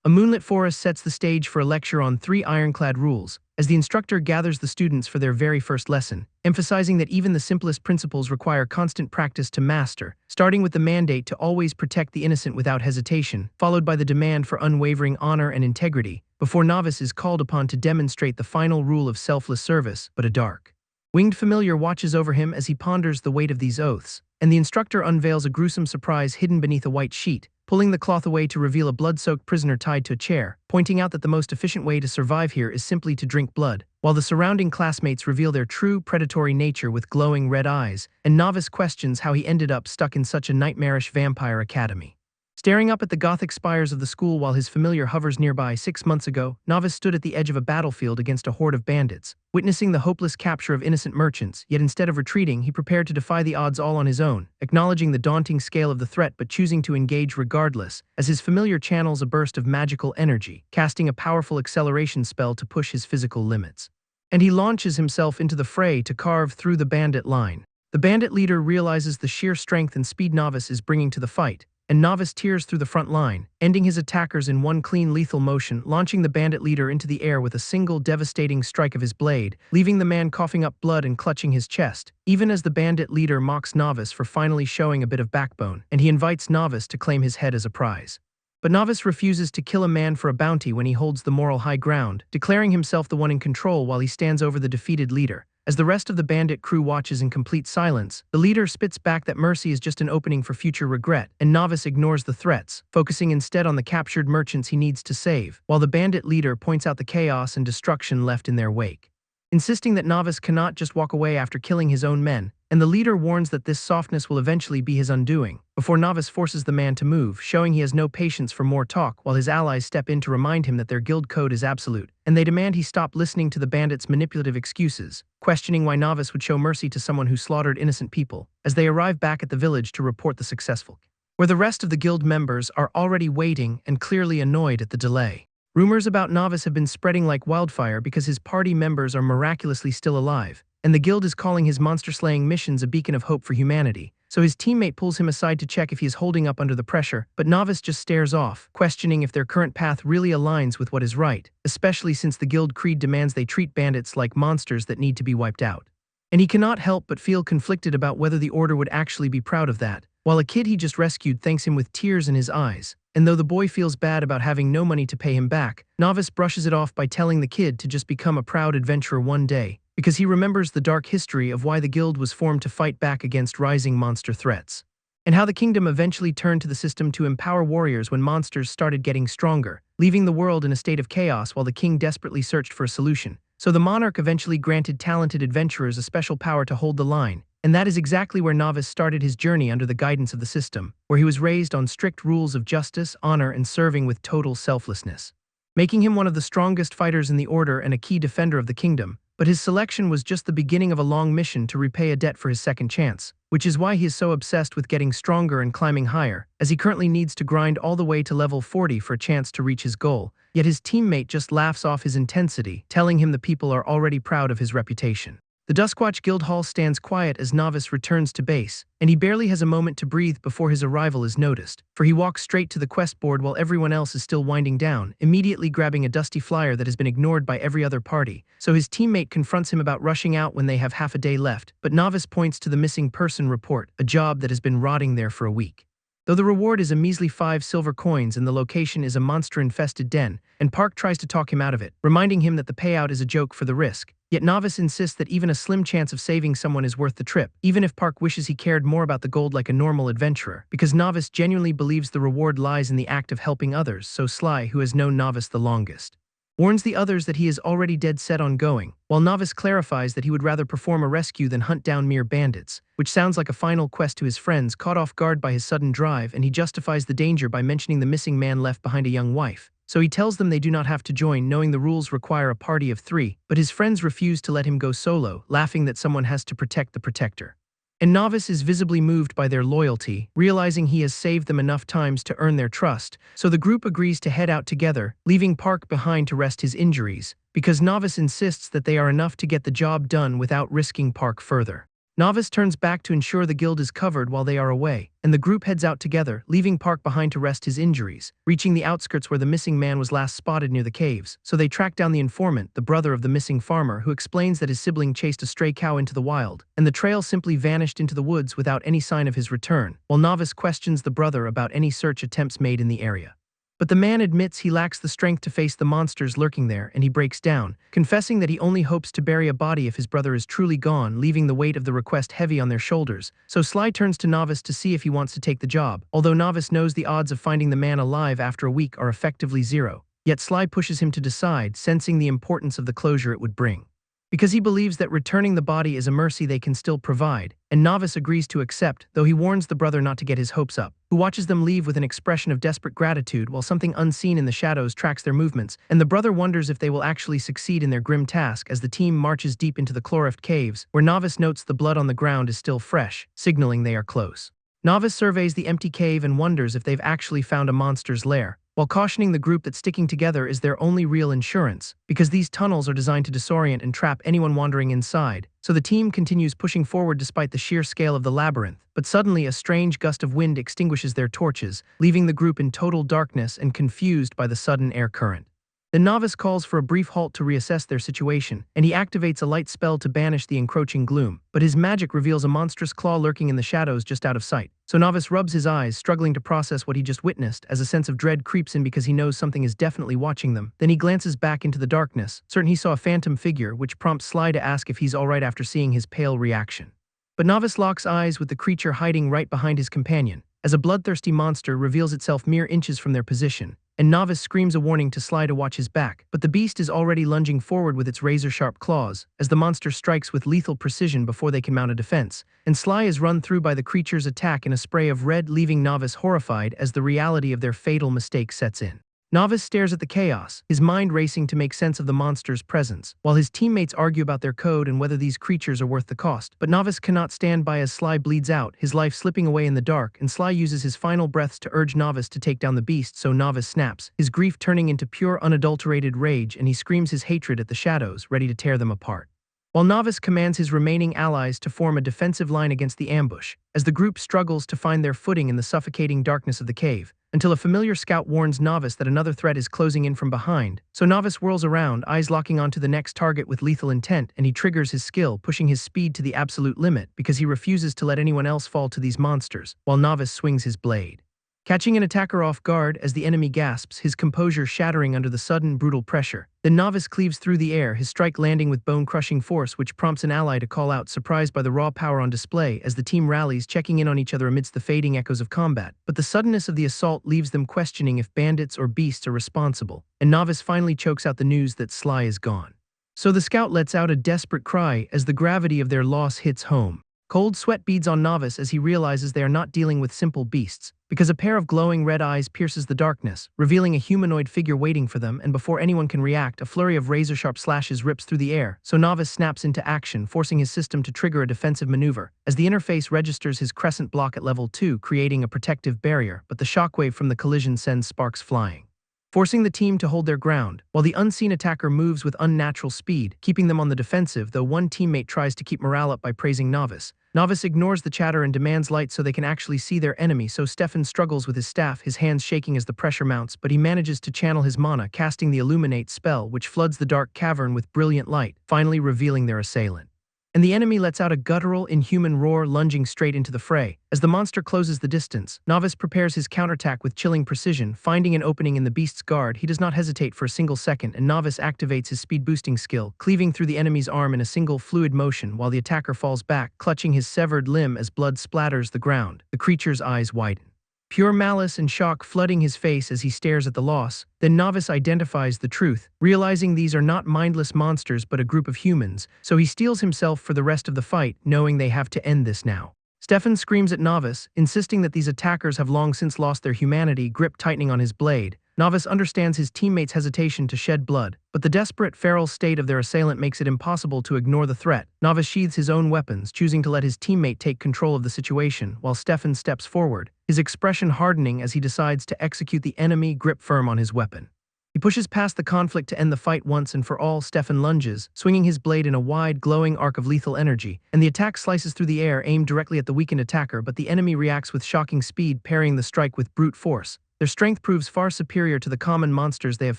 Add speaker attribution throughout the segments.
Speaker 1: A moonlit forest sets the stage for a lecture on 3 ironclad rules, as the instructor gathers the students for their very first lesson, emphasizing that even the simplest principles require constant practice to master, starting with the mandate to always protect the innocent without hesitation, followed by the demand for unwavering honor and integrity, before Novice is called upon to demonstrate the final rule of selfless service, but a dark, winged familiar watches over him as he ponders the weight of these oaths, and the instructor unveils a gruesome surprise hidden beneath a white sheet, pulling the cloth away to reveal a blood-soaked prisoner tied to a chair, pointing out that the most efficient way to survive here is simply to drink blood, while the surrounding classmates reveal their true predatory nature with glowing red eyes, and Novice questions how he ended up stuck in such a nightmarish vampire academy. Staring up at the Gothic spires of the school while his familiar hovers nearby, 6 months ago, Novice stood at the edge of a battlefield against a horde of bandits, witnessing the hopeless capture of innocent merchants, yet instead of retreating, he prepared to defy the odds all on his own, acknowledging the daunting scale of the threat but choosing to engage regardless, as his familiar channels a burst of magical energy, casting a powerful acceleration spell to push his physical limits. And he launches himself into the fray to carve through the bandit line. The bandit leader realizes the sheer strength and speed Novice is bringing to the fight, and Novice tears through the front line, ending his attackers in one clean lethal motion, launching the bandit leader into the air with a single devastating strike of his blade, leaving the man coughing up blood and clutching his chest, even as the bandit leader mocks Novice for finally showing a bit of backbone, and he invites Novice to claim his head as a prize. But Novice refuses to kill a man for a bounty when he holds the moral high ground, declaring himself the one in control while he stands over the defeated leader. As the rest of the bandit crew watches in complete silence, the leader spits back that mercy is just an opening for future regret, and Novice ignores the threats, focusing instead on the captured merchants he needs to save, while the bandit leader points out the chaos and destruction left in their wake, insisting that Novice cannot just walk away after killing his own men, and the leader warns that this softness will eventually be his undoing, before Novice forces the man to move, showing he has no patience for more talk, while his allies step in to remind him that their guild code is absolute, and they demand he stop listening to the bandits' manipulative excuses, questioning why Novice would show mercy to someone who slaughtered innocent people, as they arrive back at the village to report the successful, where the rest of the guild members are already waiting and clearly annoyed at the delay. Rumors about Novice have been spreading like wildfire because his party members are miraculously still alive, and the guild is calling his monster-slaying missions a beacon of hope for humanity, so his teammate pulls him aside to check if he is holding up under the pressure, but Novice just stares off, questioning if their current path really aligns with what is right, especially since the guild creed demands they treat bandits like monsters that need to be wiped out. And he cannot help but feel conflicted about whether the order would actually be proud of that, while a kid he just rescued thanks him with tears in his eyes. And though the boy feels bad about having no money to pay him back, Novice brushes it off by telling the kid to just become a proud adventurer one day, because he remembers the dark history of why the guild was formed to fight back against rising monster threats, and how the kingdom eventually turned to the system to empower warriors when monsters started getting stronger, leaving the world in a state of chaos while the king desperately searched for a solution. So the monarch eventually granted talented adventurers a special power to hold the line, and that is exactly where Novice started his journey under the guidance of the system, where he was raised on strict rules of justice, honor, and serving with total selflessness, making him one of the strongest fighters in the order and a key defender of the kingdom. But his selection was just the beginning of a long mission to repay a debt for his second chance, which is why he is so obsessed with getting stronger and climbing higher, as he currently needs to grind all the way to level 40 for a chance to reach his goal, yet his teammate just laughs off his intensity, telling him the people are already proud of his reputation. The Duskwatch Guild Hall stands quiet as Novice returns to base, and he barely has a moment to breathe before his arrival is noticed, for he walks straight to the quest board while everyone else is still winding down, immediately grabbing a dusty flyer that has been ignored by every other party, so his teammate confronts him about rushing out when they have half a day left, but Novice points to the missing person report, a job that has been rotting there for a week. Though the reward is a measly 5 silver coins and the location is a monster-infested den, and Park tries to talk him out of it, reminding him that the payout is a joke for the risk, yet Novice insists that even a slim chance of saving someone is worth the trip, even if Park wishes he cared more about the gold like a normal adventurer, because Novice genuinely believes the reward lies in the act of helping others, so Sly, who has known Novice the longest, warns the others that he is already dead set on going, while Novice clarifies that he would rather perform a rescue than hunt down mere bandits, which sounds like a final quest to his friends caught off guard by his sudden drive, and he justifies the danger by mentioning the missing man left behind a young wife. So he tells them they do not have to join, knowing the rules require a party of 3, but his friends refuse to let him go solo, laughing that someone has to protect the protector. And Novice is visibly moved by their loyalty, realizing he has saved them enough times to earn their trust, so the group agrees to head out together, leaving Park behind to rest his injuries, because Novice insists that they are enough to get the job done without risking Park further. Novice turns back to ensure the guild is covered while they are away, and the group heads out together, leaving Park behind to rest his injuries, reaching the outskirts where the missing man was last spotted near the caves. So they track down the informant, the brother of the missing farmer, who explains that his sibling chased a stray cow into the wild, and the trail simply vanished into the woods without any sign of his return, while Novice questions the brother about any search attempts made in the area. But the man admits he lacks the strength to face the monsters lurking there, and he breaks down, confessing that he only hopes to bury a body if his brother is truly gone, leaving the weight of the request heavy on their shoulders. So Sly turns to Novice to see if he wants to take the job, although Novice knows the odds of finding the man alive after a week are effectively zero. Yet Sly pushes him to decide, sensing the importance of the closure it would bring. Because he believes that returning the body is a mercy they can still provide, and Novice agrees to accept, though he warns the brother not to get his hopes up, who watches them leave with an expression of desperate gratitude while something unseen in the shadows tracks their movements, and the brother wonders if they will actually succeed in their grim task as the team marches deep into the Chlorift caves, where Novice notes the blood on the ground is still fresh, signaling they are close. Novice surveys the empty cave and wonders if they've actually found a monster's lair, while cautioning the group that sticking together is their only real insurance, because these tunnels are designed to disorient and trap anyone wandering inside. So the team continues pushing forward despite the sheer scale of the labyrinth, but suddenly a strange gust of wind extinguishes their torches, leaving the group in total darkness and confused by the sudden air current. The Novice calls for a brief halt to reassess their situation, and he activates a light spell to banish the encroaching gloom, but his magic reveals a monstrous claw lurking in the shadows just out of sight. So Novice rubs his eyes, struggling to process what he just witnessed, as a sense of dread creeps in because he knows something is definitely watching them. Then he glances back into the darkness, certain he saw a phantom figure, which prompts Sly to ask if he's alright after seeing his pale reaction. But Novice locks eyes with the creature hiding right behind his companion, as a bloodthirsty monster reveals itself mere inches from their position, and Novice screams a warning to Sly to watch his back, but the beast is already lunging forward with its razor-sharp claws, as the monster strikes with lethal precision before they can mount a defense, and Sly is run through by the creature's attack in a spray of red, leaving Novice horrified as the reality of their fatal mistake sets in. Novice stares at the chaos, his mind racing to make sense of the monster's presence, while his teammates argue about their code and whether these creatures are worth the cost. But Novice cannot stand by as Sly bleeds out, his life slipping away in the dark, and Sly uses his final breaths to urge Novice to take down the beast, so Novice snaps, his grief turning into pure unadulterated rage, and he screams his hatred at the shadows, ready to tear them apart. While Novice commands his remaining allies to form a defensive line against the ambush, as the group struggles to find their footing in the suffocating darkness of the cave, until a familiar scout warns Novice that another threat is closing in from behind. So Novice whirls around, eyes locking onto the next target with lethal intent, and he triggers his skill, pushing his speed to the absolute limit because he refuses to let anyone else fall to these monsters, while Novice swings his blade, catching an attacker off guard as the enemy gasps, his composure shattering under the sudden, brutal pressure. Then Novice cleaves through the air, his strike landing with bone-crushing force, which prompts an ally to call out, surprised by the raw power on display as the team rallies, checking in on each other amidst the fading echoes of combat. But the suddenness of the assault leaves them questioning if bandits or beasts are responsible, and Novice finally chokes out the news that Sly is gone. So the scout lets out a desperate cry as the gravity of their loss hits home. Cold sweat beads on Novice as he realizes they are not dealing with simple beasts, because a pair of glowing red eyes pierces the darkness, revealing a humanoid figure waiting for them, and before anyone can react, a flurry of razor-sharp slashes rips through the air, so Novice snaps into action, forcing his system to trigger a defensive maneuver, as the interface registers his crescent block at level 2, creating a protective barrier, but the shockwave from the collision sends sparks flying, forcing the team to hold their ground, while the unseen attacker moves with unnatural speed, keeping them on the defensive, though one teammate tries to keep morale up by praising Novice. Novice ignores the chatter and demands light so they can actually see their enemy, so Stefan struggles with his staff, his hands shaking as the pressure mounts, but he manages to channel his mana, casting the Illuminate spell, which floods the dark cavern with brilliant light, finally revealing their assailant. And the enemy lets out a guttural, inhuman roar, lunging straight into the fray. As the monster closes the distance, Novice prepares his counterattack with chilling precision. Finding an opening in the beast's guard, he does not hesitate for a single second, and Novice activates his speed-boosting skill, cleaving through the enemy's arm in a single fluid motion while the attacker falls back, clutching his severed limb as blood splatters the ground. The creature's eyes widen, pure malice and shock flooding his face as he stares at the loss. Then Novice identifies the truth, realizing these are not mindless monsters but a group of humans, so he steels himself for the rest of the fight, knowing they have to end this now. Stefan screams at Novice, insisting that these attackers have long since lost their humanity, grip tightening on his blade. Novice understands his teammates' hesitation to shed blood, but the desperate, feral state of their assailant makes it impossible to ignore the threat. Novice sheathes his own weapons, choosing to let his teammate take control of the situation, while Stefan steps forward, his expression hardening as he decides to execute the enemy, grip firm on his weapon. He pushes past the conflict to end the fight once and for all. Stefan lunges, swinging his blade in a wide, glowing arc of lethal energy, and the attack slices through the air, aimed directly at the weakened attacker, but the enemy reacts with shocking speed, parrying the strike with brute force. Their strength proves far superior to the common monsters they have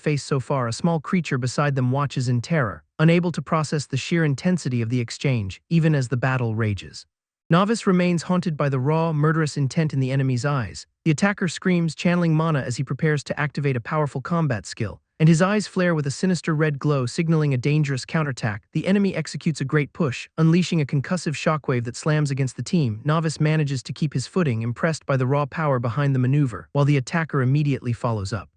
Speaker 1: faced so far. A small creature beside them watches in terror, unable to process the sheer intensity of the exchange, even as the battle rages. Novice remains haunted by the raw, murderous intent in the enemy's eyes. The attacker screams, channeling mana as he prepares to activate a powerful combat skill, and his eyes flare with a sinister red glow, signaling a dangerous counterattack. The enemy executes a great push, unleashing a concussive shockwave that slams against the team. Novice manages to keep his footing, impressed by the raw power behind the maneuver, while the attacker immediately follows up.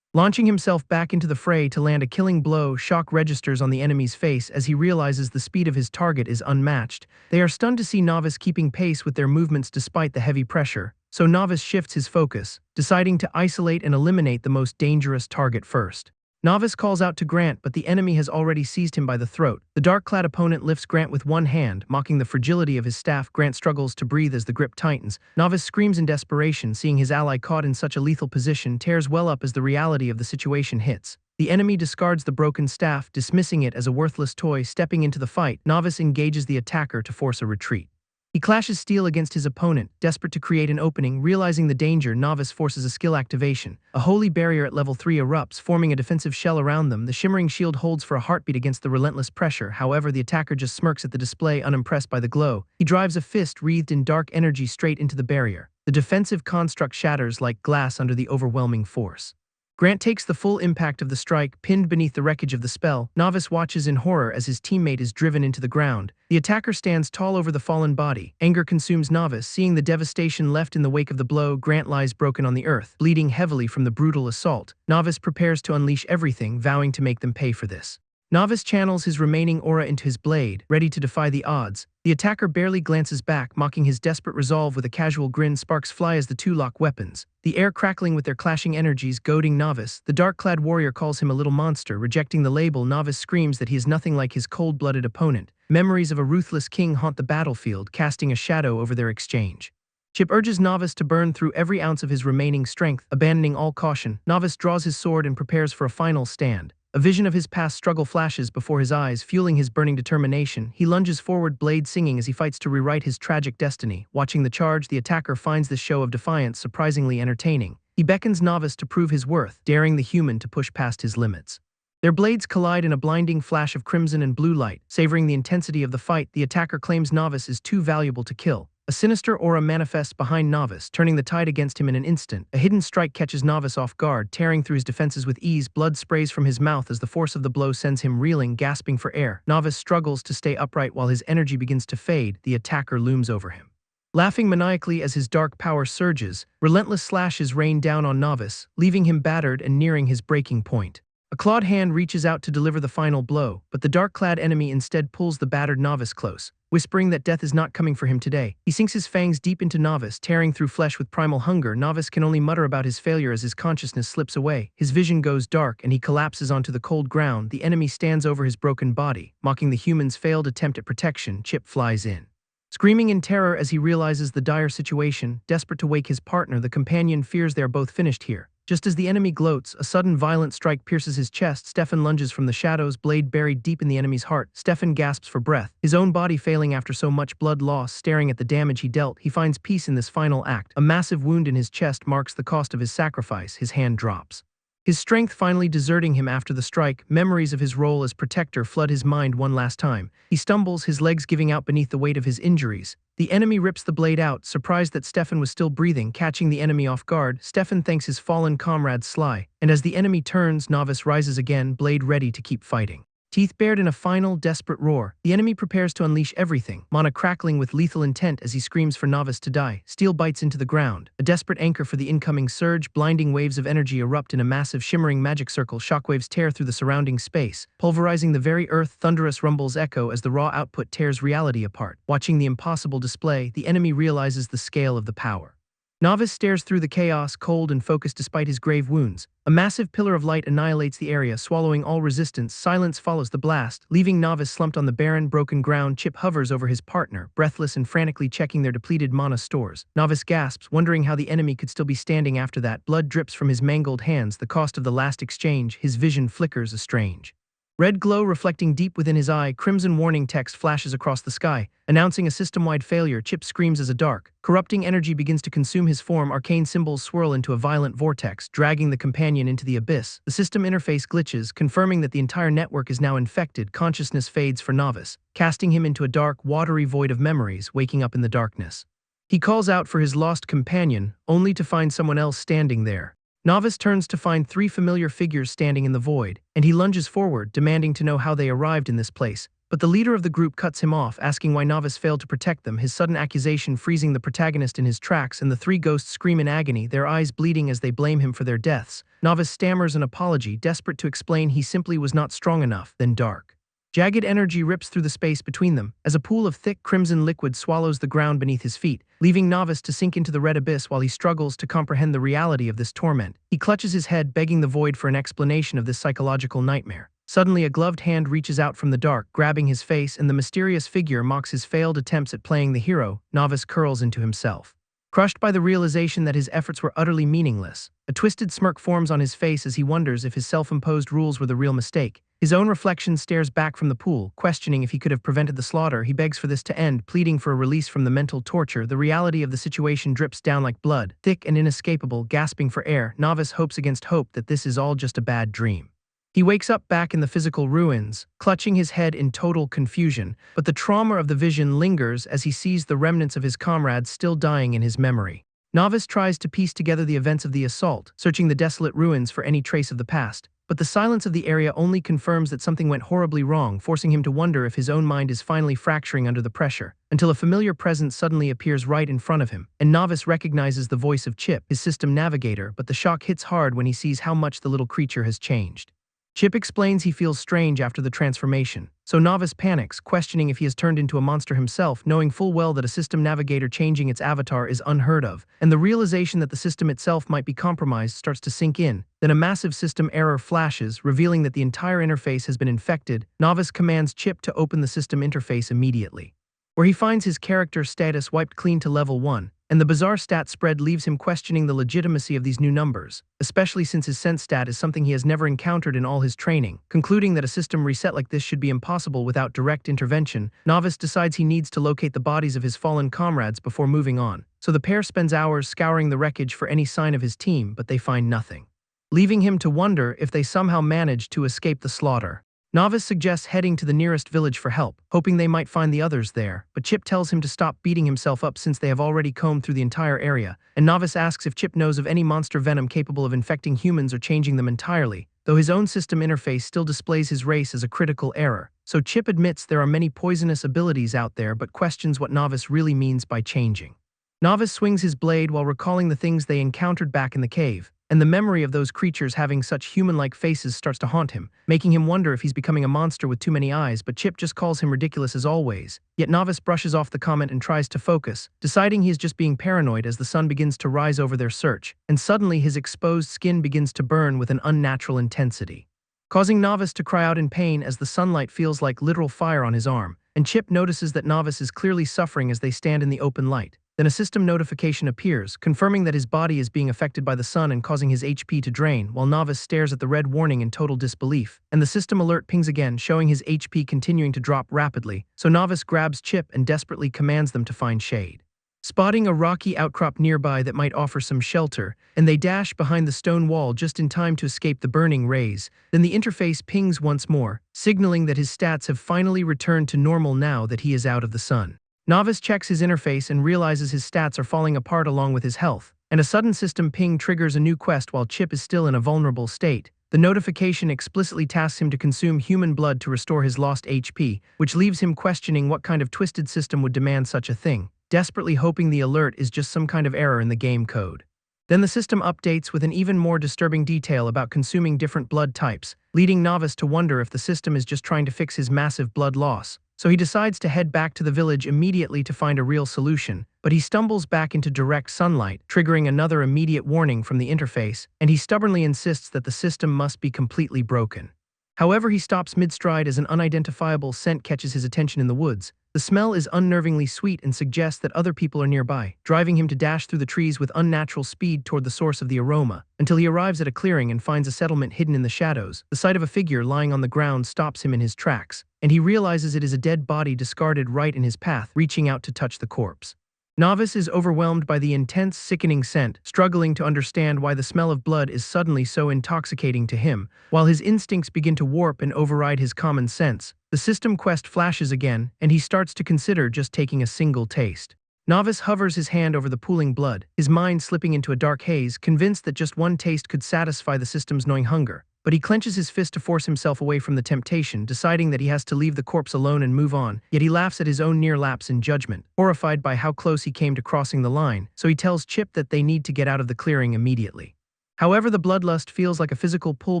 Speaker 1: Launching himself back into the fray to land a killing blow, shock registers on the enemy's face as he realizes the speed of his target is unmatched. They are stunned to see Novice keeping pace with their movements despite the heavy pressure, so Novice shifts his focus, deciding to isolate and eliminate the most dangerous target first. Novice calls out to Grant, but the enemy has already seized him by the throat. The dark-clad opponent lifts Grant with one hand, mocking the fragility of his staff. Grant struggles to breathe as the grip tightens. Novice screams in desperation, seeing his ally caught in such a lethal position, tears well up as the reality of the situation hits. The enemy discards the broken staff, dismissing it as a worthless toy. Stepping into the fight, Novice engages the attacker to force a retreat. He clashes steel against his opponent, desperate to create an opening. Realizing the danger, Novice forces a skill activation. A holy barrier at level 3 erupts, forming a defensive shell around them. The shimmering shield holds for a heartbeat against the relentless pressure. However, the attacker just smirks at the display, unimpressed by the glow. He drives a fist wreathed in dark energy straight into the barrier. The defensive construct shatters like glass under the overwhelming force. Grant takes the full impact of the strike, pinned beneath the wreckage of the spell. Novice watches in horror as his teammate is driven into the ground. The attacker stands tall over the fallen body. Anger consumes Novice, seeing the devastation left in the wake of the blow. Grant lies broken on the earth, bleeding heavily from the brutal assault. Novice prepares to unleash everything, vowing to make them pay for this. Novice channels his remaining aura into his blade, ready to defy the odds. The attacker barely glances back, mocking his desperate resolve with a casual grin. Sparks fly as the two lock weapons, the air crackling with their clashing energies, goading Novice. The dark-clad warrior calls him a little monster, rejecting the label. Novice screams that he is nothing like his cold-blooded opponent. Memories of a ruthless king haunt the battlefield, casting a shadow over their exchange. Chip urges Novice to burn through every ounce of his remaining strength, abandoning all caution. Novice draws his sword and prepares for a final stand. A vision of his past struggle flashes before his eyes, fueling his burning determination. He lunges forward, blade singing as he fights to rewrite his tragic destiny. Watching the charge, the attacker finds this show of defiance surprisingly entertaining. He beckons Novice to prove his worth, daring the human to push past his limits. Their blades collide in a blinding flash of crimson and blue light. Savoring the intensity of the fight, the attacker claims Novice is too valuable to kill. A sinister aura manifests behind Novice, turning the tide against him in an instant. A hidden strike catches Novice off guard, tearing through his defenses with ease. Blood sprays from his mouth as the force of the blow sends him reeling, gasping for air. Novice struggles to stay upright while his energy begins to fade. The attacker looms over him. Laughing maniacally as his dark power surges, relentless slashes rain down on Novice, leaving him battered and nearing his breaking point. A clawed hand reaches out to deliver the final blow, but the dark-clad enemy instead pulls the battered Novice close, whispering that death is not coming for him today. He sinks his fangs deep into Novice, tearing through flesh with primal hunger. Novice can only mutter about his failure as his consciousness slips away. His vision goes dark, and he collapses onto the cold ground. The enemy stands over his broken body, mocking the human's failed attempt at protection. Chip flies in, screaming in terror as he realizes the dire situation. Desperate to wake his partner, the companion fears they are both finished here. Just as the enemy gloats, a sudden violent strike pierces his chest. Stefan lunges from the shadows, blade buried deep in the enemy's heart. Stefan gasps for breath, his own body failing after so much blood loss. Staring at the damage he dealt, he finds peace in this final act. A massive wound in his chest marks the cost of his sacrifice. His hand drops, his strength finally deserting him after the strike. Memories of his role as protector flood his mind one last time. He stumbles, his legs giving out beneath the weight of his injuries. The enemy rips the blade out, surprised that Stefan was still breathing. Catching the enemy off guard, Stefan thanks his fallen comrade Sly, and as the enemy turns, Novice rises again, blade ready to keep fighting. Teeth bared in a final, desperate roar, the enemy prepares to unleash everything, mana crackling with lethal intent as he screams for Novice to die. Steel bites into the ground, a desperate anchor for the incoming surge. Blinding waves of energy erupt in a massive shimmering magic circle. Shockwaves tear through the surrounding space, pulverizing the very earth. Thunderous rumbles echo as the raw output tears reality apart. Watching the impossible display, the enemy realizes the scale of the power. Novice stares through the chaos, cold and focused despite his grave wounds. A massive pillar of light annihilates the area, swallowing all resistance. Silence follows the blast, leaving Novice slumped on the barren, broken ground. Chip hovers over his partner, breathless and frantically checking their depleted mana stores. Novice gasps, wondering how the enemy could still be standing after that. Blood drips from his mangled hands, the cost of the last exchange. His vision flickers estrange. Red glow reflecting deep within his eye, crimson warning text flashes across the sky, announcing a system-wide failure. Chip screams as a dark, corrupting energy begins to consume his form. Arcane symbols swirl into a violent vortex, dragging the companion into the abyss. The system interface glitches, confirming that the entire network is now infected. Consciousness fades for Novice, casting him into a dark, watery void of memories, waking up in the darkness. He calls out for his lost companion, only to find someone else standing there. Novice turns to find three familiar figures standing in the void, and he lunges forward, demanding to know how they arrived in this place. But the leader of the group cuts him off, asking why Novice failed to protect them, his sudden accusation freezing the protagonist in his tracks, and the three ghosts scream in agony, their eyes bleeding as they blame him for their deaths. Novice stammers an apology, desperate to explain he simply was not strong enough. Then dark, jagged energy rips through the space between them, as a pool of thick crimson liquid swallows the ground beneath his feet, leaving Novice to sink into the red abyss while he struggles to comprehend the reality of this torment. He clutches his head, begging the void for an explanation of this psychological nightmare. Suddenly, a gloved hand reaches out from the dark, grabbing his face, and the mysterious figure mocks his failed attempts at playing the hero. Novice curls into himself, crushed by the realization that his efforts were utterly meaningless. A twisted smirk forms on his face as he wonders if his self-imposed rules were the real mistake. His own reflection stares back from the pool, questioning if he could have prevented the slaughter. He begs for this to end, pleading for a release from the mental torture. The reality of the situation drips down like blood, thick and inescapable, gasping for air. Novice hopes against hope that this is all just a bad dream. He wakes up back in the physical ruins, clutching his head in total confusion, but the trauma of the vision lingers as he sees the remnants of his comrades still dying in his memory. Novice tries to piece together the events of the assault, searching the desolate ruins for any trace of the past, but the silence of the area only confirms that something went horribly wrong, forcing him to wonder if his own mind is finally fracturing under the pressure, until a familiar presence suddenly appears right in front of him, and Novice recognizes the voice of Chip, his system navigator, but the shock hits hard when he sees how much the little creature has changed. Chip explains he feels strange after the transformation, so Novice panics, questioning if he has turned into a monster himself, knowing full well that a system navigator changing its avatar is unheard of, and the realization that the system itself might be compromised starts to sink in. Then a massive system error flashes, revealing that the entire interface has been infected. Novice commands Chip to open the system interface immediately, where he finds his character status wiped clean to level 1, and the bizarre stat spread leaves him questioning the legitimacy of these new numbers, especially since his sense stat is something he has never encountered in all his training. Concluding that a system reset like this should be impossible without direct intervention, Novice decides he needs to locate the bodies of his fallen comrades before moving on. So the pair spends hours scouring the wreckage for any sign of his team, but they find nothing, leaving him to wonder if they somehow managed to escape the slaughter. Novice suggests heading to the nearest village for help, hoping they might find the others there, but Chip tells him to stop beating himself up since they have already combed through the entire area, and Novice asks if Chip knows of any monster venom capable of infecting humans or changing them entirely, though his own system interface still displays his race as a critical error. So Chip admits there are many poisonous abilities out there but questions what Novice really means by changing. Novice swings his blade while recalling the things they encountered back in the cave, and the memory of those creatures having such human-like faces starts to haunt him, making him wonder if he's becoming a monster with too many eyes, but Chip just calls him ridiculous as always. Yet Novice brushes off the comment and tries to focus, deciding he is just being paranoid as the sun begins to rise over their search, and suddenly his exposed skin begins to burn with an unnatural intensity, causing Novice to cry out in pain as the sunlight feels like literal fire on his arm, and Chip notices that Novice is clearly suffering as they stand in the open light. Then a system notification appears, confirming that his body is being affected by the sun and causing his HP to drain, while Novice stares at the red warning in total disbelief, and the system alert pings again, showing his HP continuing to drop rapidly, so Novice grabs Chip and desperately commands them to find shade, spotting a rocky outcrop nearby that might offer some shelter, and they dash behind the stone wall just in time to escape the burning rays. Then the interface pings once more, signaling that his stats have finally returned to normal now that he is out of the sun. Novice checks his interface and realizes his stats are falling apart along with his health, and a sudden system ping triggers a new quest while Chip is still in a vulnerable state. The notification explicitly tasks him to consume human blood to restore his lost HP, which leaves him questioning what kind of twisted system would demand such a thing, desperately hoping the alert is just some kind of error in the game code. Then the system updates with an even more disturbing detail about consuming different blood types, leading Novice to wonder if the system is just trying to fix his massive blood loss. So he decides to head back to the village immediately to find a real solution, but he stumbles back into direct sunlight, triggering another immediate warning from the interface, and he stubbornly insists that the system must be completely broken. However, he stops mid-stride as an unidentifiable scent catches his attention in the woods. The smell is unnervingly sweet and suggests that other people are nearby, driving him to dash through the trees with unnatural speed toward the source of the aroma, until he arrives at a clearing and finds a settlement hidden in the shadows. The sight of a figure lying on the ground stops him in his tracks, and he realizes it is a dead body discarded right in his path, reaching out to touch the corpse. Novice is overwhelmed by the intense, sickening scent, struggling to understand why the smell of blood is suddenly so intoxicating to him. While his instincts begin to warp and override his common sense, the system quest flashes again, and he starts to consider just taking a single taste. Novice hovers his hand over the pooling blood, his mind slipping into a dark haze, convinced that just one taste could satisfy the system's gnawing hunger. But he clenches his fist to force himself away from the temptation, deciding that he has to leave the corpse alone and move on, yet he laughs at his own near lapse in judgment, horrified by how close he came to crossing the line, so he tells Chip that they need to get out of the clearing immediately. However, the bloodlust feels like a physical pull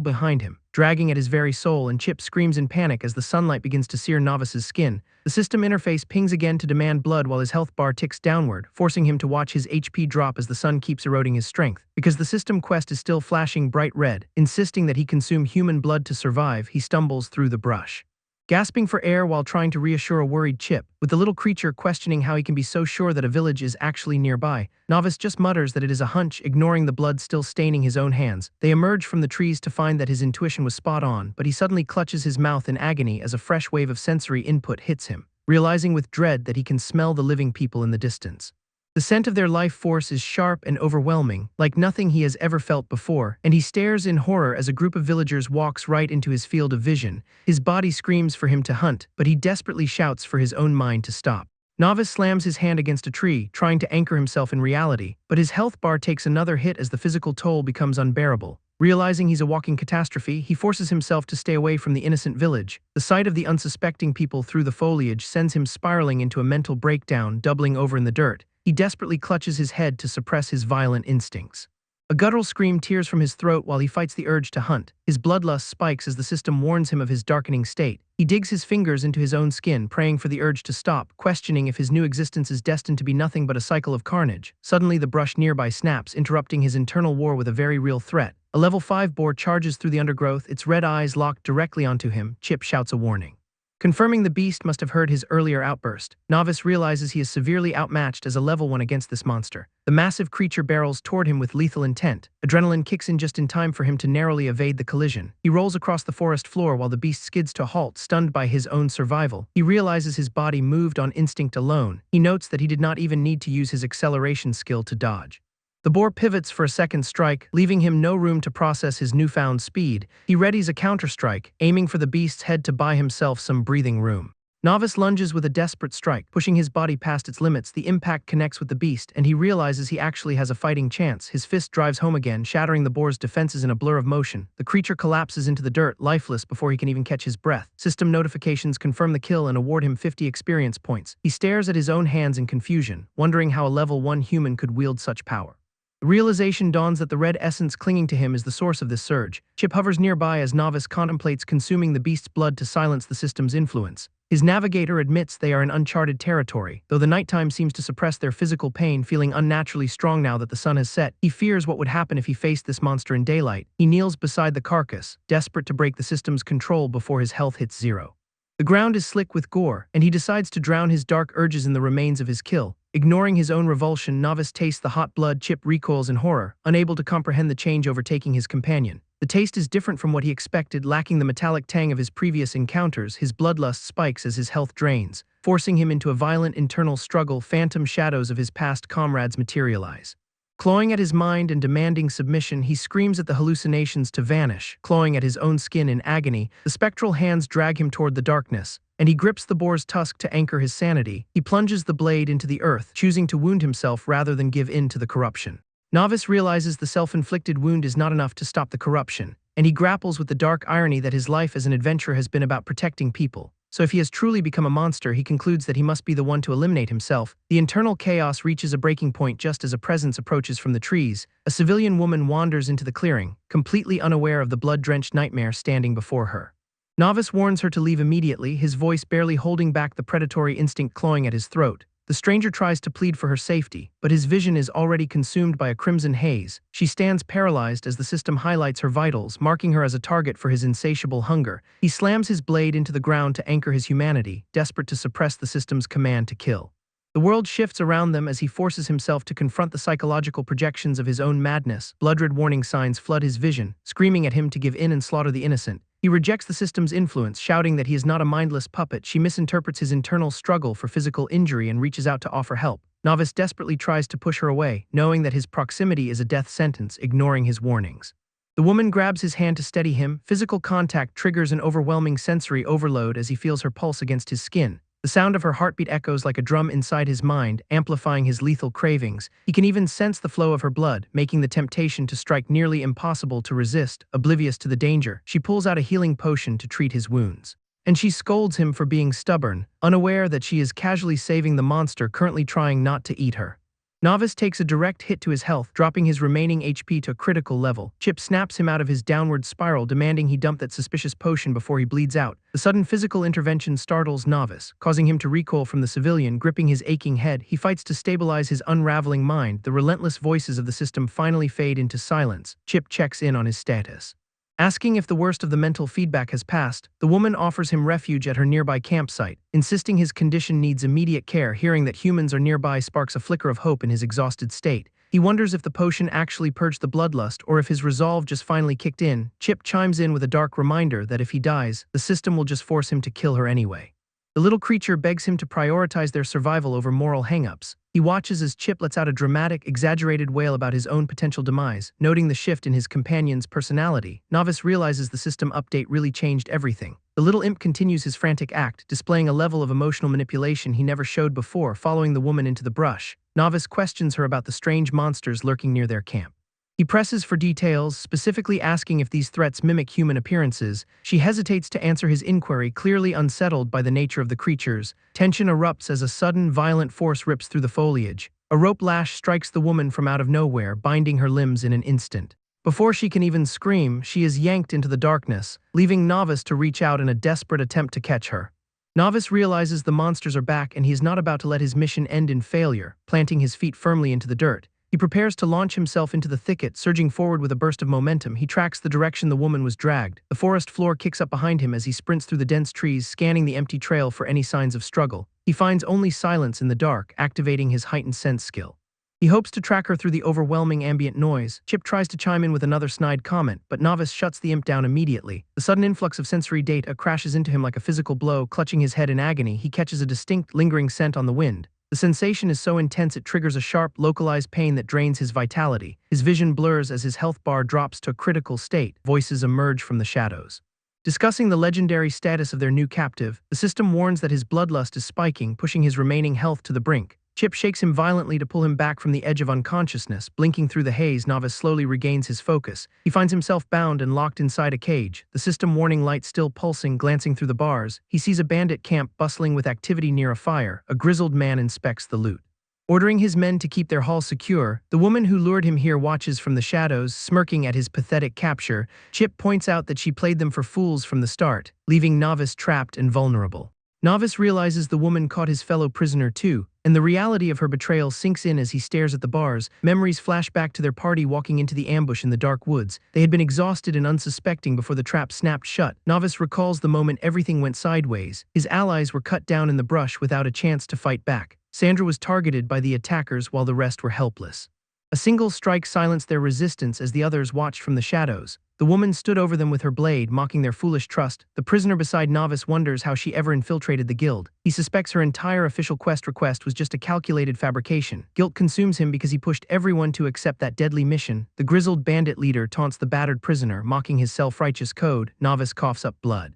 Speaker 1: behind him, dragging at his very soul, and Chip screams in panic as the sunlight begins to sear Novice's skin. The system interface pings again to demand blood while his health bar ticks downward, forcing him to watch his HP drop as the sun keeps eroding his strength. Because the system quest is still flashing bright red, insisting that he consume human blood to survive, he stumbles through the brush. Gasping for air while trying to reassure a worried Chip, with the little creature questioning how he can be so sure that a village is actually nearby, Novice just mutters that it is a hunch, ignoring the blood still staining his own hands. They emerge from the trees to find that his intuition was spot on, but he suddenly clutches his mouth in agony as a fresh wave of sensory input hits him, realizing with dread that he can smell the living people in the distance. The scent of their life force is sharp and overwhelming, like nothing he has ever felt before, and he stares in horror as a group of villagers walks right into his field of vision. His body screams for him to hunt, but he desperately shouts for his own mind to stop. Novice slams his hand against a tree, trying to anchor himself in reality, but his health bar takes another hit as the physical toll becomes unbearable. Realizing he's a walking catastrophe, he forces himself to stay away from the innocent village. The sight of the unsuspecting people through the foliage sends him spiraling into a mental breakdown, doubling over in the dirt. He desperately clutches his head to suppress his violent instincts. A guttural scream tears from his throat while he fights the urge to hunt. His bloodlust spikes as the system warns him of his darkening state. He digs his fingers into his own skin, praying for the urge to stop, questioning if his new existence is destined to be nothing but a cycle of carnage. Suddenly, the brush nearby snaps, interrupting his internal war with a very real threat. A level 5 boar charges through the undergrowth, its red eyes locked directly onto him. Chip shouts a warning. Confirming the beast must have heard his earlier outburst, Novice realizes he is severely outmatched as a level 1 against this monster. The massive creature barrels toward him with lethal intent. Adrenaline kicks in just in time for him to narrowly evade the collision. He rolls across the forest floor while the beast skids to a halt, stunned by his own survival. He realizes his body moved on instinct alone. He notes that he did not even need to use his acceleration skill to dodge. The boar pivots for a second strike, leaving him no room to process his newfound speed. He readies a counterstrike, aiming for the beast's head to buy himself some breathing room. Novice lunges with a desperate strike, pushing his body past its limits. The impact connects with the beast, and he realizes he actually has a fighting chance. His fist drives home again, shattering the boar's defenses in a blur of motion. The creature collapses into the dirt, lifeless before he can even catch his breath. System notifications confirm the kill and award him 50 experience points. He stares at his own hands in confusion, wondering how a level 1 human could wield such power. The realization dawns that the red essence clinging to him is the source of this surge. Chip hovers nearby as Novice contemplates consuming the beast's blood to silence the system's influence. His navigator admits they are in uncharted territory, though the nighttime seems to suppress their physical pain. Feeling unnaturally strong now that the sun has set, he fears what would happen if he faced this monster in daylight. He kneels beside the carcass, desperate to break the system's control before his health hits zero. The ground is slick with gore, and he decides to drown his dark urges in the remains of his kill. Ignoring his own revulsion, Novice tastes the hot blood. Chip recoils in horror, unable to comprehend the change overtaking his companion. The taste is different from what he expected, lacking the metallic tang of his previous encounters. His bloodlust spikes as his health drains, forcing him into a violent internal struggle. Phantom shadows of his past comrades materialize. Clawing at his mind and demanding submission, he screams at the hallucinations to vanish. Clawing at his own skin in agony, the spectral hands drag him toward the darkness, and he grips the boar's tusk to anchor his sanity. He plunges the blade into the earth, choosing to wound himself rather than give in to the corruption. Novice realizes the self-inflicted wound is not enough to stop the corruption, and he grapples with the dark irony that his life as an adventurer has been about protecting people. So if he has truly become a monster, he concludes that he must be the one to eliminate himself. The internal chaos reaches a breaking point just as a presence approaches from the trees. A civilian woman wanders into the clearing, completely unaware of the blood-drenched nightmare standing before her. Novice warns her to leave immediately, his voice barely holding back the predatory instinct clawing at his throat. The stranger tries to plead for her safety, but his vision is already consumed by a crimson haze. She stands paralyzed as the system highlights her vitals, marking her as a target for his insatiable hunger. He slams his blade into the ground to anchor his humanity, desperate to suppress the system's command to kill. The world shifts around them as he forces himself to confront the psychological projections of his own madness. Blood-red warning signs flood his vision, screaming at him to give in and slaughter the innocent. He rejects the system's influence, shouting that he is not a mindless puppet. She misinterprets his internal struggle for physical injury and reaches out to offer help. Novice desperately tries to push her away, knowing that his proximity is a death sentence, ignoring his warnings. The woman grabs his hand to steady him. Physical contact triggers an overwhelming sensory overload as he feels her pulse against his skin. The sound of her heartbeat echoes like a drum inside his mind, amplifying his lethal cravings. He can even sense the flow of her blood, making the temptation to strike nearly impossible to resist. Oblivious to the danger, she pulls out a healing potion to treat his wounds. And she scolds him for being stubborn, unaware that she is casually saving the monster currently trying not to eat her. Novice takes a direct hit to his health, dropping his remaining HP to a critical level. Chip snaps him out of his downward spiral, demanding he dump that suspicious potion before he bleeds out. The sudden physical intervention startles Novice, causing him to recoil from the civilian, gripping his aching head. He fights to stabilize his unraveling mind. The relentless voices of the system finally fade into silence. Chip checks in on his status. Asking if the worst of the mental feedback has passed, the woman offers him refuge at her nearby campsite, insisting his condition needs immediate care. Hearing that humans are nearby sparks a flicker of hope in his exhausted state. He wonders if the potion actually purged the bloodlust or if his resolve just finally kicked in. Chip chimes in with a dark reminder that if he dies, the system will just force him to kill her anyway. The little creature begs him to prioritize their survival over moral hang-ups. He watches as Chip lets out a dramatic, exaggerated wail about his own potential demise, noting the shift in his companion's personality. Novice realizes the system update really changed everything. The little imp continues his frantic act, displaying a level of emotional manipulation he never showed before, following the woman into the brush. Novice questions her about the strange monsters lurking near their camp. He presses for details, specifically asking if these threats mimic human appearances. She hesitates to answer his inquiry, clearly unsettled by the nature of the creatures. Tension erupts as a sudden, violent force rips through the foliage. A rope lash strikes the woman from out of nowhere, binding her limbs in an instant. Before she can even scream, she is yanked into the darkness, leaving Novice to reach out in a desperate attempt to catch her. Novice realizes the monsters are back and he is not about to let his mission end in failure, planting his feet firmly into the dirt. He prepares to launch himself into the thicket, surging forward with a burst of momentum. He tracks the direction the woman was dragged. The forest floor kicks up behind him as he sprints through the dense trees, scanning the empty trail for any signs of struggle. He finds only silence in the dark, activating his heightened sense skill. He hopes to track her through the overwhelming ambient noise. Chip tries to chime in with another snide comment, but Novice shuts the imp down immediately. The sudden influx of sensory data crashes into him like a physical blow. Clutching his head in agony, he catches a distinct, lingering scent on the wind. The sensation is so intense it triggers a sharp, localized pain that drains his vitality. His vision blurs as his health bar drops to a critical state. Voices emerge from the shadows. Discussing the legendary status of their new captive, the system warns that his bloodlust is spiking, pushing his remaining health to the brink. Chip shakes him violently to pull him back from the edge of unconsciousness. Blinking through the haze, Novice slowly regains his focus. He finds himself bound and locked inside a cage, the system warning light still pulsing. Glancing through the bars, he sees a bandit camp bustling with activity near a fire. A grizzled man inspects the loot. Ordering his men to keep their haul secure, the woman who lured him here watches from the shadows, smirking at his pathetic capture. Chip points out that she played them for fools from the start, leaving Novice trapped and vulnerable. Novice realizes the woman caught his fellow prisoner too, and the reality of her betrayal sinks in as he stares at the bars. Memories flash back to their party walking into the ambush in the dark woods. They had been exhausted and unsuspecting before the trap snapped shut. Novice recalls the moment everything went sideways. His allies were cut down in the brush without a chance to fight back. Sandra was targeted by the attackers while the rest were helpless. A single strike silenced their resistance as the others watched from the shadows. The woman stood over them with her blade, mocking their foolish trust. The prisoner beside Novice wonders how she ever infiltrated the guild. He suspects her entire official quest request was just a calculated fabrication. Guilt consumes him because he pushed everyone to accept that deadly mission. The grizzled bandit leader taunts the battered prisoner, mocking his self-righteous code. Novice coughs up blood.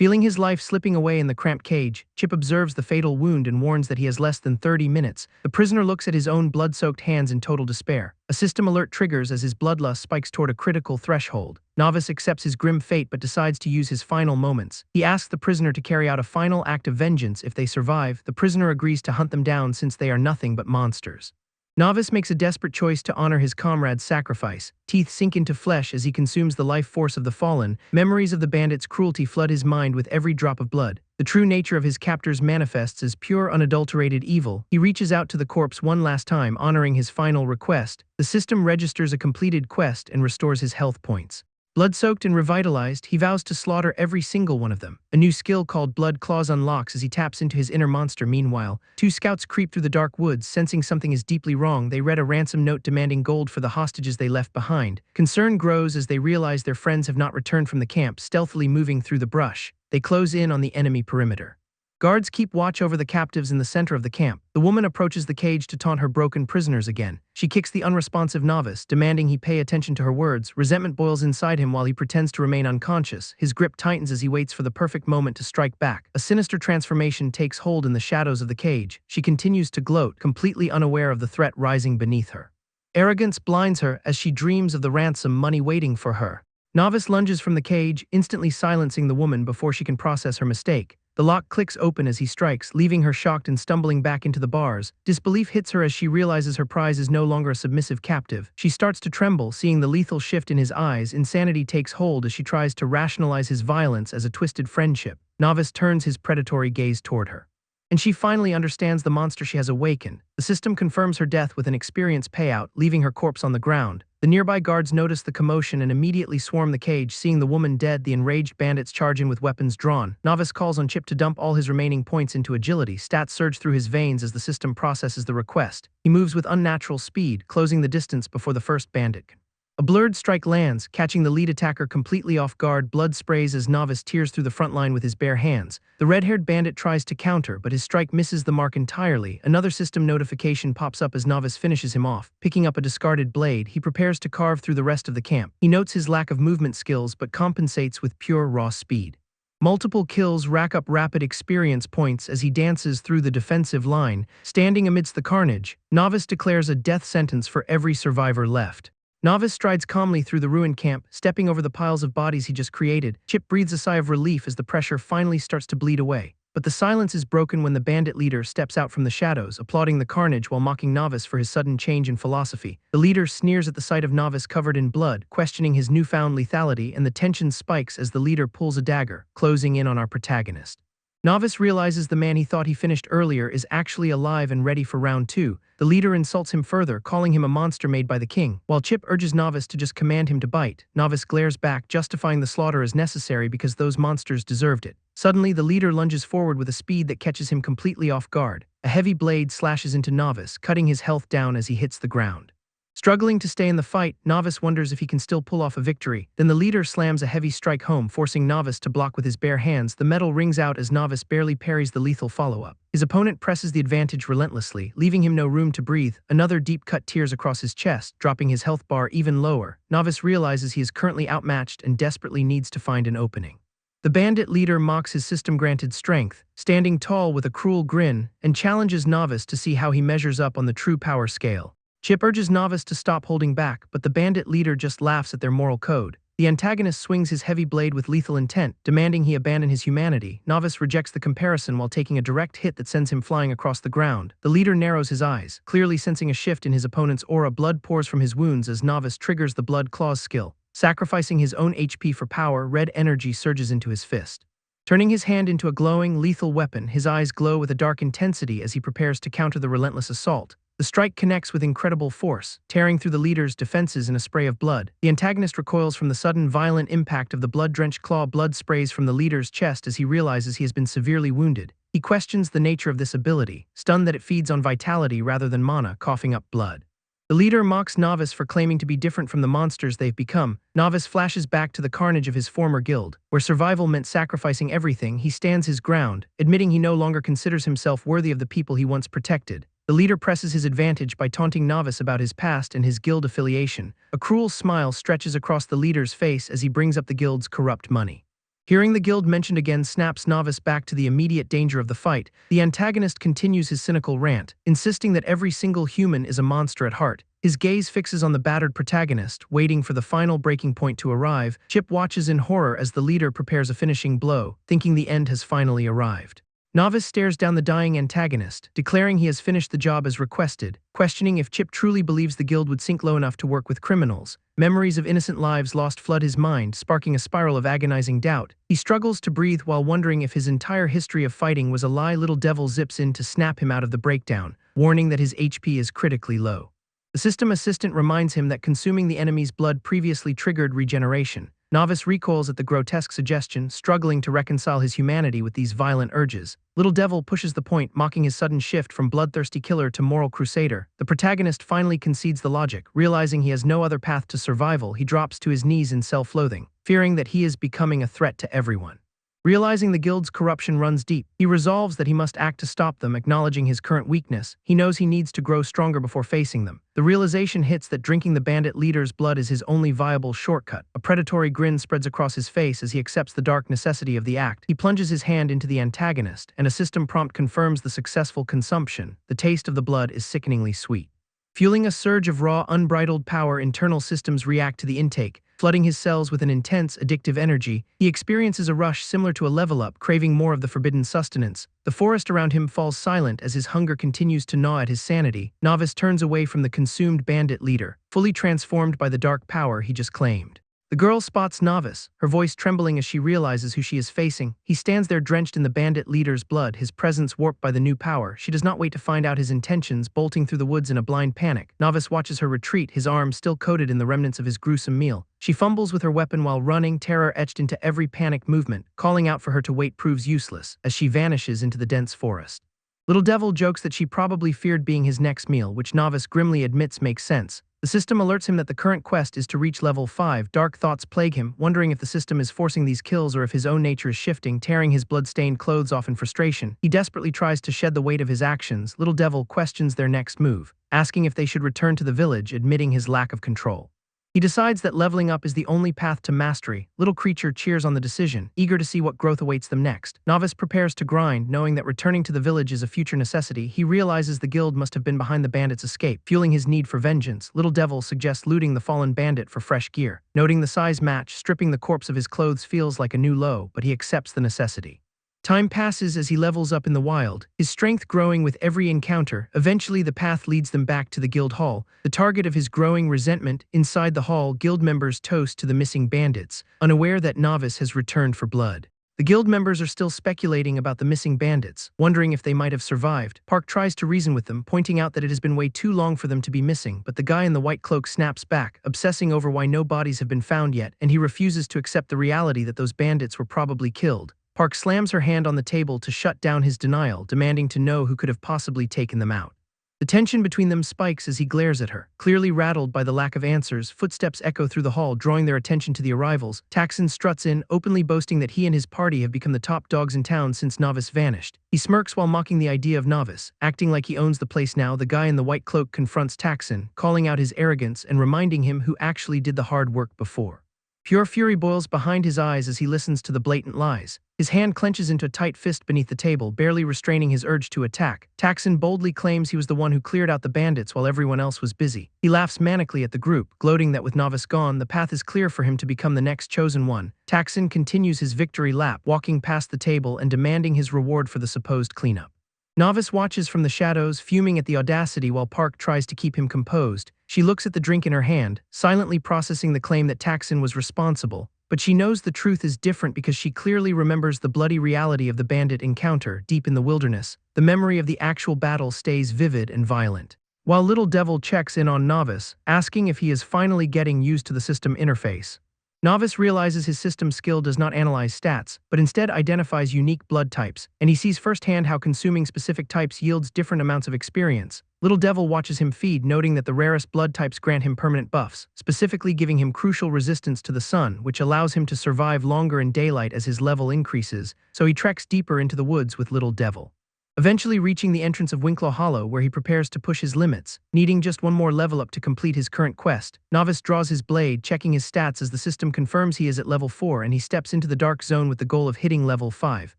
Speaker 1: Feeling his life slipping away in the cramped cage, Chip observes the fatal wound and warns that he has less than 30 minutes. The prisoner looks at his own blood-soaked hands in total despair. A system alert triggers as his bloodlust spikes toward a critical threshold. Novice accepts his grim fate but decides to use his final moments. He asks the prisoner to carry out a final act of vengeance if they survive. The prisoner agrees to hunt them down since they are nothing but monsters. Novice makes a desperate choice to honor his comrade's sacrifice. Teeth sink into flesh as he consumes the life force of the fallen. Memories of the bandit's cruelty flood his mind with every drop of blood. The true nature of his captors manifests as pure, unadulterated evil. He reaches out to the corpse one last time, honoring his final request. The system registers a completed quest and restores his health points. Blood-soaked and revitalized, he vows to slaughter every single one of them. A new skill called Blood Claws unlocks as he taps into his inner monster. Meanwhile, two scouts creep through the dark woods, sensing something is deeply wrong. They read a ransom note demanding gold for the hostages they left behind. Concern grows as they realize their friends have not returned from the camp, stealthily moving through the brush. They close in on the enemy perimeter. Guards keep watch over the captives in the center of the camp. The woman approaches the cage to taunt her broken prisoners again. She kicks the unresponsive Novice, demanding he pay attention to her words. Resentment boils inside him while he pretends to remain unconscious. His grip tightens as he waits for the perfect moment to strike back. A sinister transformation takes hold in the shadows of the cage. She continues to gloat, completely unaware of the threat rising beneath her. Arrogance blinds her as she dreams of the ransom money waiting for her. Novice lunges from the cage, instantly silencing the woman before she can process her mistake. The lock clicks open as he strikes, leaving her shocked and stumbling back into the bars. Disbelief hits her as she realizes her prize is no longer a submissive captive. She starts to tremble, seeing the lethal shift in his eyes. Insanity takes hold as she tries to rationalize his violence as a twisted friendship. Novice turns his predatory gaze toward her. And she finally understands the monster she has awakened. The system confirms her death with an experience payout, leaving her corpse on the ground. The nearby guards notice the commotion and immediately swarm the cage. Seeing the woman dead, the enraged bandits charge in with weapons drawn. Novice calls on Chip to dump all his remaining points into agility. Stats surge through his veins as the system processes the request. He moves with unnatural speed, closing the distance before the first bandit. A blurred strike lands, catching the lead attacker completely off guard. Blood sprays as Novice tears through the front line with his bare hands. The red-haired bandit tries to counter, but his strike misses the mark entirely. Another system notification pops up as Novice finishes him off. Picking up a discarded blade, he prepares to carve through the rest of the camp. He notes his lack of movement skills, but compensates with pure raw speed. Multiple kills rack up rapid experience points as he dances through the defensive line. Standing amidst the carnage, Novice declares a death sentence for every survivor left. Novice strides calmly through the ruined camp, stepping over the piles of bodies he just created. Chip breathes a sigh of relief as the pressure finally starts to bleed away. But the silence is broken when the bandit leader steps out from the shadows, applauding the carnage while mocking Novice for his sudden change in philosophy. The leader sneers at the sight of Novice covered in blood, questioning his newfound lethality, and the tension spikes as the leader pulls a dagger, closing in on our protagonist. Novice realizes the man he thought he finished earlier is actually alive and ready for round 2. The leader insults him further, calling him a monster made by the king. While Chip urges Novice to just command him to bite, Novice glares back, justifying the slaughter as necessary because those monsters deserved it. Suddenly, the leader lunges forward with a speed that catches him completely off guard. A heavy blade slashes into Novice, cutting his health down as he hits the ground. Struggling to stay in the fight, Novice wonders if he can still pull off a victory. Then the leader slams a heavy strike home, forcing Novice to block with his bare hands. The metal rings out as Novice barely parries the lethal follow-up. His opponent presses the advantage relentlessly, leaving him no room to breathe. Another deep cut tears across his chest, dropping his health bar even lower. Novice realizes he is currently outmatched and desperately needs to find an opening. The bandit leader mocks his system-granted strength, standing tall with a cruel grin, and challenges Novice to see how he measures up on the true power scale. Chip urges Novice to stop holding back, but the bandit leader just laughs at their moral code. The antagonist swings his heavy blade with lethal intent, demanding he abandon his humanity. Novice rejects the comparison while taking a direct hit that sends him flying across the ground. The leader narrows his eyes, clearly sensing a shift in his opponent's aura. Blood pours from his wounds as Novice triggers the Blood Claws skill. Sacrificing his own HP for power, red energy surges into his fist. Turning his hand into a glowing, lethal weapon, his eyes glow with a dark intensity as he prepares to counter the relentless assault. The strike connects with incredible force, tearing through the leader's defenses in a spray of blood. The antagonist recoils from the sudden, violent impact of the blood-drenched claw. Blood sprays from the leader's chest as he realizes he has been severely wounded. He questions the nature of this ability, stunned that it feeds on vitality rather than mana, coughing up blood. The leader mocks Novice for claiming to be different from the monsters they've become. Novice flashes back to the carnage of his former guild, where survival meant sacrificing everything. He stands his ground, admitting he no longer considers himself worthy of the people he once protected. The leader presses his advantage by taunting Novice about his past and his guild affiliation. A cruel smile stretches across the leader's face as he brings up the guild's corrupt money. Hearing the guild mentioned again snaps Novice back to the immediate danger of the fight. The antagonist continues his cynical rant, insisting that every single human is a monster at heart. His gaze fixes on the battered protagonist, waiting for the final breaking point to arrive. Chip watches in horror as the leader prepares a finishing blow, thinking the end has finally arrived. Novice stares down the dying antagonist, declaring he has finished the job as requested, questioning if Chip truly believes the guild would sink low enough to work with criminals. Memories of innocent lives lost flood his mind, sparking a spiral of agonizing doubt. He struggles to breathe while wondering if his entire history of fighting was a lie. Little Devil zips in to snap him out of the breakdown, warning that his HP is critically low. The system assistant reminds him that consuming the enemy's blood previously triggered regeneration. Novice recoils at the grotesque suggestion, struggling to reconcile his humanity with these violent urges. Little Devil pushes the point, mocking his sudden shift from bloodthirsty killer to moral crusader. The protagonist finally concedes the logic. Realizing he has no other path to survival, he drops to his knees in self-loathing, fearing that he is becoming a threat to everyone. Realizing the guild's corruption runs deep, he resolves that he must act to stop them. Acknowledging his current weakness, he knows he needs to grow stronger before facing them. The realization hits that drinking the bandit leader's blood is his only viable shortcut. A predatory grin spreads across his face as he accepts the dark necessity of the act. He plunges his hand into the antagonist, and a system prompt confirms the successful consumption. The taste of the blood is sickeningly sweet. Fueling a surge of raw, unbridled power, internal systems react to the intake, flooding his cells with an intense, addictive energy. He experiences a rush similar to a level-up, craving more of the forbidden sustenance. The forest around him falls silent as his hunger continues to gnaw at his sanity. Novice turns away from the consumed bandit leader, fully transformed by the dark power he just claimed. The girl spots Novice, her voice trembling as she realizes who she is facing. He stands there drenched in the bandit leader's blood, his presence warped by the new power. She does not wait to find out his intentions, bolting through the woods in a blind panic. Novice watches her retreat, his arm still coated in the remnants of his gruesome meal. She fumbles with her weapon while running, terror etched into every panicked movement. Calling out for her to wait proves useless, as she vanishes into the dense forest. Little Devil jokes that she probably feared being his next meal, which Novice grimly admits makes sense. The system alerts him that the current quest is to reach level 5. Dark thoughts plague him, wondering if the system is forcing these kills or if his own nature is shifting, tearing his blood-stained clothes off in frustration. He desperately tries to shed the weight of his actions. Little Devil questions their next move, asking if they should return to the village, admitting his lack of control. He decides that leveling up is the only path to mastery. Little Creature cheers on the decision, eager to see what growth awaits them next. Novice prepares to grind, knowing that returning to the village is a future necessity. He realizes the guild must have been behind the bandit's escape, fueling his need for vengeance. Little Devil suggests looting the fallen bandit for fresh gear. Noting the size match, stripping the corpse of his clothes feels like a new low, but he accepts the necessity. Time passes as he levels up in the wild, his strength growing with every encounter. Eventually, the path leads them back to the guild hall, the target of his growing resentment. Inside the hall, guild members toast to the missing bandits, unaware that Novice has returned for blood. The guild members are still speculating about the missing bandits, wondering if they might have survived. Park tries to reason with them, pointing out that it has been way too long for them to be missing, but the guy in the white cloak snaps back, obsessing over why no bodies have been found yet, and he refuses to accept the reality that those bandits were probably killed. Park slams her hand on the table to shut down his denial, demanding to know who could have possibly taken them out. The tension between them spikes as he glares at her. Clearly rattled by the lack of answers, footsteps echo through the hall, drawing their attention to the arrivals. Taxon struts in, openly boasting that he and his party have become the top dogs in town since Novice vanished. He smirks while mocking the idea of Novice, acting like he owns the place now. The guy in the white cloak confronts Taxon, calling out his arrogance and reminding him who actually did the hard work before. Pure fury boils behind his eyes as he listens to the blatant lies. His hand clenches into a tight fist beneath the table, barely restraining his urge to attack. Taxon boldly claims he was the one who cleared out the bandits while everyone else was busy. He laughs manically at the group, gloating that with Novice gone, the path is clear for him to become the next chosen one. Taxon continues his victory lap, walking past the table and demanding his reward for the supposed cleanup. Novice watches from the shadows, fuming at the audacity while Park tries to keep him composed. She looks at the drink in her hand, silently processing the claim that Taxon was responsible, but she knows the truth is different because she clearly remembers the bloody reality of the bandit encounter deep in the wilderness. The memory of the actual battle stays vivid and violent. While Little Devil checks in on Novice, asking if he is finally getting used to the system interface. Novice realizes his system skill does not analyze stats, but instead identifies unique blood types, and he sees firsthand how consuming specific types yields different amounts of experience. Little Devil watches him feed, noting that the rarest blood types grant him permanent buffs, specifically giving him crucial resistance to the sun, which allows him to survive longer in daylight as his level increases, so he treks deeper into the woods with Little Devil. Eventually reaching the entrance of Winklow Hollow, where he prepares to push his limits, needing just one more level up to complete his current quest. Novice draws his blade, checking his stats as the system confirms he is at level 4, and he steps into the dark zone with the goal of hitting level 5.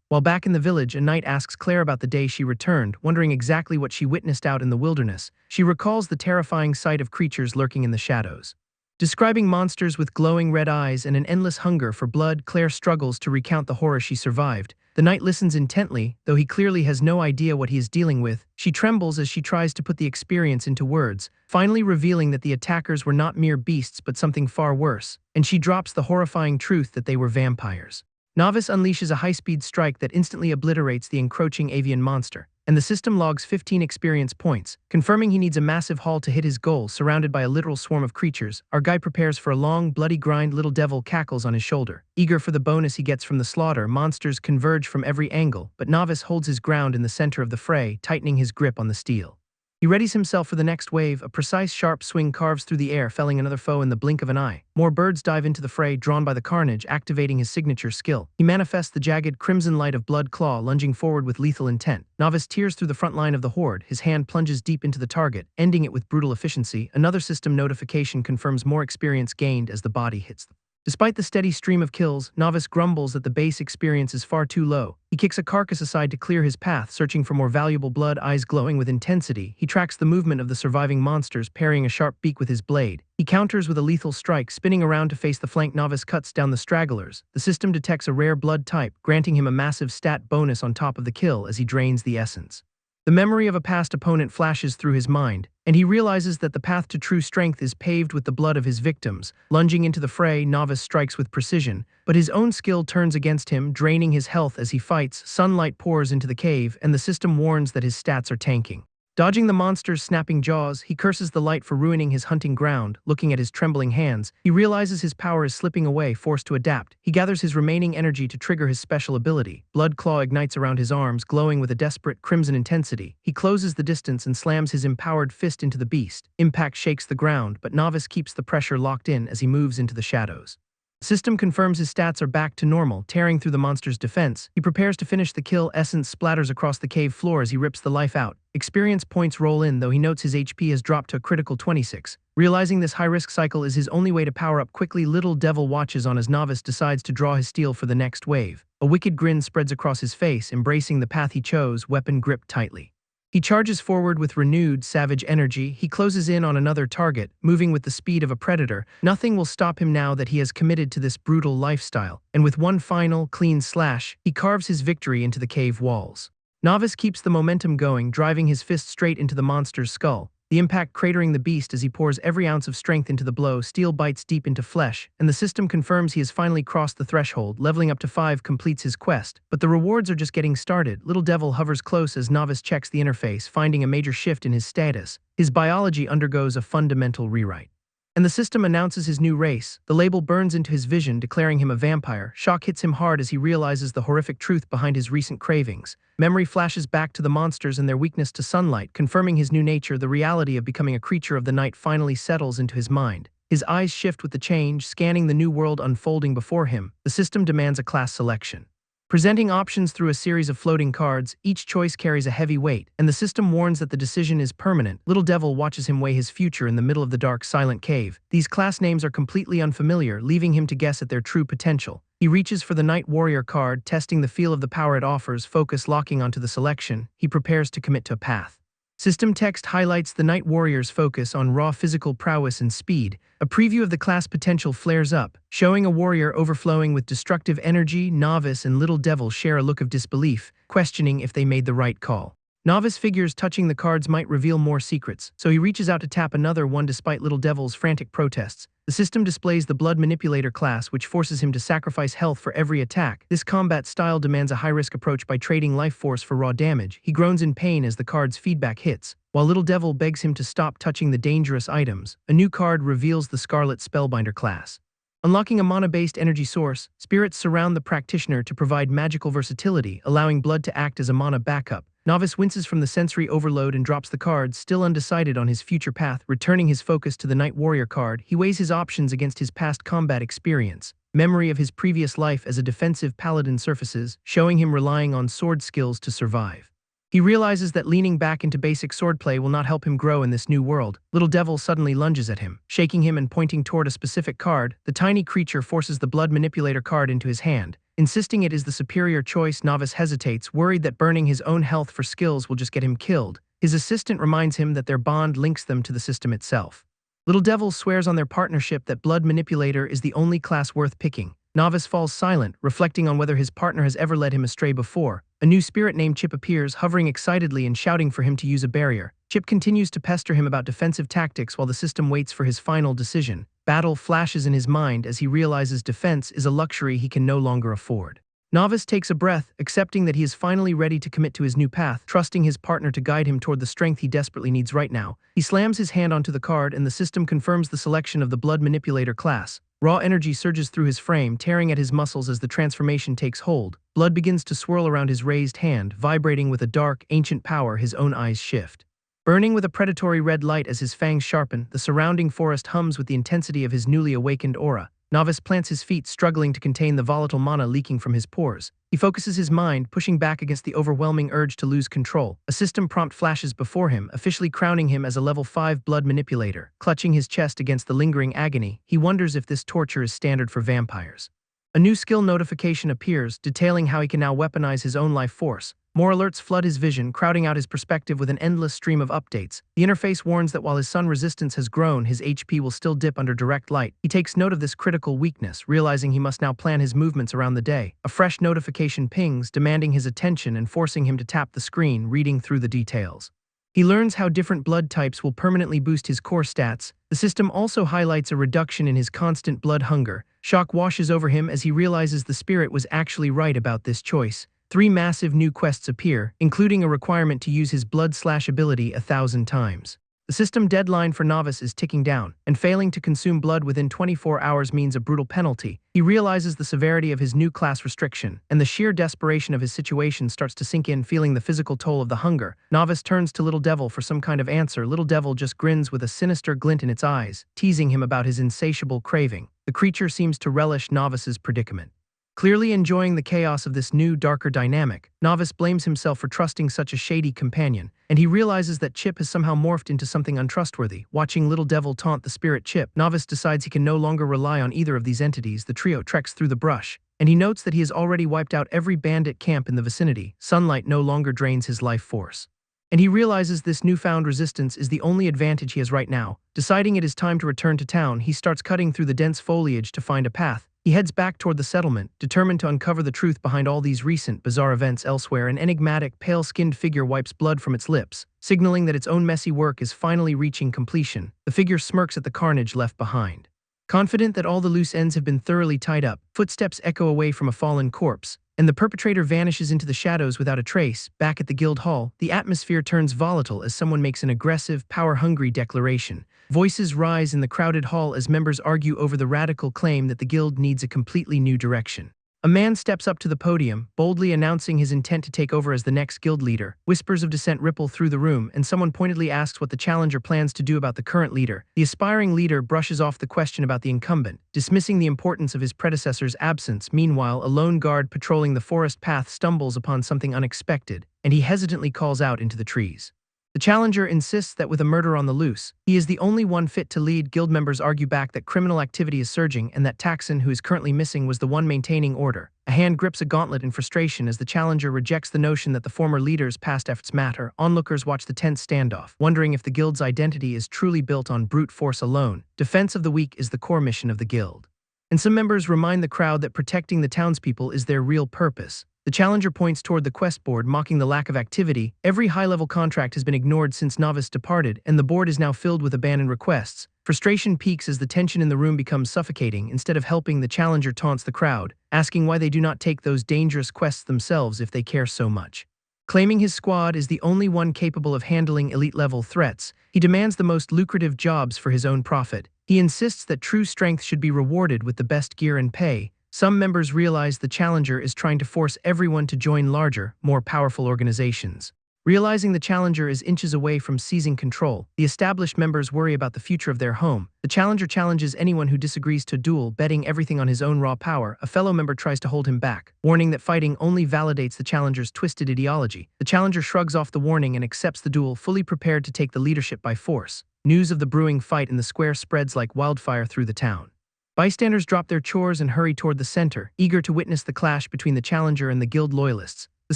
Speaker 1: While back in the village, a knight asks Claire about the day she returned, wondering exactly what she witnessed out in the wilderness. She recalls the terrifying sight of creatures lurking in the shadows. Describing monsters with glowing red eyes and an endless hunger for blood, Claire struggles to recount the horror she survived. The knight listens intently, though he clearly has no idea what he is dealing with. She trembles as she tries to put the experience into words, finally revealing that the attackers were not mere beasts but something far worse, and she drops the horrifying truth that they were vampires. Novice unleashes a high-speed strike that instantly obliterates the encroaching avian monster, and the system logs 15 experience points, confirming he needs a massive haul to hit his goal. Surrounded by a literal swarm of creatures, our guy prepares for a long, bloody grind. Little Devil cackles on his shoulder, eager for the bonus he gets from the slaughter. Monsters converge from every angle, but Novice holds his ground in the center of the fray, tightening his grip on the steel. He readies himself for the next wave. A precise, sharp swing carves through the air, felling another foe in the blink of an eye. More birds dive into the fray, drawn by the carnage, activating his signature skill. He manifests the jagged, crimson light of Blood Claw, lunging forward with lethal intent. Novice tears through the front line of the horde, his hand plunges deep into the target, ending it with brutal efficiency. Another system notification confirms more experience gained as the body hits them. Despite the steady stream of kills, Novice grumbles that the base experience is far too low. He kicks a carcass aside to clear his path, searching for more valuable blood. Eyes glowing with intensity, he tracks the movement of the surviving monsters, parrying a sharp beak with his blade. He counters with a lethal strike, spinning around to face the flank. Novice cuts down the stragglers. The system detects a rare blood type, granting him a massive stat bonus on top of the kill as he drains the essence. The memory of a past opponent flashes through his mind, and he realizes that the path to true strength is paved with the blood of his victims. Lunging into the fray, Novice strikes with precision, but his own skill turns against him, draining his health as he fights. Sunlight pours into the cave, and the system warns that his stats are tanking. Dodging the monster's snapping jaws, he curses the light for ruining his hunting ground. Looking at his trembling hands, he realizes his power is slipping away, forced to adapt. He gathers his remaining energy to trigger his special ability. Blood Claw ignites around his arms, glowing with a desperate, crimson intensity. He closes the distance and slams his empowered fist into the beast. Impact shakes the ground, but Novice keeps the pressure locked in as he moves into the shadows. System confirms his stats are back to normal. Tearing through the monster's defense, he prepares to finish the kill. Essence splatters across the cave floor as he rips the life out. Experience points roll in, though he notes his HP has dropped to a critical 26. Realizing this high-risk cycle is his only way to power up quickly, Little Devil watches on as Novice decides to draw his steel for the next wave. A wicked grin spreads across his face, embracing the path he chose, weapon gripped tightly. He charges forward with renewed, savage energy. He closes in on another target, moving with the speed of a predator. Nothing will stop him now that he has committed to this brutal lifestyle, and with one final, clean slash, he carves his victory into the cave walls. Novice keeps the momentum going, driving his fist straight into the monster's skull, the impact cratering the beast as he pours every ounce of strength into the blow. Steel bites deep into flesh, and the system confirms he has finally crossed the threshold. Leveling up to 5 completes his quest, but the rewards are just getting started. Little Devil hovers close as Novice checks the interface, finding a major shift in his status. His biology undergoes a fundamental rewrite. And the system announces his new race. The label burns into his vision, declaring him a vampire. Shock hits him hard as he realizes the horrific truth behind his recent cravings. Memory flashes back to the monsters and their weakness to sunlight, confirming his new nature. The reality of becoming a creature of the night finally settles into his mind. His eyes shift with the change, scanning the new world unfolding before him. The system demands a class selection. Presenting options through a series of floating cards, each choice carries a heavy weight, and the system warns that the decision is permanent. Little Devil watches him weigh his future in the middle of the dark, silent cave. These class names are completely unfamiliar, leaving him to guess at their true potential. He reaches for the Night Warrior card, testing the feel of the power it offers, focus locking onto the selection. He prepares to commit to a path. System text highlights the Night Warrior's focus on raw physical prowess and speed. A preview of the class potential flares up, showing a warrior overflowing with destructive energy. Novice and Little Devil share a look of disbelief, questioning if they made the right call. Novice figures touching the cards might reveal more secrets, so he reaches out to tap another one despite Little Devil's frantic protests. The system displays the Blood Manipulator class, which forces him to sacrifice health for every attack. This combat style demands a high-risk approach by trading life force for raw damage. He groans in pain as the card's feedback hits. While Little Devil begs him to stop touching the dangerous items, a new card reveals the Scarlet Spellbinder class. Unlocking a mana-based energy source, spirits surround the practitioner to provide magical versatility, allowing blood to act as a mana backup. Novice winces from the sensory overload and drops the cards, still undecided on his future path. Returning his focus to the Night Warrior card, he weighs his options against his past combat experience. Memory of his previous life as a defensive paladin surfaces, showing him relying on sword skills to survive. He realizes that leaning back into basic swordplay will not help him grow in this new world. Little Devil suddenly lunges at him, shaking him and pointing toward a specific card. The tiny creature forces the Blood Manipulator card into his hand, insisting it is the superior choice. Novice hesitates, worried that burning his own health for skills will just get him killed. His assistant reminds him that their bond links them to the system itself. Little Devil swears on their partnership that Blood Manipulator is the only class worth picking. Novice falls silent, reflecting on whether his partner has ever led him astray before. A new spirit named Chip appears, hovering excitedly and shouting for him to use a barrier. Chip continues to pester him about defensive tactics while the system waits for his final decision. Battle flashes in his mind as he realizes defense is a luxury he can no longer afford. Novice takes a breath, accepting that he is finally ready to commit to his new path, trusting his partner to guide him toward the strength he desperately needs right now. He slams his hand onto the card and the system confirms the selection of the Blood Manipulator class. Raw energy surges through his frame, tearing at his muscles as the transformation takes hold. Blood begins to swirl around his raised hand, vibrating with a dark, ancient power. His own eyes shift. Burning with a predatory red light as his fangs sharpen, the surrounding forest hums with the intensity of his newly awakened aura. Novice plants his feet, struggling to contain the volatile mana leaking from his pores. He focuses his mind, pushing back against the overwhelming urge to lose control. A system prompt flashes before him, officially crowning him as a level 5 blood manipulator. Clutching his chest against the lingering agony, he wonders if this torture is standard for vampires. A new skill notification appears, detailing how he can now weaponize his own life force. More alerts flood his vision, crowding out his perspective with an endless stream of updates. The interface warns that while his sun resistance has grown, his HP will still dip under direct light. He takes note of this critical weakness, realizing he must now plan his movements around the day. A fresh notification pings, demanding his attention and forcing him to tap the screen, reading through the details. He learns how different blood types will permanently boost his core stats. The system also highlights a reduction in his constant blood hunger. Shock washes over him as he realizes the spirit was actually right about this choice. 3 massive new quests appear, including a requirement to use his blood slash ability 1,000 times. The system deadline for Novice is ticking down, and failing to consume blood within 24 hours means a brutal penalty. He realizes the severity of his new class restriction, and the sheer desperation of his situation starts to sink in, feeling the physical toll of the hunger. Novice turns to Little Devil for some kind of answer. Little Devil just grins with a sinister glint in its eyes, teasing him about his insatiable craving. The creature seems to relish Novice's predicament. Clearly enjoying the chaos of this new, darker dynamic, Novice blames himself for trusting such a shady companion, and he realizes that Chip has somehow morphed into something untrustworthy. Watching Little Devil taunt the spirit Chip, Novice decides he can no longer rely on either of these entities. The trio treks through the brush, and he notes that he has already wiped out every bandit camp in the vicinity. Sunlight no longer drains his life force. And he realizes this newfound resistance is the only advantage he has right now. Deciding it is time to return to town, he starts cutting through the dense foliage to find a path. He heads back toward the settlement, determined to uncover the truth behind all these recent, bizarre events elsewhere. An enigmatic, pale-skinned figure wipes blood from its lips, signaling that its own messy work is finally reaching completion. The figure smirks at the carnage left behind. Confident that all the loose ends have been thoroughly tied up, footsteps echo away from a fallen corpse, and the perpetrator vanishes into the shadows without a trace. Back at the guild hall, the atmosphere turns volatile as someone makes an aggressive, power-hungry declaration. Voices rise in the crowded hall as members argue over the radical claim that the guild needs a completely new direction. A man steps up to the podium, boldly announcing his intent to take over as the next guild leader. Whispers of dissent ripple through the room, and someone pointedly asks what the challenger plans to do about the current leader. The aspiring leader brushes off the question about the incumbent, dismissing the importance of his predecessor's absence. Meanwhile, a lone guard patrolling the forest path stumbles upon something unexpected, and he hesitantly calls out into the trees. The challenger insists that with a murder on the loose, he is the only one fit to lead. Guild members argue back that criminal activity is surging and that Taxon, who is currently missing, was the one maintaining order. A hand grips a gauntlet in frustration as the challenger rejects the notion that the former leader's past efforts matter. Onlookers watch the tense standoff, wondering if the guild's identity is truly built on brute force alone. Defense of the weak is the core mission of the guild. And some members remind the crowd that protecting the townspeople is their real purpose. The challenger points toward the quest board, mocking the lack of activity. Every high-level contract has been ignored since Novice departed, and the board is now filled with abandoned requests. Frustration peaks as the tension in the room becomes suffocating. Instead of helping, the challenger taunts the crowd, asking why they do not take those dangerous quests themselves if they care so much. Claiming his squad is the only one capable of handling elite-level threats, he demands the most lucrative jobs for his own profit. He insists that true strength should be rewarded with the best gear and pay. Some members realize the challenger is trying to force everyone to join larger, more powerful organizations. Realizing the challenger is inches away from seizing control, the established members worry about the future of their home. The challenger challenges anyone who disagrees to duel, betting everything on his own raw power. A fellow member tries to hold him back, warning that fighting only validates the challenger's twisted ideology. The challenger shrugs off the warning and accepts the duel, fully prepared to take the leadership by force. News of the brewing fight in the square spreads like wildfire through the town. Bystanders drop their chores and hurry toward the center, eager to witness the clash between the challenger and the guild loyalists. The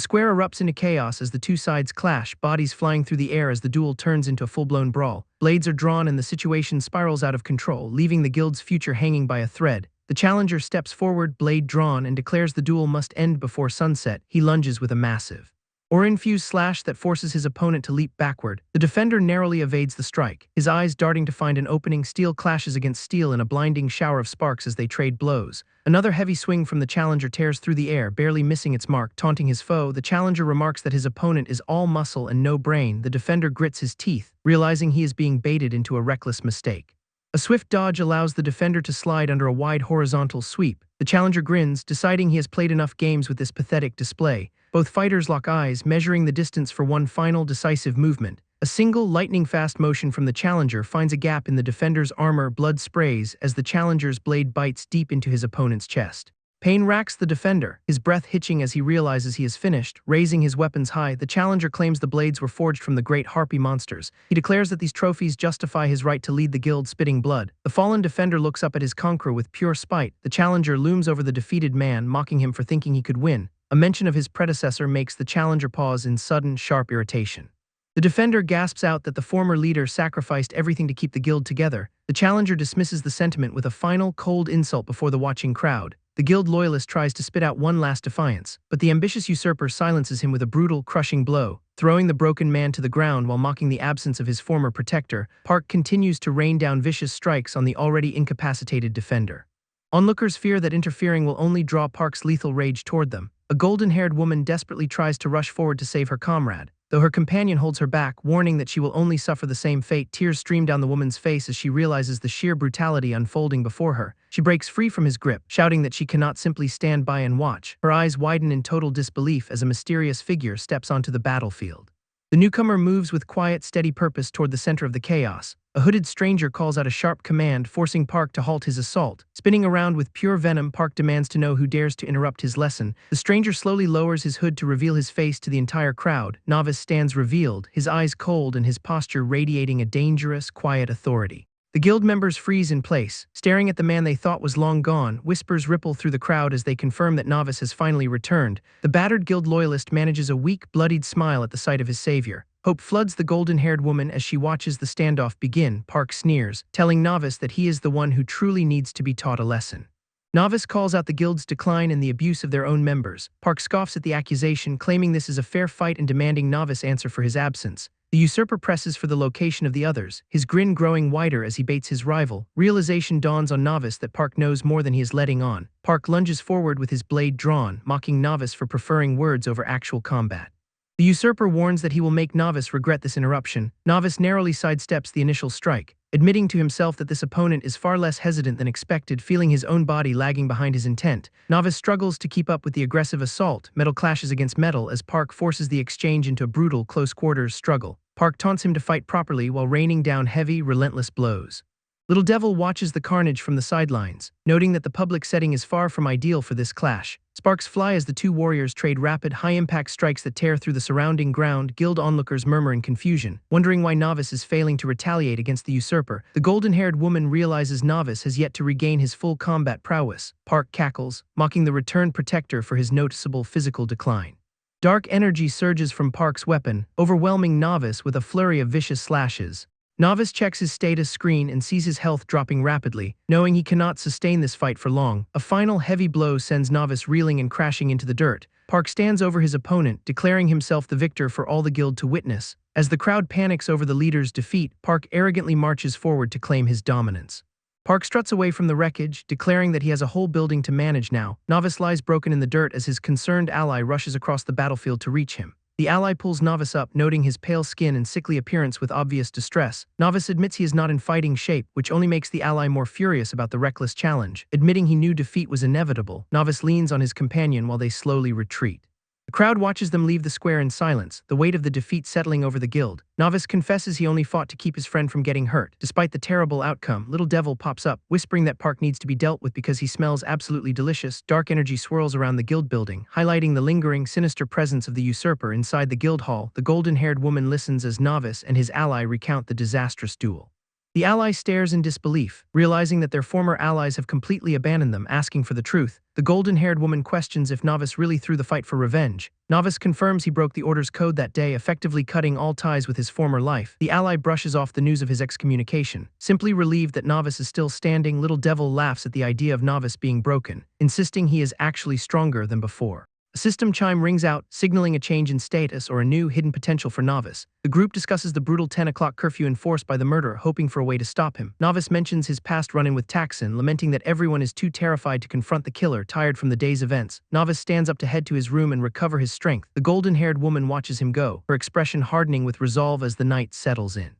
Speaker 1: square erupts into chaos as the two sides clash, bodies flying through the air as the duel turns into a full-blown brawl. Blades are drawn and the situation spirals out of control, leaving the guild's future hanging by a thread. The challenger steps forward, blade drawn, and declares the duel must end before sunset. He lunges with a massive aura-infused slash that forces his opponent to leap backward. The defender narrowly evades the strike, his eyes darting to find an opening. Steel clashes against steel in a blinding shower of sparks as they trade blows. Another heavy swing from the challenger tears through the air, barely missing its mark. Taunting his foe, the challenger remarks that his opponent is all muscle and no brain. The defender grits his teeth, realizing he is being baited into a reckless mistake. A swift dodge allows the defender to slide under a wide horizontal sweep. The challenger grins, deciding he has played enough games with this pathetic display. Both fighters lock eyes, measuring the distance for one final decisive movement. A single lightning-fast motion from the challenger finds a gap in the defender's armor. Blood sprays as the challenger's blade bites deep into his opponent's chest. Pain racks the defender, his breath hitching as he realizes he is finished. Raising his weapons high, the challenger claims the blades were forged from the great harpy monsters. He declares that these trophies justify his right to lead the guild, spitting blood. The fallen defender looks up at his conqueror with pure spite. The challenger looms over the defeated man, mocking him for thinking he could win. A mention of his predecessor makes the challenger pause in sudden, sharp irritation. The defender gasps out that the former leader sacrificed everything to keep the guild together. The challenger dismisses the sentiment with a final, cold insult before the watching crowd. The guild loyalist tries to spit out one last defiance, but the ambitious usurper silences him with a brutal, crushing blow. Throwing the broken man to the ground while mocking the absence of his former protector, Park continues to rain down vicious strikes on the already incapacitated defender. Onlookers fear that interfering will only draw Park's lethal rage toward them. A golden-haired woman desperately tries to rush forward to save her comrade, though her companion holds her back, warning that she will only suffer the same fate. Tears stream down the woman's face as she realizes the sheer brutality unfolding before her. She breaks free from his grip, shouting that she cannot simply stand by and watch. Her eyes widen in total disbelief as a mysterious figure steps onto the battlefield. The newcomer moves with quiet, steady purpose toward the center of the chaos. A hooded stranger calls out a sharp command, forcing Park to halt his assault. Spinning around with pure venom, Park demands to know who dares to interrupt his lesson. The stranger slowly lowers his hood to reveal his face to the entire crowd. Novice stands revealed, his eyes cold and his posture radiating a dangerous, quiet authority. The guild members freeze in place, staring at the man they thought was long gone. Whispers ripple through the crowd as they confirm that Novice has finally returned. The battered guild loyalist manages a weak, bloodied smile at the sight of his savior. Hope floods the golden-haired woman as she watches the standoff begin. Park sneers, telling Novice that he is the one who truly needs to be taught a lesson. Novice calls out the guild's decline and the abuse of their own members. Park scoffs at the accusation, claiming this is a fair fight and demanding Novice answer for his absence. The usurper presses for the location of the others, his grin growing wider as he baits his rival. Realization dawns on Novice that Park knows more than he is letting on. Park lunges forward with his blade drawn, mocking Novice for preferring words over actual combat. The usurper warns that he will make Novice regret this interruption. Novice narrowly sidesteps the initial strike, admitting to himself that this opponent is far less hesitant than expected, feeling his own body lagging behind his intent. Novice struggles to keep up with the aggressive assault. Metal clashes against metal as Park forces the exchange into a brutal, close-quarters struggle. Park taunts him to fight properly while raining down heavy, relentless blows. Little Devil watches the carnage from the sidelines, noting that the public setting is far from ideal for this clash. Sparks fly as the two warriors trade rapid, high-impact strikes that tear through the surrounding ground. Guild onlookers murmur in confusion, wondering why Novice is failing to retaliate against the usurper. The golden-haired woman realizes Novice has yet to regain his full combat prowess. Park cackles, mocking the returned protector for his noticeable physical decline. Dark energy surges from Park's weapon, overwhelming Novice with a flurry of vicious slashes. Novice checks his status screen and sees his health dropping rapidly, knowing he cannot sustain this fight for long. A final heavy blow sends Novice reeling and crashing into the dirt. Park stands over his opponent, declaring himself the victor for all the guild to witness. As the crowd panics over the leader's defeat, Park arrogantly marches forward to claim his dominance. Park struts away from the wreckage, declaring that he has a whole building to manage now. Novice lies broken in the dirt as his concerned ally rushes across the battlefield to reach him. The ally pulls Novice up, noting his pale skin and sickly appearance with obvious distress. Novice admits he is not in fighting shape, which only makes the ally more furious about the reckless challenge. Admitting he knew defeat was inevitable, Novice leans on his companion while they slowly retreat. The crowd watches them leave the square in silence, the weight of the defeat settling over the guild. Novice confesses he only fought to keep his friend from getting hurt. Despite the terrible outcome, Little Devil pops up, whispering that Park needs to be dealt with because he smells absolutely delicious. Dark energy swirls around the guild building, highlighting the lingering, sinister presence of the usurper inside the guild hall. The golden-haired woman listens as Novice and his ally recount the disastrous duel. The ally stares in disbelief, realizing that their former allies have completely abandoned them, asking for the truth. The golden-haired woman questions if Novice really threw the fight for revenge. Novice confirms he broke the Order's code that day, effectively cutting all ties with his former life. The ally brushes off the news of his excommunication. Simply relieved that Novice is still standing, Little Devil laughs at the idea of Novice being broken, insisting he is actually stronger than before. A system chime rings out, signaling a change in status or a new hidden potential for Novice. The group discusses the brutal 10 o'clock curfew enforced by the murderer, hoping for a way to stop him. Novice mentions his past run-in with Taxon, lamenting that everyone is too terrified to confront the killer, tired from the day's events. Novice stands up to head to his room and recover his strength. The golden-haired woman watches him go, her expression hardening with resolve as the night settles in.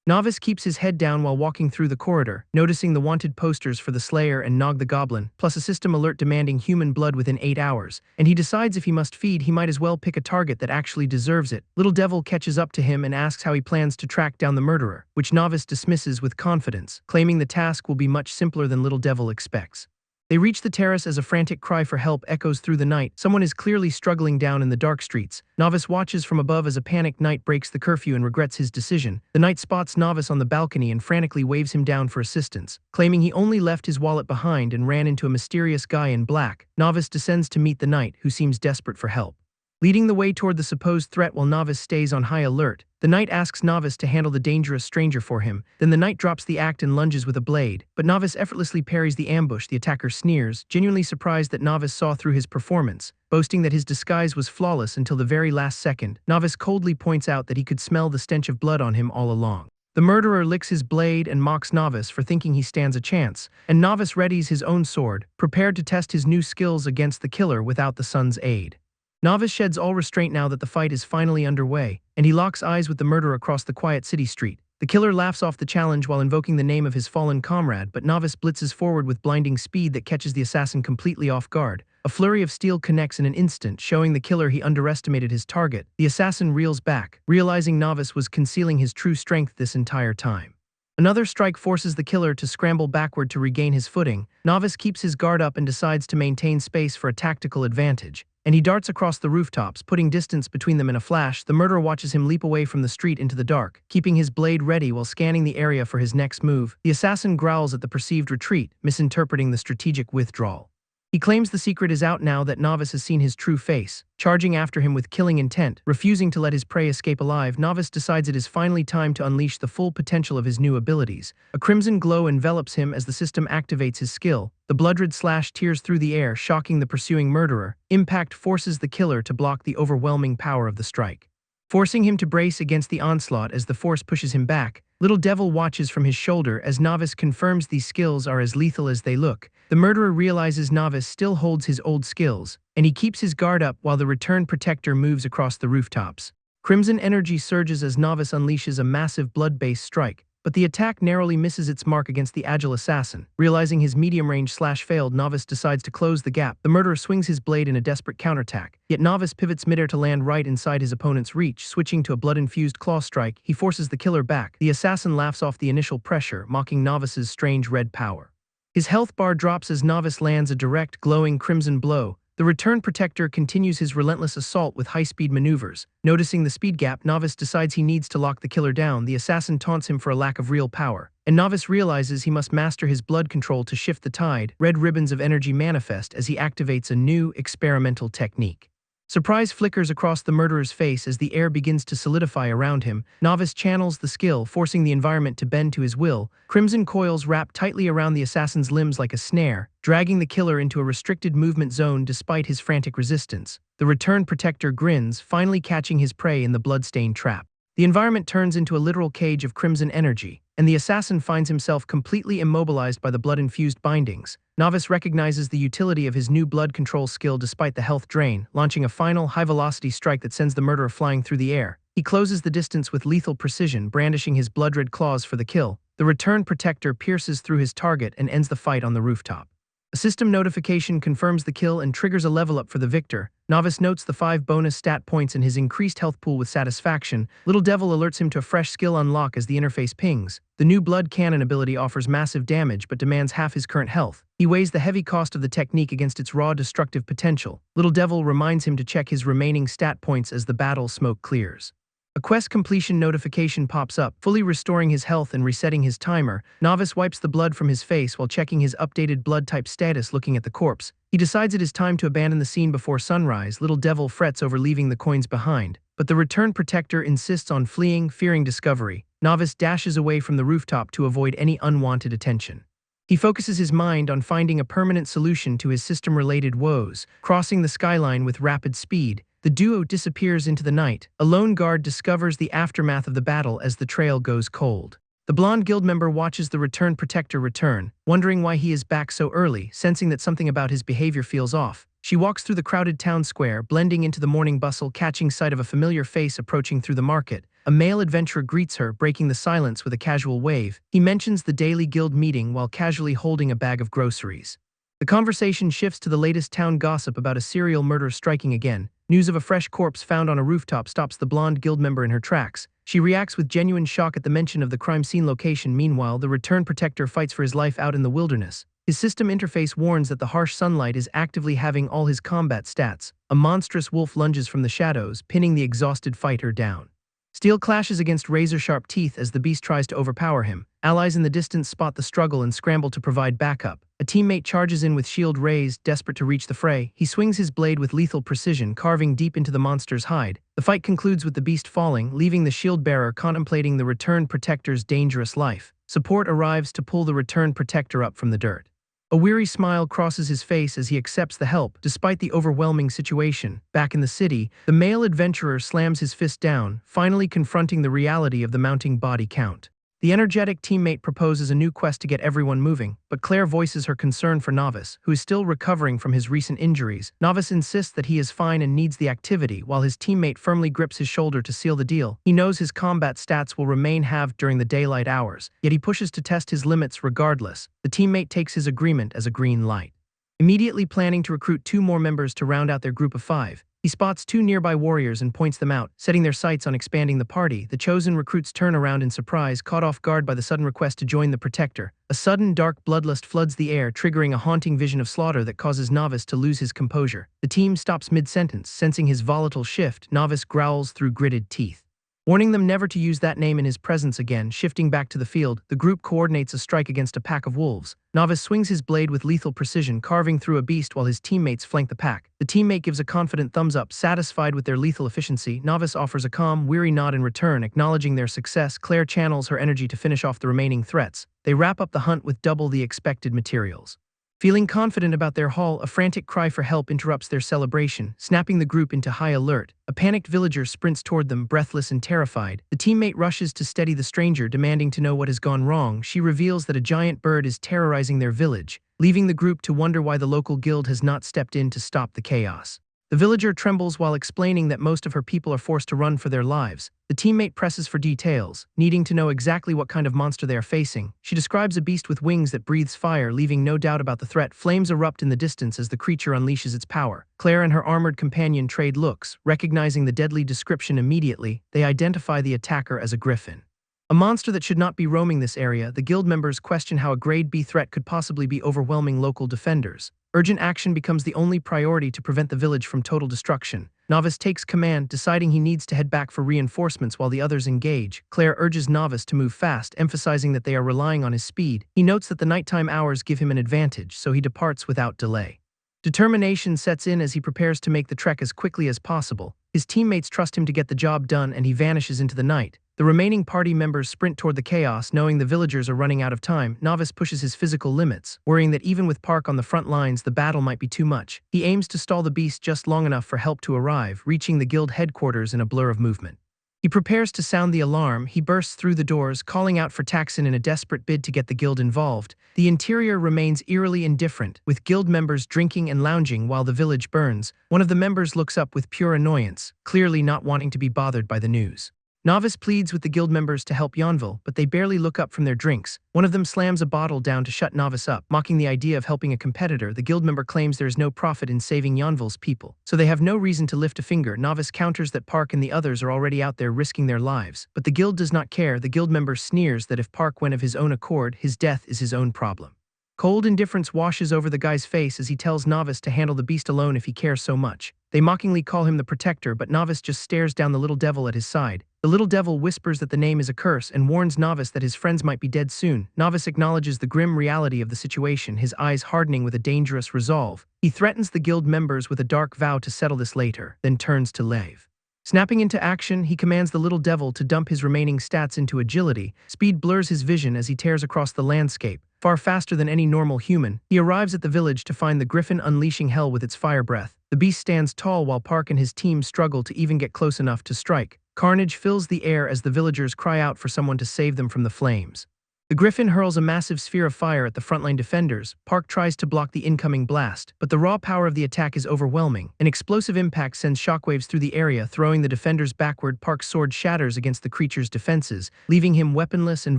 Speaker 1: Novice keeps his head down while walking through the corridor, noticing the wanted posters for the Slayer and Nog the Goblin, plus a system alert demanding human blood within 8 hours, and he decides if he must feed, he might as well pick a target that actually deserves it. Little Devil catches up to him and asks how he plans to track down the murderer, which Novice dismisses with confidence, claiming the task will be much simpler than Little Devil expects. They reach the terrace as a frantic cry for help echoes through the night. Someone is clearly struggling down in the dark streets. Novice watches from above as a panicked knight breaks the curfew and regrets his decision. The knight spots Novice on the balcony and frantically waves him down for assistance, claiming he only left his wallet behind and ran into a mysterious guy in black. Novice descends to meet the knight, who seems desperate for help. Leading the way toward the supposed threat while Novice stays on high alert, the knight asks Novice to handle the dangerous stranger for him. Then the knight drops the act and lunges with a blade, but Novice effortlessly parries the ambush. The attacker sneers, genuinely surprised that Novice saw through his performance, boasting that his disguise was flawless until the very last second. Novice coldly points out that he could smell the stench of blood on him all along. The murderer licks his blade and mocks Novice for thinking he stands a chance, and Novice readies his own sword, prepared to test his new skills against the killer without the sun's aid. Novice sheds all restraint now that the fight is finally underway, and he locks eyes with the murderer across the quiet city street. The killer laughs off the challenge while invoking the name of his fallen comrade, but Novice blitzes forward with blinding speed that catches the assassin completely off guard. A flurry of steel connects in an instant, showing the killer he underestimated his target. The assassin reels back, realizing Novice was concealing his true strength this entire time. Another strike forces the killer to scramble backward to regain his footing. Novice keeps his guard up and decides to maintain space for a tactical advantage, and he darts across the rooftops, putting distance between them in a flash. The murderer watches him leap away from the street into the dark, keeping his blade ready while scanning the area for his next move. The assassin growls at the perceived retreat, misinterpreting the strategic withdrawal. He claims the secret is out now that Novice has seen his true face, charging after him with killing intent. Refusing to let his prey escape alive, Novice decides it is finally time to unleash the full potential of his new abilities. A crimson glow envelops him as the system activates his skill. The blood-red slash tears through the air, shocking the pursuing murderer. Impact forces the killer to block the overwhelming power of the strike, forcing him to brace against the onslaught as the force pushes him back. Little Devil watches from his shoulder as Novice confirms these skills are as lethal as they look. The murderer realizes Novice still holds his old skills, and he keeps his guard up while the Return Protector moves across the rooftops. Crimson energy surges as Novice unleashes a massive blood-based strike, but the attack narrowly misses its mark against the agile assassin. Realizing his medium-range slash failed, Novice decides to close the gap. The murderer swings his blade in a desperate counterattack, yet Novice pivots midair to land right inside his opponent's reach. Switching to a blood-infused claw strike, he forces the killer back. The assassin laughs off the initial pressure, mocking Novice's strange red power. His health bar drops as Novice lands a direct, glowing crimson blow. The Return Protector continues his relentless assault with high-speed maneuvers. Noticing the speed gap, Novice decides he needs to lock the killer down. The assassin taunts him for a lack of real power, and Novice realizes he must master his blood control to shift the tide. Red ribbons of energy manifest as he activates a new, experimental technique. Surprise flickers across the murderer's face as the air begins to solidify around him. Novice channels the skill, forcing the environment to bend to his will. Crimson coils wrap tightly around the assassin's limbs like a snare, dragging the killer into a restricted movement zone despite his frantic resistance. The Return Protector grins, finally catching his prey in the bloodstained trap. The environment turns into a literal cage of crimson energy, and the assassin finds himself completely immobilized by the blood-infused bindings. Novice recognizes the utility of his new blood control skill despite the health drain, launching a final, high-velocity strike that sends the murderer flying through the air. He closes the distance with lethal precision, brandishing his blood-red claws for the kill. The Return Protector pierces through his target and ends the fight on the rooftop. A system notification confirms the kill and triggers a level up for the victor. Novice notes the 5 bonus stat points in his increased health pool with satisfaction. Little Devil alerts him to a fresh skill unlock as the interface pings. The new blood cannon ability offers massive damage but demands half his current health. He weighs the heavy cost of the technique against its raw destructive potential. Little Devil reminds him to check his remaining stat points as the battle smoke clears. A quest completion notification pops up, fully restoring his health and resetting his timer. Novice wipes the blood from his face while checking his updated blood type status looking at the corpse. He decides it is time to abandon the scene before sunrise. Little Devil frets over leaving the coins behind, but the Return Protector insists on fleeing, fearing discovery. Novice dashes away from the rooftop to avoid any unwanted attention. He focuses his mind on finding a permanent solution to his system-related woes. Crossing the skyline with rapid speed, the duo disappears into the night. A lone guard discovers the aftermath of the battle as the trail goes cold. The blonde guild member watches the Return Protector return, wondering why he is back so early, sensing that something about his behavior feels off. She walks through the crowded town square, blending into the morning bustle, catching sight of a familiar face approaching through the market. A male adventurer greets her, breaking the silence with a casual wave. He mentions the daily guild meeting while casually holding a bag of groceries. The conversation shifts to the latest town gossip about a serial murder striking again. News of a fresh corpse found on a rooftop stops the blonde guild member in her tracks. She reacts with genuine shock at the mention of the crime scene location. Meanwhile, the Return Protector fights for his life out in the wilderness. His system interface warns that the harsh sunlight is actively having all his combat stats. A monstrous wolf lunges from the shadows, pinning the exhausted fighter down. Steel clashes against razor-sharp teeth as the beast tries to overpower him. Allies in the distance spot the struggle and scramble to provide backup. A teammate charges in with shield raised, desperate to reach the fray. He swings his blade with lethal precision, carving deep into the monster's hide. The fight concludes with the beast falling, leaving the shield bearer contemplating the Return Protector's dangerous life. Support arrives to pull the Return Protector up from the dirt. A weary smile crosses his face as he accepts the help, despite the overwhelming situation. Back in the city, the male adventurer slams his fist down, finally confronting the reality of the mounting body count. The energetic teammate proposes a new quest to get everyone moving, but Claire voices her concern for Novice, who is still recovering from his recent injuries. Novice insists that he is fine and needs the activity, while his teammate firmly grips his shoulder to seal the deal. He knows his combat stats will remain halved during the daylight hours, yet he pushes to test his limits regardless. The teammate takes his agreement as a green light. Immediately planning to recruit 2 more members to round out their group of 5, he spots 2 nearby warriors and points them out, setting their sights on expanding the party. The chosen recruits turn around in surprise, caught off guard by the sudden request to join the Protector. A sudden dark bloodlust floods the air, triggering a haunting vision of slaughter that causes Novice to lose his composure. The team stops mid-sentence, sensing his volatile shift. Novice growls through gritted teeth, warning them never to use that name in his presence again. Shifting back to the field, the group coordinates a strike against a pack of wolves. Novice swings his blade with lethal precision, carving through a beast while his teammates flank the pack. The teammate gives a confident thumbs up, satisfied with their lethal efficiency. Novice offers a calm, weary nod in return, acknowledging their success. Claire channels her energy to finish off the remaining threats. They wrap up the hunt with double the expected materials. Feeling confident about their haul, a frantic cry for help interrupts their celebration, snapping the group into high alert. A panicked villager sprints toward them, breathless and terrified. The teammate rushes to steady the stranger, demanding to know what has gone wrong. She reveals that a giant bird is terrorizing their village, leaving the group to wonder why the local guild has not stepped in to stop the chaos. The villager trembles while explaining that most of her people are forced to run for their lives. The teammate presses for details, needing to know exactly what kind of monster they are facing. She describes a beast with wings that breathes fire, leaving no doubt about the threat. Flames erupt in the distance as the creature unleashes its power. Claire and her armored companion trade looks, recognizing the deadly description immediately. They identify the attacker as a griffin, a monster that should not be roaming this area. The guild members question how a grade B threat could possibly be overwhelming local defenders. Urgent action becomes the only priority to prevent the village from total destruction. Novice takes command, deciding he needs to head back for reinforcements while the others engage. Claire urges Novice to move fast, emphasizing that they are relying on his speed. He notes that the nighttime hours give him an advantage, so he departs without delay. Determination sets in as he prepares to make the trek as quickly as possible. His teammates trust him to get the job done, and he vanishes into the night. The remaining party members sprint toward the chaos, knowing the villagers are running out of time. Novice pushes his physical limits, worrying that even with Park on the front lines, the battle might be too much. He aims to stall the beast just long enough for help to arrive, reaching the guild headquarters in a blur of movement. He prepares to sound the alarm. He bursts through the doors, calling out for Taxon in a desperate bid to get the guild involved. The interior remains eerily indifferent, with guild members drinking and lounging while the village burns. One of the members looks up with pure annoyance, clearly not wanting to be bothered by the news. Novice pleads with the guild members to help Yonville, but they barely look up from their drinks. One of them slams a bottle down to shut Novice up, mocking the idea of helping a competitor. The guild member claims there is no profit in saving Yonville's people, so they have no reason to lift a finger. Novice counters that Park and the others are already out there risking their lives, but the guild does not care. The guild member sneers that if Park went of his own accord, his death is his own problem. Cold indifference washes over the guy's face as he tells Novice to handle the beast alone if he cares so much. They mockingly call him the Protector, but Novice just stares down the little devil at his side. The little devil whispers that the name is a curse and warns Novice that his friends might be dead soon. Novice acknowledges the grim reality of the situation, his eyes hardening with a dangerous resolve. He threatens the guild members with a dark vow to settle this later, then turns to Lev. Snapping into action, he commands the little devil to dump his remaining stats into agility. Speed blurs his vision as he tears across the landscape. Far faster than any normal human, he arrives at the village to find the griffin unleashing hell with its fire breath. The beast stands tall while Park and his team struggle to even get close enough to strike. Carnage fills the air as the villagers cry out for someone to save them from the flames. The griffin hurls a massive sphere of fire at the frontline defenders. Park tries to block the incoming blast, but the raw power of the attack is overwhelming. An explosive impact sends shockwaves through the area, throwing the defenders backward. Park's sword shatters against the creature's defenses, leaving him weaponless and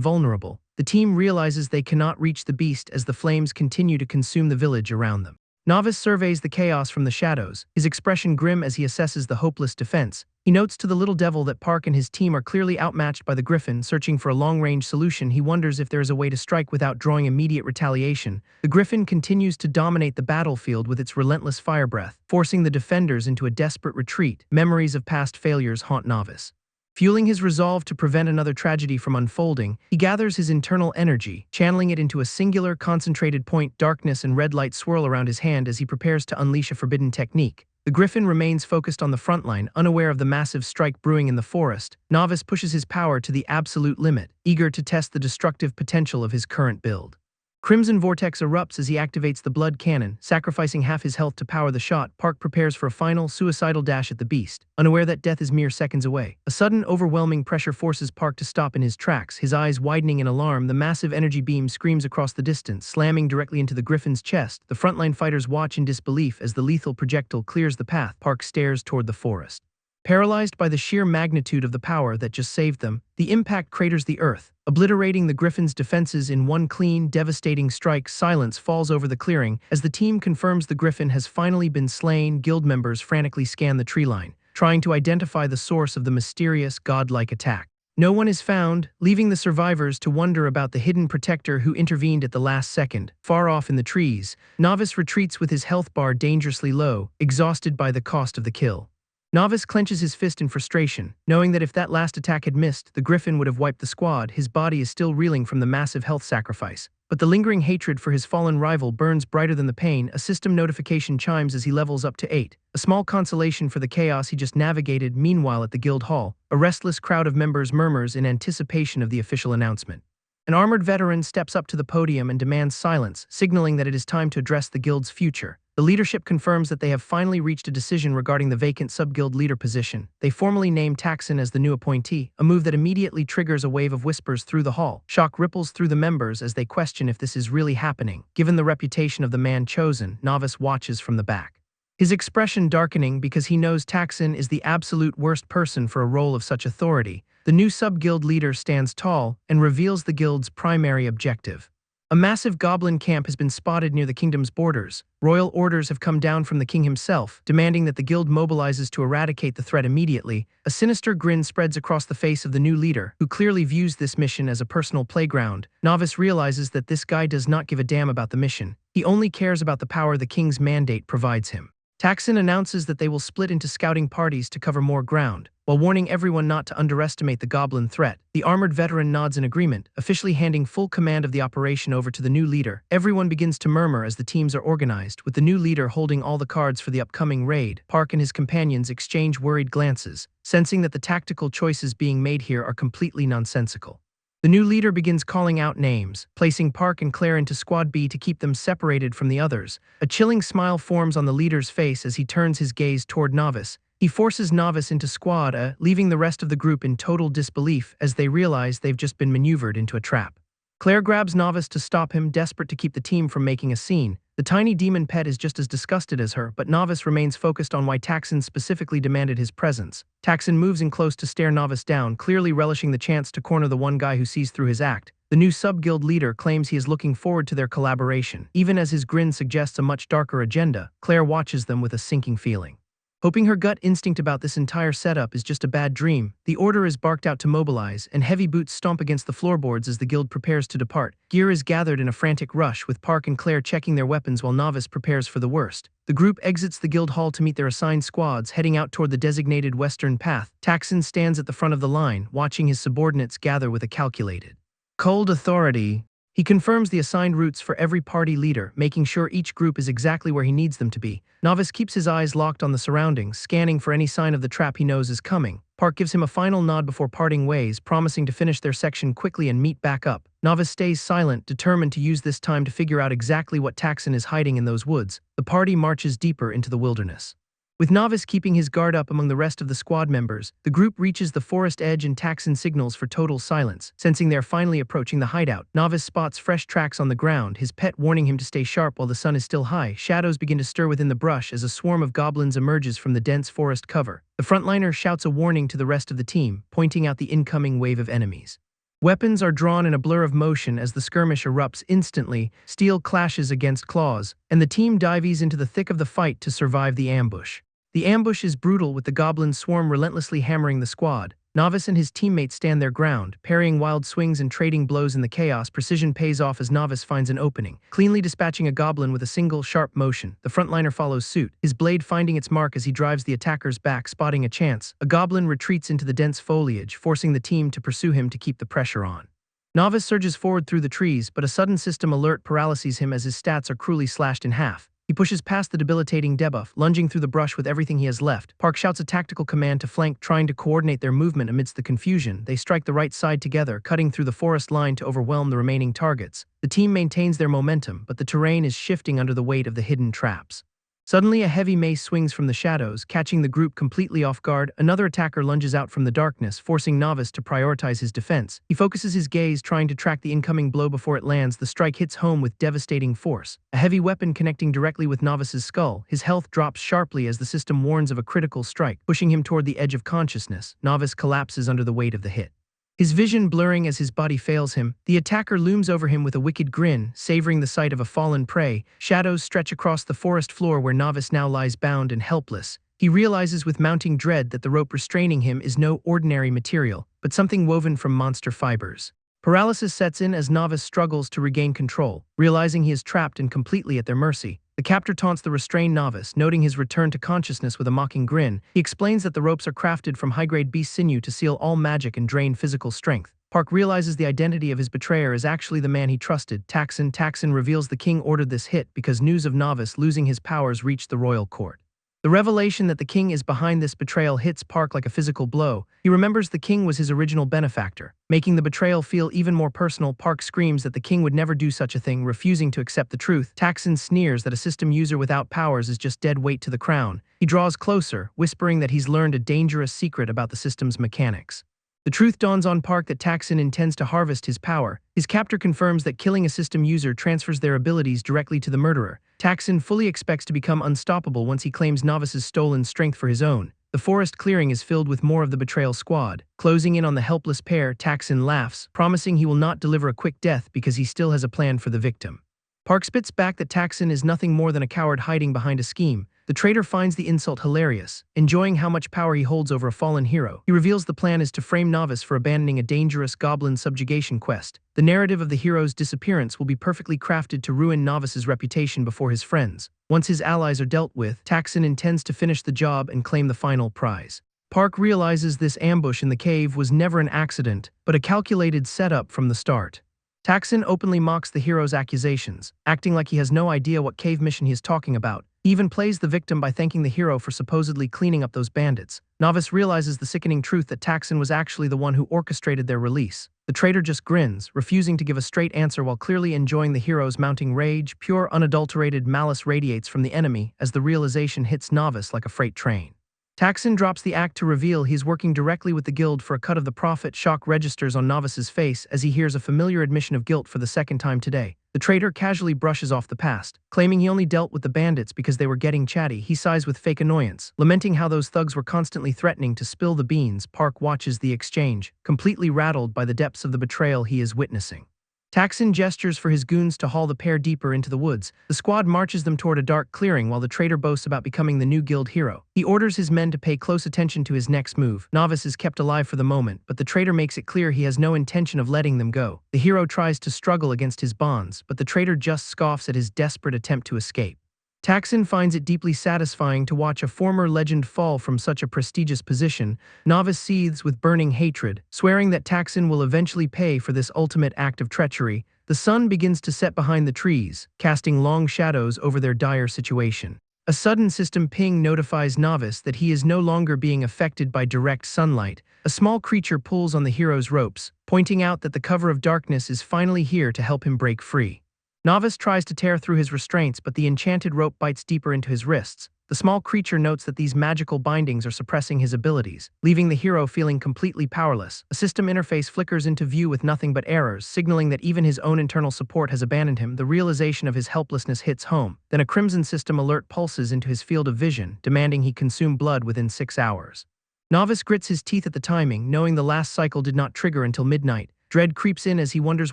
Speaker 1: vulnerable. The team realizes they cannot reach the beast as the flames continue to consume the village around them. Novice surveys the chaos from the shadows, his expression grim as he assesses the hopeless defense. He notes to the little devil that Park and his team are clearly outmatched by the griffin. Searching for a long-range solution, he wonders if there is a way to strike without drawing immediate retaliation. The griffin continues to dominate the battlefield with its relentless fire breath, forcing the defenders into a desperate retreat. Memories of past failures haunt Novice. Fueling his resolve to prevent another tragedy from unfolding, he gathers his internal energy, channeling it into a singular, concentrated point. Darkness and red light swirl around his hand as he prepares to unleash a forbidden technique. The griffin remains focused on the front line, unaware of the massive strike brewing in the forest. Novice pushes his power to the absolute limit, eager to test the destructive potential of his current build. Crimson Vortex erupts as he activates the blood cannon, sacrificing half his health to power the shot. Park prepares for a final, suicidal dash at the beast, unaware that death is mere seconds away. A sudden, overwhelming pressure forces Park to stop in his tracks, his eyes widening in alarm. The massive energy beam screams across the distance, slamming directly into the griffin's chest. The frontline fighters watch in disbelief as the lethal projectile clears the path. Park stares toward the forest. Paralyzed by the sheer magnitude of the power that just saved them, the impact craters the earth, obliterating the griffin's defenses in one clean, devastating strike. Silence falls over the clearing as the team confirms the griffin has finally been slain. Guild members frantically scan the tree line, trying to identify the source of the mysterious, godlike attack. No one is found, leaving the survivors to wonder about the hidden protector who intervened at the last second. Far off in the trees, Novice retreats with his health bar dangerously low, exhausted by the cost of the kill. Novice clenches his fist in frustration, knowing that if that last attack had missed, the griffin would have wiped the squad. His body is still reeling from the massive health sacrifice. But the lingering hatred for his fallen rival burns brighter than the pain. A system notification chimes as he levels up to 8. A small consolation for the chaos he just navigated. Meanwhile at the guild hall, a restless crowd of members murmurs in anticipation of the official announcement. An armored veteran steps up to the podium and demands silence, signaling that it is time to address the guild's future. The leadership confirms that they have finally reached a decision regarding the vacant sub-guild leader position. They formally name Taxon as the new appointee, a move that immediately triggers a wave of whispers through the hall. Shock ripples through the members as they question if this is really happening. Given the reputation of the man chosen, Novice watches from the back, his expression darkening because he knows Taxon is the absolute worst person for a role of such authority. The new sub-guild leader stands tall and reveals the guild's primary objective. A massive goblin camp has been spotted near the kingdom's borders. Royal orders have come down from the king himself, demanding that the guild mobilizes to eradicate the threat immediately. A sinister grin spreads across the face of the new leader, who clearly views this mission as a personal playground. Novice realizes that this guy does not give a damn about the mission. He only cares about the power the king's mandate provides him. Taxon announces that they will split into scouting parties to cover more ground, while warning everyone not to underestimate the goblin threat. The armored veteran nods in agreement, officially handing full command of the operation over to the new leader. Everyone begins to murmur as the teams are organized, with the new leader holding all the cards for the upcoming raid. Park and his companions exchange worried glances, sensing that the tactical choices being made here are completely nonsensical. The new leader begins calling out names, placing Park and Claire into Squad B to keep them separated from the others. A chilling smile forms on the leader's face as he turns his gaze toward Novice. He forces Novice into Squad A, leaving the rest of the group in total disbelief as they realize they've just been maneuvered into a trap. Claire grabs Novice to stop him, desperate to keep the team from making a scene. The tiny demon pet is just as disgusted as her, but Novice remains focused on why Taxon specifically demanded his presence. Taxon moves in close to stare Novice down, clearly relishing the chance to corner the one guy who sees through his act. The new sub-guild leader claims he is looking forward to their collaboration. Even as his grin suggests a much darker agenda, Claire watches them with a sinking feeling. Hoping her gut instinct about this entire setup is just a bad dream, the order is barked out to mobilize, and heavy boots stomp against the floorboards as the guild prepares to depart. Gear is gathered in a frantic rush, with Park and Claire checking their weapons while Novice prepares for the worst. The group exits the guild hall to meet their assigned squads, heading out toward the designated western path. Taxon stands at the front of the line, watching his subordinates gather with a calculated, cold authority. He confirms the assigned routes for every party leader, making sure each group is exactly where he needs them to be. Novice keeps his eyes locked on the surroundings, scanning for any sign of the trap he knows is coming. Park gives him a final nod before parting ways, promising to finish their section quickly and meet back up. Novice stays silent, determined to use this time to figure out exactly what Taxon is hiding in those woods. The party marches deeper into the wilderness. With Novice keeping his guard up among the rest of the squad members, the group reaches the forest edge and Taxon signals for total silence. Sensing they're finally approaching the hideout, Novice spots fresh tracks on the ground, his pet warning him to stay sharp while the sun is still high. Shadows begin to stir within the brush as a swarm of goblins emerges from the dense forest cover. The frontliner shouts a warning to the rest of the team, pointing out the incoming wave of enemies. Weapons are drawn in a blur of motion as the skirmish erupts instantly, steel clashes against claws, and the team dives into the thick of the fight to survive the ambush. The ambush is brutal, with the goblin swarm relentlessly hammering the squad. Novice and his teammates stand their ground, parrying wild swings and trading blows in the chaos. Precision pays off as Novice finds an opening, cleanly dispatching a goblin with a single, sharp motion. The frontliner follows suit, his blade finding its mark as he drives the attacker's back. Spotting a chance, a goblin retreats into the dense foliage, forcing the team to pursue him to keep the pressure on. Novice surges forward through the trees, but a sudden system alert paralyzes him as his stats are cruelly slashed in half. He pushes past the debilitating debuff, lunging through the brush with everything he has left. Park shouts a tactical command to flank, trying to coordinate their movement amidst the confusion. They strike the right side together, cutting through the forest line to overwhelm the remaining targets. The team maintains their momentum, but the terrain is shifting under the weight of the hidden traps. Suddenly, a heavy mace swings from the shadows, catching the group completely off guard. Another attacker lunges out from the darkness, forcing Novice to prioritize his defense. He focuses his gaze, trying to track the incoming blow before it lands. The strike hits home with devastating force. A heavy weapon connecting directly with Novice's skull. His health drops sharply as the system warns of a critical strike, pushing him toward the edge of consciousness. Novice collapses under the weight of the hit. His vision blurring as his body fails him, the attacker looms over him with a wicked grin, savoring the sight of a fallen prey. Shadows stretch across the forest floor where Novice now lies bound and helpless. He realizes with mounting dread that the rope restraining him is no ordinary material, but something woven from monster fibers. Paralysis sets in as Novice struggles to regain control, realizing he is trapped and completely at their mercy. The captor taunts the restrained Novice, noting his return to consciousness with a mocking grin. He explains that the ropes are crafted from high-grade beast sinew to seal all magic and drain physical strength. Park realizes the identity of his betrayer is actually the man he trusted, Taxon. Taxon reveals the king ordered this hit because news of Novice losing his powers reached the royal court. The revelation that the king is behind this betrayal hits Park like a physical blow. He remembers the king was his original benefactor, making the betrayal feel even more personal. Park screams that the king would never do such a thing, refusing to accept the truth. Taxon sneers that a system user without powers is just dead weight to the crown. He draws closer, whispering that he's learned a dangerous secret about the system's mechanics. The truth dawns on Park that Taxon intends to harvest his power. His captor confirms that killing a system user transfers their abilities directly to the murderer. Taxon fully expects to become unstoppable once he claims Novice's stolen strength for his own. The forest clearing is filled with more of the betrayal squad. Closing in on the helpless pair, Taxon laughs, promising he will not deliver a quick death because he still has a plan for the victim. Park spits back that Taxon is nothing more than a coward hiding behind a scheme. The traitor finds the insult hilarious, enjoying how much power he holds over a fallen hero. He reveals the plan is to frame Novice for abandoning a dangerous goblin subjugation quest. The narrative of the hero's disappearance will be perfectly crafted to ruin Novice's reputation before his friends. Once his allies are dealt with, Taxon intends to finish the job and claim the final prize. Park realizes this ambush in the cave was never an accident, but a calculated setup from the start. Taxon openly mocks the hero's accusations, acting like he has no idea what cave mission he is talking about. He even plays the victim by thanking the hero for supposedly cleaning up those bandits. Novice realizes the sickening truth that Taxon was actually the one who orchestrated their release. The traitor just grins, refusing to give a straight answer while clearly enjoying the hero's mounting rage. Pure, unadulterated malice radiates from the enemy as the realization hits Novice like a freight train. Taxon drops the act to reveal he's working directly with the guild for a cut of the profit. Shock registers on Novice's face as he hears a familiar admission of guilt for the second time today. The traitor casually brushes off the past, claiming he only dealt with the bandits because they were getting chatty. He sighs with fake annoyance, lamenting how those thugs were constantly threatening to spill the beans. Park watches the exchange, completely rattled by the depths of the betrayal he is witnessing. Taxon gestures for his goons to haul the pair deeper into the woods. The squad marches them toward a dark clearing while the traitor boasts about becoming the new guild hero. He orders his men to pay close attention to his next move. Novice is kept alive for the moment, but the traitor makes it clear he has no intention of letting them go. The hero tries to struggle against his bonds, but the traitor just scoffs at his desperate attempt to escape. Taxon finds it deeply satisfying to watch a former legend fall from such a prestigious position. Novice seethes with burning hatred, swearing that Taxon will eventually pay for this ultimate act of treachery. The sun begins to set behind the trees, casting long shadows over their dire situation. A sudden system ping notifies Novice that he is no longer being affected by direct sunlight. A small creature pulls on the hero's ropes, pointing out that the cover of darkness is finally here to help him break free. Novice tries to tear through his restraints, but the enchanted rope bites deeper into his wrists. The small creature notes that these magical bindings are suppressing his abilities, leaving the hero feeling completely powerless. A system interface flickers into view with nothing but errors, signaling that even his own internal support has abandoned him. The realization of his helplessness hits home. Then a crimson system alert pulses into his field of vision, demanding he consume blood within 6 hours. Novice grits his teeth at the timing, knowing the last cycle did not trigger until midnight. Dread creeps in as he wonders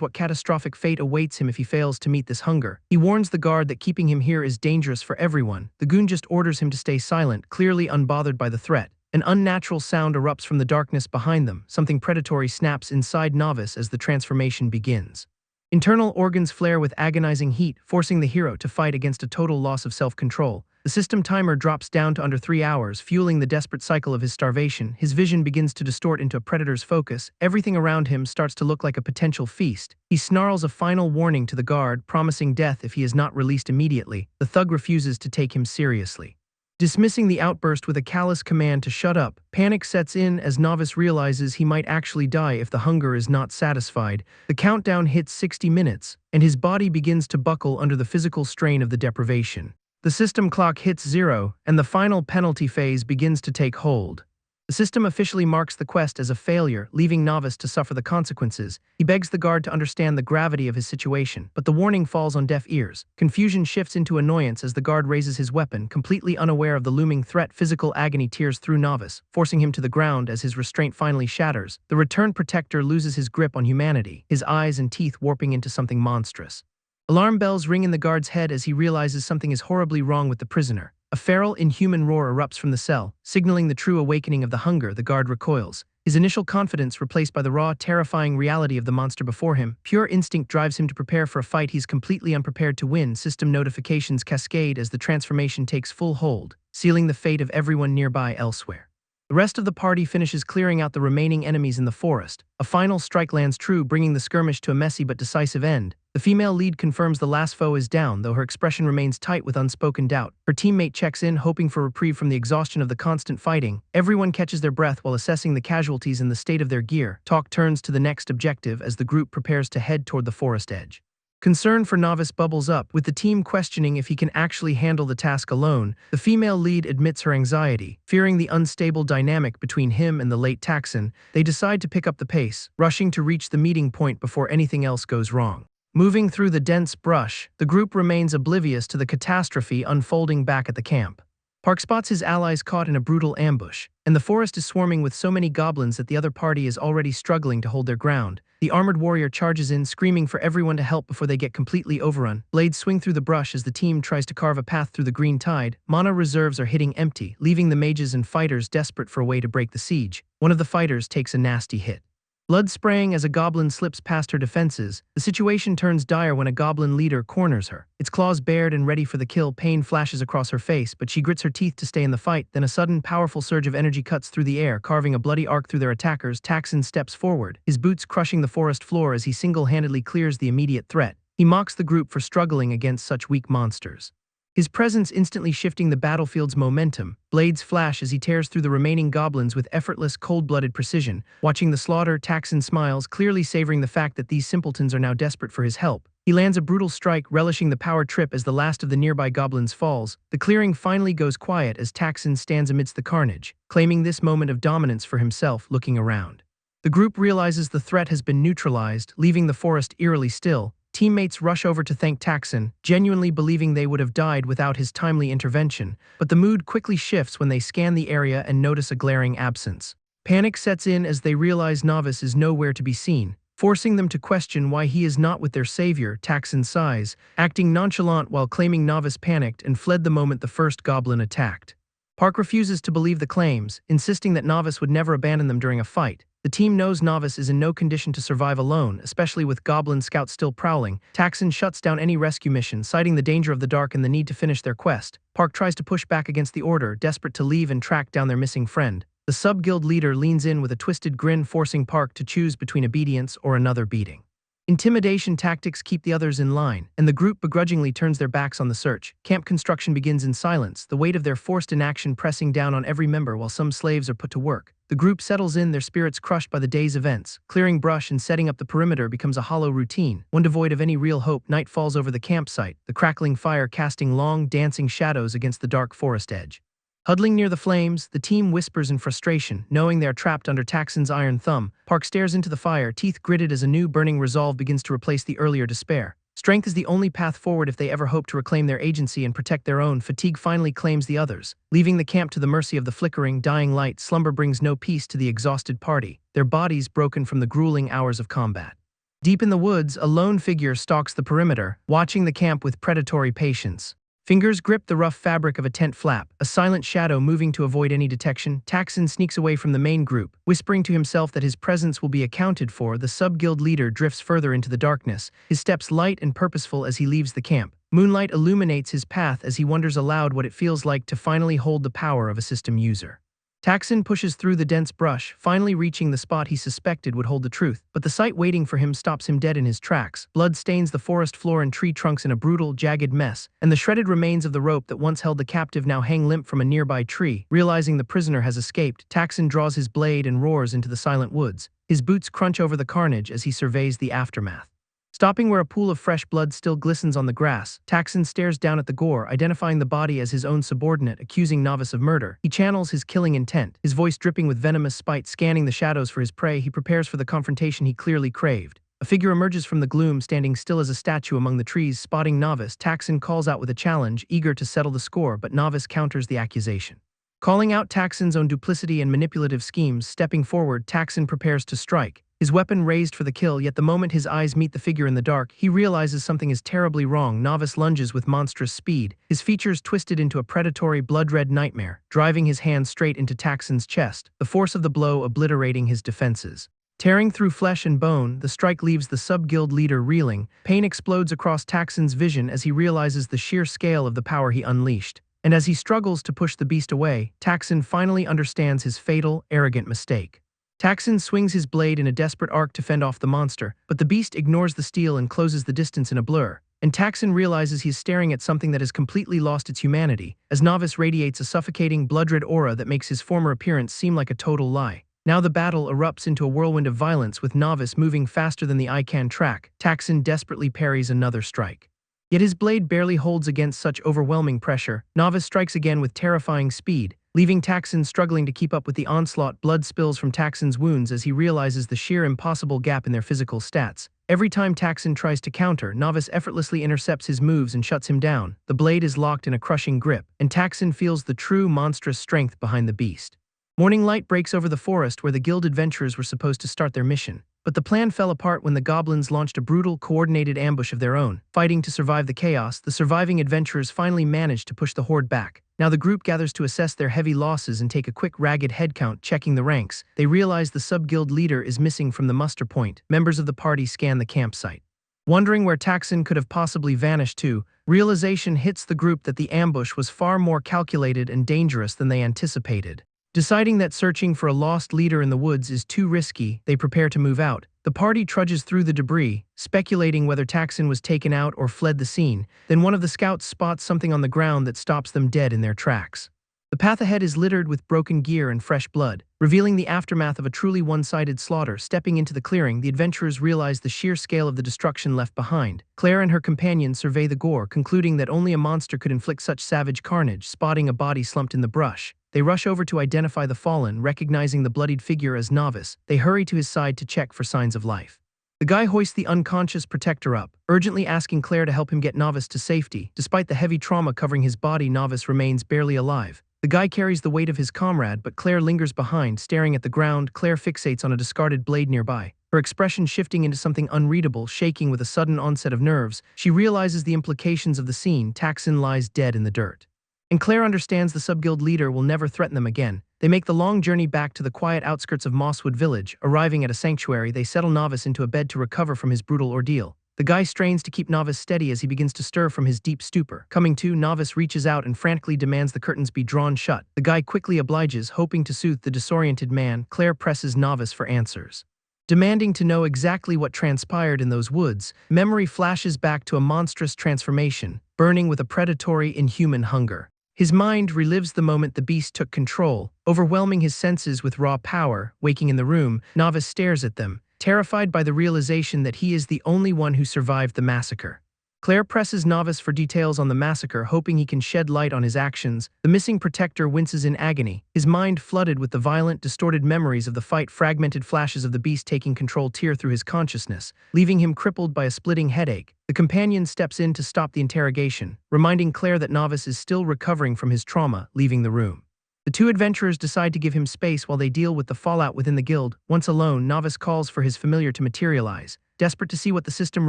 Speaker 1: what catastrophic fate awaits him if he fails to meet this hunger. He warns the guard that keeping him here is dangerous for everyone. The goon just orders him to stay silent, clearly unbothered by the threat. An unnatural sound erupts from the darkness behind them. Something predatory snaps inside Novice as the transformation begins. Internal organs flare with agonizing heat, forcing the hero to fight against a total loss of self-control. The system timer drops down to under 3 hours, fueling the desperate cycle of his starvation. His vision begins to distort into a predator's focus. Everything around him starts to look like a potential feast. He snarls a final warning to the guard, promising death if he is not released immediately. The thug refuses to take him seriously. Dismissing the outburst with a callous command to shut up, panic sets in as Novice realizes he might actually die if the hunger is not satisfied. The countdown hits 60 minutes, and his body begins to buckle under the physical strain of the deprivation. The system clock hits 0, and the final penalty phase begins to take hold. The system officially marks the quest as a failure, leaving Novice to suffer the consequences. He begs the guard to understand the gravity of his situation, but the warning falls on deaf ears. Confusion shifts into annoyance as the guard raises his weapon, completely unaware of the looming threat. Physical agony tears through Novice, forcing him to the ground as his restraint finally shatters. The returned protector loses his grip on humanity, his eyes and teeth warping into something monstrous. Alarm bells ring in the guard's head as he realizes something is horribly wrong with the prisoner. A feral, inhuman roar erupts from the cell, signaling the true awakening of the hunger. The guard recoils, his initial confidence replaced by the raw, terrifying reality of the monster before him. Pure instinct drives him to prepare for a fight he's completely unprepared to win. System notifications cascade as the transformation takes full hold, sealing the fate of everyone nearby elsewhere. The rest of the party finishes clearing out the remaining enemies in the forest. A final strike lands true, bringing the skirmish to a messy but decisive end. The female lead confirms the last foe is down, though her expression remains tight with unspoken doubt. Her teammate checks in, hoping for reprieve from the exhaustion of the constant fighting. Everyone catches their breath while assessing the casualties and the state of their gear. Talk turns to the next objective as the group prepares to head toward the forest edge. Concern for Novice bubbles up, with the team questioning if he can actually handle the task alone. The female lead admits her anxiety. Fearing the unstable dynamic between him and the late Taxon, they decide to pick up the pace, rushing to reach the meeting point before anything else goes wrong. Moving through the dense brush, the group remains oblivious to the catastrophe unfolding back at the camp. Park spots his allies caught in a brutal ambush, and the forest is swarming with so many goblins that the other party is already struggling to hold their ground. The armored warrior charges in, screaming for everyone to help before they get completely overrun. Blades swing through the brush as the team tries to carve a path through the green tide. Mana reserves are hitting empty, leaving the mages and fighters desperate for a way to break the siege. One of the fighters takes a nasty hit, blood spraying as a goblin slips past her defenses. The situation turns dire when a goblin leader corners her. Its claws bared and ready for the kill. Pain flashes across her face, but she grits her teeth to stay in the fight. Then a sudden, powerful surge of energy cuts through the air, carving a bloody arc through their attackers. Taxon steps forward, his boots crushing the forest floor as he single-handedly clears the immediate threat. He mocks the group for struggling against such weak monsters, his presence instantly shifting the battlefield's momentum. Blades flash as he tears through the remaining goblins with effortless, cold-blooded precision. Watching the slaughter, Taxon smiles, clearly savoring the fact that these simpletons are now desperate for his help. He lands a brutal strike, relishing the power trip as the last of the nearby goblins falls. The clearing finally goes quiet as Taxon stands amidst the carnage, claiming this moment of dominance for himself. Looking around, the group realizes the threat has been neutralized, leaving the forest eerily still. Teammates rush over to thank Taxon, genuinely believing they would have died without his timely intervention, but the mood quickly shifts when they scan the area and notice a glaring absence. Panic sets in as they realize Novice is nowhere to be seen. forcing them to question why he is not with their savior. Taksin sighs, acting nonchalant while claiming Novice panicked and fled the moment the first goblin attacked. Park refuses to believe the claims, insisting that Novice would never abandon them during a fight. The team knows Novice is in no condition to survive alone, especially with goblin scouts still prowling. Taksin shuts down any rescue mission, citing the danger of the dark and the need to finish their quest. Park tries to push back against the order, desperate to leave and track down their missing friend. The sub-guild leader leans in with a twisted grin, forcing Park to choose between obedience or another beating. Intimidation tactics keep the others in line, and the group begrudgingly turns their backs on the search. Camp construction begins in silence, the weight of their forced inaction pressing down on every member while some slaves are put to work. The group settles in, their spirits crushed by the day's events. Clearing brush and setting up the perimeter becomes a hollow routine, one devoid of any real hope. Night falls over the campsite, the crackling fire casting long, dancing shadows against the dark forest edge. Huddling near the flames, the team whispers in frustration, knowing they are trapped under Taksin's iron thumb. Park stares into the fire, teeth gritted as a new burning resolve begins to replace the earlier despair. Strength is the only path forward if they ever hope to reclaim their agency and protect their own. Fatigue finally claims the others. Leaving the camp to the mercy of the flickering, dying light, slumber brings no peace to the exhausted party, their bodies broken from the grueling hours of combat. Deep in the woods, a lone figure stalks the perimeter, watching the camp with predatory patience. Fingers grip the rough fabric of a tent flap, a silent shadow moving to avoid any detection. Taksin sneaks away from the main group, whispering to himself that his presence will be accounted for. The sub-guild leader drifts further into the darkness, his steps light and purposeful as he leaves the camp. Moonlight illuminates his path as he wonders aloud what it feels like to finally hold the power of a system user. Taksin pushes through the dense brush, finally reaching the spot he suspected would hold the truth, but the sight waiting for him stops him dead in his tracks. Blood stains the forest floor and tree trunks in a brutal, jagged mess, and the shredded remains of the rope that once held the captive now hang limp from a nearby tree. Realizing the prisoner has escaped, Taksin draws his blade and roars into the silent woods. His boots crunch over the carnage as he surveys the aftermath. Stopping where a pool of fresh blood still glistens on the grass, Taksin stares down at the gore, identifying the body as his own subordinate, accusing Novice of murder. He channels his killing intent, his voice dripping with venomous spite. Scanning the shadows for his prey, he prepares for the confrontation he clearly craved. A figure emerges from the gloom, standing still as a statue among the trees. Spotting Novice, Taksin calls out with a challenge, eager to settle the score, but Novice counters the accusation. Calling out Taksin's own duplicity and manipulative schemes, stepping forward, Taksin prepares to strike, his weapon raised for the kill. Yet the moment his eyes meet the figure in the dark, he realizes something is terribly wrong. Novice lunges with monstrous speed, his features twisted into a predatory, blood-red nightmare, driving his hand straight into Taksin's chest, the force of the blow obliterating his defenses. Tearing through flesh and bone, the strike leaves the sub-guild leader reeling. Pain explodes across Taksin's vision as he realizes the sheer scale of the power he unleashed. And as he struggles to push the beast away, Taksin finally understands his fatal, arrogant mistake. Taksin swings his blade in a desperate arc to fend off the monster, but the beast ignores the steel and closes the distance in a blur. And Taksin realizes he's staring at something that has completely lost its humanity, as Novice radiates a suffocating, blood-red aura that makes his former appearance seem like a total lie. Now the battle erupts into a whirlwind of violence, with Novice moving faster than the eye can track. Taksin desperately parries another strike. Yet his blade barely holds against such overwhelming pressure. Novice strikes again with terrifying speed, leaving Taksin struggling to keep up with the onslaught. Blood spills from Taksin's wounds as he realizes the sheer impossible gap in their physical stats. Every time Taksin tries to counter, Novice effortlessly intercepts his moves and shuts him down. The blade is locked in a crushing grip, and Taksin feels the true monstrous strength behind the beast. Morning light breaks over the forest where the guild adventurers were supposed to start their mission. But the plan fell apart when the goblins launched a brutal, coordinated ambush of their own. Fighting to survive the chaos, the surviving adventurers finally managed to push the horde back. Now the group gathers to assess their heavy losses and take a quick ragged head count. Checking the ranks, they realize the sub-guild leader is missing from the muster point. Members of the party scan the campsite, wondering where Taksin could have possibly vanished to. Realization hits the group that the ambush was far more calculated and dangerous than they anticipated. Deciding that searching for a lost leader in the woods is too risky, they prepare to move out. The party trudges through the debris, speculating whether Taksin was taken out or fled the scene. Then one of the scouts spots something on the ground that stops them dead in their tracks. The path ahead is littered with broken gear and fresh blood, revealing the aftermath of a truly one-sided slaughter. Stepping into the clearing, the adventurers realize the sheer scale of the destruction left behind. Claire and her companion survey the gore, concluding that only a monster could inflict such savage carnage. Spotting a body slumped in the brush, they rush over to identify the fallen. Recognizing the bloodied figure as Novice, they hurry to his side to check for signs of life. The guy hoists the unconscious protector up, urgently asking Claire to help him get Novice to safety. Despite the heavy trauma covering his body, Novice remains barely alive. The guy carries the weight of his comrade, but Claire lingers behind, staring at the ground. Claire fixates on a discarded blade nearby. her expression shifting into something unreadable, shaking with a sudden onset of nerves. She realizes the implications of the scene. Taksin lies dead in the dirt. And Claire understands the subguild leader will never threaten them again. They make the long journey back to the quiet outskirts of Mosswood Village. Arriving at a sanctuary, they settle Novice into a bed to recover from his brutal ordeal. The guy strains to keep Novice steady as he begins to stir from his deep stupor. Coming to, Novice reaches out and frantically demands the curtains be drawn shut. The guy quickly obliges, hoping to soothe the disoriented man. Claire presses Novice for answers. Demanding to know exactly what transpired in those woods, memory flashes back to a monstrous transformation, burning with a predatory, inhuman hunger. His mind relives the moment the beast took control, overwhelming his senses with raw power. Waking in the room, Novice stares at them, terrified by the realization that he is the only one who survived the massacre. Claire presses Novice for details on the massacre, hoping he can shed light on his actions. The missing protector winces in agony, his mind flooded with the violent, distorted memories of the fight. Fragmented flashes of the beast taking control tear through his consciousness, leaving him crippled by a splitting headache. The companion steps in to stop the interrogation, reminding Claire that Novice is still recovering from his trauma. Leaving the room, the two adventurers decide to give him space while they deal with the fallout within the guild. Once alone, Novice calls for his familiar to materialize. Desperate to see what the system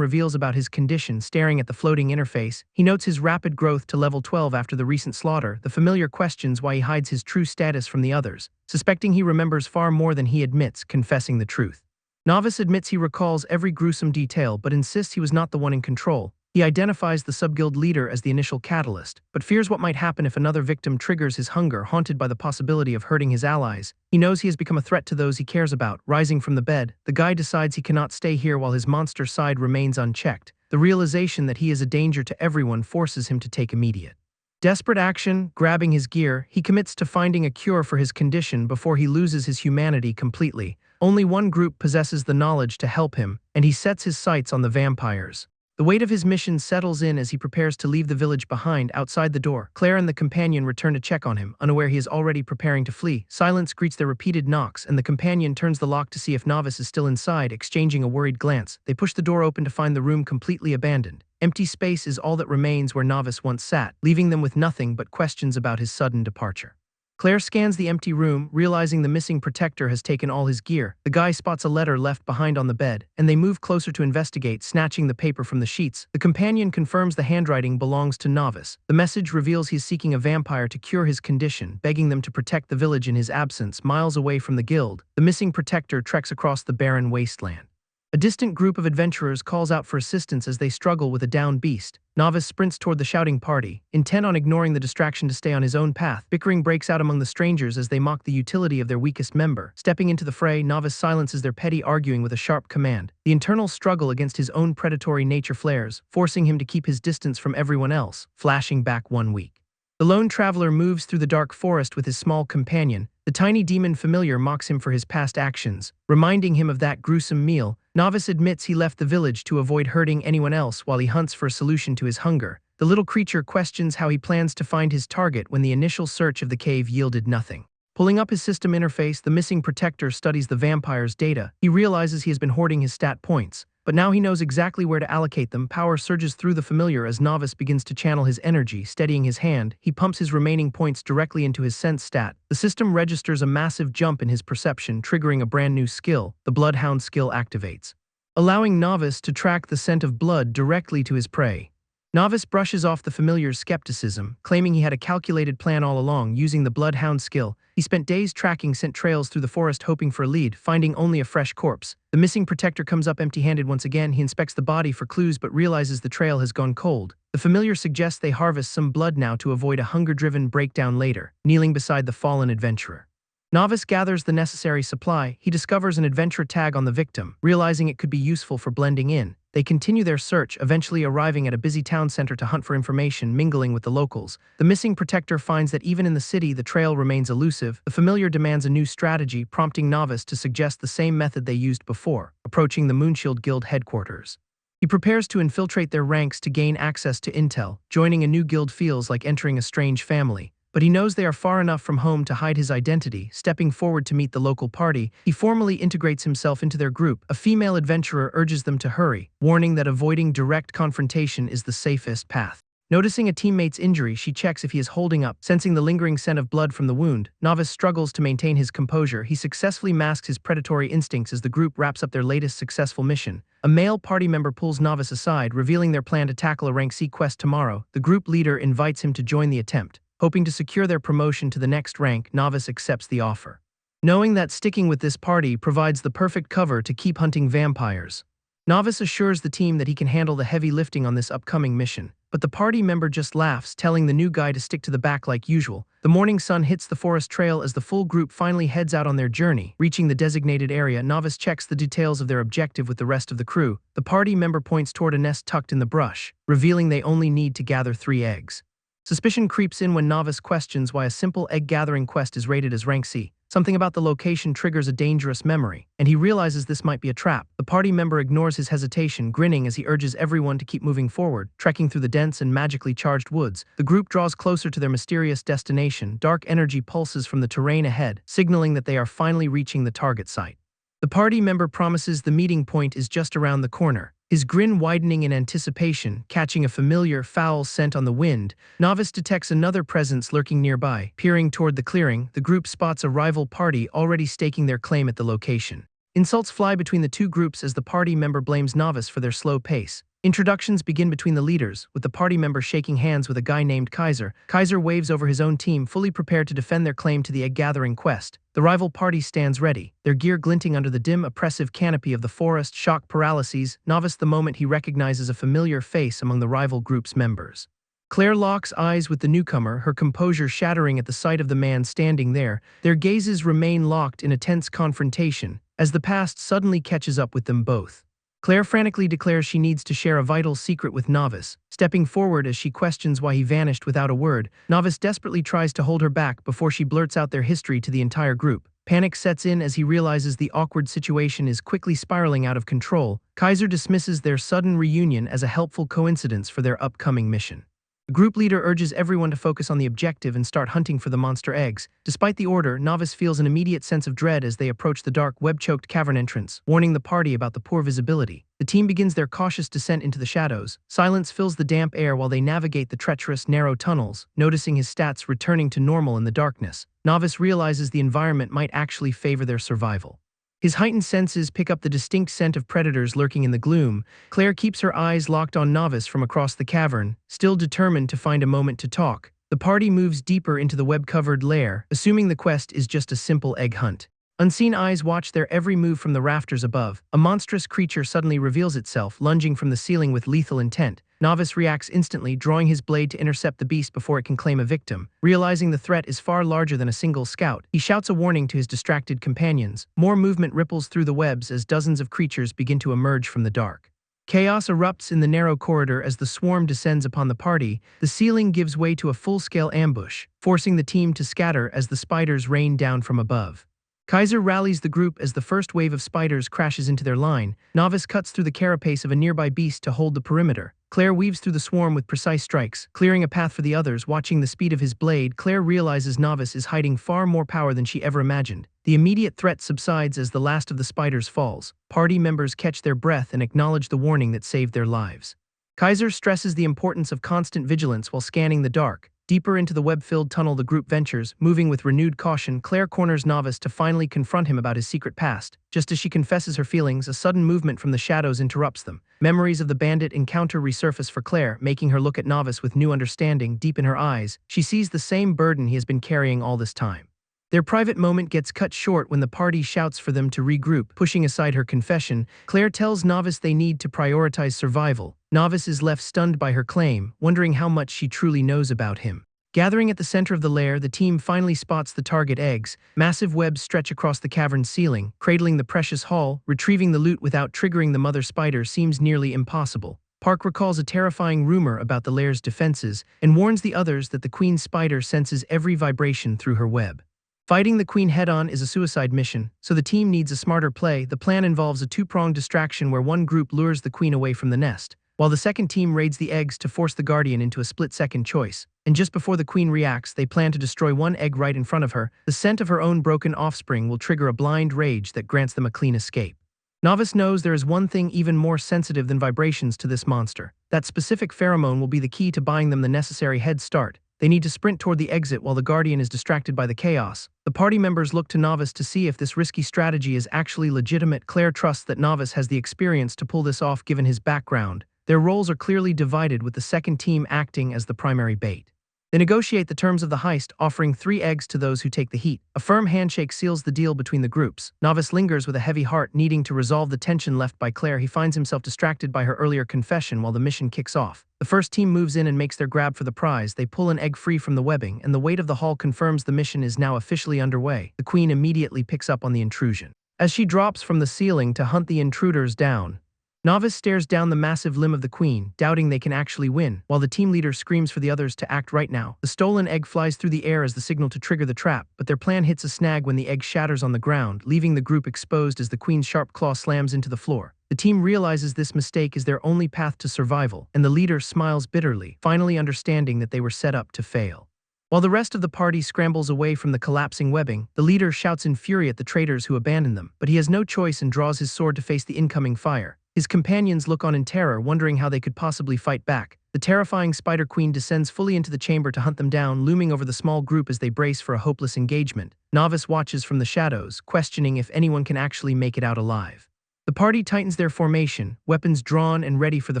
Speaker 1: reveals about his condition, staring at the floating interface, he notes his rapid growth to level 12 after the recent slaughter. The familiar questions why he hides his true status from the others, suspecting he remembers far more than he admits, confessing the truth. Novice admits he recalls every gruesome detail but insists he was not the one in control. He identifies the subguild leader as the initial catalyst, but fears what might happen if another victim triggers his hunger. Haunted by the possibility of hurting his allies, he knows he has become a threat to those he cares about. Rising from the bed, the guy decides he cannot stay here while his monster side remains unchecked. The realization that he is a danger to everyone forces him to take immediate, desperate action. Grabbing his gear, he commits to finding a cure for his condition before he loses his humanity completely. Only one group possesses the knowledge to help him, and he sets his sights on the vampires. The weight of his mission settles in as he prepares to leave the village behind. Outside the door, Claire and the companion return to check on him, unaware he is already preparing to flee. Silence greets their repeated knocks, and the companion turns the lock to see if Novice is still inside. Exchanging a worried glance, they push the door open to find the room completely abandoned. Empty space is all that remains where Novice once sat, leaving them with nothing but questions about his sudden departure. Claire scans the empty room, realizing the missing protector has taken all his gear. The guy spots a letter left behind on the bed, and they move closer to investigate, snatching the paper from the sheets. The companion confirms the handwriting belongs to Novice. The message reveals he is seeking a vampire to cure his condition, begging them to protect the village in his absence. Miles away from the guild, the missing protector treks across the barren wasteland. A distant group of adventurers calls out for assistance as they struggle with a downed beast. Novice sprints toward the shouting party, intent on ignoring the distraction to stay on his own path. Bickering breaks out among the strangers as they mock the utility of their weakest member. Stepping into the fray, Novice silences their petty arguing with a sharp command. The internal struggle against his own predatory nature flares, forcing him to keep his distance from everyone else. Flashing back 1 week. The lone traveler moves through the dark forest with his small companion. The tiny demon familiar mocks him for his past actions, reminding him of that gruesome meal. Novice admits he left the village to avoid hurting anyone else while he hunts for a solution to his hunger. The little creature questions how he plans to find his target when the initial search of the cave yielded nothing. Pulling up his system interface, the missing protector studies the vampire's data. He realizes he has been hoarding his stat points, but now he knows exactly where to allocate them. Power surges through the familiar as Novice begins to channel his energy. Steadying his hand, he pumps his remaining points directly into his sense stat. The system registers a massive jump in his perception, triggering a brand new skill. The Bloodhound skill activates, allowing Novice to track the scent of blood directly to his prey. Novice brushes off the familiar's skepticism, claiming he had a calculated plan all along. Using the Bloodhound skill, he spent days tracking scent trails through the forest hoping for a lead, finding only a fresh corpse. The missing protector comes up empty-handed once again. He inspects the body for clues but realizes the trail has gone cold. The familiar suggests they harvest some blood now to avoid a hunger-driven breakdown later. Kneeling beside the fallen adventurer, Novice gathers the necessary supply. He discovers an adventure tag on the victim, realizing it could be useful for blending in. They continue their search, eventually arriving at a busy town center to hunt for information, mingling with the locals. The missing protector finds that even in the city, the trail remains elusive. The familiar demands a new strategy, prompting Novice to suggest the same method they used before, approaching the Moonshield Guild headquarters. He prepares to infiltrate their ranks to gain access to intel. Joining a new guild feels like entering a strange family, but he knows they are far enough from home to hide his identity. Stepping forward to meet the local party, he formally integrates himself into their group. A female adventurer urges them to hurry, warning that avoiding direct confrontation is the safest path. Noticing a teammate's injury, she checks if he is holding up. Sensing the lingering scent of blood from the wound, Novice struggles to maintain his composure. He successfully masks his predatory instincts as the group wraps up their latest successful mission. A male party member pulls Novice aside, revealing their plan to tackle a rank C quest tomorrow. The group leader invites him to join the attempt. Hoping to secure their promotion to the next rank, Novice accepts the offer, knowing that sticking with this party provides the perfect cover to keep hunting vampires. Novice assures the team that he can handle the heavy lifting on this upcoming mission, but the party member just laughs, telling the new guy to stick to the back like usual. The morning sun hits the forest trail as the full group finally heads out on their journey. Reaching the designated area, Novice checks the details of their objective with the rest of the crew. The party member points toward a nest tucked in the brush, revealing they only need to gather 3 eggs. Suspicion creeps in when Novice questions why a simple egg-gathering quest is rated as rank C. Something about the location triggers a dangerous memory, and he realizes this might be a trap. The party member ignores his hesitation, grinning as he urges everyone to keep moving forward. Trekking through the dense and magically charged woods, the group draws closer to their mysterious destination. Dark energy pulses from the terrain ahead, signaling that they are finally reaching the target site. The party member promises the meeting point is just around the corner. His grin widening in anticipation, catching a familiar, foul scent on the wind, Novice detects another presence lurking nearby. Peering toward the clearing, the group spots a rival party already staking their claim at the location. Insults fly between the two groups as the party member blames Novice for their slow pace. Introductions begin between the leaders, with the party member shaking hands with a guy named Kaiser. Kaiser waves over his own team, fully prepared to defend their claim to the egg-gathering quest. The rival party stands ready, their gear glinting under the dim, oppressive canopy of the forest. Shock paralyses Novice the moment he recognizes a familiar face among the rival group's members. Claire locks eyes with the newcomer, her composure shattering at the sight of the man standing there. Their gazes remain locked in a tense confrontation, as the past suddenly catches up with them both. Claire frantically declares she needs to share a vital secret with Novice, stepping forward as she questions why he vanished without a word. Novice desperately tries to hold her back before she blurts out their history to the entire group. Panic sets in as he realizes the awkward situation is quickly spiraling out of control. Kaiser dismisses their sudden reunion as a helpful coincidence for their upcoming mission. The group leader urges everyone to focus on the objective and start hunting for the monster eggs. Despite the order, Novice feels an immediate sense of dread as they approach the dark, web-choked cavern entrance, warning the party about the poor visibility. The team begins their cautious descent into the shadows. Silence fills the damp air while they navigate the treacherous, narrow tunnels. Noticing his stats returning to normal in the darkness, Novice realizes the environment might actually favor their survival. His heightened senses pick up the distinct scent of predators lurking in the gloom. Claire keeps her eyes locked on Novice from across the cavern, still determined to find a moment to talk. The party moves deeper into the web-covered lair, assuming the quest is just a simple egg hunt. Unseen eyes watch their every move from the rafters above. A monstrous creature suddenly reveals itself, lunging from the ceiling with lethal intent. Novice reacts instantly, drawing his blade to intercept the beast before it can claim a victim. Realizing the threat is far larger than a single scout, he shouts a warning to his distracted companions. More movement ripples through the webs as dozens of creatures begin to emerge from the dark. Chaos erupts in the narrow corridor as the swarm descends upon the party. The ceiling gives way to a full-scale ambush, forcing the team to scatter as the spiders rain down from above. Kaiser rallies the group as the first wave of spiders crashes into their line. Novice cuts through the carapace of a nearby beast to hold the perimeter. Claire weaves through the swarm with precise strikes, clearing a path for the others. Watching the speed of his blade, Claire realizes Novice is hiding far more power than she ever imagined. The immediate threat subsides as the last of the spiders falls. Party members catch their breath and acknowledge the warning that saved their lives. Kaiser stresses the importance of constant vigilance while scanning the dark. Deeper into the web-filled tunnel the group ventures, moving with renewed caution. Claire corners Novice to finally confront him about his secret past. Just as she confesses her feelings, a sudden movement from the shadows interrupts them. Memories of the bandit encounter resurface for Claire, making her look at Novice with new understanding. Deep in her eyes, she sees the same burden he has been carrying all this time. Their private moment gets cut short when the party shouts for them to regroup. Pushing aside her confession, Claire tells Novice they need to prioritize survival. Novice is left stunned by her claim, wondering how much she truly knows about him. Gathering at the center of the lair, the team finally spots the target eggs. Massive webs stretch across the cavern's ceiling, cradling the precious haul. Retrieving the loot without triggering the mother spider seems nearly impossible. Park recalls a terrifying rumor about the lair's defenses and warns the others that the queen spider senses every vibration through her web. Fighting the queen head-on is a suicide mission, so the team needs a smarter play. The plan involves a two-pronged distraction where one group lures the queen away from the nest, while the second team raids the eggs to force the guardian into a split-second choice. And just before the queen reacts, they plan to destroy one egg right in front of her. The scent of her own broken offspring will trigger a blind rage that grants them a clean escape. Novice knows there is one thing even more sensitive than vibrations to this monster. That specific pheromone will be the key to buying them the necessary head start. They need to sprint toward the exit while the Guardian is distracted by the chaos. The party members look to Novice to see if this risky strategy is actually legitimate. Claire trusts that Novice has the experience to pull this off given his background. Their roles are clearly divided, with the second team acting as the primary bait. They negotiate the terms of the heist, offering 3 eggs to those who take the heat. A firm handshake seals the deal between the groups. Novice lingers with a heavy heart, needing to resolve the tension left by Claire. He finds himself distracted by her earlier confession while the mission kicks off. The first team moves in and makes their grab for the prize. They pull an egg free from the webbing, and the weight of the haul confirms the mission is now officially underway. The Queen immediately picks up on the intrusion. As she drops from the ceiling to hunt the intruders down, Novice stares down the massive limb of the Queen, doubting they can actually win, while the team leader screams for the others to act right now. The stolen egg flies through the air as the signal to trigger the trap, but their plan hits a snag when the egg shatters on the ground, leaving the group exposed as the Queen's sharp claw slams into the floor. The team realizes this mistake is their only path to survival, and the leader smiles bitterly, finally understanding that they were set up to fail. While the rest of the party scrambles away from the collapsing webbing, the leader shouts in fury at the traitors who abandoned them, but he has no choice and draws his sword to face the incoming fire. His companions look on in terror, wondering how they could possibly fight back. The terrifying Spider Queen descends fully into the chamber to hunt them down, looming over the small group as they brace for a hopeless engagement. Novice watches from the shadows, questioning if anyone can actually make it out alive. The party tightens their formation, weapons drawn and ready for the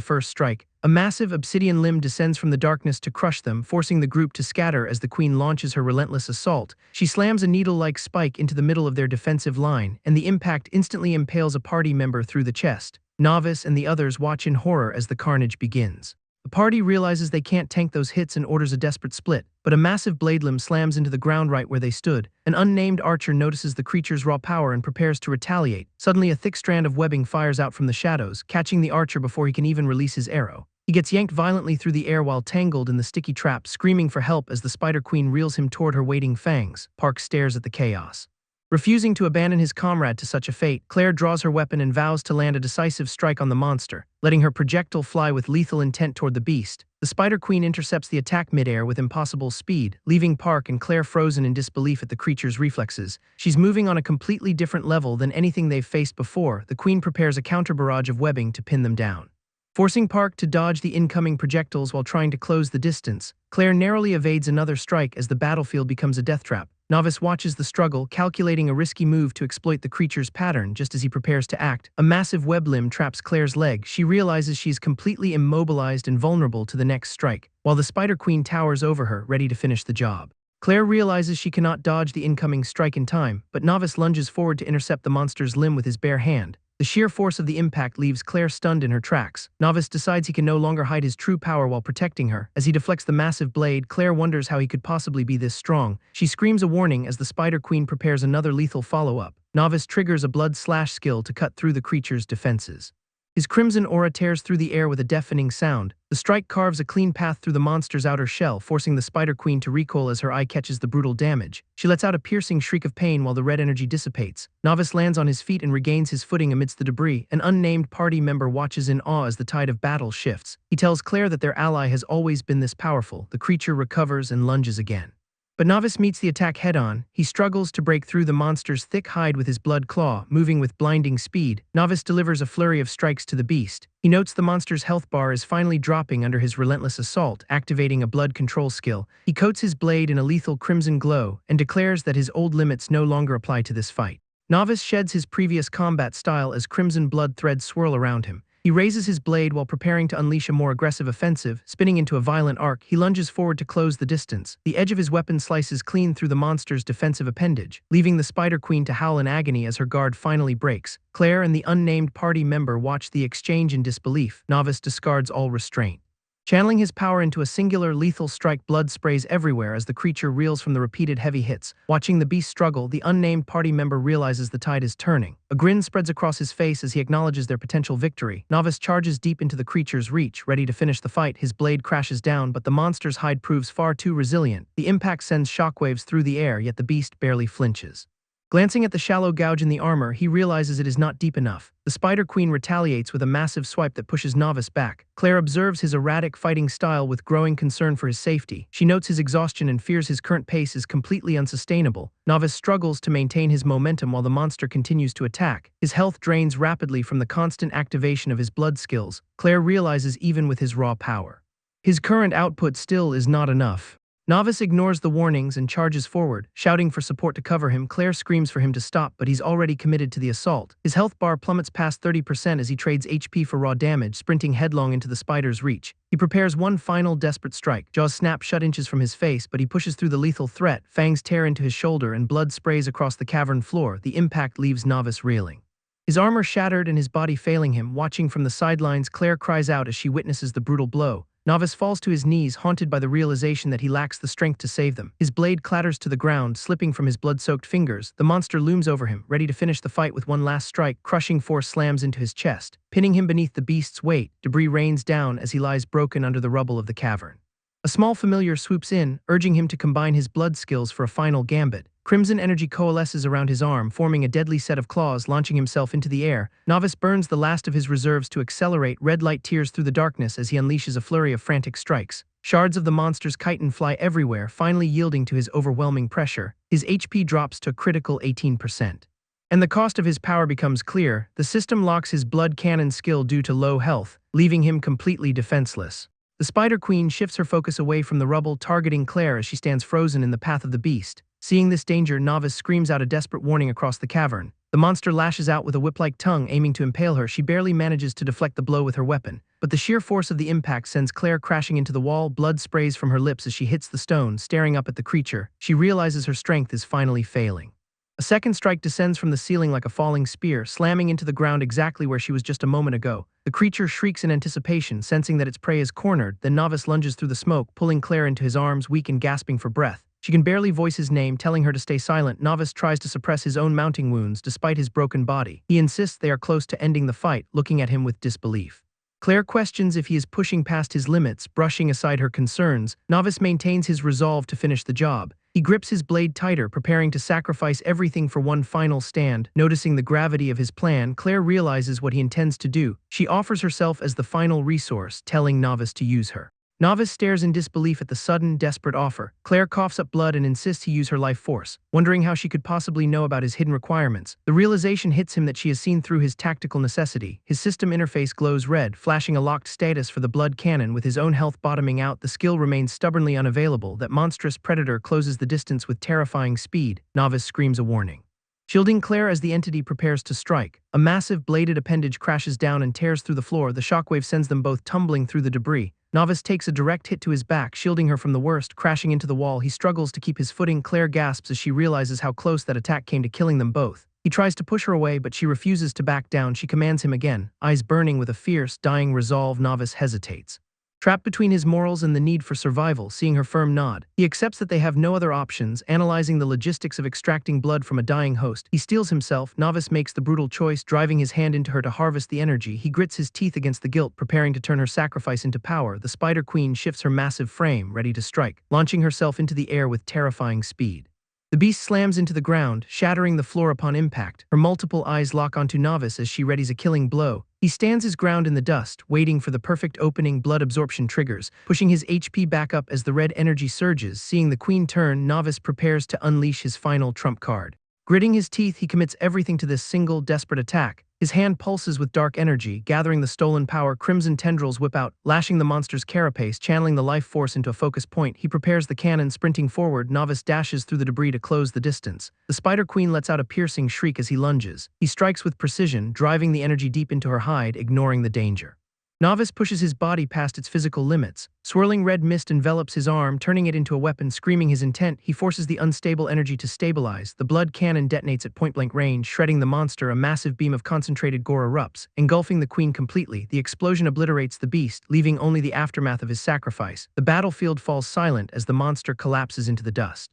Speaker 1: first strike. A massive obsidian limb descends from the darkness to crush them, forcing the group to scatter as the Queen launches her relentless assault. She slams a needle-like spike into the middle of their defensive line, and the impact instantly impales a party member through the chest. Novice and the others watch in horror as the carnage begins. The party realizes they can't tank those hits and orders a desperate split, but a massive blade limb slams into the ground right where they stood. An unnamed archer notices the creature's raw power and prepares to retaliate. Suddenly, a thick strand of webbing fires out from the shadows, catching the archer before he can even release his arrow. He gets yanked violently through the air while tangled in the sticky trap, screaming for help as the Spider Queen reels him toward her waiting fangs. Park stares at the chaos. Refusing to abandon his comrade to such a fate, Claire draws her weapon and vows to land a decisive strike on the monster, letting her projectile fly with lethal intent toward the beast. The Spider Queen intercepts the attack midair with impossible speed, leaving Park and Claire frozen in disbelief at the creature's reflexes. She's moving on a completely different level than anything they've faced before. The Queen prepares a counter-barrage of webbing to pin them down. Forcing Park to dodge the incoming projectiles while trying to close the distance, Claire narrowly evades another strike as the battlefield becomes a death trap. Novice watches the struggle, calculating a risky move to exploit the creature's pattern. Just as he prepares to act, a massive web limb traps Claire's leg. She realizes she's completely immobilized and vulnerable to the next strike, while the Spider Queen towers over her, ready to finish the job. Claire realizes she cannot dodge the incoming strike in time, but Novice lunges forward to intercept the monster's limb with his bare hand. The sheer force of the impact leaves Claire stunned in her tracks. Novice decides he can no longer hide his true power while protecting her. As he deflects the massive blade, Claire wonders how he could possibly be this strong. She screams a warning as the Spider Queen prepares another lethal follow-up. Novice triggers a blood slash skill to cut through the creature's defenses. His crimson aura tears through the air with a deafening sound. The strike carves a clean path through the monster's outer shell, forcing the Spider Queen to recoil as her eye catches the brutal damage. She lets out a piercing shriek of pain while the red energy dissipates. Novice lands on his feet and regains his footing amidst the debris. An unnamed party member watches in awe as the tide of battle shifts. He tells Claire that their ally has always been this powerful. The creature recovers and lunges again. But Novice meets the attack head-on. He struggles to break through the monster's thick hide with his blood claw, moving with blinding speed. Novice delivers a flurry of strikes to the beast. He notes the monster's health bar is finally dropping under his relentless assault, activating a blood control skill. He coats his blade in a lethal crimson glow and declares that his old limits no longer apply to this fight. Novice sheds his previous combat style as crimson blood threads swirl around him. He raises his blade while preparing to unleash a more aggressive offensive. Spinning into a violent arc, he lunges forward to close the distance. The edge of his weapon slices clean through the monster's defensive appendage, leaving the Spider Queen to howl in agony as her guard finally breaks. Claire and the unnamed party member watch the exchange in disbelief. Novice discards all restraint. Channeling his power into a singular lethal strike, blood sprays everywhere as the creature reels from the repeated heavy hits. Watching the beast struggle, the unnamed party member realizes the tide is turning. A grin spreads across his face as he acknowledges their potential victory. Novice charges deep into the creature's reach, ready to finish the fight. His blade crashes down, but the monster's hide proves far too resilient. The impact sends shockwaves through the air, yet the beast barely flinches. Glancing at the shallow gouge in the armor, he realizes it is not deep enough. The Spider Queen retaliates with a massive swipe that pushes Novice back. Claire observes his erratic fighting style with growing concern for his safety. She notes his exhaustion and fears his current pace is completely unsustainable. Novice struggles to maintain his momentum while the monster continues to attack. His health drains rapidly from the constant activation of his blood skills. Claire realizes even with his raw power, his current output still is not enough. Novice ignores the warnings and charges forward, shouting for support to cover him. Claire screams for him to stop, but he's already committed to the assault. His health bar plummets past 30% as he trades HP for raw damage, sprinting headlong into the spider's reach. He prepares one final desperate strike. Jaws snap shut inches from his face, but he pushes through the lethal threat. Fangs tear into his shoulder and blood sprays across the cavern floor. The impact leaves Novice reeling, his armor shattered and his body failing him. Watching from the sidelines, Claire cries out as she witnesses the brutal blow. Novice falls to his knees, haunted by the realization that he lacks the strength to save them. His blade clatters to the ground, slipping from his blood-soaked fingers. The monster looms over him, ready to finish the fight with one last strike. Crushing force slams into his chest, pinning him beneath the beast's weight. Debris rains down as he lies broken under the rubble of the cavern. A small familiar swoops in, urging him to combine his blood skills for a final gambit. Crimson energy coalesces around his arm, forming a deadly set of claws. Launching himself into the air, Novice burns the last of his reserves to accelerate. Red light tears through the darkness as he unleashes a flurry of frantic strikes. Shards of the monster's chitin fly everywhere, finally yielding to his overwhelming pressure. His HP drops to a critical 18%. And the cost of his power becomes clear. The system locks his blood cannon skill due to low health, leaving him completely defenseless. The Spider Queen shifts her focus away from the rubble, targeting Claire as she stands frozen in the path of the beast. Seeing this danger, Novice screams out a desperate warning across the cavern. The monster lashes out with a whip-like tongue, aiming to impale her. She barely manages to deflect the blow with her weapon, but the sheer force of the impact sends Claire crashing into the wall. Blood sprays from her lips as she hits the stone. Staring up at the creature, she realizes her strength is finally failing. A second strike descends from the ceiling like a falling spear, slamming into the ground exactly where she was just a moment ago. The creature shrieks in anticipation, sensing that its prey is cornered. Then Novice lunges through the smoke, pulling Claire into his arms, weak and gasping for breath. She can barely voice his name, telling her to stay silent. Novice tries to suppress his own mounting wounds despite his broken body. He insists they are close to ending the fight, looking at him with disbelief. Claire questions if he is pushing past his limits, brushing aside her concerns. Novice maintains his resolve to finish the job. He grips his blade tighter, preparing to sacrifice everything for one final stand. Noticing the gravity of his plan, Claire realizes what he intends to do. She offers herself as the final resource, telling Novice to use her. Novice stares in disbelief at the sudden, desperate offer. Claire coughs up blood and insists he use her life force, wondering how she could possibly know about his hidden requirements. The realization hits him that she has seen through his tactical necessity. His system interface glows red, flashing a locked status for the blood cannon. With his own health bottoming out, the skill remains stubbornly unavailable. That monstrous predator closes the distance with terrifying speed. Novice screams a warning, shielding Claire as the entity prepares to strike. A massive bladed appendage crashes down and tears through the floor. The shockwave sends them both tumbling through the debris. Novice takes a direct hit to his back, shielding her from the worst. Crashing into the wall, he struggles to keep his footing. Claire gasps as she realizes how close that attack came to killing them both. He tries to push her away, but she refuses to back down. She commands him again, eyes burning with a fierce, dying resolve. Novice hesitates, trapped between his morals and the need for survival. Seeing her firm nod, he accepts that they have no other options. Analyzing the logistics of extracting blood from a dying host, he steels himself. Novice makes the brutal choice, driving his hand into her to harvest the energy. He grits his teeth against the guilt, preparing to turn her sacrifice into power. The Spider Queen shifts her massive frame, ready to strike, launching herself into the air with terrifying speed. The beast slams into the ground, shattering the floor upon impact. Her multiple eyes lock onto Novice as she readies a killing blow. He stands his ground in the dust, waiting for the perfect opening. Blood absorption triggers, pushing his HP back up as the red energy surges. Seeing the queen turn, Novice prepares to unleash his final trump card. Gritting his teeth, he commits everything to this single, desperate attack. His hand pulses with dark energy, gathering the stolen power. Crimson tendrils whip out, lashing the monster's carapace, channeling the life force into a focus point. He prepares the cannon, sprinting forward. Novice dashes through the debris to close the distance. The Spider Queen lets out a piercing shriek as he lunges. He strikes with precision, driving the energy deep into her hide, ignoring the danger. Novice pushes his body past its physical limits. Swirling red mist envelops his arm, turning it into a weapon. Screaming his intent, he forces the unstable energy to stabilize. The blood cannon detonates at point-blank range, shredding the monster. A massive beam of concentrated gore erupts, engulfing the queen completely. The explosion obliterates the beast, leaving only the aftermath of his sacrifice. The battlefield falls silent as the monster collapses into the dust.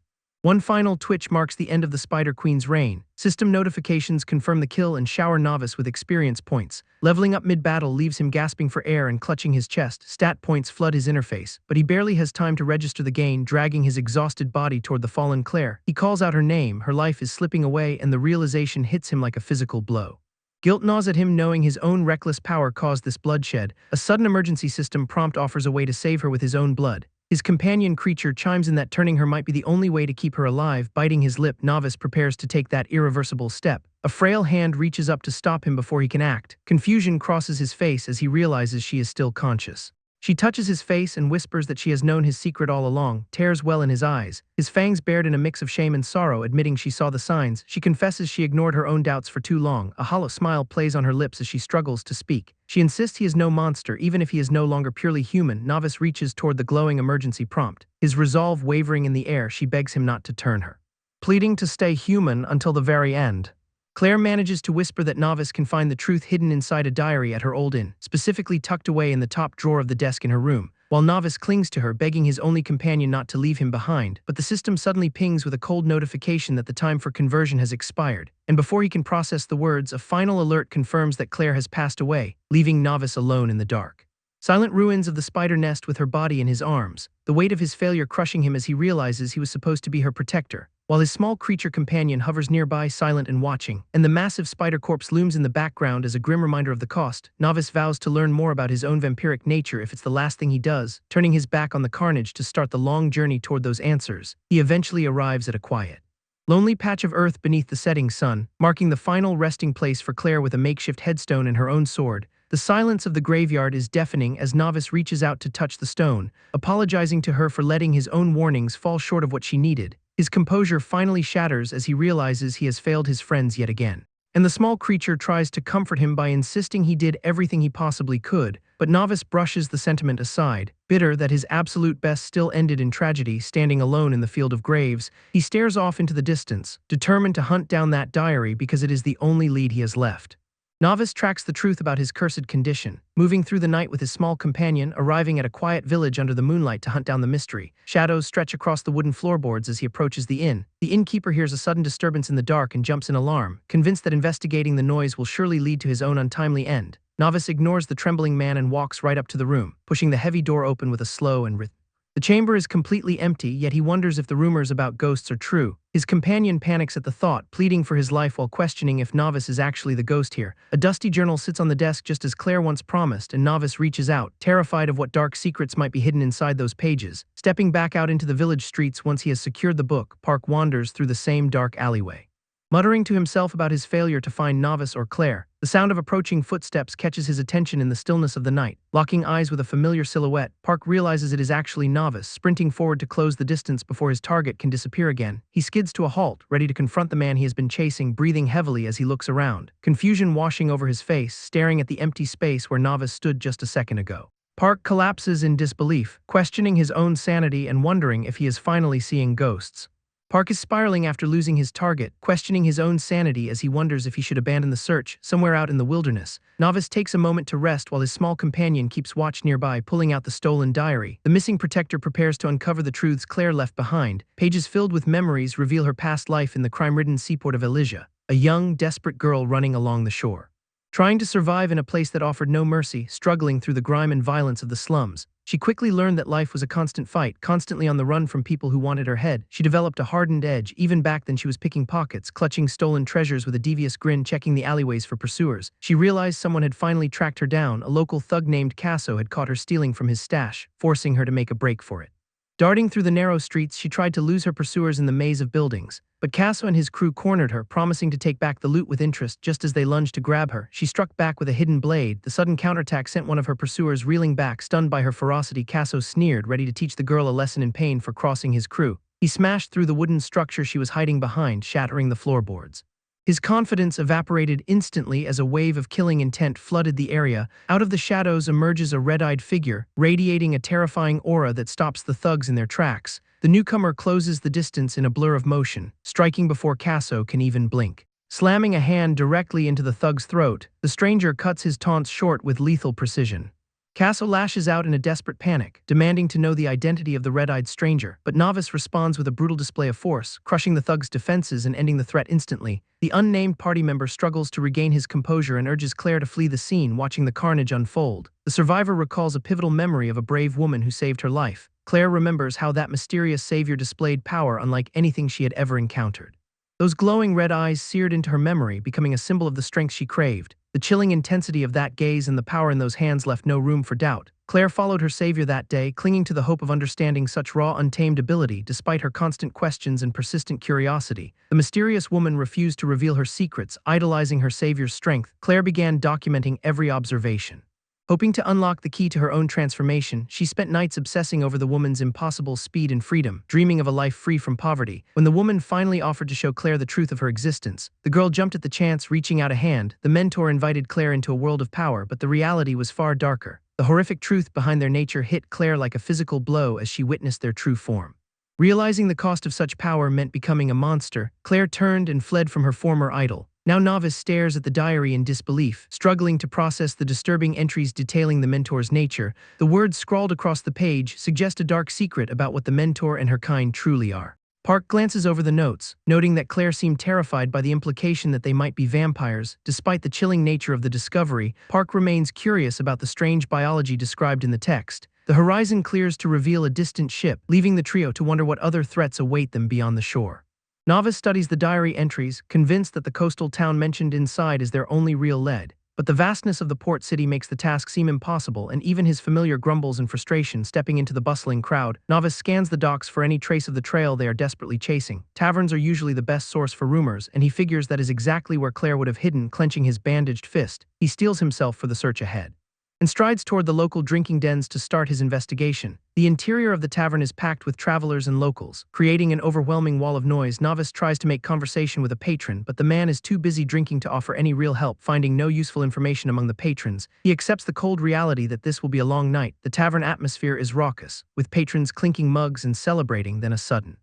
Speaker 1: One final twitch marks the end of the Spider Queen's reign. System notifications confirm the kill and shower Novice with experience points. Leveling up mid-battle leaves him gasping for air and clutching his chest. Stat points flood his interface, but he barely has time to register the gain, dragging his exhausted body toward the fallen Claire. He calls out her name, her life is slipping away, and the realization hits him like a physical blow. Guilt gnaws at him knowing his own reckless power caused this bloodshed. A sudden emergency system prompt offers a way to save her with his own blood. His companion creature chimes in that turning her might be the only way to keep her alive. Biting his lip, Novice prepares to take that irreversible step. A frail hand reaches up to stop him before he can act. Confusion crosses his face as he realizes she is still conscious. She touches his face and whispers that she has known his secret all along, tears well in his eyes, his fangs bared in a mix of shame and sorrow. Admitting she saw the signs, she confesses she ignored her own doubts for too long. A hollow smile plays on her lips as she struggles to speak. She insists he is no monster, even if he is no longer purely human. Novice reaches toward the glowing emergency prompt. His resolve wavering in the air, she begs him not to turn her, pleading to stay human until the very end. Claire manages to whisper that Novice can find the truth hidden inside a diary at her old inn, specifically tucked away in the top drawer of the desk in her room, while Novice clings to her, begging his only companion not to leave him behind. But the system suddenly pings with a cold notification that the time for conversion has expired, and before he can process the words, a final alert confirms that Claire has passed away, leaving Novice alone in the dark. Silent ruins of the spider nest with her body in his arms, the weight of his failure crushing him as he realizes he was supposed to be her protector, while his small creature companion hovers nearby, silent and watching, and the massive spider corpse looms in the background as a grim reminder of the cost. Novice vows to learn more about his own vampiric nature if it's the last thing he does, turning his back on the carnage to start the long journey toward those answers. He eventually arrives at a quiet, lonely patch of earth beneath the setting sun, marking the final resting place for Claire with a makeshift headstone and her own sword. The silence of the graveyard is deafening as Novice reaches out to touch the stone, apologizing to her for letting his own warnings fall short of what she needed. His composure finally shatters as he realizes he has failed his friends yet again. And the small creature tries to comfort him by insisting he did everything he possibly could, but Novice brushes the sentiment aside. Bitter that his absolute best still ended in tragedy, standing alone in the field of graves, he stares off into the distance, determined to hunt down that diary because it is the only lead he has left. Novice tracks the truth about his cursed condition, moving through the night with his small companion, arriving at a quiet village under the moonlight to hunt down the mystery. Shadows stretch across the wooden floorboards as he approaches the inn. The innkeeper hears a sudden disturbance in the dark and jumps in alarm, convinced that investigating the noise will surely lead to his own untimely end. Novice ignores the trembling man and walks right up to the room, pushing the heavy door open with a slow and rhythmic. The chamber is completely empty, yet he wonders if the rumors about ghosts are true. His companion panics at the thought, pleading for his life while questioning if Novice is actually the ghost here. A dusty journal sits on the desk just as Claire once promised, and Novice reaches out, terrified of what dark secrets might be hidden inside those pages. Stepping back out into the village streets once he has secured the book, Park wanders through the same dark alleyway, muttering to himself about his failure to find Novice or Claire. The sound of approaching footsteps catches his attention in the stillness of the night. Locking eyes with a familiar silhouette, Park realizes it is actually Novice, sprinting forward to close the distance before his target can disappear again. He skids to a halt, ready to confront the man he has been chasing, breathing heavily as he looks around, confusion washing over his face, staring at the empty space where Novice stood just a second ago. Park collapses in disbelief, questioning his own sanity and wondering if he is finally seeing ghosts. Park is spiraling after losing his target, questioning his own sanity as he wonders if he should abandon the search. Somewhere out in the wilderness, Novice takes a moment to rest while his small companion keeps watch nearby, pulling out the stolen diary. The missing protector prepares to uncover the truths Claire left behind. Pages filled with memories reveal her past life in the crime-ridden seaport of Elysia, a young, desperate girl running along the shore, trying to survive in a place that offered no mercy, struggling through the grime and violence of the slums. She quickly learned that life was a constant fight, constantly on the run from people who wanted her head. She developed a hardened edge, even back then she was picking pockets, clutching stolen treasures with a devious grin, checking the alleyways for pursuers. She realized someone had finally tracked her down. A local thug named Casso had caught her stealing from his stash, forcing her to make a break for it. Darting through the narrow streets, she tried to lose her pursuers in the maze of buildings, but Casso and his crew cornered her, promising to take back the loot with interest. Just as they lunged to grab her, she struck back with a hidden blade. The sudden counterattack sent one of her pursuers reeling back, stunned by her ferocity. Casso sneered, ready to teach the girl a lesson in pain for crossing his crew. He smashed through the wooden structure she was hiding behind, shattering the floorboards. His confidence evaporated instantly as a wave of killing intent flooded the area. Out of the shadows emerges a red-eyed figure, radiating a terrifying aura that stops the thugs in their tracks. The newcomer closes the distance in a blur of motion, striking before Casso can even blink. Slamming a hand directly into the thug's throat, the stranger cuts his taunts short with lethal precision. Castle lashes out in a desperate panic, demanding to know the identity of the red-eyed stranger, but Novice responds with a brutal display of force, crushing the thug's defenses and ending the threat instantly. The unnamed party member struggles to regain his composure and urges Claire to flee the scene, watching the carnage unfold. The survivor recalls a pivotal memory of a brave woman who saved her life. Claire remembers how that mysterious savior displayed power unlike anything she had ever encountered. Those glowing red eyes seared into her memory, becoming a symbol of the strength she craved. The chilling intensity of that gaze and the power in those hands left no room for doubt. Claire followed her savior that day, clinging to the hope of understanding such raw, untamed ability. Despite her constant questions and persistent curiosity, the mysterious woman refused to reveal her secrets. Idolizing her savior's strength, Claire began documenting every observation. Hoping to unlock the key to her own transformation, she spent nights obsessing over the woman's impossible speed and freedom, dreaming of a life free from poverty. When the woman finally offered to show Claire the truth of her existence, the girl jumped at the chance, reaching out a hand. The mentor invited Claire into a world of power, but the reality was far darker. The horrific truth behind their nature hit Claire like a physical blow as she witnessed their true form. Realizing the cost of such power meant becoming a monster, Claire turned and fled from her former idol. Now Novice stares at the diary in disbelief, struggling to process the disturbing entries detailing the mentor's nature. The words scrawled across the page suggest a dark secret about what the mentor and her kind truly are. Park glances over the notes, noting that Claire seemed terrified by the implication that they might be vampires. Despite the chilling nature of the discovery, Park remains curious about the strange biology described in the text. The horizon clears to reveal a distant ship, leaving the trio to wonder what other threats await them beyond the shore. Novice studies the diary entries, convinced that the coastal town mentioned inside is their only real lead. But the vastness of the port city makes the task seem impossible, and even his familiar grumbles in frustration. Stepping into the bustling crowd, Novice scans the docks for any trace of the trail they are desperately chasing. Taverns are usually the best source for rumors, and he figures that is exactly where Claire would have hidden. Clenching his bandaged fist, he steels himself for the search ahead and strides toward the local drinking dens to start his investigation. The interior of the tavern is packed with travelers and locals, creating an overwhelming wall of noise. Novice tries to make conversation with a patron, but the man is too busy drinking to offer any real help. Finding no useful information among the patrons, he accepts the cold reality that this will be a long night. The tavern atmosphere is raucous, with patrons clinking mugs and celebrating. Then a sudden,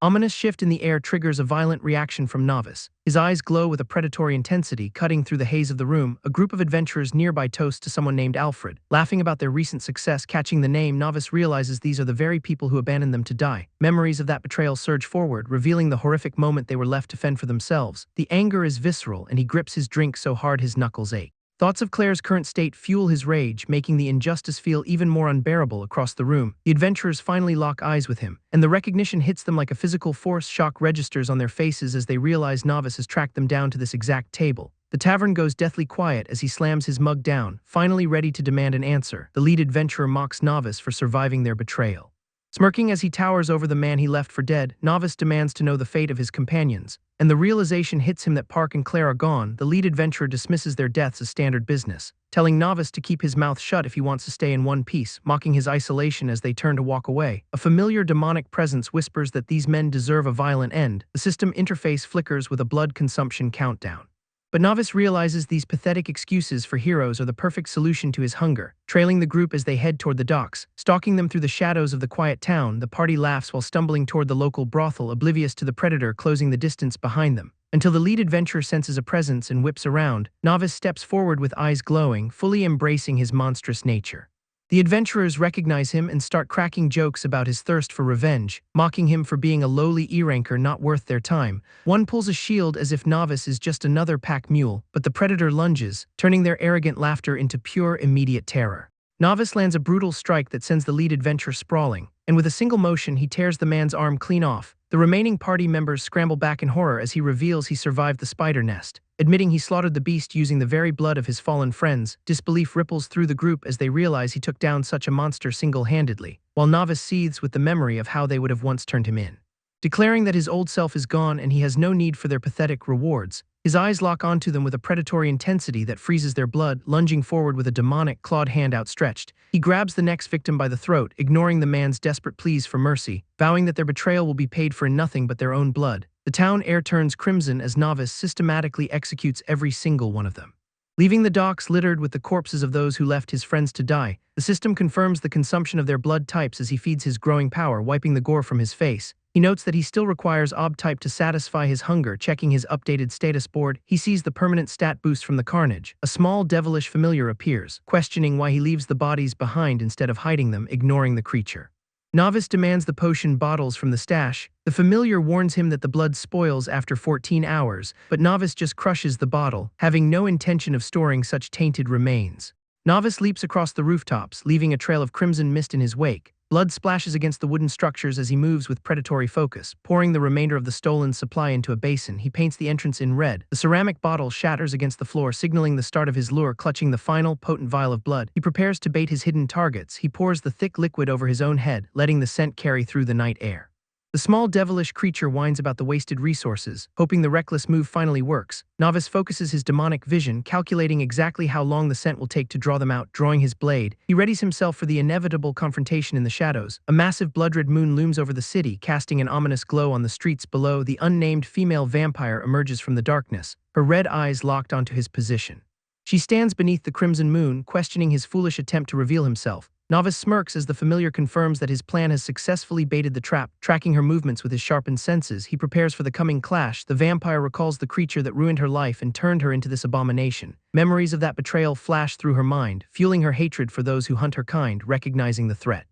Speaker 1: ominous shift in the air triggers a violent reaction from Novice. His eyes glow with a predatory intensity, cutting through the haze of the room. A group of adventurers nearby toast to someone named Alfred, laughing about their recent success. Catching the name, Novice realizes these are the very people who abandoned them to die. Memories of that betrayal surge forward, revealing the horrific moment they were left to fend for themselves. The anger is visceral, and he grips his drink so hard his knuckles ache. Thoughts of Claire's current state fuel his rage, making the injustice feel even more unbearable. Across the room, the adventurers finally lock eyes with him, and the recognition hits them like a physical force. Shock registers on their faces as they realize Novice has tracked them down to this exact table. The tavern goes deathly quiet as he slams his mug down, finally ready to demand an answer. The lead adventurer mocks Novice for surviving their betrayal. Smirking as he towers over the man he left for dead, Novice demands to know the fate of his companions, and the realization hits him that Park and Claire are gone. The lead adventurer dismisses their deaths as standard business, telling Novice to keep his mouth shut if he wants to stay in one piece, mocking his isolation as they turn to walk away. A familiar demonic presence whispers that these men deserve a violent end. The system interface flickers with a blood consumption countdown. But Novice realizes these pathetic excuses for heroes are the perfect solution to his hunger. Trailing the group as they head toward the docks, stalking them through the shadows of the quiet town, the party laughs while stumbling toward the local brothel, oblivious to the predator closing the distance behind them. Until the lead adventurer senses a presence and whips around, Novice steps forward with eyes glowing, fully embracing his monstrous nature. The adventurers recognize him and start cracking jokes about his thirst for revenge, mocking him for being a lowly E-ranker not worth their time. One pulls a shield as if Novice is just another pack mule, but the predator lunges, turning their arrogant laughter into pure, immediate terror. Novice lands a brutal strike that sends the lead adventurer sprawling, and with a single motion he tears the man's arm clean off. The remaining party members scramble back in horror as he reveals he survived the spider nest. Admitting he slaughtered the beast using the very blood of his fallen friends, disbelief ripples through the group as they realize he took down such a monster single-handedly, while Novice seethes with the memory of how they would have once turned him in. Declaring that his old self is gone and he has no need for their pathetic rewards, his eyes lock onto them with a predatory intensity that freezes their blood. Lunging forward with a demonic, clawed hand outstretched, he grabs the next victim by the throat, ignoring the man's desperate pleas for mercy, vowing that their betrayal will be paid for in nothing but their own blood. The town air turns crimson as Novice systematically executes every single one of them. Leaving the docks littered with the corpses of those who left his friends to die, the system confirms the consumption of their blood types as he feeds his growing power, wiping the gore from his face. He notes that he still requires ob-type to satisfy his hunger. Checking his updated status board, he sees the permanent stat boost from the carnage. A small devilish familiar appears, questioning why he leaves the bodies behind instead of hiding them, ignoring the creature. Novice demands the potion bottles from the stash. The familiar warns him that the blood spoils after 14 hours, but Novice just crushes the bottle, having no intention of storing such tainted remains. Novice leaps across the rooftops, leaving a trail of crimson mist in his wake. Blood splashes against the wooden structures as he moves with predatory focus. Pouring the remainder of the stolen supply into a basin, he paints the entrance in red. The ceramic bottle shatters against the floor, signaling the start of his lure. Clutching the final, potent vial of blood, he prepares to bait his hidden targets. He pours the thick liquid over his own head, letting the scent carry through the night air. The small devilish creature whines about the wasted resources, hoping the reckless move finally works. Novice focuses his demonic vision, calculating exactly how long the scent will take to draw them out. Drawing his blade, he readies himself for the inevitable confrontation in the shadows. A massive blood-red moon looms over the city, casting an ominous glow on the streets below. The unnamed female vampire emerges from the darkness, her red eyes locked onto his position. She stands beneath the crimson moon, questioning his foolish attempt to reveal himself. Novice smirks as the familiar confirms that his plan has successfully baited the trap. Tracking her movements with his sharpened senses, he prepares for the coming clash. The vampire recalls the creature that ruined her life and turned her into this abomination. Memories of that betrayal flash through her mind, fueling her hatred for those who hunt her kind. Recognizing the threat,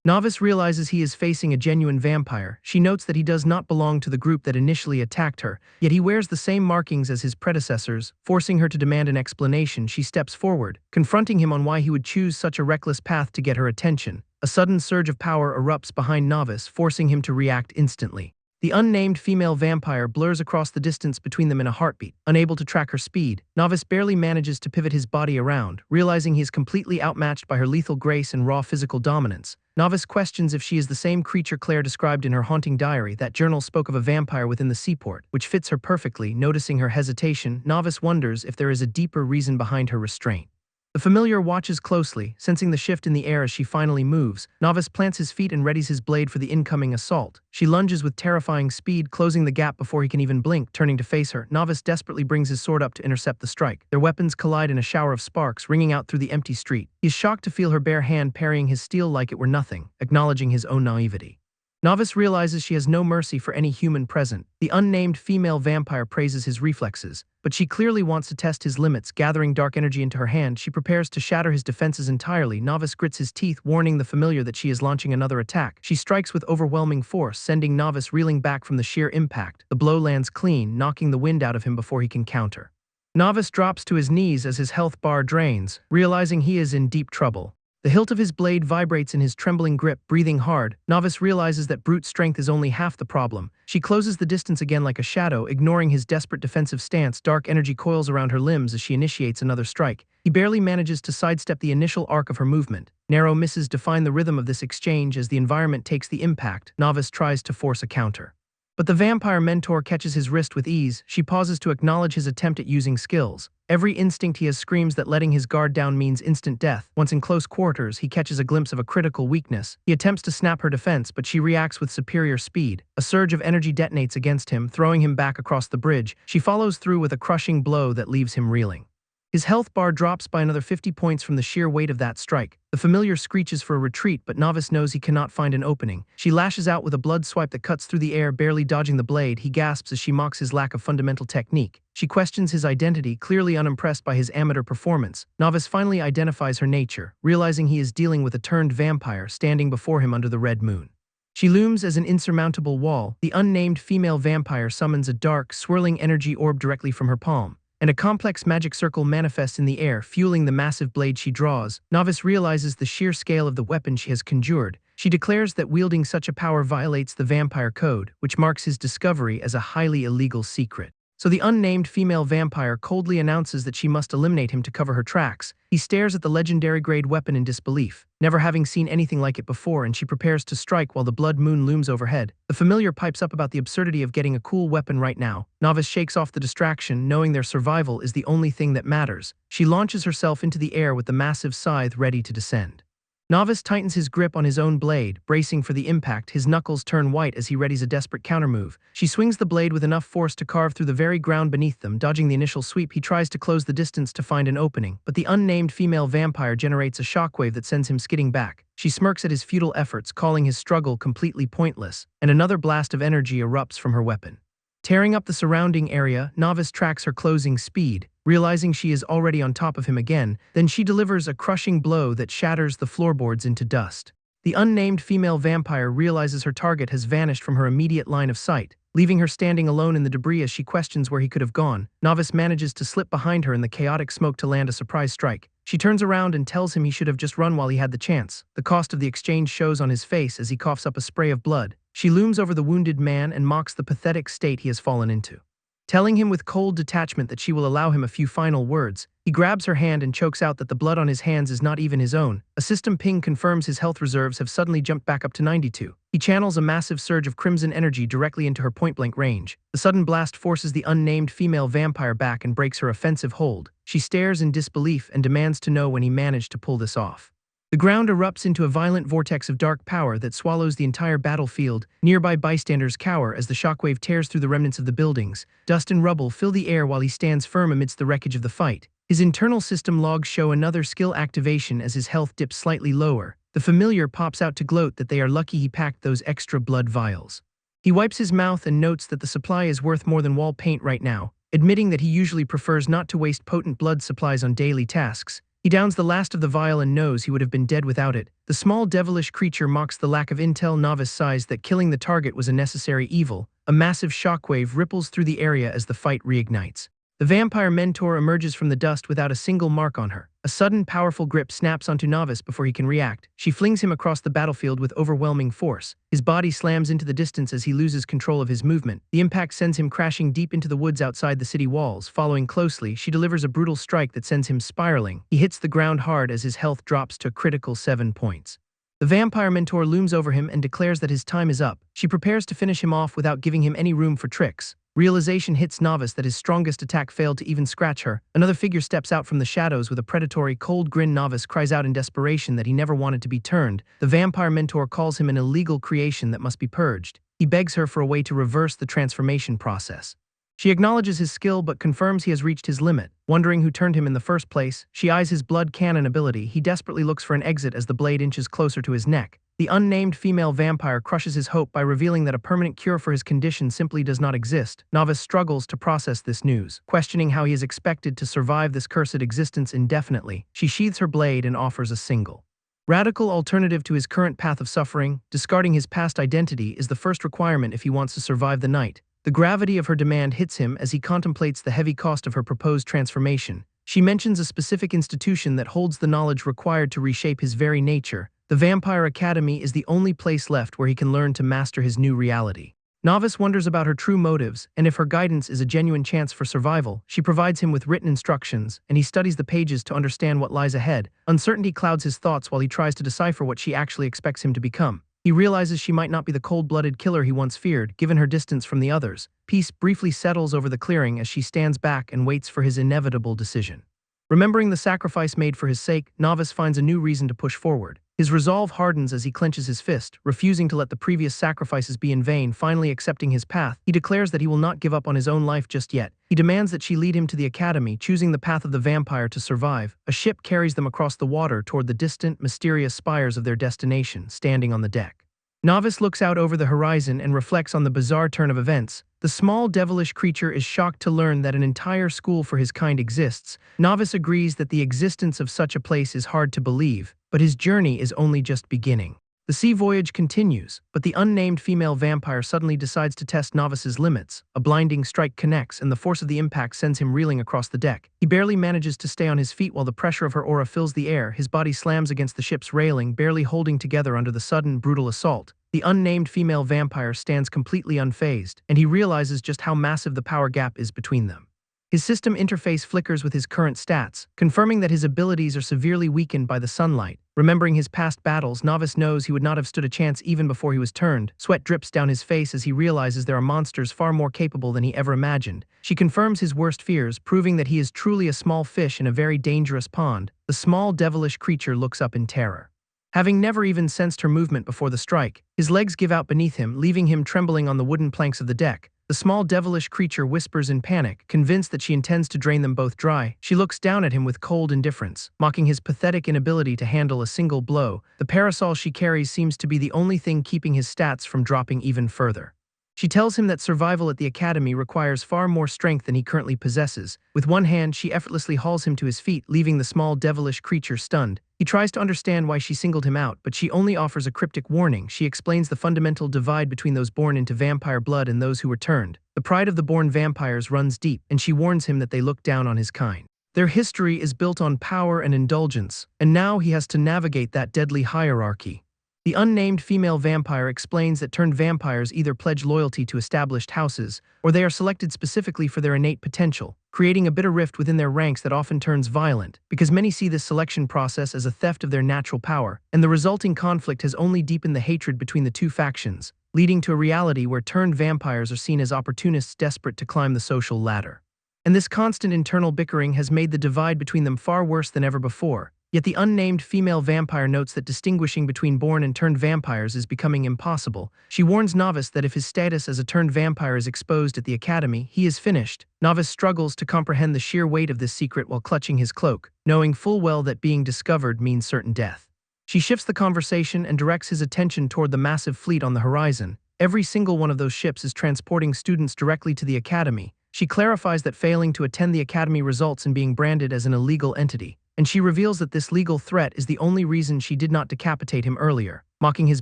Speaker 1: Novice realizes he is facing a genuine vampire. She notes that he does not belong to the group that initially attacked her, yet he wears the same markings as his predecessors, forcing her to demand an explanation. She steps forward, confronting him on why he would choose such a reckless path to get her attention. A sudden surge of power erupts behind Novice, forcing him to react instantly. The unnamed female vampire blurs across the distance between them in a heartbeat. Unable to track her speed, Novice barely manages to pivot his body around, realizing he is completely outmatched by her lethal grace and raw physical dominance. Novice questions if she is the same creature Claire described in her haunting diary. That journal spoke of a vampire within the seaport, which fits her perfectly. Noticing her hesitation, Novice wonders if there is a deeper reason behind her restraint. The familiar watches closely, sensing the shift in the air as she finally moves. Novice plants his feet and readies his blade for the incoming assault. She lunges with terrifying speed, closing the gap before he can even blink. Turning to face her, Novice desperately brings his sword up to intercept the strike. Their weapons collide in a shower of sparks, ringing out through the empty street. He is shocked to feel her bare hand parrying his steel like it were nothing, acknowledging his own naivety. Novice realizes she has no mercy for any human present. The unnamed female vampire praises his reflexes, but she clearly wants to test his limits. Gathering dark energy into her hand, she prepares to shatter his defenses entirely. Novice grits his teeth, warning the familiar that she is launching another attack. She strikes with overwhelming force, sending Novice reeling back from the sheer impact. The blow lands clean, knocking the wind out of him before he can counter. Novice drops to his knees as his health bar drains, realizing he is in deep trouble. The hilt of his blade vibrates in his trembling grip. Breathing hard, Novice realizes that brute strength is only half the problem. She closes the distance again like a shadow, ignoring his desperate defensive stance. Dark energy coils around her limbs as she initiates another strike. He barely manages to sidestep the initial arc of her movement. Narrow misses define the rhythm of this exchange as the environment takes the impact. Novice tries to force a counter, but the vampire mentor catches his wrist with ease. She pauses to acknowledge his attempt at using skills. Every instinct he has screams that letting his guard down means instant death. Once in close quarters, he catches a glimpse of a critical weakness. He attempts to snap her defense, but she reacts with superior speed. A surge of energy detonates against him, throwing him back across the bridge. She follows through with a crushing blow that leaves him reeling. His health bar drops by another 50 points from the sheer weight of that strike. The familiar screeches for a retreat, but Novice knows he cannot find an opening. She lashes out with a blood swipe that cuts through the air, barely dodging the blade. He gasps as she mocks his lack of fundamental technique. She questions his identity, clearly unimpressed by his amateur performance. Novice finally identifies her nature, realizing he is dealing with a turned vampire standing before him under the red moon. She looms as an insurmountable wall. The unnamed female vampire summons a dark, swirling energy orb directly from her palm, and a complex magic circle manifests in the air, fueling the massive blade she draws. Novice realizes the sheer scale of the weapon she has conjured. She declares that wielding such a power violates the vampire code, which marks his discovery as a highly illegal secret. So the unnamed female vampire coldly announces that she must eliminate him to cover her tracks. He stares at the legendary-grade weapon in disbelief, never having seen anything like it before, and she prepares to strike while the blood moon looms overhead. The familiar pipes up about the absurdity of getting a cool weapon right now. Novice shakes off the distraction, knowing their survival is the only thing that matters. She launches herself into the air with the massive scythe ready to descend. Novice tightens his grip on his own blade, bracing for the impact. His knuckles turn white as he readies a desperate countermove. She swings the blade with enough force to carve through the very ground beneath them. Dodging the initial sweep, he tries to close the distance to find an opening, but the unnamed female vampire generates a shockwave that sends him skidding back. She smirks at his futile efforts, calling his struggle completely pointless, and another blast of energy erupts from her weapon. Tearing up the surrounding area, Novice tracks her closing speed, realizing she is already on top of him again, then she delivers a crushing blow that shatters the floorboards into dust. The unnamed female vampire realizes her target has vanished from her immediate line of sight, leaving her standing alone in the debris as she questions where he could have gone. Novice manages to slip behind her in the chaotic smoke to land a surprise strike. She turns around and tells him he should have just run while he had the chance. The cost of the exchange shows on his face as he coughs up a spray of blood. She looms over the wounded man and mocks the pathetic state he has fallen into. Telling him with cold detachment that she will allow him a few final words, he grabs her hand and chokes out that the blood on his hands is not even his own. A system ping confirms his health reserves have suddenly jumped back up to 92. He channels a massive surge of crimson energy directly into her point-blank range. The sudden blast forces the unnamed female vampire back and breaks her offensive hold. She stares in disbelief and demands to know when he managed to pull this off. The ground erupts into a violent vortex of dark power that swallows the entire battlefield. Nearby bystanders cower as the shockwave tears through the remnants of the buildings. Dust and rubble fill the air while he stands firm amidst the wreckage of the fight. His internal system logs show another skill activation as his health dips slightly lower. The familiar pops out to gloat that they are lucky he packed those extra blood vials. He wipes his mouth and notes that the supply is worth more than wall paint right now, admitting that he usually prefers not to waste potent blood supplies on daily tasks. He downs the last of the vial and knows he would have been dead without it. The small devilish creature mocks the lack of intel Novice sighs that killing the target was a necessary evil. A massive shockwave ripples through the area as the fight reignites. The vampire mentor emerges from the dust without a single mark on her. A sudden, powerful grip snaps onto Novice before he can react. She flings him across the battlefield with overwhelming force. His body slams into the distance as he loses control of his movement. The impact sends him crashing deep into the woods outside the city walls. Following closely, she delivers a brutal strike that sends him spiraling. He hits the ground hard as his health drops to a critical 7 points. The vampire mentor looms over him and declares that his time is up. She prepares to finish him off without giving him any room for tricks. Realization hits Novice that his strongest attack failed to even scratch her. Another figure steps out from the shadows with a predatory, cold grin. Novice cries out in desperation that he never wanted to be turned. The vampire mentor calls him an illegal creation that must be purged. He begs her for a way to reverse the transformation process. She acknowledges his skill but confirms he has reached his limit. Wondering who turned him in the first place, she eyes his blood cannon ability. He desperately looks for an exit as the blade inches closer to his neck. The unnamed female vampire crushes his hope by revealing that a permanent cure for his condition simply does not exist. Novice struggles to process this news, questioning how he is expected to survive this cursed existence indefinitely. She sheathes her blade and offers a single, radical alternative to his current path of suffering. Discarding his past identity is the first requirement if he wants to survive the night. The gravity of her demand hits him as he contemplates the heavy cost of her proposed transformation. She mentions a specific institution that holds the knowledge required to reshape his very nature. The Vampire Academy is the only place left where he can learn to master his new reality. Novice wonders about her true motives, and if her guidance is a genuine chance for survival. She provides him with written instructions, and he studies the pages to understand what lies ahead. Uncertainty clouds his thoughts while he tries to decipher what she actually expects him to become. He realizes she might not be the cold-blooded killer he once feared, given her distance from the others. Peace briefly settles over the clearing as she stands back and waits for his inevitable decision. Remembering the sacrifice made for his sake, Novice finds a new reason to push forward. His resolve hardens as he clenches his fist, refusing to let the previous sacrifices be in vain. Finally accepting his path, he declares that he will not give up on his own life just yet. He demands that she lead him to the academy, choosing the path of the vampire to survive. A ship carries them across the water toward the distant, mysterious spires of their destination, standing on the deck. Novice looks out over the horizon and reflects on the bizarre turn of events. The small devilish creature is shocked to learn that an entire school for his kind exists. Novice agrees that the existence of such a place is hard to believe, but his journey is only just beginning. The sea voyage continues, but the unnamed female vampire suddenly decides to test Novice's limits. A blinding strike connects, and the force of the impact sends him reeling across the deck. He barely manages to stay on his feet while the pressure of her aura fills the air. His body slams against the ship's railing, barely holding together under the sudden, brutal assault. The unnamed female vampire stands completely unfazed, and he realizes just how massive the power gap is between them. His system interface flickers with his current stats, confirming that his abilities are severely weakened by the sunlight. Remembering his past battles, Novice knows he would not have stood a chance even before he was turned. Sweat drips down his face as he realizes there are monsters far more capable than he ever imagined. She confirms his worst fears, proving that he is truly a small fish in a very dangerous pond. The small devilish creature looks up in terror. Having never even sensed her movement before the strike, his legs give out beneath him, leaving him trembling on the wooden planks of the deck. The small devilish creature whispers in panic, convinced that she intends to drain them both dry. She looks down at him with cold indifference, mocking his pathetic inability to handle a single blow. The parasol she carries seems to be the only thing keeping his stats from dropping even further. She tells him that survival at the academy requires far more strength than he currently possesses. With one hand, she effortlessly hauls him to his feet, leaving the small devilish creature stunned. He tries to understand why she singled him out, but she only offers a cryptic warning. She explains the fundamental divide between those born into vampire blood and those who were turned. The pride of the born vampires runs deep, and she warns him that they look down on his kind. Their history is built on power and indulgence, and now he has to navigate that deadly hierarchy. The unnamed female vampire explains that turned vampires either pledge loyalty to established houses, or they are selected specifically for their innate potential, creating a bitter rift within their ranks that often turns violent, because many see this selection process as a theft of their natural power, and the resulting conflict has only deepened the hatred between the two factions, leading to a reality where turned vampires are seen as opportunists desperate to climb the social ladder. And this constant internal bickering has made the divide between them far worse than ever before. Yet the unnamed female vampire notes that distinguishing between born and turned vampires is becoming impossible. She warns Novice that if his status as a turned vampire is exposed at the academy, he is finished. Novice struggles to comprehend the sheer weight of this secret while clutching his cloak, knowing full well that being discovered means certain death. She shifts the conversation and directs his attention toward the massive fleet on the horizon. Every single one of those ships is transporting students directly to the academy. She clarifies that failing to attend the academy results in being branded as an illegal entity, and she reveals that this legal threat is the only reason she did not decapitate him earlier, mocking his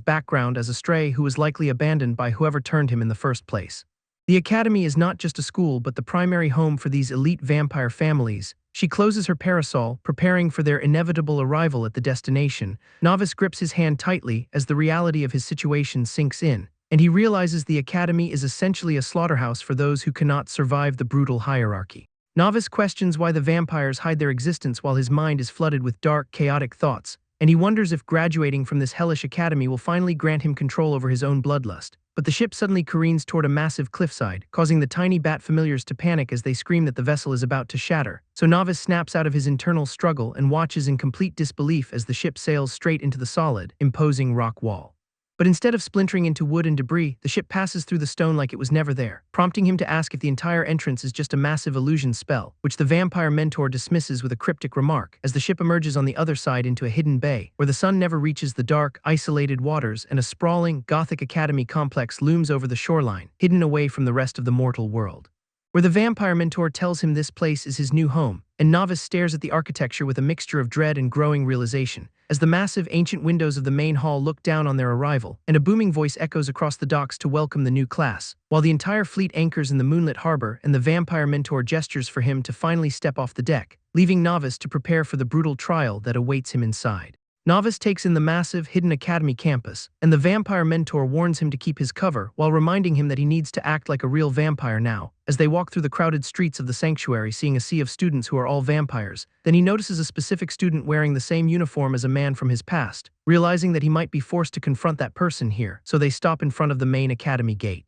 Speaker 1: background as a stray who was likely abandoned by whoever turned him in the first place. The academy is not just a school but the primary home for these elite vampire families. She closes her parasol, preparing for their inevitable arrival at the destination. Novice grips his hand tightly as the reality of his situation sinks in, and he realizes the academy is essentially a slaughterhouse for those who cannot survive the brutal hierarchy. Novice questions why the vampires hide their existence while his mind is flooded with dark, chaotic thoughts, and he wonders if graduating from this hellish academy will finally grant him control over his own bloodlust. But the ship suddenly careens toward a massive cliffside, causing the tiny bat familiars to panic as they scream that the vessel is about to shatter. So Novice snaps out of his internal struggle and watches in complete disbelief as the ship sails straight into the solid, imposing rock wall. But instead of splintering into wood and debris, the ship passes through the stone like it was never there, prompting him to ask if the entire entrance is just a massive illusion spell, which the vampire mentor dismisses with a cryptic remark as the ship emerges on the other side into a hidden bay, where the sun never reaches the dark, isolated waters, and a sprawling, Gothic academy complex looms over the shoreline, hidden away from the rest of the mortal world. Where the vampire mentor tells him this place is his new home, and Novice stares at the architecture with a mixture of dread and growing realization, as the massive ancient windows of the main hall look down on their arrival, and a booming voice echoes across the docks to welcome the new class, while the entire fleet anchors in the moonlit harbor and the vampire mentor gestures for him to finally step off the deck, leaving Novice to prepare for the brutal trial that awaits him inside. Novice takes in the massive, hidden academy campus, and the vampire mentor warns him to keep his cover while reminding him that he needs to act like a real vampire now. As they walk through the crowded streets of the sanctuary, seeing a sea of students who are all vampires, then he notices a specific student wearing the same uniform as a man from his past, realizing that he might be forced to confront that person here, so they stop in front of the main academy gate,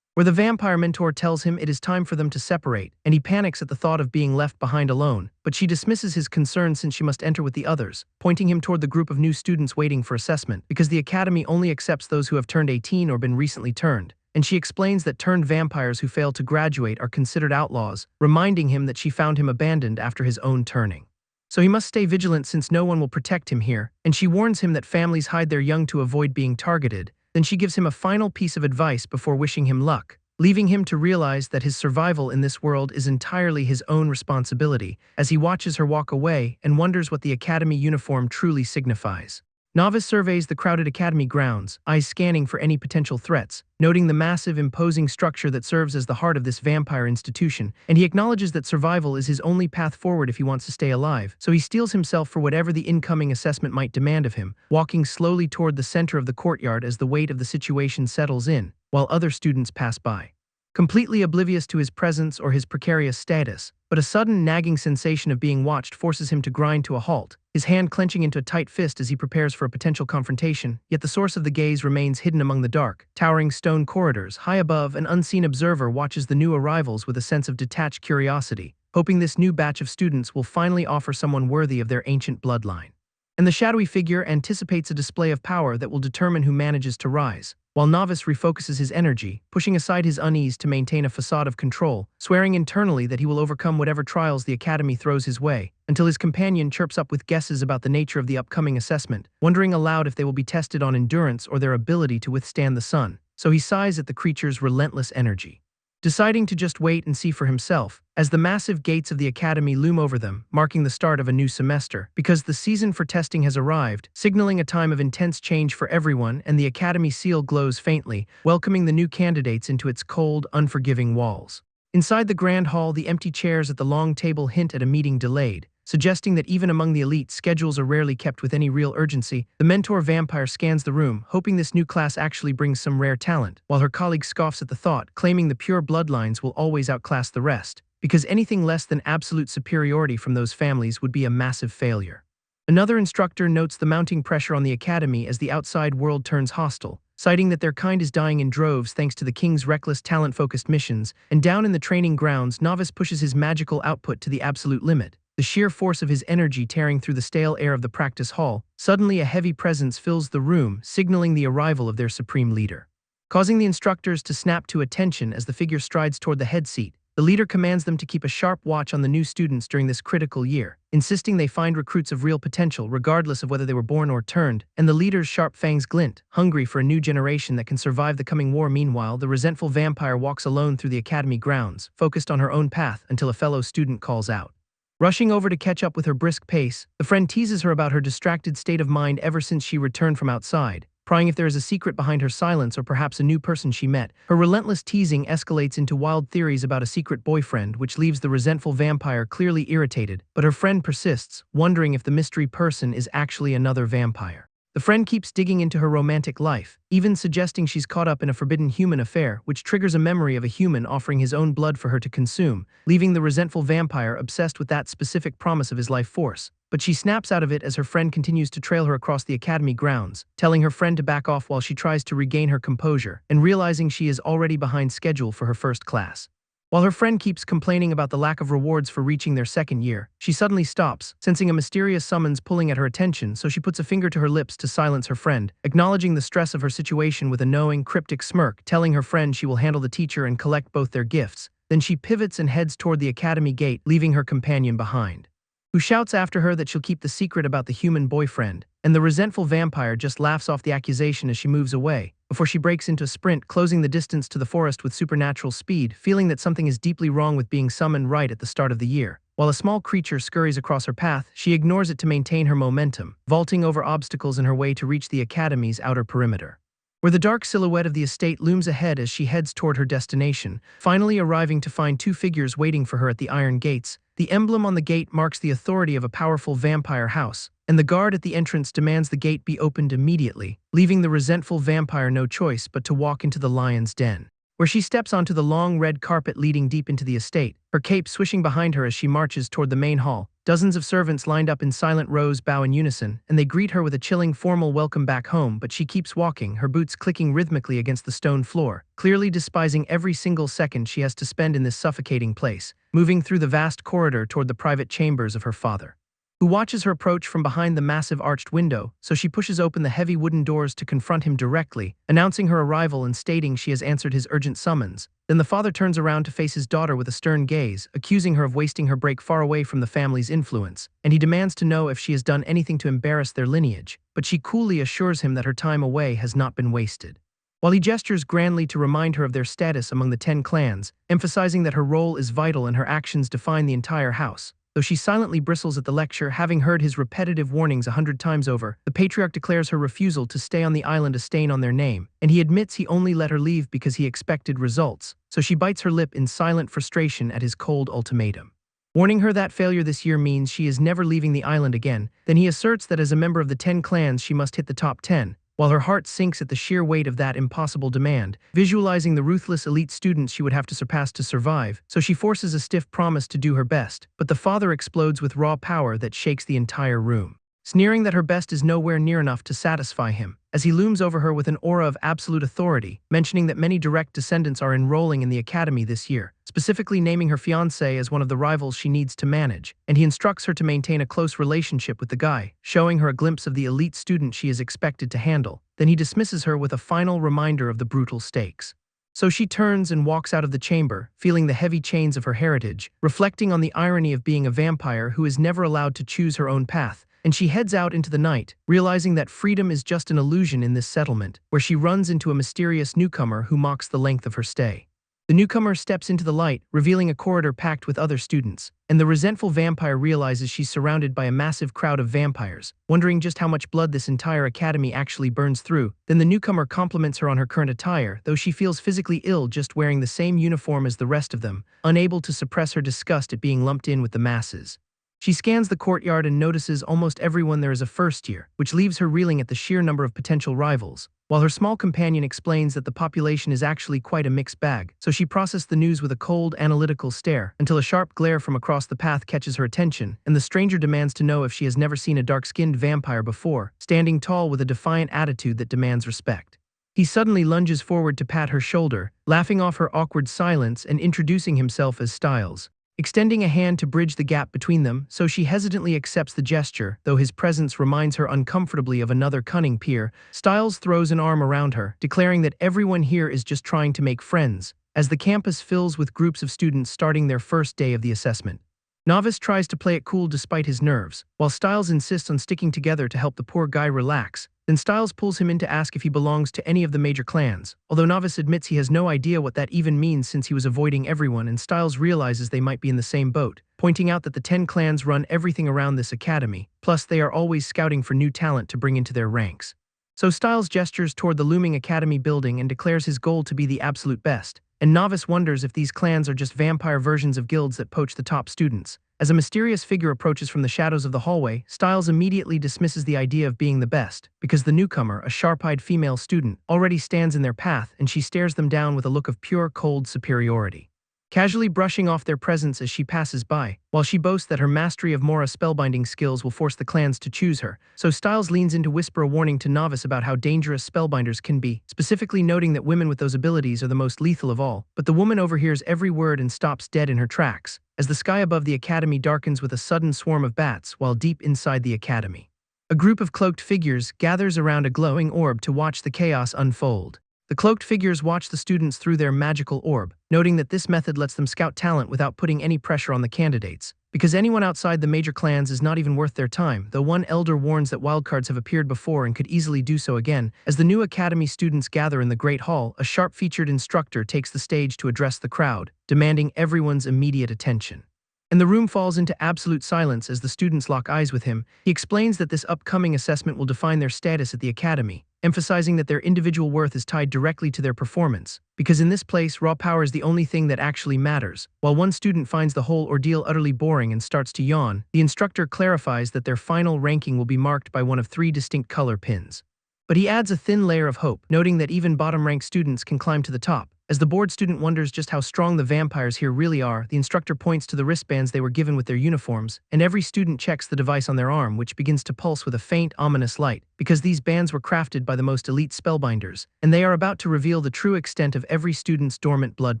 Speaker 1: where the vampire mentor tells him it is time for them to separate, and he panics at the thought of being left behind alone, but she dismisses his concern since she must enter with the others, pointing him toward the group of new students waiting for assessment, because the academy only accepts those who have turned 18 or been recently turned, and she explains that turned vampires who fail to graduate are considered outlaws, reminding him that she found him abandoned after his own turning. So he must stay vigilant since no one will protect him here, and she warns him that families hide their young to avoid being targeted. Then she gives him a final piece of advice before wishing him luck, leaving him to realize that his survival in this world is entirely his own responsibility, as he watches her walk away and wonders what the academy uniform truly signifies. Novice surveys the crowded academy grounds, eyes scanning for any potential threats, noting the massive, imposing structure that serves as the heart of this vampire institution, and he acknowledges that survival is his only path forward if he wants to stay alive, so he steels himself for whatever the incoming assessment might demand of him, walking slowly toward the center of the courtyard as the weight of the situation settles in, while other students pass by, completely oblivious to his presence or his precarious status. But a sudden nagging sensation of being watched forces him to grind to a halt, his hand clenching into a tight fist as he prepares for a potential confrontation, yet the source of the gaze remains hidden among the dark, towering stone corridors. High above, an unseen observer watches the new arrivals with a sense of detached curiosity, hoping this new batch of students will finally offer someone worthy of their ancient bloodline. and the shadowy figure anticipates a display of power that will determine who manages to rise, while Novice refocuses his energy, pushing aside his unease to maintain a facade of control, swearing internally that he will overcome whatever trials the Academy throws his way, until his companion chirps up with guesses about the nature of the upcoming assessment, wondering aloud if they will be tested on endurance or their ability to withstand the sun, so he sighs at the creature's relentless energy. Deciding to just wait and see for himself, as the massive gates of the academy loom over them, marking the start of a new semester, because the season for testing has arrived, signaling a time of intense change for everyone, and the academy seal glows faintly, welcoming the new candidates into its cold, unforgiving walls. Inside the grand hall, the empty chairs at the long table hint at a meeting delayed, suggesting that even among the elite, schedules are rarely kept with any real urgency. The mentor vampire scans the room, hoping this new class actually brings some rare talent, while her colleague scoffs at the thought, claiming the pure bloodlines will always outclass the rest, because anything less than absolute superiority from those families would be a massive failure. Another instructor notes the mounting pressure on the academy as the outside world turns hostile, citing that their kind is dying in droves thanks to the king's reckless, talent-focused missions, and down in the training grounds, Novice pushes his magical output to the absolute limit. The sheer force of his energy tearing through the stale air of the practice hall, suddenly a heavy presence fills the room, signaling the arrival of their supreme leader. Causing the instructors to snap to attention as the figure strides toward the head seat, the leader commands them to keep a sharp watch on the new students during this critical year, insisting they find recruits of real potential regardless of whether they were born or turned, and the leader's sharp fangs glint, hungry for a new generation that can survive the coming war. Meanwhile, the resentful vampire walks alone through the academy grounds, focused on her own path until a fellow student calls out. Rushing over to catch up with her brisk pace, the friend teases her about her distracted state of mind ever since she returned from outside, prying if there is a secret behind her silence or perhaps a new person she met. Her relentless teasing escalates into wild theories about a secret boyfriend, which leaves the resentful vampire clearly irritated, but her friend persists, wondering if the mystery person is actually another vampire. The friend keeps digging into her romantic life, even suggesting she's caught up in a forbidden human affair, which triggers a memory of a human offering his own blood for her to consume, leaving the resentful vampire obsessed with that specific promise of his life force. But she snaps out of it as her friend continues to trail her across the academy grounds, telling her friend to back off while she tries to regain her composure, and realizing she is already behind schedule for her first class. While her friend keeps complaining about the lack of rewards for reaching their second year, she suddenly stops, sensing a mysterious summons pulling at her attention, so she puts a finger to her lips to silence her friend, acknowledging the stress of her situation with a knowing, cryptic smirk, telling her friend she will handle the teacher and collect both their gifts. Then she pivots and heads toward the academy gate, leaving her companion behind, who shouts after her that she'll keep the secret about the human boyfriend, and the resentful vampire just laughs off the accusation as she moves away, before she breaks into a sprint, closing the distance to the forest with supernatural speed, feeling that something is deeply wrong with being summoned right at the start of the year. While a small creature scurries across her path, she ignores it to maintain her momentum, vaulting over obstacles in her way to reach the academy's outer perimeter, where the dark silhouette of the estate looms ahead as she heads toward her destination, finally arriving to find two figures waiting for her at the iron gates. The emblem on the gate marks the authority of a powerful vampire house, and the guard at the entrance demands the gate be opened immediately, leaving the resentful vampire no choice but to walk into the lion's den, where she steps onto the long red carpet leading deep into the estate, her cape swishing behind her as she marches toward the main hall. Dozens of servants lined up in silent rows bow in unison, and they greet her with a chilling formal welcome back home, but she keeps walking, her boots clicking rhythmically against the stone floor, clearly despising every single second she has to spend in this suffocating place, moving through the vast corridor toward the private chambers of her father, who watches her approach from behind the massive arched window, so she pushes open the heavy wooden doors to confront him directly, announcing her arrival and stating she has answered his urgent summons. Then the father turns around to face his daughter with a stern gaze, accusing her of wasting her break far away from the family's influence, and he demands to know if she has done anything to embarrass their lineage, but she coolly assures him that her time away has not been wasted, while he gestures grandly to remind her of their status among the 10 clans, emphasizing that her role is vital and her actions define the entire house. Though she silently bristles at the lecture, having heard his repetitive warnings 100 times over, the patriarch declares her refusal to stay on the island a stain on their name, and he admits he only let her leave because he expected results, so she bites her lip in silent frustration at his cold ultimatum, warning her that failure this year means she is never leaving the island again. Then he asserts that as a member of the 10 clans she must hit the top 10, while her heart sinks at the sheer weight of that impossible demand, visualizing the ruthless elite students she would have to surpass to survive, so she forces a stiff promise to do her best, but the father explodes with raw power that shakes the entire room, sneering that her best is nowhere near enough to satisfy him, as he looms over her with an aura of absolute authority, mentioning that many direct descendants are enrolling in the academy this year, specifically naming her fiancé as one of the rivals she needs to manage, and he instructs her to maintain a close relationship with the guy, showing her a glimpse of the elite student she is expected to handle. Then he dismisses her with a final reminder of the brutal stakes. So she turns and walks out of the chamber, feeling the heavy chains of her heritage, reflecting on the irony of being a vampire who is never allowed to choose her own path, and she heads out into the night, realizing that freedom is just an illusion in this settlement, where she runs into a mysterious newcomer who mocks the length of her stay. The newcomer steps into the light, revealing a corridor packed with other students, and the resentful vampire realizes she's surrounded by a massive crowd of vampires, wondering just how much blood this entire academy actually burns through. Then the newcomer compliments her on her current attire, though she feels physically ill just wearing the same uniform as the rest of them, unable to suppress her disgust at being lumped in with the masses. She scans the courtyard and notices almost everyone there is a first year, which leaves her reeling at the sheer number of potential rivals, while her small companion explains that the population is actually quite a mixed bag, so she processed the news with a cold, analytical stare, until a sharp glare from across the path catches her attention, and the stranger demands to know if she has never seen a dark-skinned vampire before, standing tall with a defiant attitude that demands respect. He suddenly lunges forward to pat her shoulder, laughing off her awkward silence and introducing himself as Styles, extending a hand to bridge the gap between them, so she hesitantly accepts the gesture, though his presence reminds her uncomfortably of another cunning peer. Styles throws an arm around her, declaring that everyone here is just trying to make friends, as the campus fills with groups of students starting their first day of the assessment. Novice tries to play it cool despite his nerves, while Styles insists on sticking together to help the poor guy relax. Then Styles pulls him in to ask if he belongs to any of the major clans, although Novice admits he has no idea what that even means since he was avoiding everyone, and Styles realizes they might be in the same boat, pointing out that the 10 clans run everything around this academy, plus they are always scouting for new talent to bring into their ranks. So Styles gestures toward the looming academy building and declares his goal to be the absolute best, and Novice wonders if these clans are just vampire versions of guilds that poach the top students. As a mysterious figure approaches from the shadows of the hallway, Styles immediately dismisses the idea of being the best, because the newcomer, a sharp-eyed female student, already stands in their path, and she stares them down with a look of pure, cold superiority, casually brushing off their presence as she passes by, while she boasts that her mastery of Mora spellbinding skills will force the clans to choose her. So Styles leans in to whisper a warning to Novice about how dangerous spellbinders can be, specifically noting that women with those abilities are the most lethal of all. But the woman overhears every word and stops dead in her tracks, as the sky above the academy darkens with a sudden swarm of bats while deep inside the academy, a group of cloaked figures gathers around a glowing orb to watch the chaos unfold. The cloaked figures watch the students through their magical orb, noting that this method lets them scout talent without putting any pressure on the candidates, because anyone outside the major clans is not even worth their time, though one elder warns that wildcards have appeared before and could easily do so again. As the new academy students gather in the Great Hall, a sharp-featured instructor takes the stage to address the crowd, demanding everyone's immediate attention. And the room falls into absolute silence as the students lock eyes with him. He explains that this upcoming assessment will define their status at the academy, emphasizing that their individual worth is tied directly to their performance, because in this place, raw power is the only thing that actually matters. While one student finds the whole ordeal utterly boring and starts to yawn, the instructor clarifies that their final ranking will be marked by one of 3 distinct color pins. But he adds a thin layer of hope, noting that even bottom-ranked students can climb to the top. As the bored student wonders just how strong the vampires here really are, the instructor points to the wristbands they were given with their uniforms, and every student checks the device on their arm, which begins to pulse with a faint, ominous light, because these bands were crafted by the most elite spellbinders, and they are about to reveal the true extent of every student's dormant blood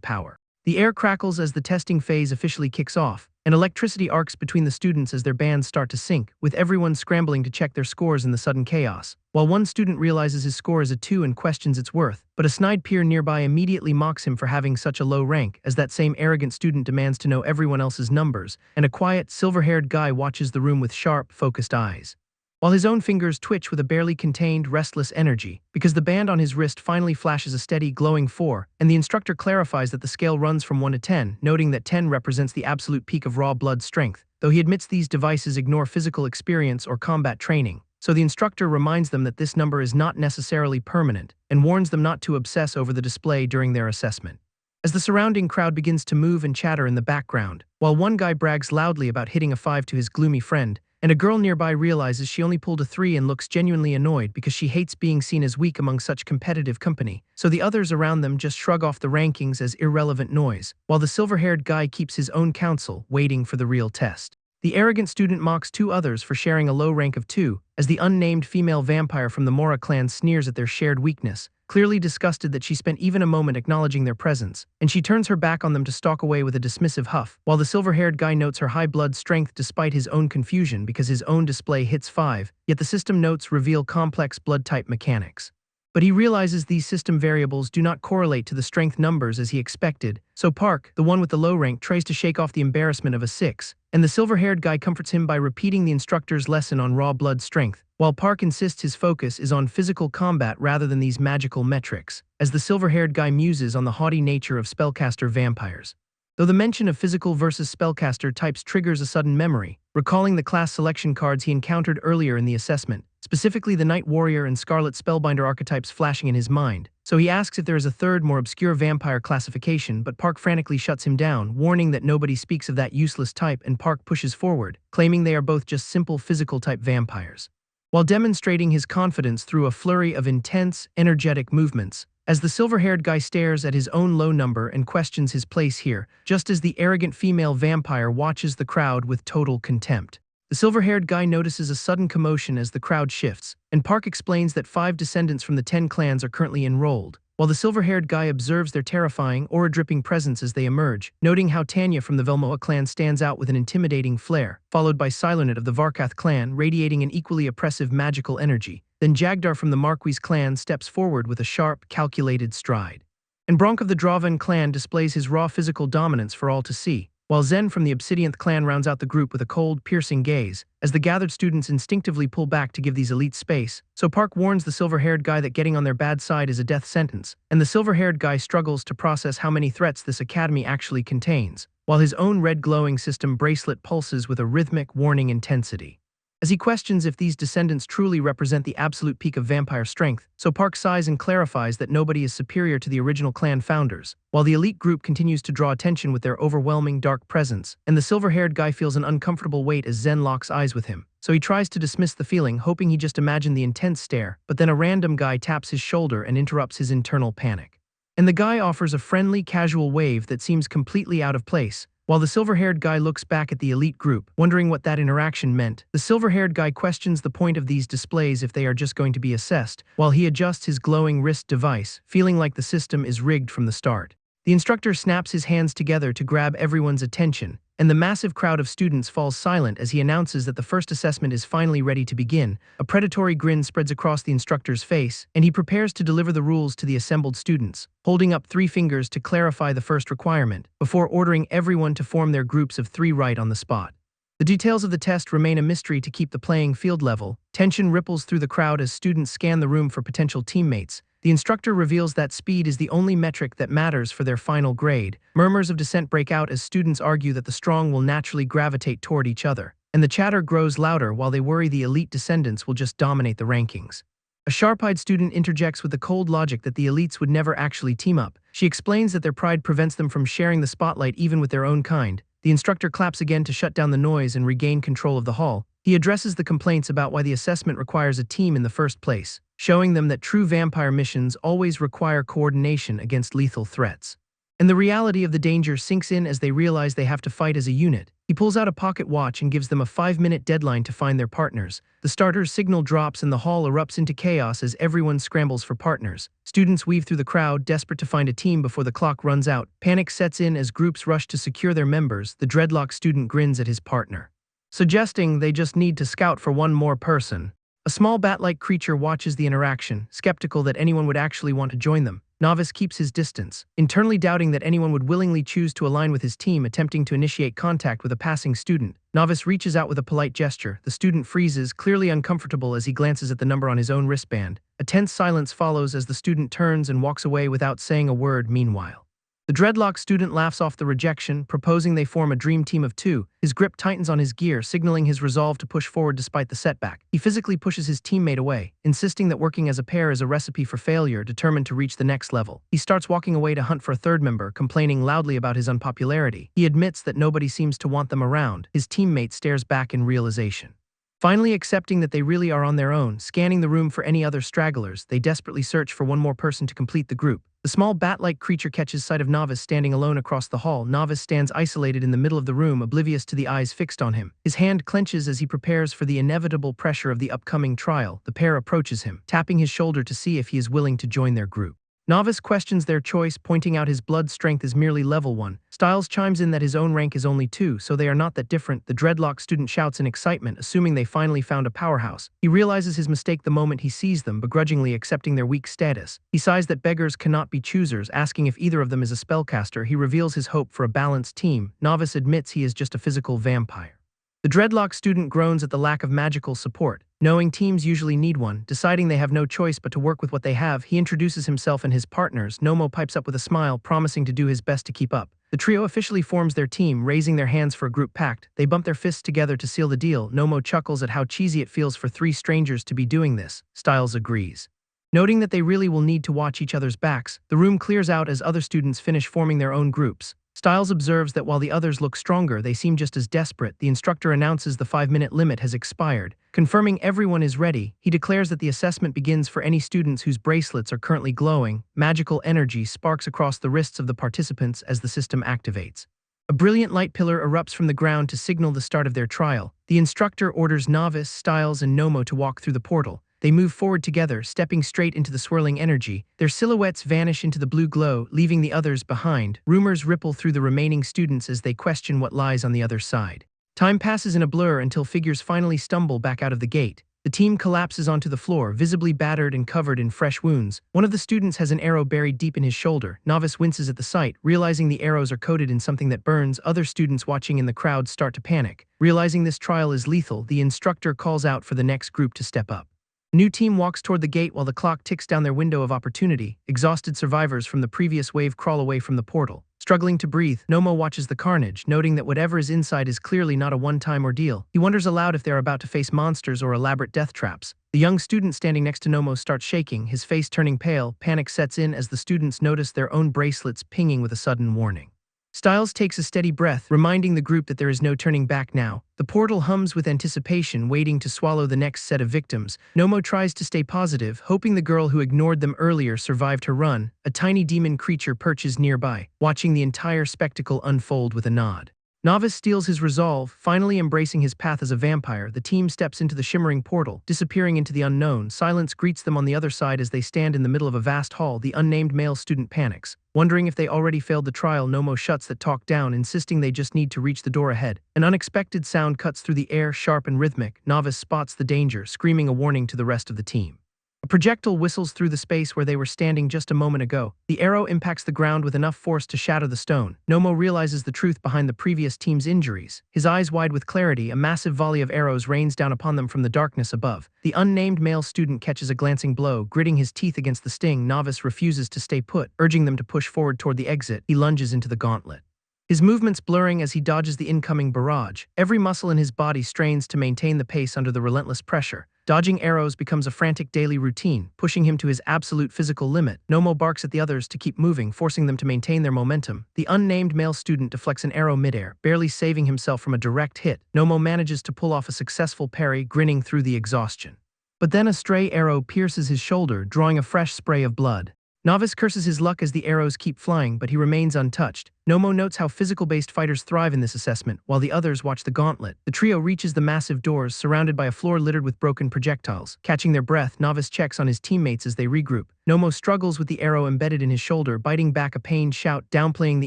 Speaker 1: power. The air crackles as the testing phase officially kicks off, and electricity arcs between the students as their bands start to sync, with everyone scrambling to check their scores in the sudden chaos. While one student realizes his score is a 2 and questions its worth, but a snide peer nearby immediately mocks him for having such a low rank, as that same arrogant student demands to know everyone else's numbers, and a quiet, silver-haired guy watches the room with sharp, focused eyes, while his own fingers twitch with a barely contained, restless energy, because the band on his wrist finally flashes a steady, glowing 4, and the instructor clarifies that the scale runs from 1 to 10, noting that 10 represents the absolute peak of raw blood strength, though he admits these devices ignore physical experience or combat training. So the instructor reminds them that this number is not necessarily permanent, and warns them not to obsess over the display during their assessment. As the surrounding crowd begins to move and chatter in the background, while one guy brags loudly about hitting a 5 to his gloomy friend, and a girl nearby realizes she only pulled a 3 and looks genuinely annoyed because she hates being seen as weak among such competitive company, so the others around them just shrug off the rankings as irrelevant noise, while the silver-haired guy keeps his own counsel, waiting for the real test. The arrogant student mocks two others for sharing a low rank of 2, as the unnamed female vampire from the Mora clan sneers at their shared weakness, clearly disgusted that she spent even a moment acknowledging their presence, and she turns her back on them to stalk away with a dismissive huff, while the silver-haired guy notes her high blood strength despite his own confusion because his own display hits 5, yet the system notes reveal complex blood-type mechanics. But he realizes these system variables do not correlate to the strength numbers as he expected, so Park, the one with the low rank, tries to shake off the embarrassment of a 6, and the silver-haired guy comforts him by repeating the instructor's lesson on raw blood strength, while Park insists his focus is on physical combat rather than these magical metrics, as the silver-haired guy muses on the haughty nature of spellcaster vampires. Though the mention of physical versus spellcaster types triggers a sudden memory, recalling the class selection cards he encountered earlier in the assessment, specifically the Night Warrior and Scarlet Spellbinder archetypes flashing in his mind, so he asks if there is a third, more obscure vampire classification, but Park frantically shuts him down, warning that nobody speaks of that useless type, and Park pushes forward, claiming they are both just simple physical-type vampires, while demonstrating his confidence through a flurry of intense, energetic movements, as the silver-haired guy stares at his own low number and questions his place here, just as the arrogant female vampire watches the crowd with total contempt. The silver-haired guy notices a sudden commotion as the crowd shifts, and Park explains that 5 descendants from the 10 clans are currently enrolled, while the silver-haired guy observes their terrifying, aura-dripping presence as they emerge, noting how Tanya from the Velmoa clan stands out with an intimidating flare, followed by Silonet of the Varkath clan radiating an equally oppressive magical energy. Then Jagdar from the Marquis clan steps forward with a sharp, calculated stride. And Bronk of the Dravan clan displays his raw physical dominance for all to see, while Zen from the Obsidianth clan rounds out the group with a cold, piercing gaze, as the gathered students instinctively pull back to give these elites space, so Park warns the silver-haired guy that getting on their bad side is a death sentence, and the silver-haired guy struggles to process how many threats this academy actually contains, while his own red glowing system bracelet pulses with a rhythmic, warning intensity. As he questions if these descendants truly represent the absolute peak of vampire strength, so Park sighs and clarifies that nobody is superior to the original clan founders, while the elite group continues to draw attention with their overwhelming dark presence, and the silver-haired guy feels an uncomfortable weight as Zen locks eyes with him, so he tries to dismiss the feeling, hoping he just imagined the intense stare, but then a random guy taps his shoulder and interrupts his internal panic. And the guy offers a friendly, casual wave that seems completely out of place. While the silver-haired guy looks back at the elite group, wondering what that interaction meant, the silver-haired guy questions the point of these displays if they are just going to be assessed, while he adjusts his glowing wrist device, feeling like the system is rigged from the start. The instructor snaps his hands together to grab everyone's attention, and the massive crowd of students falls silent as he announces that the first assessment is finally ready to begin. A predatory grin spreads across the instructor's face, and he prepares to deliver the rules to the assembled students, holding up 3 fingers to clarify the first requirement, before ordering everyone to form their groups of 3 right on the spot. The details of the test remain a mystery to keep the playing field level. Tension ripples through the crowd as students scan the room for potential teammates. The instructor reveals that speed is the only metric that matters for their final grade. Murmurs of dissent break out as students argue that the strong will naturally gravitate toward each other, and the chatter grows louder while they worry the elite descendants will just dominate the rankings. A sharp-eyed student interjects with the cold logic that the elites would never actually team up. She explains that their pride prevents them from sharing the spotlight even with their own kind. The instructor claps again to shut down the noise and regain control of the hall. He addresses the complaints about why the assessment requires a team in the first place, showing them that true vampire missions always require coordination against lethal threats. And the reality of the danger sinks in as they realize they have to fight as a unit. He pulls out a pocket watch and gives them a 5-minute deadline to find their partners. The starter's signal drops and the hall erupts into chaos as everyone scrambles for partners. Students weave through the crowd, desperate to find a team before the clock runs out. Panic sets in as groups rush to secure their members. The dreadlock student grins at his partner, suggesting they just need to scout for one more person. A small bat-like creature watches the interaction, skeptical that anyone would actually want to join them. Novice keeps his distance, internally doubting that anyone would willingly choose to align with his team, attempting to initiate contact with a passing student. Novice reaches out with a polite gesture. The student freezes, clearly uncomfortable as he glances at the number on his own wristband. A tense silence follows as the student turns and walks away without saying a word. Meanwhile, the dreadlock student laughs off the rejection, proposing they form a dream team of 2. His grip tightens on his gear, signaling his resolve to push forward despite the setback. He physically pushes his teammate away, insisting that working as a pair is a recipe for failure, determined to reach the next level. He starts walking away to hunt for a third member, complaining loudly about his unpopularity. He admits that nobody seems to want them around. His teammate stares back in realization. Finally accepting that they really are on their own, scanning the room for any other stragglers, they desperately search for one more person to complete the group. The small bat-like creature catches sight of Novice standing alone across the hall. Novice stands isolated in the middle of the room, oblivious to the eyes fixed on him. His hand clenches as he prepares for the inevitable pressure of the upcoming trial. The pair approaches him, tapping his shoulder to see if he is willing to join their group. Novice questions their choice, pointing out his blood strength is merely level 1. Styles chimes in that his own rank is only 2, so they are not that different. The dreadlock student shouts in excitement, assuming they finally found a powerhouse. He realizes his mistake the moment he sees them, begrudgingly accepting their weak status. He sighs that beggars cannot be choosers, asking if either of them is a spellcaster. He reveals his hope for a balanced team. Novice admits he is just a physical vampire. The dreadlock student groans at the lack of magical support. Knowing teams usually need one, deciding they have no choice but to work with what they have, he introduces himself and his partners. Nomo pipes up with a smile, promising to do his best to keep up. The trio officially forms their team, raising their hands for a group pact. They bump their fists together to seal the deal. Nomo chuckles at how cheesy it feels for 3 strangers to be doing this. Styles agrees. Noting that they really will need to watch each other's backs, the room clears out as other students finish forming their own groups. Styles observes that while the others look stronger, they seem just as desperate. The instructor announces the 5-minute limit has expired. Confirming everyone is ready, he declares that the assessment begins for any students whose bracelets are currently glowing. Magical energy sparks across the wrists of the participants as the system activates. A brilliant light pillar erupts from the ground to signal the start of their trial. The instructor orders Novice, Styles, and Nomo to walk through the portal. They move forward together, stepping straight into the swirling energy. Their silhouettes vanish into the blue glow, leaving the others behind. Rumors ripple through the remaining students as they question what lies on the other side. Time passes in a blur until figures finally stumble back out of the gate. The team collapses onto the floor, visibly battered and covered in fresh wounds. One of the students has an arrow buried deep in his shoulder. Novice winces at the sight, realizing the arrows are coated in something that burns. Other students watching in the crowd start to panic. Realizing this trial is lethal, the instructor calls out for the next group to step up. The new team walks toward the gate while the clock ticks down their window of opportunity. Exhausted survivors from the previous wave crawl away from the portal. Struggling to breathe, Nomo watches the carnage, noting that whatever is inside is clearly not a one-time ordeal. He wonders aloud if they are about to face monsters or elaborate death traps. The young student standing next to Nomo starts shaking, his face turning pale. Panic sets in as the students notice their own bracelets pinging with a sudden warning. Styles takes a steady breath, reminding the group that there is no turning back now. The portal hums with anticipation, waiting to swallow the next set of victims. Nomo tries to stay positive, hoping the girl who ignored them earlier survived her run. A tiny demon creature perches nearby, watching the entire spectacle unfold with a nod. Novice steals his resolve, finally embracing his path as a vampire. The team steps into the shimmering portal, disappearing into the unknown. Silence greets them on the other side as they stand in the middle of a vast hall. The unnamed male student panics. Wondering if they already failed the trial, Nomo shuts that talk down, insisting they just need to reach the door ahead. An unexpected sound cuts through the air, sharp and rhythmic. Novice spots the danger, screaming a warning to the rest of the team. A projectile whistles through the space where they were standing just a moment ago. The arrow impacts the ground with enough force to shatter the stone. Nomo realizes the truth behind the previous team's injuries. His eyes wide with clarity, a massive volley of arrows rains down upon them from the darkness above. The unnamed male student catches a glancing blow, gritting his teeth against the sting. Novice refuses to stay put, urging them to push forward toward the exit. He lunges into the gauntlet. His movements blurring as he dodges the incoming barrage. Every muscle in his body strains to maintain the pace under the relentless pressure. Dodging arrows becomes a frantic daily routine, pushing him to his absolute physical limit. Nomo barks at the others to keep moving, forcing them to maintain their momentum. The unnamed male student deflects an arrow midair, barely saving himself from a direct hit. Nomo manages to pull off a successful parry, grinning through the exhaustion. But then a stray arrow pierces his shoulder, drawing a fresh spray of blood. Novice curses his luck as the arrows keep flying, but he remains untouched. Nomo notes how physical-based fighters thrive in this assessment, while the others watch the gauntlet. The trio reaches the massive doors, surrounded by a floor littered with broken projectiles. Catching their breath, Novice checks on his teammates as they regroup. Nomo struggles with the arrow embedded in his shoulder, biting back a pained shout, downplaying the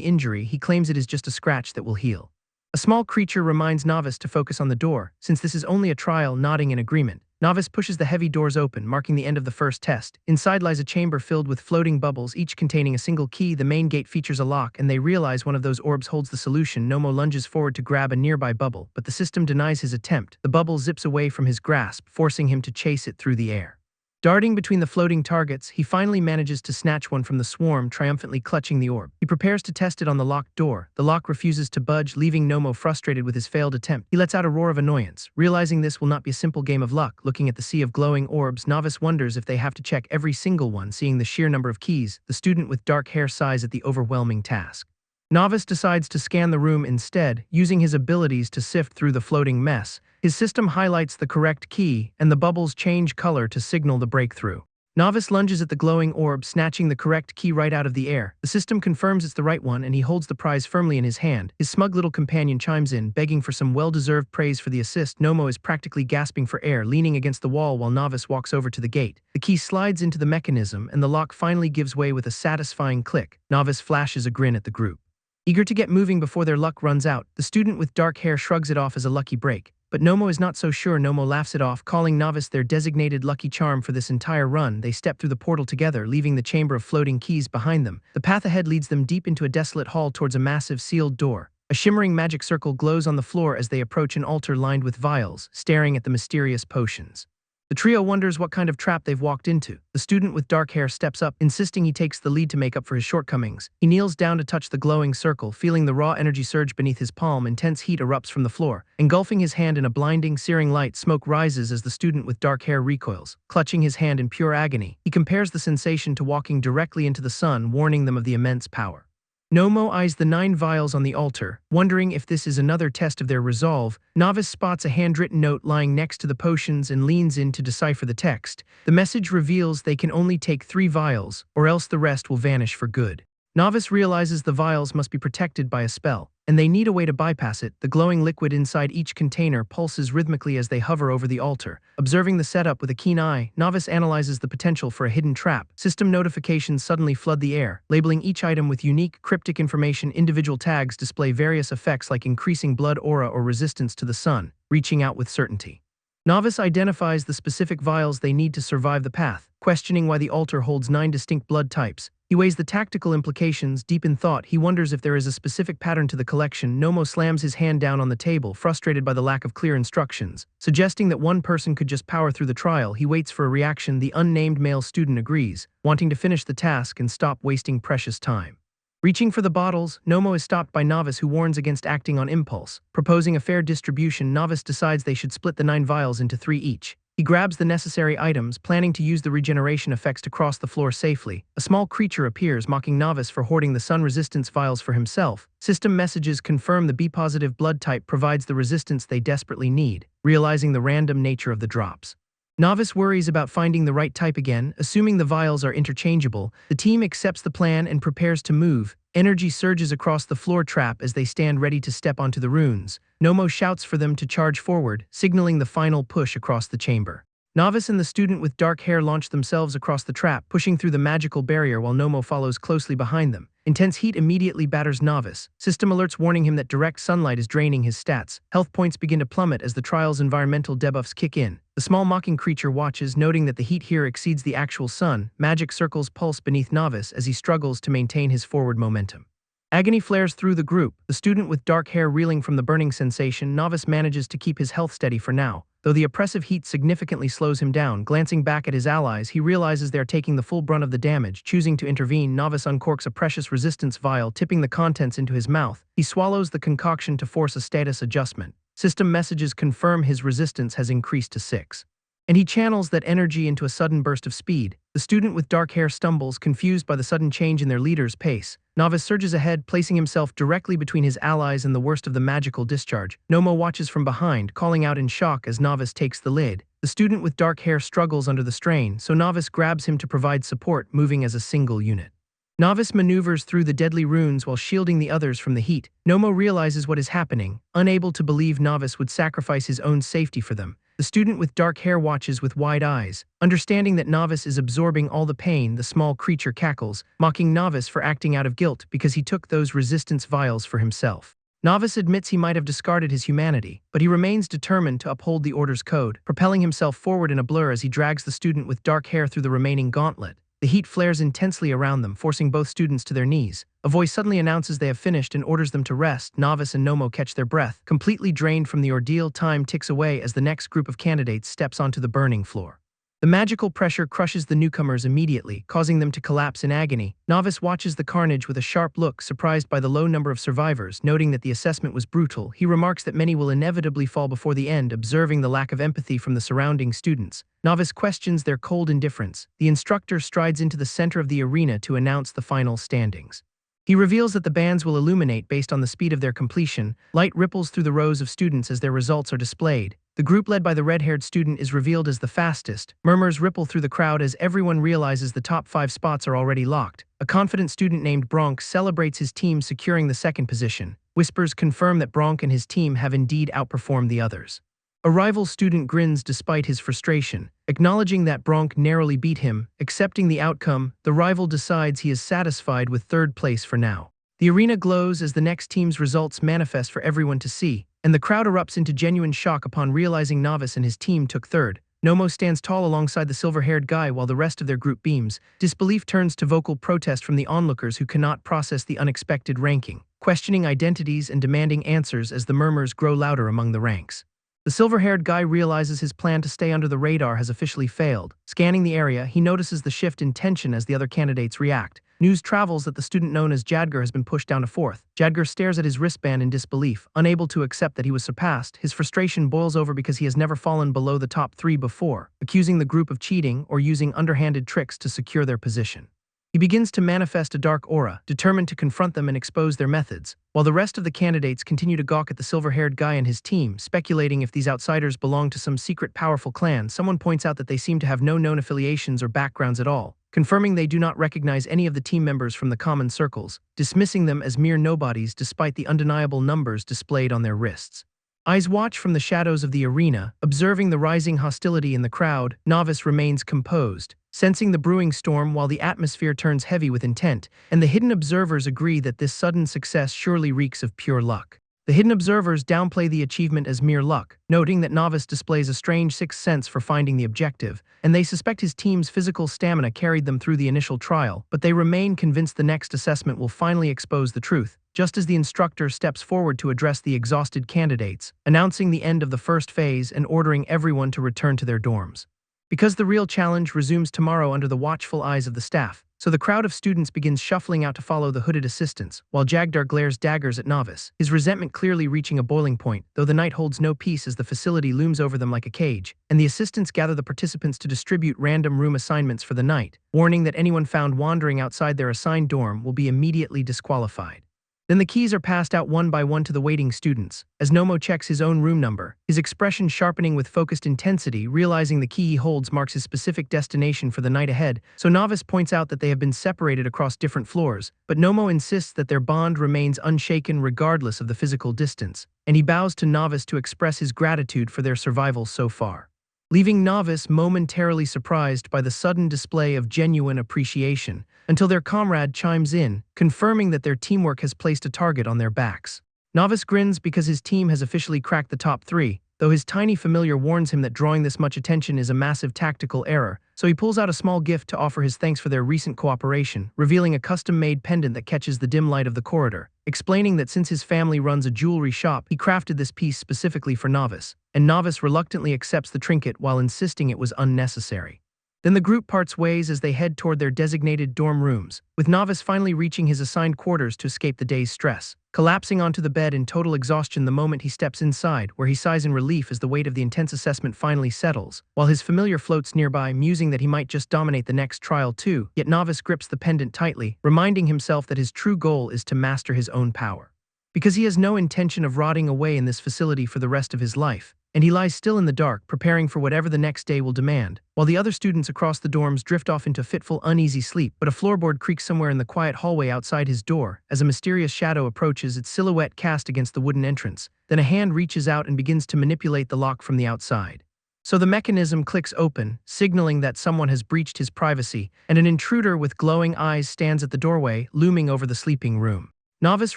Speaker 1: injury. He claims it is just a scratch that will heal. A small creature reminds Novice to focus on the door, since this is only a trial, nodding in agreement. Novice pushes the heavy doors open, marking the end of the first test. Inside lies a chamber filled with floating bubbles, each containing a single key. The main gate features a lock, and they realize one of those orbs holds the solution. Nomo lunges forward to grab a nearby bubble, but the system denies his attempt. The bubble zips away from his grasp, forcing him to chase it through the air. Darting between the floating targets, he finally manages to snatch one from the swarm, triumphantly clutching the orb. He prepares to test it on the locked door. The lock refuses to budge, leaving Nomo frustrated with his failed attempt. He lets out a roar of annoyance. Realizing this will not be a simple game of luck, looking at the sea of glowing orbs, Novice wonders if they have to check every single one. Seeing the sheer number of keys, the student with dark hair sighs at the overwhelming task. Novice decides to scan the room instead, using his abilities to sift through the floating mess. His system highlights the correct key, and the bubbles change color to signal the breakthrough. Novice lunges at the glowing orb, snatching the correct key right out of the air. The system confirms it's the right one, and he holds the prize firmly in his hand. His smug little companion chimes in, begging for some well-deserved praise for the assist. Nomo is practically gasping for air, leaning against the wall while Novice walks over to the gate. The key slides into the mechanism, and the lock finally gives way with a satisfying click. Novice flashes a grin at the group. Eager to get moving before their luck runs out, the student with dark hair shrugs it off as a lucky break. But Nomo is not so sure. Nomo laughs it off, calling Novice their designated lucky charm for this entire run. They step through the portal together, leaving the chamber of floating keys behind them. The path ahead leads them deep into a desolate hall towards a massive sealed door. A shimmering magic circle glows on the floor as they approach an altar lined with vials, staring at the mysterious potions. The trio wonders what kind of trap they've walked into. The student with dark hair steps up, insisting he takes the lead to make up for his shortcomings. He kneels down to touch the glowing circle, feeling the raw energy surge beneath his palm. Intense heat erupts from the floor, engulfing his hand in a blinding, searing light. Smoke rises as the student with dark hair recoils, clutching his hand in pure agony. He compares the sensation to walking directly into the sun, warning them of the immense power. Nomo eyes the 9 vials on the altar, wondering if this is another test of their resolve. Novice spots a handwritten note lying next to the potions and leans in to decipher the text. The message reveals they can only take 3 vials, or else the rest will vanish for good. Novice realizes the vials must be protected by a spell, and they need a way to bypass it. The glowing liquid inside each container pulses rhythmically as they hover over the altar. Observing the setup with a keen eye, Novice analyzes the potential for a hidden trap. System notifications suddenly flood the air, labeling each item with unique, cryptic information. Individual tags display various effects like increasing blood aura or resistance to the sun, reaching out with certainty. Novice identifies the specific vials they need to survive the path, questioning why the altar holds 9 distinct blood types. He weighs the tactical implications. Deep in thought, he wonders if there is a specific pattern to the collection. Nomo slams his hand down on the table, frustrated by the lack of clear instructions. Suggesting that one person could just power through the trial, he waits for a reaction. The unnamed male student agrees, wanting to finish the task and stop wasting precious time. Reaching for the bottles, Nomo is stopped by Novice, who warns against acting on impulse. Proposing a fair distribution, Novice decides they should split the 9 vials into 3 each. He grabs the necessary items, planning to use the regeneration effects to cross the floor safely. A small creature appears, mocking Novice for hoarding the sun resistance vials for himself. System messages confirm the B-positive blood type provides the resistance they desperately need, realizing the random nature of the drops. Novice worries about finding the right type again. Assuming the vials are interchangeable, the team accepts the plan and prepares to move. Energy surges across the floor trap as they stand ready to step onto the runes. Nomo shouts for them to charge forward, signaling the final push across the chamber. Novice and the student with dark hair launch themselves across the trap, pushing through the magical barrier while Nomo follows closely behind them. Intense heat immediately batters Novice. System alerts warning him that direct sunlight is draining his stats. Health points begin to plummet as the trial's environmental debuffs kick in. The small mocking creature watches, noting that the heat here exceeds the actual sun. Magic circles pulse beneath Novice as he struggles to maintain his forward momentum. Agony flares through the group, the student with dark hair reeling from the burning sensation. Novice manages to keep his health steady for now, though the oppressive heat significantly slows him down. Glancing back at his allies, he realizes they are taking the full brunt of the damage. Choosing to intervene, Novice uncorks a precious resistance vial, tipping the contents into his mouth. He swallows the concoction to force a status adjustment. System messages confirm his resistance has increased to 6. And he channels that energy into a sudden burst of speed. The student with dark hair stumbles, confused by the sudden change in their leader's pace. Novice surges ahead, placing himself directly between his allies and the worst of the magical discharge. Nomo watches from behind, calling out in shock as Novice takes the lead. The student with dark hair struggles under the strain, so Novice grabs him to provide support, moving as a single unit. Novice maneuvers through the deadly runes while shielding the others from the heat. Nomo realizes what is happening, unable to believe Novice would sacrifice his own safety for them. The student with dark hair watches with wide eyes. Understanding that Novice is absorbing all the pain, the small creature cackles, mocking Novice for acting out of guilt because he took those resistance vials for himself. Novice admits he might have discarded his humanity, but he remains determined to uphold the Order's code, propelling himself forward in a blur as he drags the student with dark hair through the remaining gauntlet. The heat flares intensely around them, forcing both students to their knees. A voice suddenly announces they have finished and orders them to rest. Novice and Nomo catch their breath, completely drained from the ordeal. Time ticks away as the next group of candidates steps onto the burning floor. The magical pressure crushes the newcomers immediately, causing them to collapse in agony. Novice watches the carnage with a sharp look, surprised by the low number of survivors. Noting that the assessment was brutal, he remarks that many will inevitably fall before the end, observing the lack of empathy from the surrounding students. Novice questions their cold indifference. The instructor strides into the center of the arena to announce the final standings. He reveals that the bands will illuminate based on the speed of their completion. Light ripples through the rows of students as their results are displayed. The group led by the red-haired student is revealed as the fastest. Murmurs ripple through the crowd as everyone realizes the top 5 spots are already locked. A confident student named Bronk celebrates his team securing the second position. Whispers confirm that Bronk and his team have indeed outperformed the others. A rival student grins despite his frustration, acknowledging that Bronk narrowly beat him. Accepting the outcome, the rival decides he is satisfied with third place for now. The arena glows as the next team's results manifest for everyone to see, and the crowd erupts into genuine shock upon realizing Novice and his team took third. Nomo stands tall alongside the silver-haired guy while the rest of their group beams. Disbelief turns to vocal protest from the onlookers who cannot process the unexpected ranking, questioning identities and demanding answers as the murmurs grow louder among the ranks. The silver-haired guy realizes his plan to stay under the radar has officially failed. Scanning the area, he notices the shift in tension as the other candidates react. News travels that the student known as Jadgar has been pushed down to fourth. Jadgar stares at his wristband in disbelief, unable to accept that he was surpassed. His frustration boils over because he has never fallen below the top 3 before, accusing the group of cheating or using underhanded tricks to secure their position. He begins to manifest a dark aura, determined to confront them and expose their methods, while the rest of the candidates continue to gawk at the silver-haired guy and his team, speculating if these outsiders belong to some secret powerful clan. Someone points out that they seem to have no known affiliations or backgrounds at all, confirming they do not recognize any of the team members from the common circles, dismissing them as mere nobodies despite the undeniable numbers displayed on their wrists. Eyes watch from the shadows of the arena, observing the rising hostility in the crowd. Novice remains composed, sensing the brewing storm while the atmosphere turns heavy with intent, and the hidden observers agree that this sudden success surely reeks of pure luck. The hidden observers downplay the achievement as mere luck, noting that Novice displays a strange sixth sense for finding the objective, and they suspect his team's physical stamina carried them through the initial trial, but they remain convinced the next assessment will finally expose the truth, just as the instructor steps forward to address the exhausted candidates, announcing the end of the first phase and ordering everyone to return to their dorms. Because the real challenge resumes tomorrow under the watchful eyes of the staff, so the crowd of students begins shuffling out to follow the hooded assistants, while Jagdar glares daggers at Novice, his resentment clearly reaching a boiling point, though the night holds no peace as the facility looms over them like a cage, and the assistants gather the participants to distribute random room assignments for the night, warning that anyone found wandering outside their assigned dorm will be immediately disqualified. Then the keys are passed out one by one to the waiting students, as Nomo checks his own room number, his expression sharpening with focused intensity, realizing the key he holds marks his specific destination for the night ahead, so Novice points out that they have been separated across different floors, but Nomo insists that their bond remains unshaken regardless of the physical distance, and he bows to Novice to express his gratitude for their survival so far, leaving Novice momentarily surprised by the sudden display of genuine appreciation, until their comrade chimes in, confirming that their teamwork has placed a target on their backs. Novice grins because his team has officially cracked the top 3, though his tiny familiar warns him that drawing this much attention is a massive tactical error, so he pulls out a small gift to offer his thanks for their recent cooperation, revealing a custom-made pendant that catches the dim light of the corridor, explaining that since his family runs a jewelry shop, he crafted this piece specifically for Novice, and Novice reluctantly accepts the trinket while insisting it was unnecessary. Then the group parts ways as they head toward their designated dorm rooms, with Novice finally reaching his assigned quarters to escape the day's stress, collapsing onto the bed in total exhaustion the moment he steps inside, where he sighs in relief as the weight of the intense assessment finally settles, while his familiar floats nearby, musing that he might just dominate the next trial too, yet Novice grips the pendant tightly, reminding himself that his true goal is to master his own power. Because he has no intention of rotting away in this facility for the rest of his life, and he lies still in the dark, preparing for whatever the next day will demand, while the other students across the dorms drift off into fitful, uneasy sleep. But a floorboard creaks somewhere in the quiet hallway outside his door, as a mysterious shadow approaches, its silhouette cast against the wooden entrance. Then a hand reaches out and begins to manipulate the lock from the outside. So the mechanism clicks open, signaling that someone has breached his privacy, and an intruder with glowing eyes stands at the doorway, looming over the sleeping room. Novice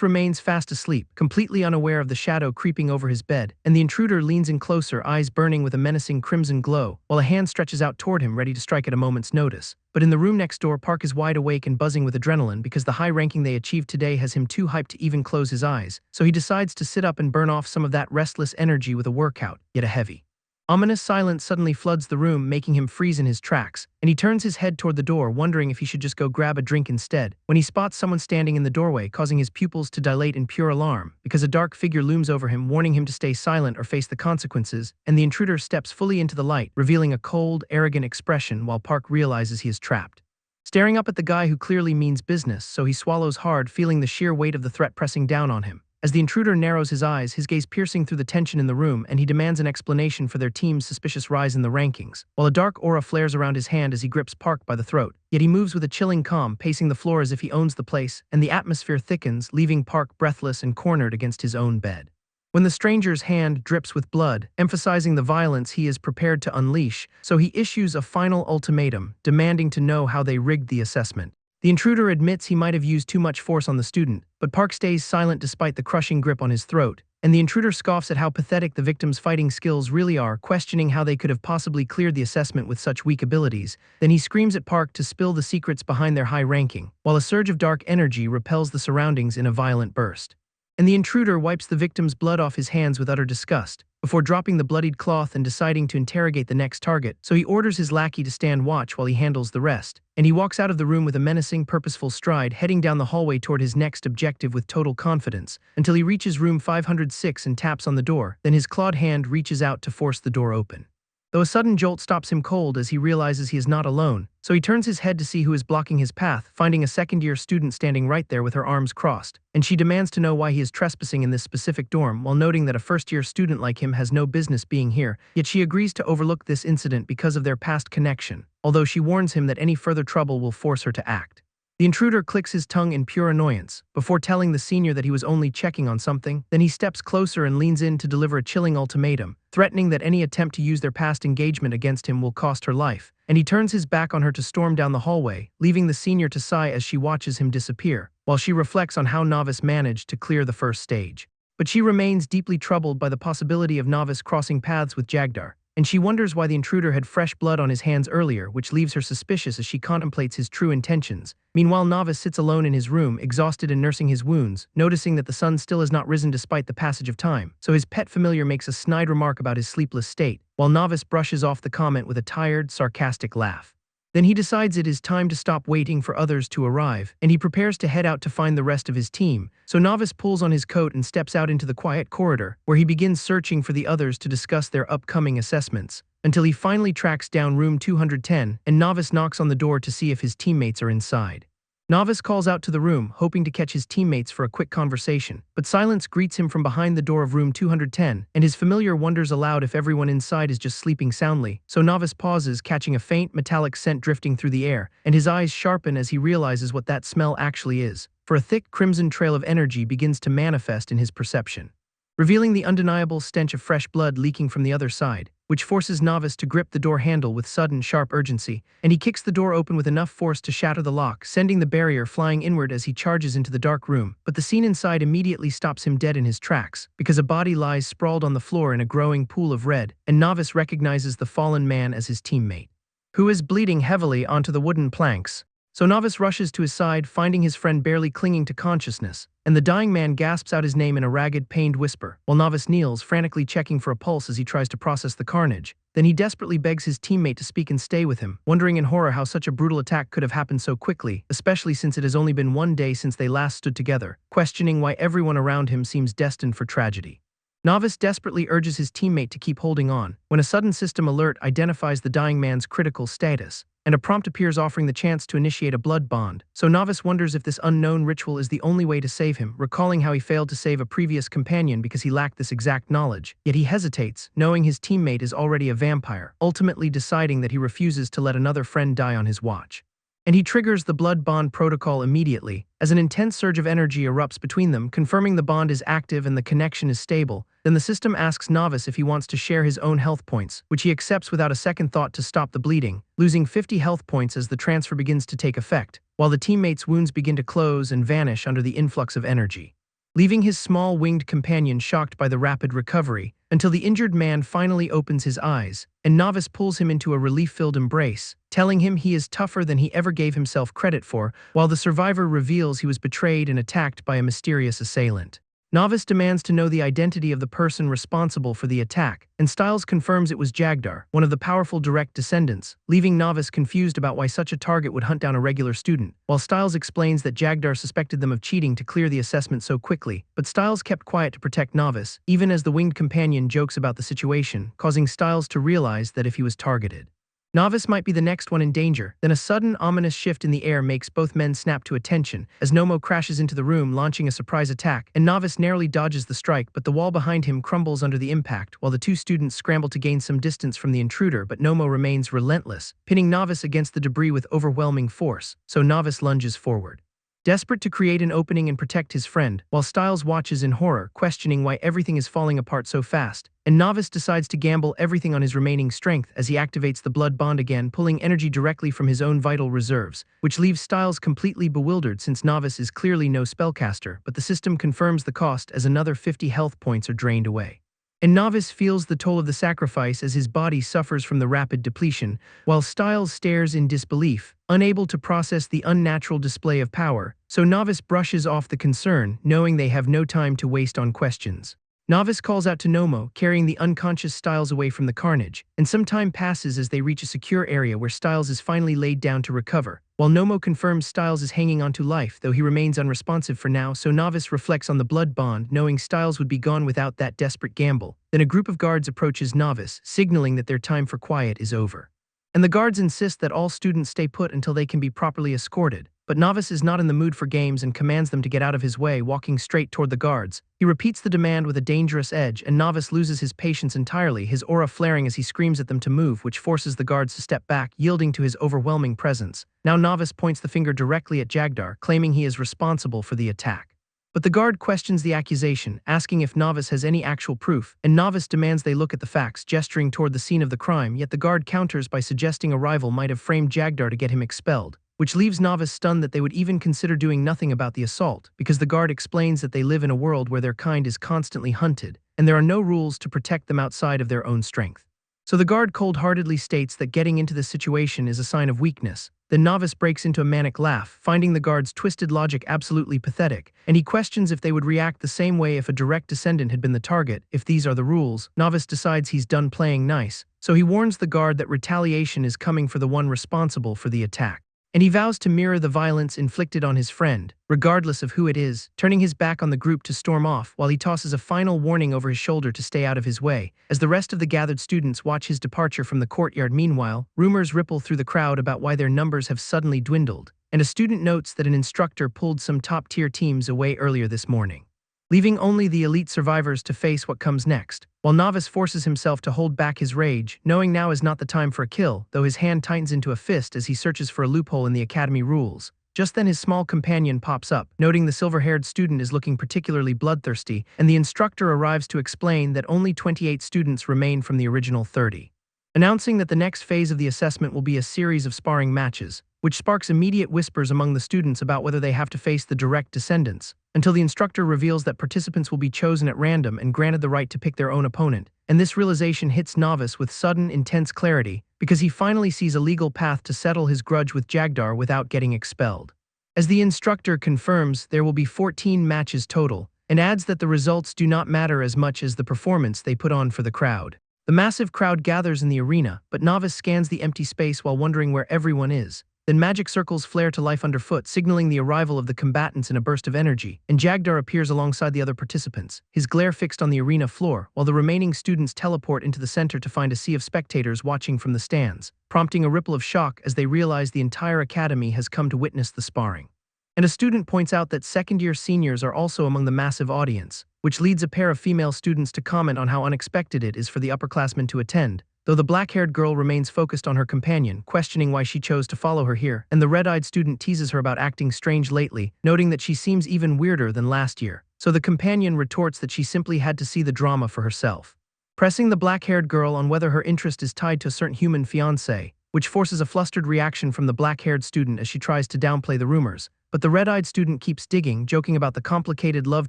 Speaker 1: remains fast asleep, completely unaware of the shadow creeping over his bed, and the intruder leans in closer, eyes burning with a menacing crimson glow, while a hand stretches out toward him, ready to strike at a moment's notice. But in the room next door, Park is wide awake and buzzing with adrenaline because the high ranking they achieved today has him too hyped to even close his eyes, so he decides to sit up and burn off some of that restless energy with a workout, yet a heavy, ominous silence suddenly floods the room, making him freeze in his tracks, and he turns his head toward the door, wondering if he should just go grab a drink instead, when he spots someone standing in the doorway, causing his pupils to dilate in pure alarm, because a dark figure looms over him, warning him to stay silent or face the consequences, and the intruder steps fully into the light, revealing a cold, arrogant expression while Park realizes he is trapped. Staring up at the guy who clearly means business, so he swallows hard, feeling the sheer weight of the threat pressing down on him. As the intruder narrows his eyes, his gaze piercing through the tension in the room, and he demands an explanation for their team's suspicious rise in the rankings, while a dark aura flares around his hand as he grips Park by the throat. Yet he moves with a chilling calm, pacing the floor as if he owns the place, and the atmosphere thickens, leaving Park breathless and cornered against his own bed. When the stranger's hand drips with blood, emphasizing the violence he is prepared to unleash, so he issues a final ultimatum, demanding to know how they rigged the assessment. The intruder admits he might have used too much force on the student, but Park stays silent despite the crushing grip on his throat, and the intruder scoffs at how pathetic the victim's fighting skills really are, questioning how they could have possibly cleared the assessment with such weak abilities. Then he screams at Park to spill the secrets behind their high ranking, while a surge of dark energy repels the surroundings in a violent burst. And the intruder wipes the victim's blood off his hands with utter disgust, before dropping the bloodied cloth and deciding to interrogate the next target, so he orders his lackey to stand watch while he handles the rest, and he walks out of the room with a menacing, purposeful stride, heading down the hallway toward his next objective with total confidence, until he reaches room 506 and taps on the door. Then his clawed hand reaches out to force the door open. Though a sudden jolt stops him cold as he realizes he is not alone, so he turns his head to see who is blocking his path, finding a second-year student standing right there with her arms crossed, and she demands to know why he is trespassing in this specific dorm, while noting that a first-year student like him has no business being here, yet she agrees to overlook this incident because of their past connection, although she warns him that any further trouble will force her to act. The intruder clicks his tongue in pure annoyance, before telling the senior that he was only checking on something. Then he steps closer and leans in to deliver a chilling ultimatum, threatening that any attempt to use their past engagement against him will cost her life, and he turns his back on her to storm down the hallway, leaving the senior to sigh as she watches him disappear, while she reflects on how Novice managed to clear the first stage. But she remains deeply troubled by the possibility of Novice crossing paths with Jagdar, and she wonders why the intruder had fresh blood on his hands earlier, which leaves her suspicious as she contemplates his true intentions. Meanwhile, Novice sits alone in his room, exhausted and nursing his wounds, noticing that the sun still has not risen despite the passage of time, so his pet familiar makes a snide remark about his sleepless state, while Novice brushes off the comment with a tired, sarcastic laugh. Then he decides it is time to stop waiting for others to arrive, and he prepares to head out to find the rest of his team, so Novice pulls on his coat and steps out into the quiet corridor, where he begins searching for the others to discuss their upcoming assessments, until he finally tracks down room 210, and Novice knocks on the door to see if his teammates are inside. Novice calls out to the room, hoping to catch his teammates for a quick conversation, but silence greets him from behind the door of room 210, and his familiar wonders aloud if everyone inside is just sleeping soundly, so Novice pauses, catching a faint, metallic scent drifting through the air, and his eyes sharpen as he realizes what that smell actually is, for a thick, crimson trail of energy begins to manifest in his perception, revealing the undeniable stench of fresh blood leaking from the other side, which forces Novice to grip the door handle with sudden, sharp urgency, and he kicks the door open with enough force to shatter the lock, sending the barrier flying inward as he charges into the dark room. But the scene inside immediately stops him dead in his tracks, because a body lies sprawled on the floor in a growing pool of red, and Novice recognizes the fallen man as his teammate, who is bleeding heavily onto the wooden planks. So Novice rushes to his side, finding his friend barely clinging to consciousness, and the dying man gasps out his name in a ragged, pained whisper, while Novice kneels, frantically checking for a pulse as he tries to process the carnage. Then he desperately begs his teammate to speak and stay with him, wondering in horror how such a brutal attack could have happened so quickly, especially since it has only been one day since they last stood together, questioning why everyone around him seems destined for tragedy. Novice desperately urges his teammate to keep holding on, when a sudden system alert identifies the dying man's critical status, and a prompt appears offering the chance to initiate a blood bond, so Novice wonders if this unknown ritual is the only way to save him, recalling how he failed to save a previous companion because he lacked this exact knowledge. Yet he hesitates, knowing his teammate is already a vampire, ultimately deciding that he refuses to let another friend die on his watch. And he triggers the blood bond protocol immediately, as an intense surge of energy erupts between them, confirming the bond is active and the connection is stable. Then the system asks Novice if he wants to share his own health points, which he accepts without a second thought to stop the bleeding, losing 50 health points as the transfer begins to take effect, while the teammate's wounds begin to close and vanish under the influx of energy, leaving his small winged companion shocked by the rapid recovery, until the injured man finally opens his eyes, and Novice pulls him into a relief-filled embrace, telling him he is tougher than he ever gave himself credit for, while the survivor reveals he was betrayed and attacked by a mysterious assailant. Novice demands to know the identity of the person responsible for the attack, and Styles confirms it was Jagdar, one of the powerful direct descendants, leaving Novice confused about why such a target would hunt down a regular student, while Styles explains that Jagdar suspected them of cheating to clear the assessment so quickly, but Styles kept quiet to protect Novice, even as the winged companion jokes about the situation, causing Styles to realize that if he was targeted, Novice might be the next one in danger. Then a sudden, ominous shift in the air makes both men snap to attention, as Nomo crashes into the room, launching a surprise attack, and Novice narrowly dodges the strike, but the wall behind him crumbles under the impact, while the two students scramble to gain some distance from the intruder, but Nomo remains relentless, pinning Novice against the debris with overwhelming force, so Novice lunges forward. Desperate to create an opening and protect his friend, while Styles watches in horror, questioning why everything is falling apart so fast, and Novice decides to gamble everything on his remaining strength as he activates the blood bond again, pulling energy directly from his own vital reserves, which leaves Styles completely bewildered since Novice is clearly no spellcaster, but the system confirms the cost as another 50 health points are drained away. And Novice feels the toll of the sacrifice as his body suffers from the rapid depletion, while Styles stares in disbelief, unable to process the unnatural display of power, so Novice brushes off the concern, knowing they have no time to waste on questions. Novice calls out to Nomo, carrying the unconscious Styles away from the carnage, and some time passes as they reach a secure area where Styles is finally laid down to recover, while Nomo confirms Styles is hanging on to life, though he remains unresponsive for now, so Novice reflects on the blood bond, knowing Styles would be gone without that desperate gamble. Then a group of guards approaches Novice, signaling that their time for quiet is over. And the guards insist that all students stay put until they can be properly escorted. But Novice is not in the mood for games and commands them to get out of his way, walking straight toward the guards. He repeats the demand with a dangerous edge, and Novice loses his patience entirely, his aura flaring as he screams at them to move, which forces the guards to step back, yielding to his overwhelming presence. Now Novice points the finger directly at Jagdar, claiming he is responsible for the attack. But the guard questions the accusation, asking if Novice has any actual proof, and Novice demands they look at the facts, gesturing toward the scene of the crime, yet the guard counters by suggesting a rival might have framed Jagdar to get him expelled, which leaves Novice stunned that they would even consider doing nothing about the assault, because the guard explains that they live in a world where their kind is constantly hunted, and there are no rules to protect them outside of their own strength. So the guard cold-heartedly states that getting into this situation is a sign of weakness. Then Novice breaks into a manic laugh, finding the guard's twisted logic absolutely pathetic, and he questions if they would react the same way if a direct descendant had been the target. If these are the rules, Novice decides he's done playing nice, so he warns the guard that retaliation is coming for the one responsible for the attack. And he vows to mirror the violence inflicted on his friend, regardless of who it is, turning his back on the group to storm off while he tosses a final warning over his shoulder to stay out of his way. As the rest of the gathered students watch his departure from the courtyard, meanwhile, rumors ripple through the crowd about why their numbers have suddenly dwindled, and a student notes that an instructor pulled some top-tier teams away earlier this morning, leaving only the elite survivors to face what comes next, while Novice forces himself to hold back his rage, knowing now is not the time for a kill, though his hand tightens into a fist as he searches for a loophole in the academy rules. Just then his small companion pops up, noting the silver-haired student is looking particularly bloodthirsty, and the instructor arrives to explain that only 28 students remain from the original 30, announcing that the next phase of the assessment will be a series of sparring matches, which sparks immediate whispers among the students about whether they have to face the direct descendants, until the instructor reveals that participants will be chosen at random and granted the right to pick their own opponent. And this realization hits Novice with sudden, intense clarity, because he finally sees a legal path to settle his grudge with Jagdar without getting expelled. As the instructor confirms, there will be 14 matches total, and adds that the results do not matter as much as the performance they put on for the crowd. The massive crowd gathers in the arena, but Novice scans the empty space while wondering where everyone is. Then magic circles flare to life underfoot, signaling the arrival of the combatants in a burst of energy, and Jagdar appears alongside the other participants, his glare fixed on the arena floor, while the remaining students teleport into the center to find a sea of spectators watching from the stands, prompting a ripple of shock as they realize the entire academy has come to witness the sparring. And a student points out that second-year seniors are also among the massive audience, which leads a pair of female students to comment on how unexpected it is for the upperclassmen to attend, though the black-haired girl remains focused on her companion, questioning why she chose to follow her here, and the red-eyed student teases her about acting strange lately, noting that she seems even weirder than last year, so the companion retorts that she simply had to see the drama for herself, pressing the black-haired girl on whether her interest is tied to a certain human fiancé, which forces a flustered reaction from the black-haired student as she tries to downplay the rumors. But the red-eyed student keeps digging, joking about the complicated love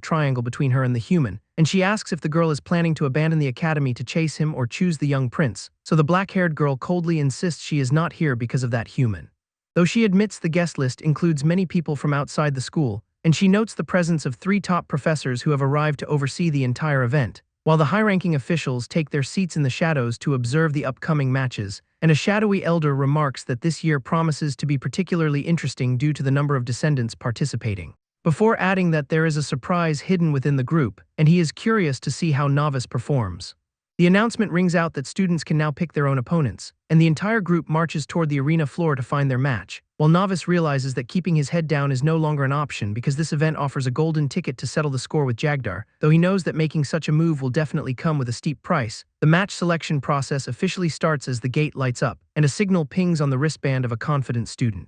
Speaker 1: triangle between her and the human, and she asks if the girl is planning to abandon the academy to chase him or choose the young prince, so the black-haired girl coldly insists she is not here because of that human. Though she admits the guest list includes many people from outside the school, and she notes the presence of 3 top professors who have arrived to oversee the entire event, while the high-ranking officials take their seats in the shadows to observe the upcoming matches, and a shadowy elder remarks that this year promises to be particularly interesting due to the number of descendants participating, before adding that there is a surprise hidden within the group, and he is curious to see how Novice performs. The announcement rings out that students can now pick their own opponents, and the entire group marches toward the arena floor to find their match, while Novice realizes that keeping his head down is no longer an option because this event offers a golden ticket to settle the score with Jagdar. Though he knows that making such a move will definitely come with a steep price, the match selection process officially starts as the gate lights up, and a signal pings on the wristband of a confident student.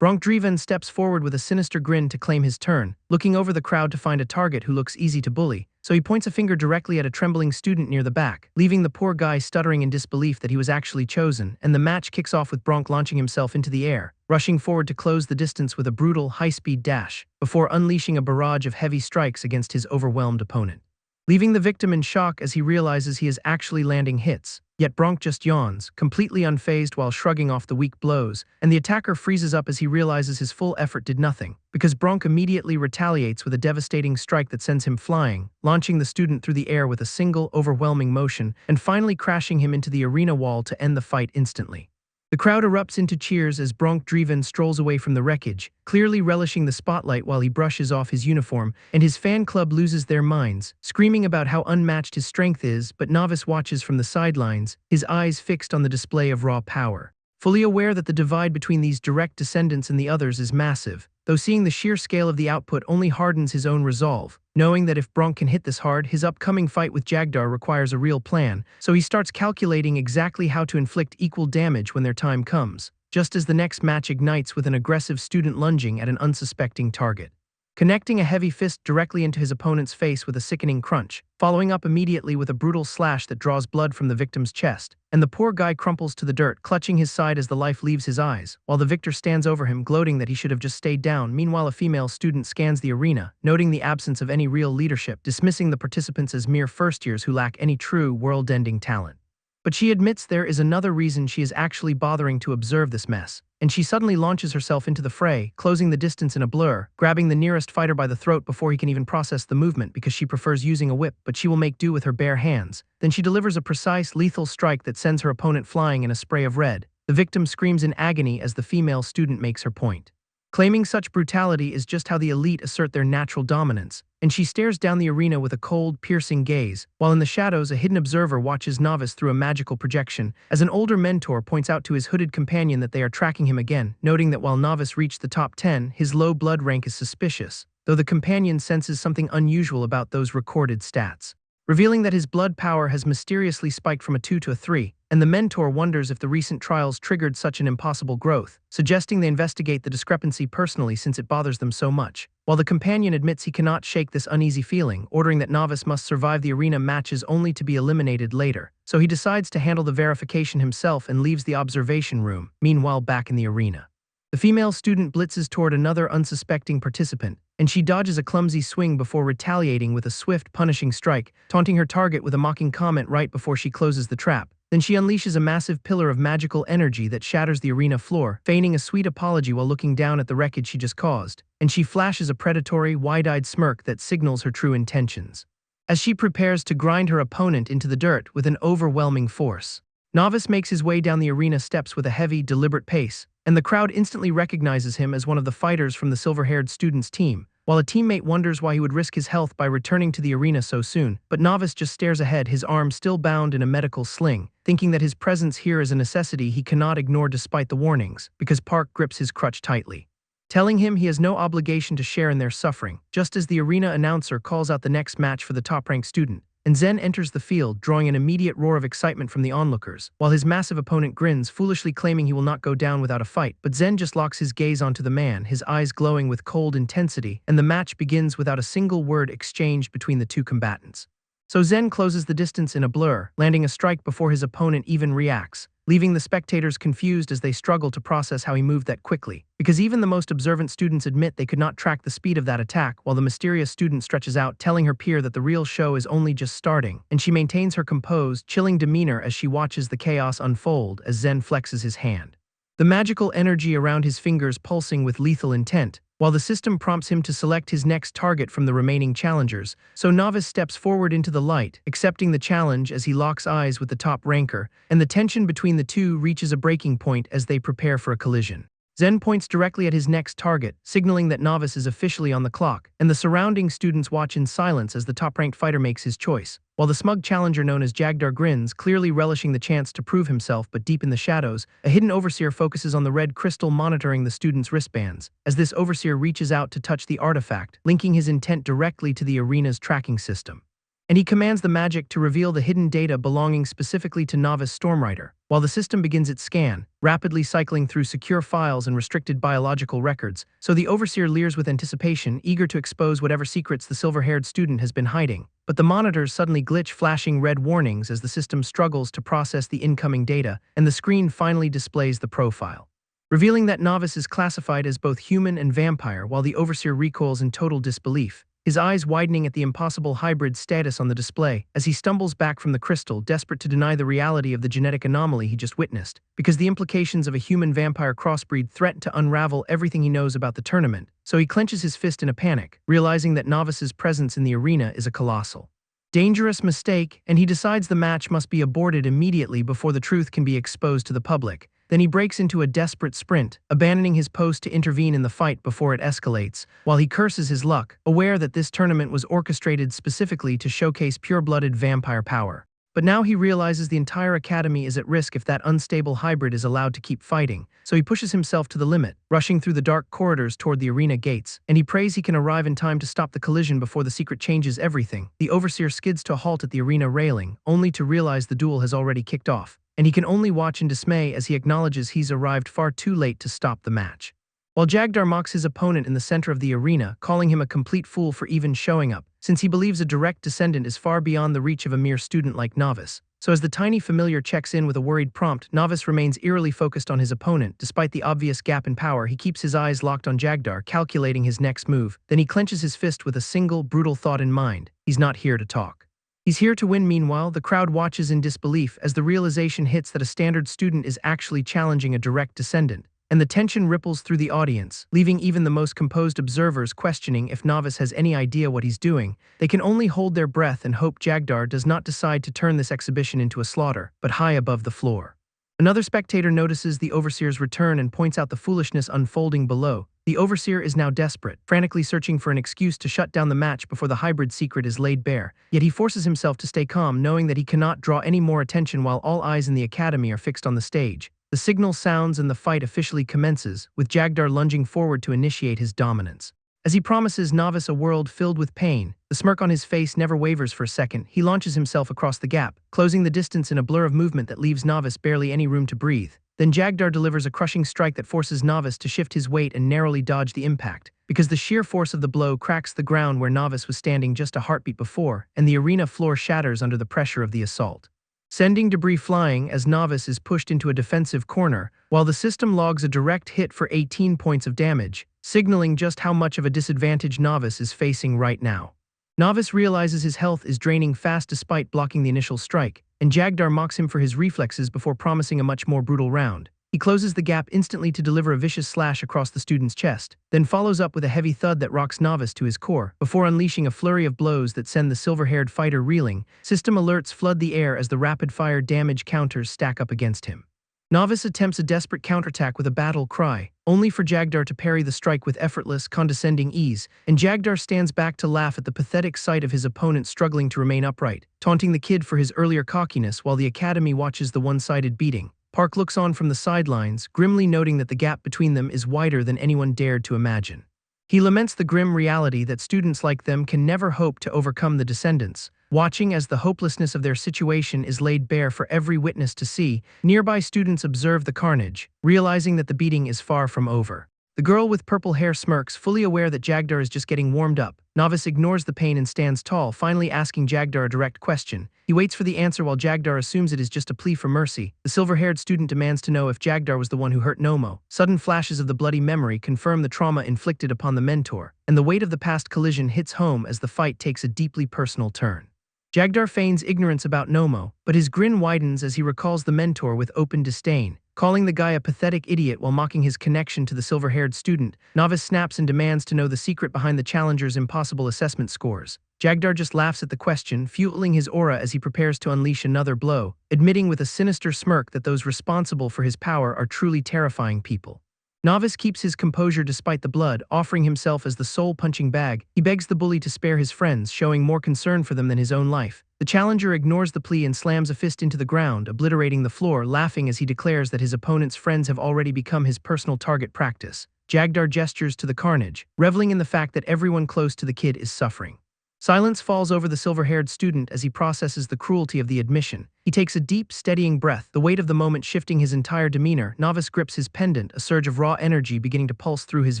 Speaker 1: Driven steps forward with a sinister grin to claim his turn, looking over the crowd to find a target who looks easy to bully, so he points a finger directly at a trembling student near the back, leaving the poor guy stuttering in disbelief that he was actually chosen, and the match kicks off with Bronk launching himself into the air, rushing forward to close the distance with a brutal, high-speed dash, before unleashing a barrage of heavy strikes against his overwhelmed opponent, leaving the victim in shock as he realizes he is actually landing hits. Yet Bronk just yawns, completely unfazed while shrugging off the weak blows, and the attacker freezes up as he realizes his full effort did nothing, because Bronk immediately retaliates with a devastating strike that sends him flying, launching the student through the air with a single, overwhelming motion, and finally crashing him into the arena wall to end the fight instantly. The crowd erupts into cheers as Driven strolls away from the wreckage, clearly relishing the spotlight while he brushes off his uniform, and his fan club loses their minds, screaming about how unmatched his strength is, but Novice watches from the sidelines, his eyes fixed on the display of raw power, fully aware that the divide between these direct descendants and the others is massive, though seeing the sheer scale of the output only hardens his own resolve, knowing that if Bronk can hit this hard, his upcoming fight with Jagdar requires a real plan, so he starts calculating exactly how to inflict equal damage when their time comes, just as the next match ignites with an aggressive student lunging at an unsuspecting target, connecting a heavy fist directly into his opponent's face with a sickening crunch, following up immediately with a brutal slash that draws blood from the victim's chest, and the poor guy crumples to the dirt, clutching his side as the life leaves his eyes, while the victor stands over him, gloating that he should have just stayed down. Meanwhile, a female student scans the arena, noting the absence of any real leadership, dismissing the participants as mere first-years who lack any true world-ending talent. But she admits there is another reason she is actually bothering to observe this mess, and she suddenly launches herself into the fray, closing the distance in a blur, grabbing the nearest fighter by the throat before he can even process the movement because she prefers using a whip, but she will make do with her bare hands. Then she delivers a precise, lethal strike that sends her opponent flying in a spray of red. The victim screams in agony as the female student makes her point, claiming such brutality is just how the elite assert their natural dominance, and she stares down the arena with a cold, piercing gaze, while in the shadows a hidden observer watches Novice through a magical projection, as an older mentor points out to his hooded companion that they are tracking him again, noting that while Novice reached the top 10, his low blood rank is suspicious, though the companion senses something unusual about those recorded stats, revealing that his blood power has mysteriously spiked from a 2 to a 3, and the mentor wonders if the recent trials triggered such an impossible growth, suggesting they investigate the discrepancy personally since it bothers them so much, while the companion admits he cannot shake this uneasy feeling, ordering that Novice must survive the arena matches only to be eliminated later, so he decides to handle the verification himself and leaves the observation room. Meanwhile, back in the arena, the female student blitzes toward another unsuspecting participant, and she dodges a clumsy swing before retaliating with a swift, punishing strike, taunting her target with a mocking comment right before she closes the trap. Then she unleashes a massive pillar of magical energy that shatters the arena floor, feigning a sweet apology while looking down at the wreckage she just caused, and she flashes a predatory, wide-eyed smirk that signals her true intentions, as she prepares to grind her opponent into the dirt with an overwhelming force. Novice makes his way down the arena steps with a heavy, deliberate pace, and the crowd instantly recognizes him as one of the fighters from the silver-haired student's team, while a teammate wonders why he would risk his health by returning to the arena so soon, but Novice just stares ahead, his arm still bound in a medical sling, thinking that his presence here is a necessity he cannot ignore despite the warnings, because Park grips his crutch tightly, telling him he has no obligation to share in their suffering, just as the arena announcer calls out the next match for the top-ranked student, and Zen enters the field, drawing an immediate roar of excitement from the onlookers, while his massive opponent grins, foolishly claiming he will not go down without a fight, but Zen just locks his gaze onto the man, his eyes glowing with cold intensity, and the match begins without a single word exchanged between the two combatants. So Zen closes the distance in a blur, landing a strike before his opponent even reacts, leaving the spectators confused as they struggle to process how he moved that quickly, because even the most observant students admit they could not track the speed of that attack, while the mysterious student stretches out, telling her peer that the real show is only just starting, and she maintains her composed, chilling demeanor as she watches the chaos unfold as Zen flexes his hand, the magical energy around his fingers pulsing with lethal intent, while the system prompts him to select his next target from the remaining challengers, so Novice steps forward into the light, accepting the challenge as he locks eyes with the top ranker, and the tension between the two reaches a breaking point as they prepare for a collision. Zen points directly at his next target, signaling that Novice is officially on the clock, and the surrounding students watch in silence as the top-ranked fighter makes his choice, While the smug challenger known as Jagdar grins, clearly relishing the chance to prove himself, but deep in the shadows, a hidden overseer focuses on the red crystal monitoring the students' wristbands. As this overseer reaches out to touch the artifact, linking his intent directly to the arena's tracking system. And he commands the magic to reveal the hidden data belonging specifically to novice Stormrider, while the system begins its scan, rapidly cycling through secure files and restricted biological records, so the overseer leers with anticipation, eager to expose whatever secrets the silver-haired student has been hiding. But the monitors suddenly glitch, flashing red warnings as the system struggles to process the incoming data, and the screen finally displays the profile, revealing that novice is classified as both human and vampire, while the overseer recoils in total disbelief, his eyes widening at the impossible hybrid status on the display as he stumbles back from the crystal, desperate to deny the reality of the genetic anomaly he just witnessed, because the implications of a human-vampire crossbreed threaten to unravel everything he knows about the tournament. So he clenches his fist in a panic, realizing that Novice's presence in the arena is a colossal, dangerous mistake, and he decides the match must be aborted immediately before the truth can be exposed to the public. Then he breaks into a desperate sprint, abandoning his post to intervene in the fight before it escalates, while he curses his luck, aware that this tournament was orchestrated specifically to showcase pure-blooded vampire power. But now he realizes the entire academy is at risk if that unstable hybrid is allowed to keep fighting, so he pushes himself to the limit, rushing through the dark corridors toward the arena gates, and he prays he can arrive in time to stop the collision before the secret changes everything. The overseer skids to a halt at the arena railing, only to realize the duel has already kicked off, and he can only watch in dismay as he acknowledges he's arrived far too late to stop the match. While Jagdar mocks his opponent in the center of the arena, calling him a complete fool for even showing up, since he believes a direct descendant is far beyond the reach of a mere student like Novice. So as the tiny familiar checks in with a worried prompt, Novice remains eerily focused on his opponent. Despite the obvious gap in power, he keeps his eyes locked on Jagdar, calculating his next move. Then he clenches his fist with a single, brutal thought in mind: he's not here to talk. He's here to win. Meanwhile, the crowd watches in disbelief as the realization hits that a standard student is actually challenging a direct descendant, and the tension ripples through the audience, leaving even the most composed observers questioning if Novice has any idea what he's doing. They can only hold their breath and hope Jagdar does not decide to turn this exhibition into a slaughter, but high above the floor. Another spectator notices the overseer's return and points out the foolishness unfolding below. The overseer is now desperate, frantically searching for an excuse to shut down the match before the hybrid secret is laid bare. Yet he forces himself to stay calm, knowing that he cannot draw any more attention while all eyes in the academy are fixed on the stage. The signal sounds and the fight officially commences, with Jagdar lunging forward to initiate his dominance. As he promises Novice a world filled with pain, the smirk on his face never wavers for a second. He launches himself across the gap, closing the distance in a blur of movement that leaves Novice barely any room to breathe. Then Jagdar delivers a crushing strike that forces Novice to shift his weight and narrowly dodge the impact, because the sheer force of the blow cracks the ground where Novice was standing just a heartbeat before, and the arena floor shatters under the pressure of the assault, sending debris flying as Novice is pushed into a defensive corner, while the system logs a direct hit for 18 points of damage, signaling just how much of a disadvantage Novice is facing right now. Novice realizes his health is draining fast despite blocking the initial strike, and Jagdar mocks him for his reflexes before promising a much more brutal round. He closes the gap instantly to deliver a vicious slash across the student's chest, then follows up with a heavy thud that rocks Novice to his core, before unleashing a flurry of blows that send the silver-haired fighter reeling. System alerts flood the air as the rapid-fire damage counters stack up against him. Novice attempts a desperate counterattack with a battle cry, only for Jagdar to parry the strike with effortless, condescending ease, and Jagdar stands back to laugh at the pathetic sight of his opponent struggling to remain upright, taunting the kid for his earlier cockiness while the academy watches the one-sided beating. Park looks on from the sidelines, grimly noting that the gap between them is wider than anyone dared to imagine. He laments the grim reality that students like them can never hope to overcome the descendants, watching as the hopelessness of their situation is laid bare for every witness to see. Nearby students observe the carnage, realizing that the beating is far from over. The girl with purple hair smirks, fully aware that Jagdar is just getting warmed up. Novice ignores the pain and stands tall, finally asking Jagdar a direct question. He waits for the answer while Jagdar assumes it is just a plea for mercy. The silver-haired student demands to know if Jagdar was the one who hurt Nomo. Sudden flashes of the bloody memory confirm the trauma inflicted upon the mentor, and the weight of the past collision hits home as the fight takes a deeply personal turn. Jagdar feigns ignorance about Nomo, but his grin widens as he recalls the mentor with open disdain, calling the guy a pathetic idiot while mocking his connection to the silver-haired student. Novice snaps and demands to know the secret behind the challenger's impossible assessment scores. Jagdar just laughs at the question, fueling his aura as he prepares to unleash another blow, admitting with a sinister smirk that those responsible for his power are truly terrifying people. Novice keeps his composure despite the blood, offering himself as the sole punching bag. He begs the bully to spare his friends, showing more concern for them than his own life. The challenger ignores the plea and slams a fist into the ground, obliterating the floor, laughing as he declares that his opponent's friends have already become his personal target practice. Jagdar gestures to the carnage, reveling in the fact that everyone close to the kid is suffering. Silence falls over the silver-haired student as he processes the cruelty of the admission. He takes a deep, steadying breath, the weight of the moment shifting his entire demeanor. Novice grips his pendant, a surge of raw energy beginning to pulse through his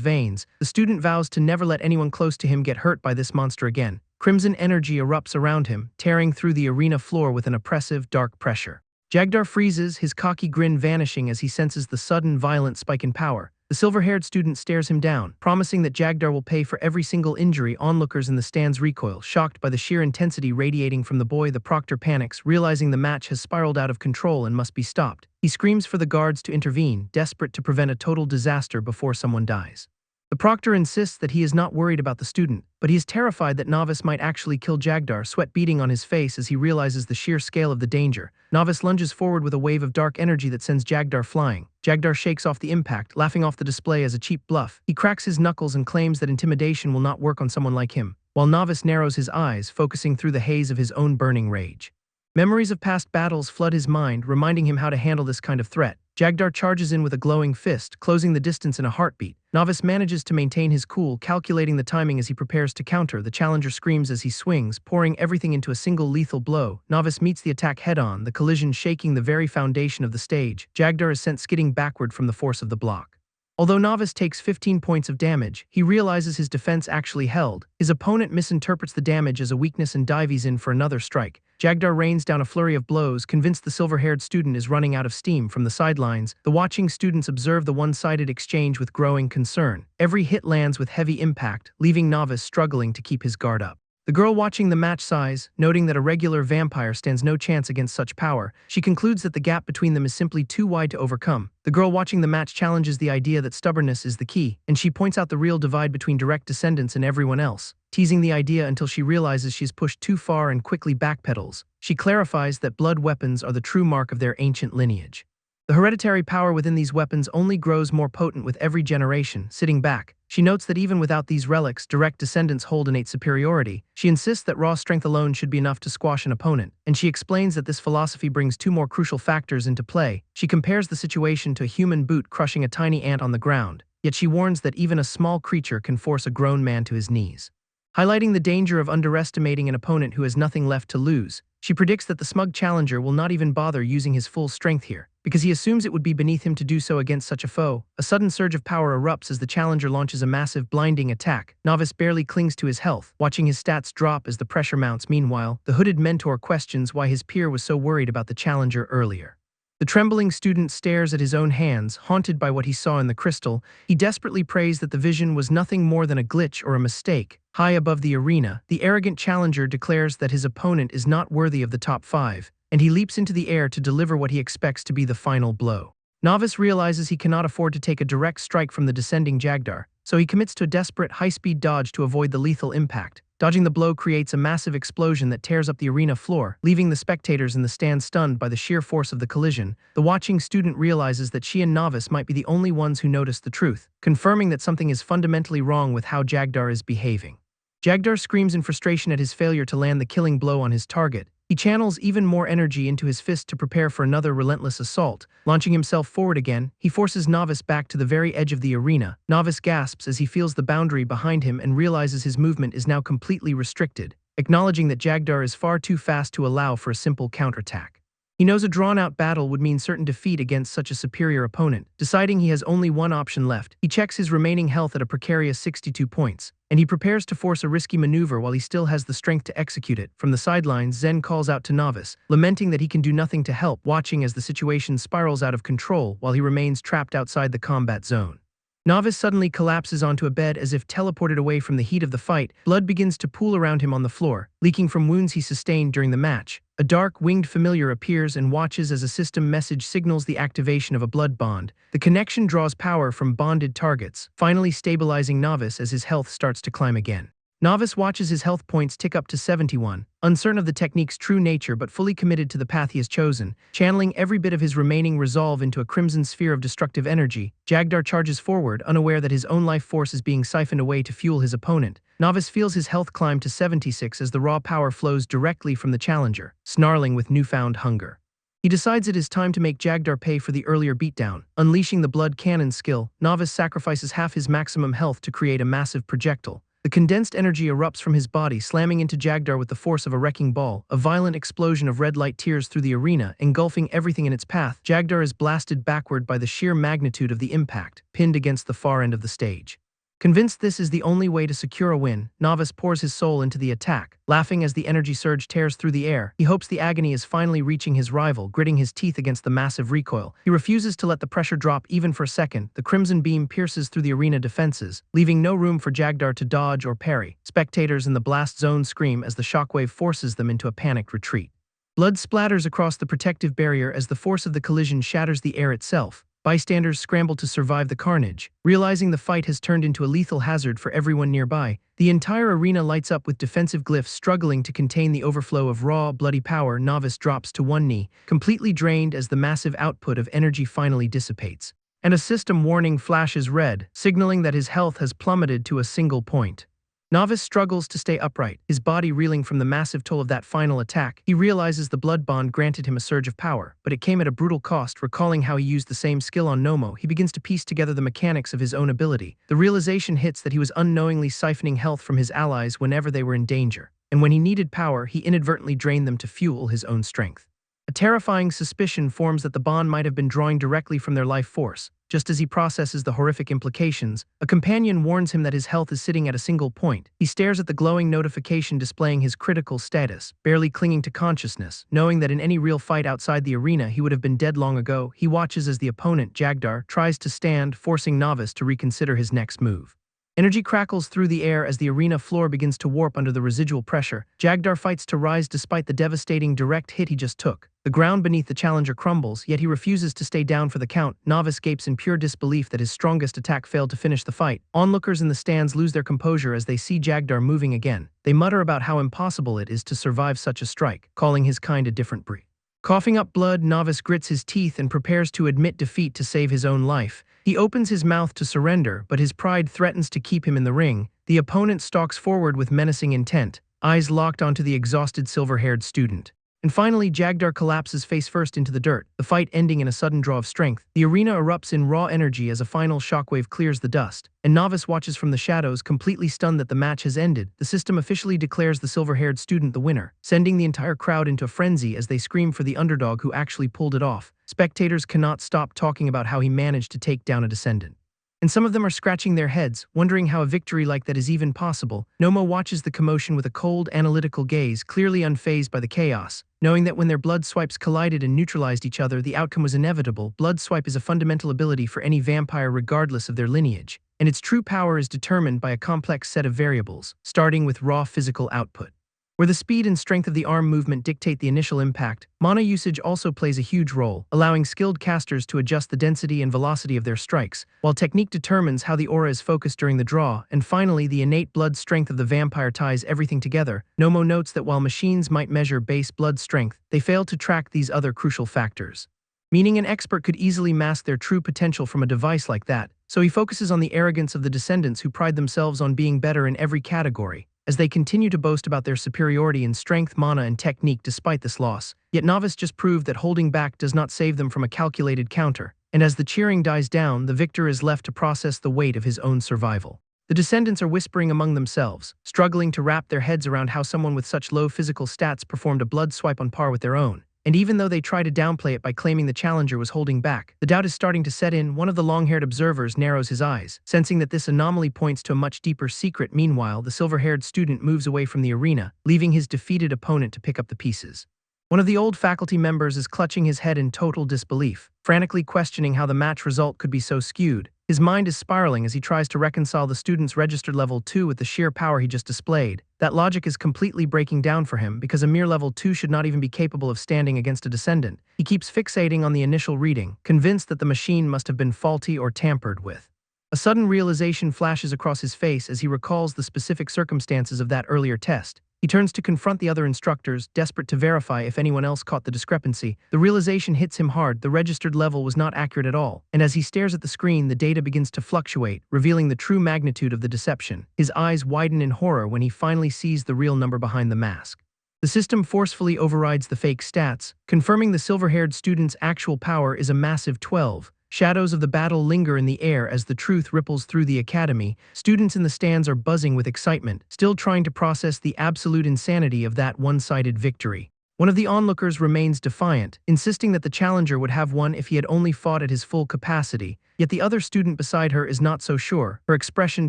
Speaker 1: veins. The student vows to never let anyone close to him get hurt by this monster again. Crimson energy erupts around him, tearing through the arena floor with an oppressive, dark pressure. Jagdar freezes, his cocky grin vanishing as he senses the sudden, violent spike in power. The silver-haired student stares him down, promising that Jagdar will pay for every single injury. Onlookers in the stands recoil, shocked by the sheer intensity radiating from the boy. The proctor panics, realizing the match has spiraled out of control and must be stopped. He screams for the guards to intervene, desperate to prevent a total disaster before someone dies. The proctor insists that he is not worried about the student, but he is terrified that Novice might actually kill Jagdar, sweat beading on his face as he realizes the sheer scale of the danger. Novice lunges forward with a wave of dark energy that sends Jagdar flying. Jagdar shakes off the impact, laughing off the display as a cheap bluff. He cracks his knuckles and claims that intimidation will not work on someone like him, while Novice narrows his eyes, focusing through the haze of his own burning rage. Memories of past battles flood his mind, reminding him how to handle this kind of threat. Jagdar charges in with a glowing fist, closing the distance in a heartbeat. Novice manages to maintain his cool, calculating the timing as he prepares to counter. The challenger screams as he swings, pouring everything into a single lethal blow. Novice meets the attack head-on, the collision shaking the very foundation of the stage. Jagdar is sent skidding backward from the force of the block. Although Novice takes 15 points of damage, he realizes his defense actually held. His opponent misinterprets the damage as a weakness and dives in for another strike. Jagdar rains down a flurry of blows, convinced the silver-haired student is running out of steam. From the sidelines, the watching students observe the one-sided exchange with growing concern. Every hit lands with heavy impact, leaving Novice struggling to keep his guard up. The girl watching the match sighs, noting that a regular vampire stands no chance against such power. She concludes that the gap between them is simply too wide to overcome. The girl watching the match challenges the idea that stubbornness is the key, and she points out the real divide between direct descendants and everyone else, teasing the idea until she realizes she's pushed too far and quickly backpedals. She clarifies that blood weapons are the true mark of their ancient lineage. The hereditary power within these weapons only grows more potent with every generation. Sitting back, she notes that even without these relics, direct descendants hold innate superiority. She insists that raw strength alone should be enough to squash an opponent, and she explains that this philosophy brings two more crucial factors into play. She compares the situation to a human boot crushing a tiny ant on the ground, yet she warns that even a small creature can force a grown man to his knees. Highlighting the danger of underestimating an opponent who has nothing left to lose, she predicts that the smug challenger will not even bother using his full strength here, because he assumes it would be beneath him to do so against such a foe. A sudden surge of power erupts as the challenger launches a massive, blinding attack. Novice barely clings to his health, watching his stats drop as the pressure mounts. Meanwhile, the hooded mentor questions why his peer was so worried about the challenger earlier. The trembling student stares at his own hands, haunted by what he saw in the crystal. He desperately prays that the vision was nothing more than a glitch or a mistake. High above the arena, the arrogant challenger declares that his opponent is not worthy of the top 5, and he leaps into the air to deliver what he expects to be the final blow. Novice realizes he cannot afford to take a direct strike from the descending Jagdar, so he commits to a desperate high-speed dodge to avoid the lethal impact. Dodging the blow creates a massive explosion that tears up the arena floor, leaving the spectators in the stand stunned by the sheer force of the collision. The watching student realizes that she and Novice might be the only ones who notice the truth, confirming that something is fundamentally wrong with how Jagdar is behaving. Jagdar screams in frustration at his failure to land the killing blow on his target. He channels even more energy into his fist to prepare for another relentless assault. Launching himself forward again, he forces Novice back to the very edge of the arena. Novice gasps as he feels the boundary behind him and realizes his movement is now completely restricted, acknowledging that Jagdar is far too fast to allow for a simple counterattack. He knows a drawn-out battle would mean certain defeat against such a superior opponent. Deciding he has only one option left, he checks his remaining health at a precarious 62 points, and he prepares to force a risky maneuver while he still has the strength to execute it. From the sidelines, Zen calls out to Novice, lamenting that he can do nothing to help, watching as the situation spirals out of control while he remains trapped outside the combat zone. Novice suddenly collapses onto a bed as if teleported away from the heat of the fight. Blood begins to pool around him on the floor, leaking from wounds he sustained during the match. A dark, winged familiar appears and watches as a system message signals the activation of a blood bond. The connection draws power from bonded targets, finally stabilizing Novice as his health starts to climb again. Novice watches his health points tick up to 71, uncertain of the technique's true nature but fully committed to the path he has chosen. Channeling every bit of his remaining resolve into a crimson sphere of destructive energy, Jagdar charges forward, unaware that his own life force is being siphoned away to fuel his opponent. Novice feels his health climb to 76 as the raw power flows directly from the challenger, snarling with newfound hunger. He decides it is time to make Jagdar pay for the earlier beatdown. Unleashing the blood cannon skill, Novice sacrifices half his maximum health to create a massive projectile. The condensed energy erupts from his body, slamming into Jagdar with the force of a wrecking ball. A violent explosion of red light tears through the arena, engulfing everything in its path. Jagdar is blasted backward by the sheer magnitude of the impact, pinned against the far end of the stage. Convinced this is the only way to secure a win, Novice pours his soul into the attack. Laughing as the energy surge tears through the air, he hopes the agony is finally reaching his rival, gritting his teeth against the massive recoil. He refuses to let the pressure drop even for a second. The crimson beam pierces through the arena defenses, leaving no room for Jagdar to dodge or parry. Spectators in the blast zone scream as the shockwave forces them into a panicked retreat. Blood splatters across the protective barrier as the force of the collision shatters the air itself. Bystanders scramble to survive the carnage. Realizing the fight has turned into a lethal hazard for everyone nearby, the entire arena lights up with defensive glyphs struggling to contain the overflow of raw, bloody power. Novice drops to one knee, completely drained as the massive output of energy finally dissipates. And a system warning flashes red, signaling that his health has plummeted to a single point. Novice struggles to stay upright, his body reeling from the massive toll of that final attack. He realizes the blood bond granted him a surge of power, but it came at a brutal cost. Recalling how he used the same skill on Nomo, he begins to piece together the mechanics of his own ability. The realization hits that he was unknowingly siphoning health from his allies whenever they were in danger, and when he needed power, he inadvertently drained them to fuel his own strength. A terrifying suspicion forms that the bond might have been drawing directly from their life force. Just as he processes the horrific implications, a companion warns him that his health is sitting at a single point. He stares at the glowing notification displaying his critical status, barely clinging to consciousness. Knowing that in any real fight outside the arena he would have been dead long ago, he watches as the opponent, Jagdar, tries to stand, forcing Novice to reconsider his next move. Energy crackles through the air as the arena floor begins to warp under the residual pressure. Jagdar fights to rise despite the devastating direct hit he just took. The ground beneath the challenger crumbles, yet he refuses to stay down for the count. Novice gapes in pure disbelief that his strongest attack failed to finish the fight. Onlookers in the stands lose their composure as they see Jagdar moving again. They mutter about how impossible it is to survive such a strike, calling his kind a different breed. Coughing up blood, Novice grits his teeth and prepares to admit defeat to save his own life. He opens his mouth to surrender, but his pride threatens to keep him in the ring. The opponent stalks forward with menacing intent, eyes locked onto the exhausted silver-haired student. And finally, Jagdar collapses face first into the dirt, the fight ending in a sudden draw of strength. The arena erupts in raw energy as a final shockwave clears the dust, and Novice watches from the shadows, completely stunned that the match has ended. The system officially declares the silver-haired student the winner, sending the entire crowd into a frenzy as they scream for the underdog who actually pulled it off. Spectators cannot stop talking about how he managed to take down a descendant. And some of them are scratching their heads, wondering how a victory like that is even possible. Nomo watches the commotion with a cold, analytical gaze, clearly unfazed by the chaos. Knowing that when their blood swipes collided and neutralized each other, the outcome was inevitable. Blood swipe is a fundamental ability for any vampire regardless of their lineage, and its true power is determined by a complex set of variables, starting with raw physical output. Where the speed and strength of the arm movement dictate the initial impact, mana usage also plays a huge role, allowing skilled casters to adjust the density and velocity of their strikes, while technique determines how the aura is focused during the draw. And finally, the innate blood strength of the vampire ties everything together. Nomo notes that while machines might measure base blood strength, they fail to track these other crucial factors. Meaning an expert could easily mask their true potential from a device like that, so he focuses on the arrogance of the descendants who pride themselves on being better in every category, as they continue to boast about their superiority in strength, mana, and technique despite this loss. Yet Novice just proved that holding back does not save them from a calculated counter, and as the cheering dies down, the victor is left to process the weight of his own survival. The descendants are whispering among themselves, struggling to wrap their heads around how someone with such low physical stats performed a blood swipe on par with their own. And even though they try to downplay it by claiming the challenger was holding back, the doubt is starting to set in. One of the long-haired observers narrows his eyes, sensing that this anomaly points to a much deeper secret. Meanwhile, the silver-haired student moves away from the arena, leaving his defeated opponent to pick up the pieces. One of the old faculty members is clutching his head in total disbelief, frantically questioning how the match result could be so skewed. His mind is spiraling as he tries to reconcile the student's registered level 2 with the sheer power he just displayed. That logic is completely breaking down for him because a mere level 2 should not even be capable of standing against a descendant. He keeps fixating on the initial reading, convinced that the machine must have been faulty or tampered with. A sudden realization flashes across his face as he recalls the specific circumstances of that earlier test. He turns to confront the other instructors, desperate to verify if anyone else caught the discrepancy. The realization hits him hard. The registered level was not accurate at all, and as he stares at the screen, the data begins to fluctuate, revealing the true magnitude of the deception. His eyes widen in horror when he finally sees the real number behind the mask. The system forcefully overrides the fake stats, confirming the silver-haired student's actual power is a massive 12. Shadows of the battle linger in the air as the truth ripples through the academy. Students in the stands are buzzing with excitement, still trying to process the absolute insanity of that one-sided victory. One of the onlookers remains defiant, insisting that the challenger would have won if he had only fought at his full capacity, yet the other student beside her is not so sure, her expression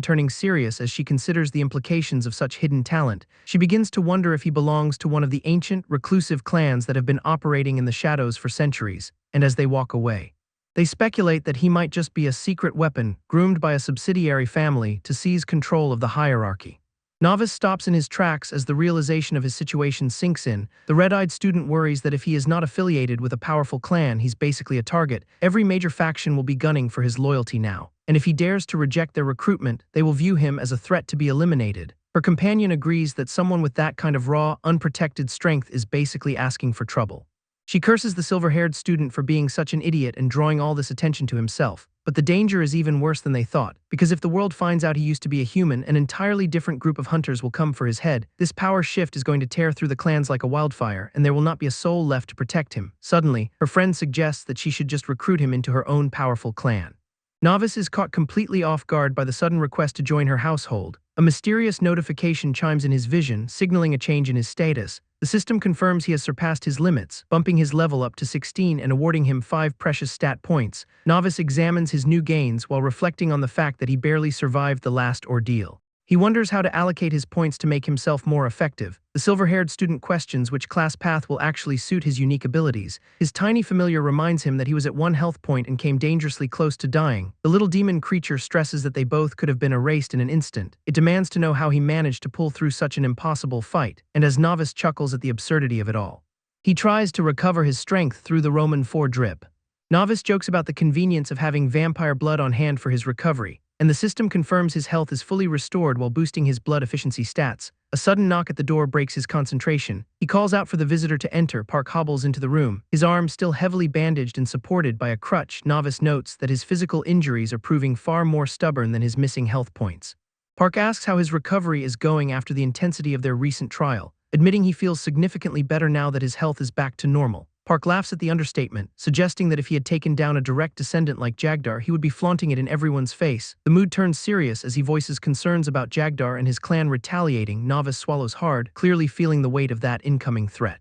Speaker 1: turning serious as she considers the implications of such hidden talent. She begins to wonder if he belongs to one of the ancient, reclusive clans that have been operating in the shadows for centuries, and as they walk away, they speculate that he might just be a secret weapon groomed by a subsidiary family to seize control of the hierarchy. Novice stops in his tracks as the realization of his situation sinks in. The red-eyed student worries that if he is not affiliated with a powerful clan, he's basically a target. Every major faction will be gunning for his loyalty now, and if he dares to reject their recruitment, they will view him as a threat to be eliminated. Her companion agrees that someone with that kind of raw, unprotected strength is basically asking for trouble. She curses the silver-haired student for being such an idiot and drawing all this attention to himself. But the danger is even worse than they thought, because if the world finds out he used to be a human, an entirely different group of hunters will come for his head. This power shift is going to tear through the clans like a wildfire, and there will not be a soul left to protect him. Suddenly, her friend suggests that she should just recruit him into her own powerful clan. Novice is caught completely off guard by the sudden request to join her household. A mysterious notification chimes in his vision, signaling a change in his status. The system confirms he has surpassed his limits, bumping his level up to 16 and awarding him 5 precious stat points. Novice examines his new gains while reflecting on the fact that he barely survived the last ordeal. He wonders how to allocate his points to make himself more effective. The silver-haired student questions which class path will actually suit his unique abilities. His tiny familiar reminds him that he was at 1 health point and came dangerously close to dying. The little demon creature stresses that they both could have been erased in an instant. It demands to know how he managed to pull through such an impossible fight, and as Novice chuckles at the absurdity of it all, he tries to recover his strength through the Roman 4 drip. Novice jokes about the convenience of having vampire blood on hand for his recovery, and the system confirms his health is fully restored while boosting his blood efficiency stats. A sudden knock at the door breaks his concentration. He calls out for the visitor to enter. Park hobbles into the room, his arm still heavily bandaged and supported by a crutch. Novice notes that his physical injuries are proving far more stubborn than his missing health points. Park asks how his recovery is going after the intensity of their recent trial, admitting he feels significantly better now that his health is back to normal. Park laughs at the understatement, suggesting that if he had taken down a direct descendant like Jagdar, he would be flaunting it in everyone's face. The mood turns serious as he voices concerns about Jagdar and his clan retaliating. Novice swallows hard, clearly feeling the weight of that incoming threat.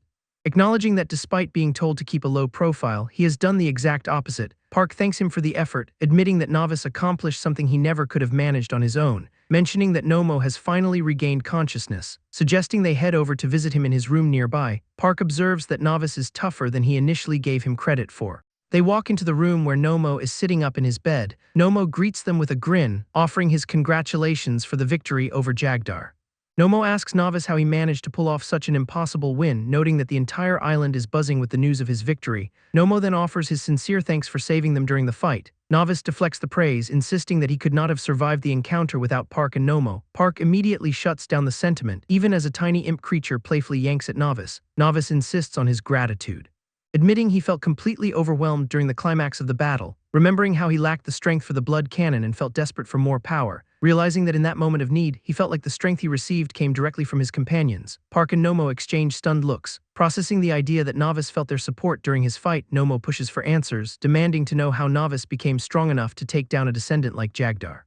Speaker 1: Acknowledging that despite being told to keep a low profile, he has done the exact opposite, Park thanks him for the effort, admitting that Novice accomplished something he never could have managed on his own, mentioning that Nomo has finally regained consciousness. Suggesting they head over to visit him in his room nearby, Park observes that Novice is tougher than he initially gave him credit for. They walk into the room where Nomo is sitting up in his bed. Nomo greets them with a grin, offering his congratulations for the victory over Jagdar. Nomo asks Novice how he managed to pull off such an impossible win, noting that the entire island is buzzing with the news of his victory. Nomo then offers his sincere thanks for saving them during the fight. Novice deflects the praise, insisting that he could not have survived the encounter without Park and Nomo. Park immediately shuts down the sentiment, even as a tiny imp creature playfully yanks at Novice. Novice insists on his gratitude, admitting he felt completely overwhelmed during the climax of the battle, remembering how he lacked the strength for the blood cannon and felt desperate for more power. Realizing that in that moment of need, he felt like the strength he received came directly from his companions. Park and Nomo exchange stunned looks. Processing the idea that Novice felt their support during his fight, Nomo pushes for answers, demanding to know how Novice became strong enough to take down a descendant like Jagdar.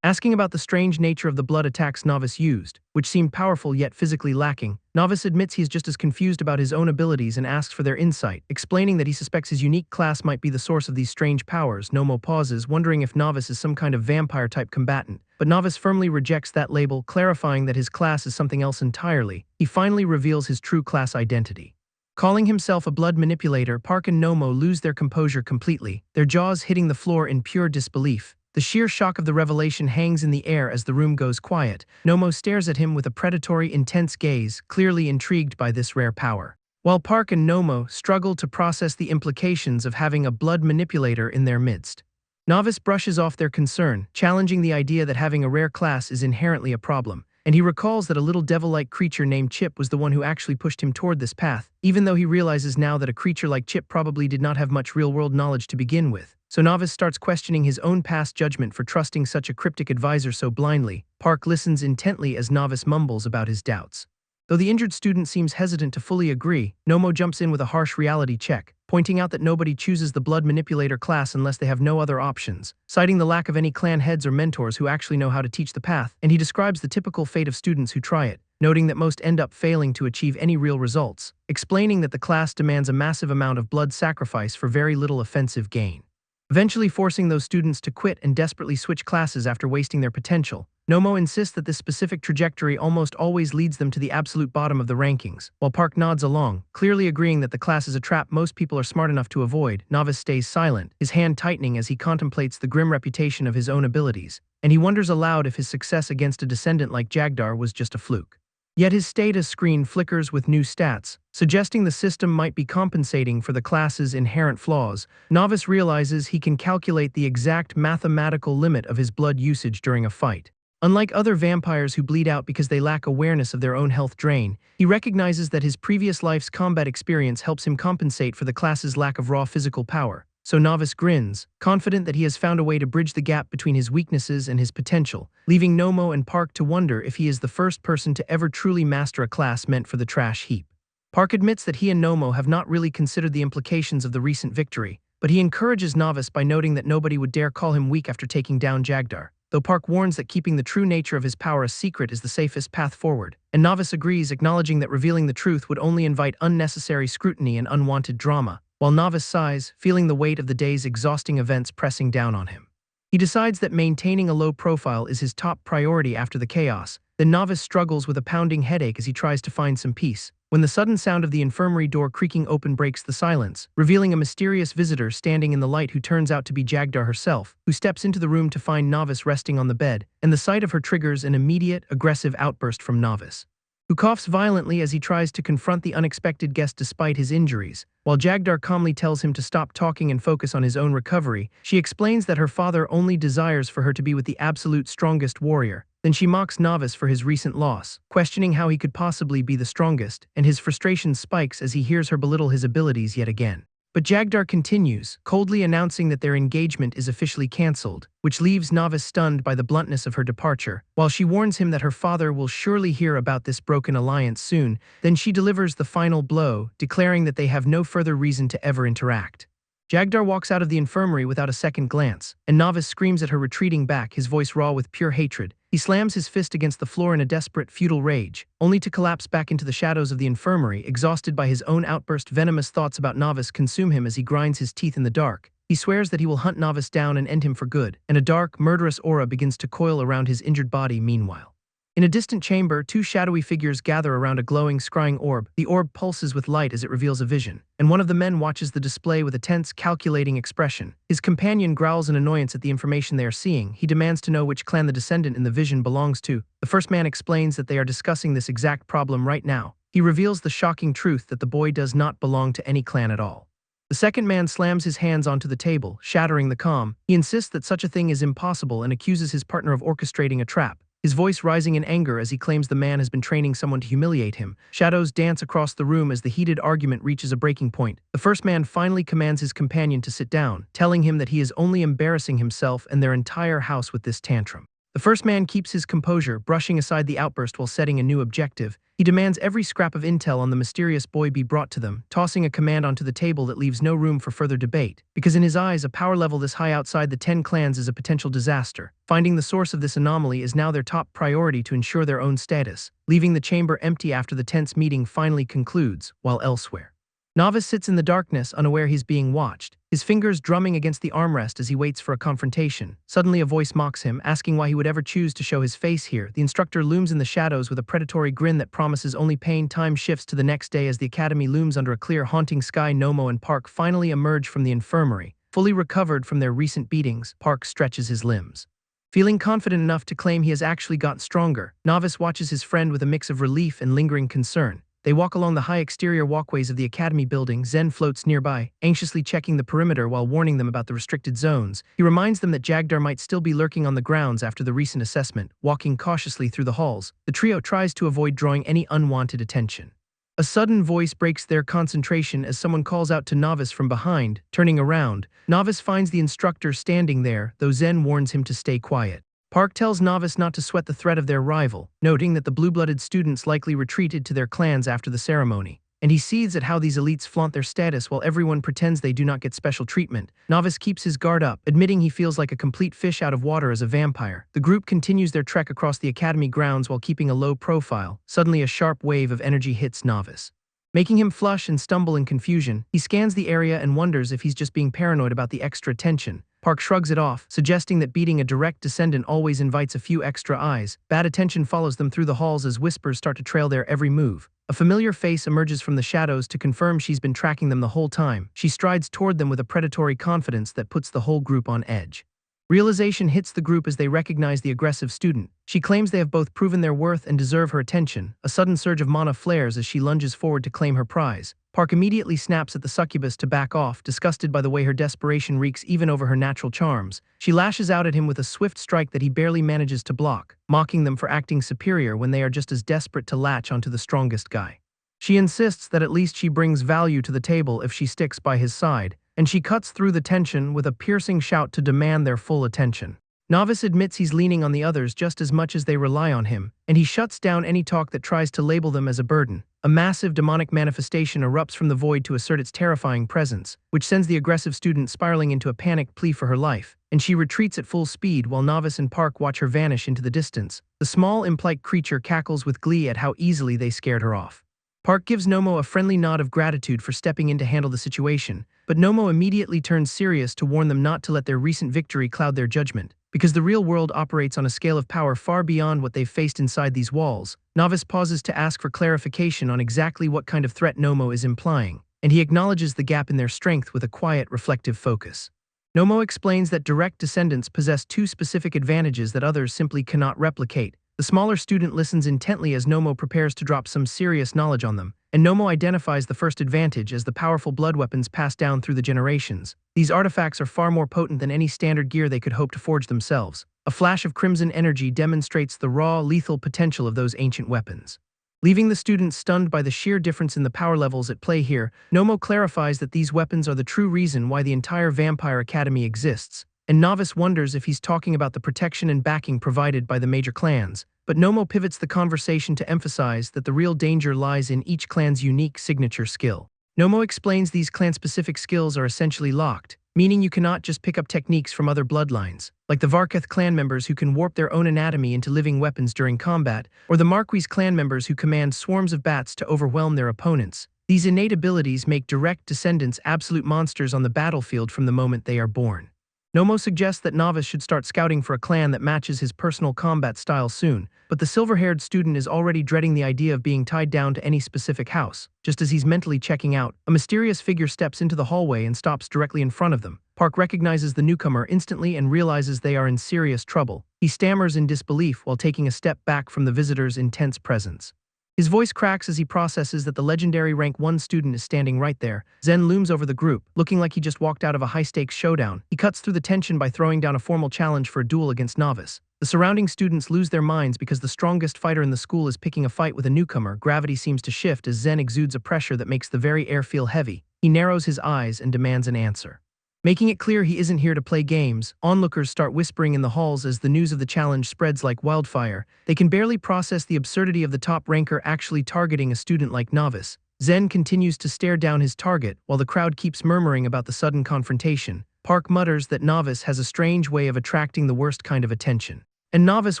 Speaker 1: Asking about the strange nature of the blood attacks Novice used, which seemed powerful yet physically lacking, Novice admits he is just as confused about his own abilities and asks for their insight, explaining that he suspects his unique class might be the source of these strange powers. Nomo pauses, wondering if Novice is some kind of vampire-type combatant, but Novice firmly rejects that label, clarifying that his class is something else entirely. He finally reveals his true class identity. Calling himself a blood manipulator, Park and Nomo lose their composure completely, their jaws hitting the floor in pure disbelief. The sheer shock of the revelation hangs in the air as the room goes quiet. Nomo stares at him with a predatory, intense gaze, clearly intrigued by this rare power. While Park and Nomo struggle to process the implications of having a blood manipulator in their midst. Novice brushes off their concern, challenging the idea that having a rare class is inherently a problem, and he recalls that a little devil-like creature named Chip was the one who actually pushed him toward this path, even though he realizes now that a creature like Chip probably did not have much real-world knowledge to begin with. So Novice starts questioning his own past judgment for trusting such a cryptic advisor so blindly. Park listens intently as Novice mumbles about his doubts. Though the injured student seems hesitant to fully agree, Nomo jumps in with a harsh reality check, pointing out that nobody chooses the blood manipulator class unless they have no other options, citing the lack of any clan heads or mentors who actually know how to teach the path, and he describes the typical fate of students who try it, noting that most end up failing to achieve any real results, explaining that the class demands a massive amount of blood sacrifice for very little offensive gain, eventually forcing those students to quit and desperately switch classes after wasting their potential. Nomo insists that this specific trajectory almost always leads them to the absolute bottom of the rankings, while Park nods along, clearly agreeing that the class is a trap most people are smart enough to avoid. Novice stays silent, his hand tightening as he contemplates the grim reputation of his own abilities, and he wonders aloud if his success against a descendant like Jagdar was just a fluke. Yet his status screen flickers with new stats, suggesting the system might be compensating for the class's inherent flaws. Novice realizes he can calculate the exact mathematical limit of his blood usage during a fight. Unlike other vampires who bleed out because they lack awareness of their own health drain, he recognizes that his previous life's combat experience helps him compensate for the class's lack of raw physical power. So Novice grins, confident that he has found a way to bridge the gap between his weaknesses and his potential, leaving Nomo and Park to wonder if he is the first person to ever truly master a class meant for the trash heap. Park admits that he and Nomo have not really considered the implications of the recent victory, but he encourages Novice by noting that nobody would dare call him weak after taking down Jagdar, though Park warns that keeping the true nature of his power a secret is the safest path forward, and Novice agrees, acknowledging that revealing the truth would only invite unnecessary scrutiny and unwanted drama, while Novice sighs, feeling the weight of the day's exhausting events pressing down on him. He decides that maintaining a low profile is his top priority after the chaos. Then Novice struggles with a pounding headache as he tries to find some peace, when the sudden sound of the infirmary door creaking open breaks the silence, revealing a mysterious visitor standing in the light who turns out to be Jagdar herself, who steps into the room to find Novice resting on the bed, and the sight of her triggers an immediate, aggressive outburst from Novice, who coughs violently as he tries to confront the unexpected guest despite his injuries. While Jagdar calmly tells him to stop talking and focus on his own recovery, she explains that her father only desires for her to be with the absolute strongest warrior. Then she mocks Novice for his recent loss, questioning how he could possibly be the strongest, and his frustration spikes as he hears her belittle his abilities yet again. But Jagdar continues, coldly announcing that their engagement is officially cancelled, which leaves Novice stunned by the bluntness of her departure. While she warns him that her father will surely hear about this broken alliance soon, then she delivers the final blow, declaring that they have no further reason to ever interact. Jagdar walks out of the infirmary without a second glance, and Novice screams at her, retreating back, his voice raw with pure hatred. He slams his fist against the floor in a desperate, futile rage, only to collapse back into the shadows of the infirmary, exhausted by his own outburst. Venomous thoughts about Novice consume him as he grinds his teeth in the dark. He swears that he will hunt Novice down and end him for good, and a dark, murderous aura begins to coil around his injured body meanwhile. In a distant chamber, two shadowy figures gather around a glowing, scrying orb. The orb pulses with light as it reveals a vision, and one of the men watches the display with a tense, calculating expression. His companion growls in annoyance at the information they are seeing. He demands to know which clan the descendant in the vision belongs to. The first man explains that they are discussing this exact problem right now. He reveals the shocking truth that the boy does not belong to any clan at all. The second man slams his hands onto the table, shattering the calm. He insists that such a thing is impossible and accuses his partner of orchestrating a trap, his voice rising in anger as he claims the man has been training someone to humiliate him. Shadows dance across the room as the heated argument reaches a breaking point. The first man finally commands his companion to sit down, telling him that he is only embarrassing himself and their entire house with this tantrum. The first man keeps his composure, brushing aside the outburst while setting a new objective. He demands every scrap of intel on the mysterious boy be brought to them, tossing a command onto the table that leaves no room for further debate, because in his eyes a power level this high outside the 10 clans is a potential disaster. Finding the source of this anomaly is now their top priority to ensure their own status, leaving the chamber empty after the tense meeting finally concludes. While elsewhere, Novice sits in the darkness, unaware he's being watched, his fingers drumming against the armrest as he waits for a confrontation. Suddenly a voice mocks him, asking why he would ever choose to show his face here. The instructor looms in the shadows with a predatory grin that promises only pain. Time shifts to the next day as the academy looms under a clear, haunting sky. Nomo and Park finally emerge from the infirmary. Fully recovered from their recent beatings, Park stretches his limbs, feeling confident enough to claim he has actually gotten stronger. Novice watches his friend with a mix of relief and lingering concern. They walk along the high exterior walkways of the academy building. Zen floats nearby, anxiously checking the perimeter while warning them about the restricted zones. He reminds them that Jagdar might still be lurking on the grounds after the recent assessment. Walking cautiously through the halls, the trio tries to avoid drawing any unwanted attention. A sudden voice breaks their concentration as someone calls out to Novice from behind. Turning around, Novice finds the instructor standing there, though Zen warns him to stay quiet. Park tells Novice not to sweat the threat of their rival, noting that the blue-blooded students likely retreated to their clans after the ceremony. And he seethes at how these elites flaunt their status while everyone pretends they do not get special treatment. Novice keeps his guard up, admitting he feels like a complete fish out of water as a vampire. The group continues their trek across the academy grounds while keeping a low profile. Suddenly, a sharp wave of energy hits Novice, making him flush and stumble in confusion. He scans the area and wonders if he's just being paranoid about the extra attention. Park shrugs it off, suggesting that beating a direct descendant always invites a few extra eyes. Bad attention follows them through the halls as whispers start to trail their every move. A familiar face emerges from the shadows to confirm she's been tracking them the whole time. She strides toward them with a predatory confidence that puts the whole group on edge. Realization hits the group as they recognize the aggressive student. She claims they have both proven their worth and deserve her attention. A sudden surge of mana flares as she lunges forward to claim her prize. Park immediately snaps at the succubus to back off, disgusted by the way her desperation reeks even over her natural charms. She lashes out at him with a swift strike that he barely manages to block, mocking them for acting superior when they are just as desperate to latch onto the strongest guy. She insists that at least she brings value to the table if she sticks by his side, and she cuts through the tension with a piercing shout to demand their full attention. Novice admits he's leaning on the others just as much as they rely on him, and he shuts down any talk that tries to label them as a burden. A massive demonic manifestation erupts from the void to assert its terrifying presence, which sends the aggressive student spiraling into a panicked plea for her life, and she retreats at full speed while Novice and Park watch her vanish into the distance. The small imp-like creature cackles with glee at how easily they scared her off. Park gives Nomo a friendly nod of gratitude for stepping in to handle the situation, but Nomo immediately turns serious to warn them not to let their recent victory cloud their judgment, because the real world operates on a scale of power far beyond what they've faced inside these walls. Novice pauses to ask for clarification on exactly what kind of threat Nomo is implying, and he acknowledges the gap in their strength with a quiet, reflective focus. Nomo explains that direct descendants possess two specific advantages that others simply cannot replicate. The smaller student listens intently as Nomo prepares to drop some serious knowledge on them, and Nomo identifies the first advantage as the powerful blood weapons passed down through the generations. These artifacts are far more potent than any standard gear they could hope to forge themselves. A flash of crimson energy demonstrates the raw, lethal potential of those ancient weapons. Leaving the students stunned by the sheer difference in the power levels at play here, Nomo clarifies that these weapons are the true reason why the entire Vampire Academy exists, and Novice wonders if he's talking about the protection and backing provided by the major clans. But Nomo pivots the conversation to emphasize that the real danger lies in each clan's unique signature skill. Nomo explains these clan-specific skills are essentially locked, meaning you cannot just pick up techniques from other bloodlines, like the Varketh clan members who can warp their own anatomy into living weapons during combat, or the Marquis clan members who command swarms of bats to overwhelm their opponents. These innate abilities make direct descendants absolute monsters on the battlefield from the moment they are born. Nomo suggests that Novice should start scouting for a clan that matches his personal combat style soon, but the silver-haired student is already dreading the idea of being tied down to any specific house. Just as he's mentally checking out, a mysterious figure steps into the hallway and stops directly in front of them. Park recognizes the newcomer instantly and realizes they are in serious trouble. He stammers in disbelief while taking a step back from the visitor's intense presence. His voice cracks as he processes that the legendary rank 1 student is standing right there. Zen looms over the group, looking like he just walked out of a high-stakes showdown. He cuts through the tension by throwing down a formal challenge for a duel against Novice. The surrounding students lose their minds because the strongest fighter in the school is picking a fight with a newcomer. Gravity seems to shift as Zen exudes a pressure that makes the very air feel heavy. He narrows his eyes and demands an answer. Making it clear he isn't here to play games, onlookers start whispering in the halls as the news of the challenge spreads like wildfire. They can barely process the absurdity of the top ranker actually targeting a student like Novice. Zen continues to stare down his target while the crowd keeps murmuring about the sudden confrontation. Park mutters that Novice has a strange way of attracting the worst kind of attention. And Novice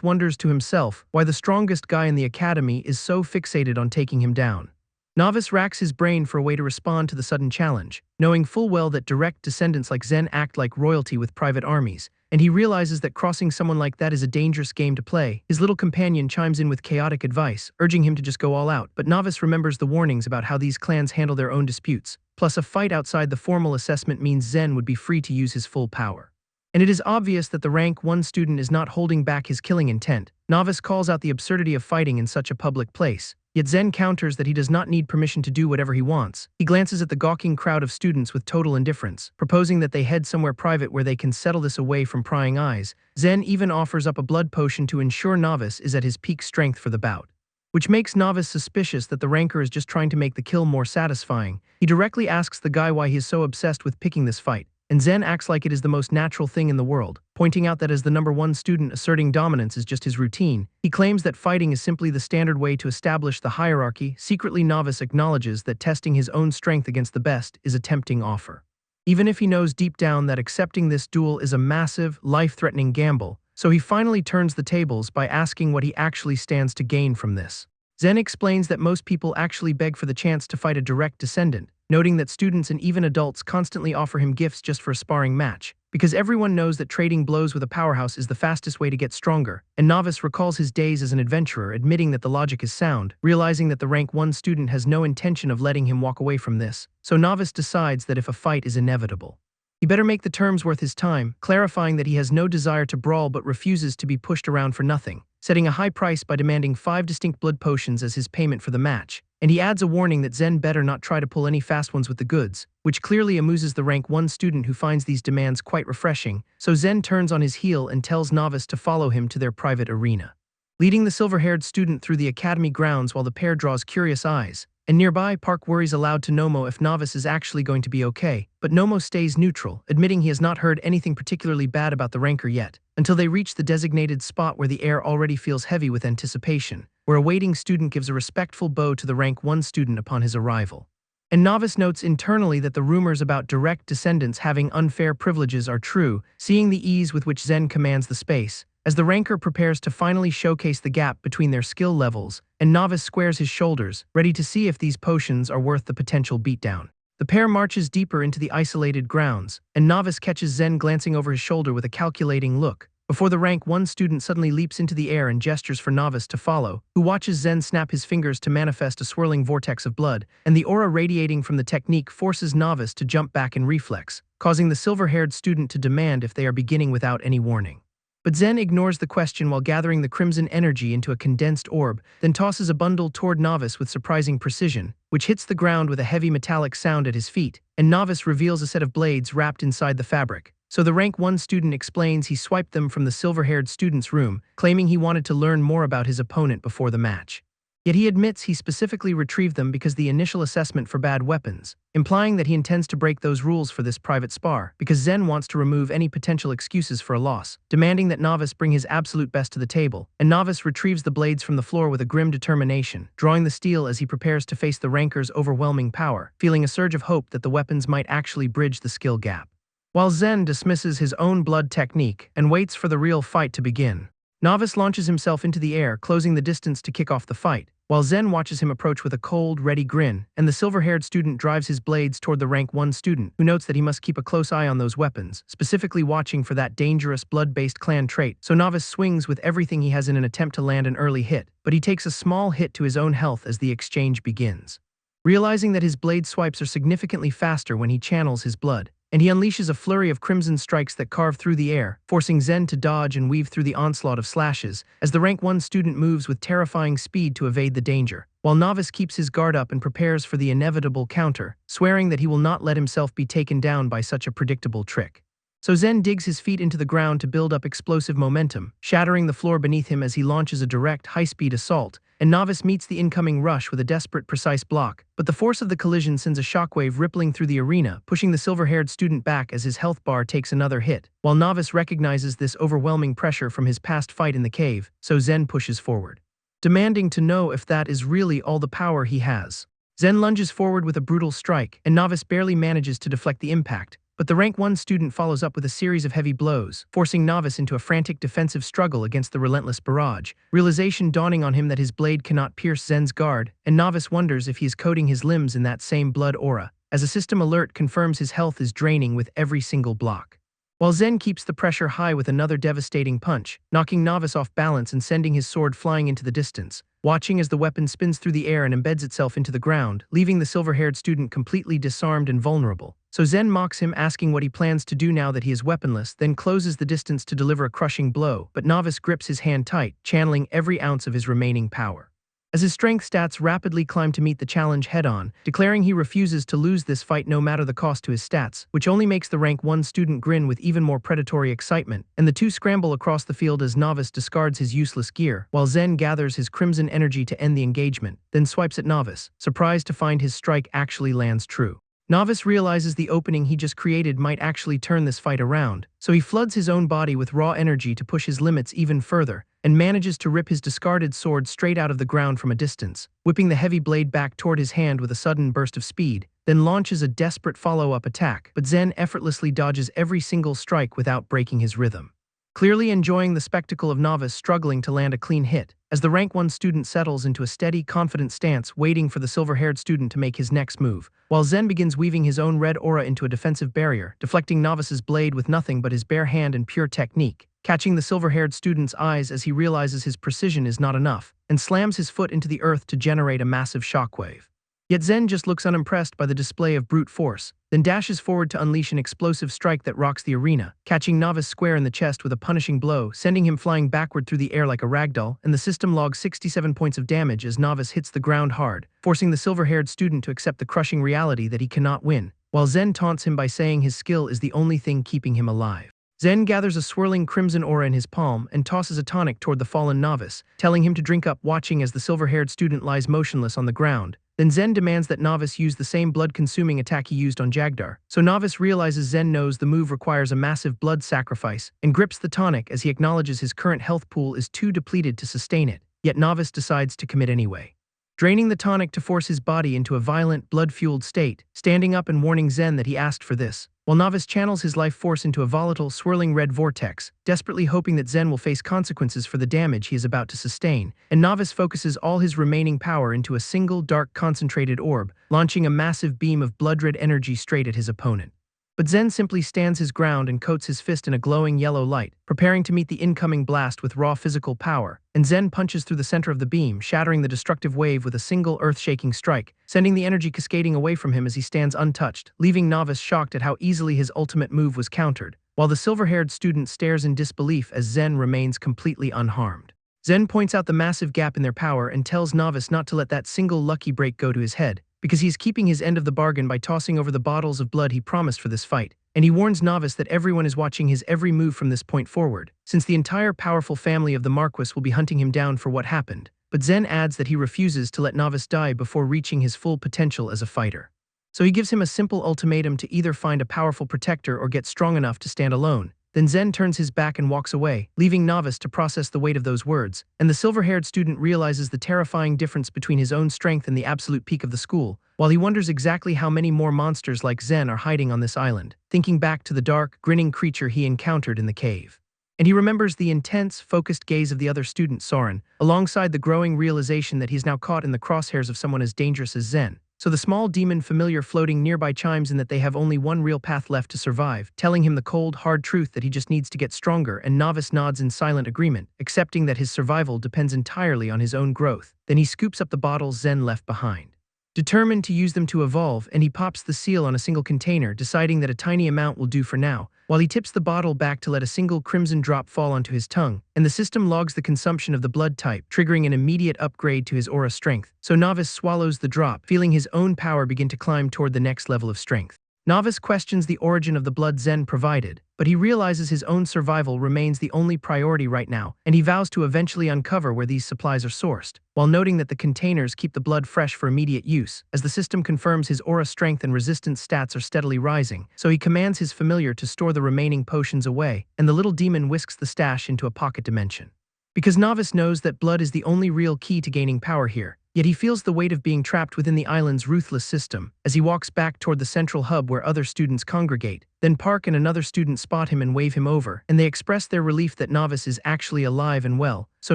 Speaker 1: wonders to himself why the strongest guy in the academy is so fixated on taking him down. Novice racks his brain for a way to respond to the sudden challenge, knowing full well that direct descendants like Zen act like royalty with private armies, and he realizes that crossing someone like that is a dangerous game to play. His little companion chimes in with chaotic advice, urging him to just go all out, but Novice remembers the warnings about how these clans handle their own disputes. Plus, a fight outside the formal assessment means Zen would be free to use his full power. And it is obvious that the rank 1 student is not holding back his killing intent. Novice calls out the absurdity of fighting in such a public place, Yet Zen counters that he does not need permission to do whatever he wants. He glances at the gawking crowd of students with total indifference, proposing that they head somewhere private where they can settle this away from prying eyes. Zen even offers up a blood potion to ensure Novice is at his peak strength for the bout, which makes Novice suspicious that the ranker is just trying to make the kill more satisfying. He directly asks the guy why he is so obsessed with picking this fight, and Zen acts like it is the most natural thing in the world, pointing out that as the #1 student, asserting dominance is just his routine. He claims that fighting is simply the standard way to establish the hierarchy. Secretly, Novice acknowledges that testing his own strength against the best is a tempting offer, even if he knows deep down that accepting this duel is a massive, life-threatening gamble. So he finally turns the tables by asking what he actually stands to gain from this. Zen explains that most people actually beg for the chance to fight a direct descendant, noting that students and even adults constantly offer him gifts just for a sparring match, because everyone knows that trading blows with a powerhouse is the fastest way to get stronger. And Novice recalls his days as an adventurer, admitting that the logic is sound, realizing that the rank 1 student has no intention of letting him walk away from this. So Novice decides that if a fight is inevitable, he better make the terms worth his time, clarifying that he has no desire to brawl but refuses to be pushed around for nothing, setting a high price by demanding 5 distinct blood potions as his payment for the match. And he adds a warning that Zen better not try to pull any fast ones with the goods, which clearly amuses the rank 1 student, who finds these demands quite refreshing. So Zen turns on his heel and tells Novice to follow him to their private arena, leading the silver-haired student through the academy grounds while the pair draws curious eyes. And nearby, Park worries aloud to Nomo if Novice is actually going to be okay, but Nomo stays neutral, admitting he has not heard anything particularly bad about the ranker yet, until they reach the designated spot where the air already feels heavy with anticipation, where a waiting student gives a respectful bow to the rank 1 student upon his arrival. And Novice notes internally that the rumors about direct descendants having unfair privileges are true, seeing the ease with which Zen commands the space, as the ranker prepares to finally showcase the gap between their skill levels, and Novice squares his shoulders, ready to see if these potions are worth the potential beatdown. The pair marches deeper into the isolated grounds, and Novice catches Zen glancing over his shoulder with a calculating look, before the rank 1 student suddenly leaps into the air and gestures for Novice to follow, who watches Zen snap his fingers to manifest a swirling vortex of blood, and the aura radiating from the technique forces Novice to jump back in reflex, causing the silver-haired student to demand if they are beginning without any warning. But Zen ignores the question while gathering the crimson energy into a condensed orb, then tosses a bundle toward Novice with surprising precision, which hits the ground with a heavy metallic sound at his feet, and Novice reveals a set of blades wrapped inside the fabric. So the rank 1 student explains he swiped them from the silver-haired student's room, claiming he wanted to learn more about his opponent before the match. Yet he admits he specifically retrieved them because the initial assessment forbade weapons, implying that he intends to break those rules for this private spar, because Zen wants to remove any potential excuses for a loss, demanding that Novice bring his absolute best to the table. And Novice retrieves the blades from the floor with a grim determination, drawing the steel as he prepares to face the ranker's overwhelming power, feeling a surge of hope that the weapons might actually bridge the skill gap. While Zen dismisses his own blood technique and waits for the real fight to begin, Novice launches himself into the air, closing the distance to kick off the fight, while Zen watches him approach with a cold, ready grin, and the silver-haired student drives his blades toward the rank 1 student, who notes that he must keep a close eye on those weapons, specifically watching for that dangerous blood-based clan trait. So Novice swings with everything he has in an attempt to land an early hit, but he takes a small hit to his own health as the exchange begins, realizing that his blade swipes are significantly faster when he channels his blood, and he unleashes a flurry of crimson strikes that carve through the air, forcing Zen to dodge and weave through the onslaught of slashes, as the rank 1 student moves with terrifying speed to evade the danger, while Novice keeps his guard up and prepares for the inevitable counter, swearing that he will not let himself be taken down by such a predictable trick. So Zen digs his feet into the ground to build up explosive momentum, shattering the floor beneath him as he launches a direct, high-speed assault, and Novice meets the incoming rush with a desperate, precise block, but the force of the collision sends a shockwave rippling through the arena, pushing the silver-haired student back as his health bar takes another hit. While Novice recognizes this overwhelming pressure from his past fight in the cave, so Zen pushes forward, demanding to know if that is really all the power he has. Zen lunges forward with a brutal strike, and Novice barely manages to deflect the impact, but the rank 1 student follows up with a series of heavy blows, forcing Novice into a frantic defensive struggle against the relentless barrage, realization dawning on him that his blade cannot pierce Zen's guard, and Novice wonders if he is coating his limbs in that same blood aura, as a system alert confirms his health is draining with every single block. While Zen keeps the pressure high with another devastating punch, knocking Novice off balance and sending his sword flying into the distance, watching as the weapon spins through the air and embeds itself into the ground, leaving the silver-haired student completely disarmed and vulnerable. So Zen mocks him, asking what he plans to do now that he is weaponless, then closes the distance to deliver a crushing blow, but Novice grips his hand tight, channeling every ounce of his remaining power. as his strength stats rapidly climb to meet the challenge head-on, declaring he refuses to lose this fight no matter the cost to his stats, which only makes the rank 1 student grin with even more predatory excitement, and the two scramble across the field as Novice discards his useless gear, while Zen gathers his crimson energy to end the engagement, then swipes at Novice, surprised to find his strike actually lands true. Novice realizes the opening he just created might actually turn this fight around, so he floods his own body with raw energy to push his limits even further, and manages to rip his discarded sword straight out of the ground from a distance, whipping the heavy blade back toward his hand with a sudden burst of speed, then launches a desperate follow-up attack, but Zen effortlessly dodges every single strike without breaking his rhythm. Clearly enjoying the spectacle of Novice struggling to land a clean hit, as the rank 1 student settles into a steady, confident stance waiting for the silver-haired student to make his next move, while Zen begins weaving his own red aura into a defensive barrier, deflecting Novice's blade with nothing but his bare hand and pure technique, catching the silver-haired student's eyes as he realizes his precision is not enough, and slams his foot into the earth to generate a massive shockwave. Yet Zen just looks unimpressed by the display of brute force, then dashes forward to unleash an explosive strike that rocks the arena, catching Novice square in the chest with a punishing blow, sending him flying backward through the air like a ragdoll, and the system logs 67 points of damage as Novice hits the ground hard, forcing the silver-haired student to accept the crushing reality that he cannot win, while Zen taunts him by saying his skill is the only thing keeping him alive. Zen gathers a swirling crimson aura in his palm and tosses a tonic toward the fallen Novice, telling him to drink up, watching as the silver-haired student lies motionless on the ground. Then Zen demands that Novice use the same blood-consuming attack he used on Jagdar, so Novice realizes Zen knows the move requires a massive blood sacrifice, and grips the tonic as he acknowledges his current health pool is too depleted to sustain it, yet Novice decides to commit anyway, draining the tonic to force his body into a violent, blood-fueled state, standing up and warning Zen that he asked for this, while Novice channels his life force into a volatile, swirling red vortex, desperately hoping that Zen will face consequences for the damage he is about to sustain, and Novice focuses all his remaining power into a single, dark, concentrated orb, launching a massive beam of blood-red energy straight at his opponent. But Zen simply stands his ground and coats his fist in a glowing yellow light, preparing to meet the incoming blast with raw physical power, and Zen punches through the center of the beam, shattering the destructive wave with a single earth-shaking strike, sending the energy cascading away from him as he stands untouched, leaving Novice shocked at how easily his ultimate move was countered, while the silver-haired student stares in disbelief as Zen remains completely unharmed. Zen points out the massive gap in their power and tells Novice not to let that single lucky break go to his head, because he's keeping his end of the bargain by tossing over the bottles of blood he promised for this fight, and he warns Novice that everyone is watching his every move from this point forward, since the entire powerful family of the Marquis will be hunting him down for what happened, but Zen adds that he refuses to let Novice die before reaching his full potential as a fighter. So he gives him a simple ultimatum to either find a powerful protector or get strong enough to stand alone. Then Zen turns his back and walks away, leaving Novice to process the weight of those words, and the silver-haired student realizes the terrifying difference between his own strength and the absolute peak of the school, while he wonders exactly how many more monsters like Zen are hiding on this island, thinking back to the dark, grinning creature he encountered in the cave. And he remembers the intense, focused gaze of the other student, Soren, alongside the growing realization that he's now caught in the crosshairs of someone as dangerous as Zen. So the small demon familiar floating nearby chimes in that they have only one real path left to survive, telling him the cold, hard truth that he just needs to get stronger, and Novice nods in silent agreement, accepting that his survival depends entirely on his own growth. Then he scoops up the bottles Zen left behind, determined to use them to evolve, and he pops the seal on a single container, deciding that a tiny amount will do for now, while he tips the bottle back to let a single crimson drop fall onto his tongue, and the system logs the consumption of the blood type, triggering an immediate upgrade to his aura strength. So Novice swallows the drop, feeling his own power begin to climb toward the next level of strength. Novice questions the origin of the blood Zen provided, but he realizes his own survival remains the only priority right now, and he vows to eventually uncover where these supplies are sourced, while noting that the containers keep the blood fresh for immediate use, as the system confirms his aura strength and resistance stats are steadily rising, so he commands his familiar to store the remaining potions away, and the little demon whisks the stash into a pocket dimension. Because Novice knows that blood is the only real key to gaining power here, yet he feels the weight of being trapped within the island's ruthless system as he walks back toward the central hub where other students congregate. Then Park and another student spot him and wave him over, and they express their relief that Novice is actually alive and well, so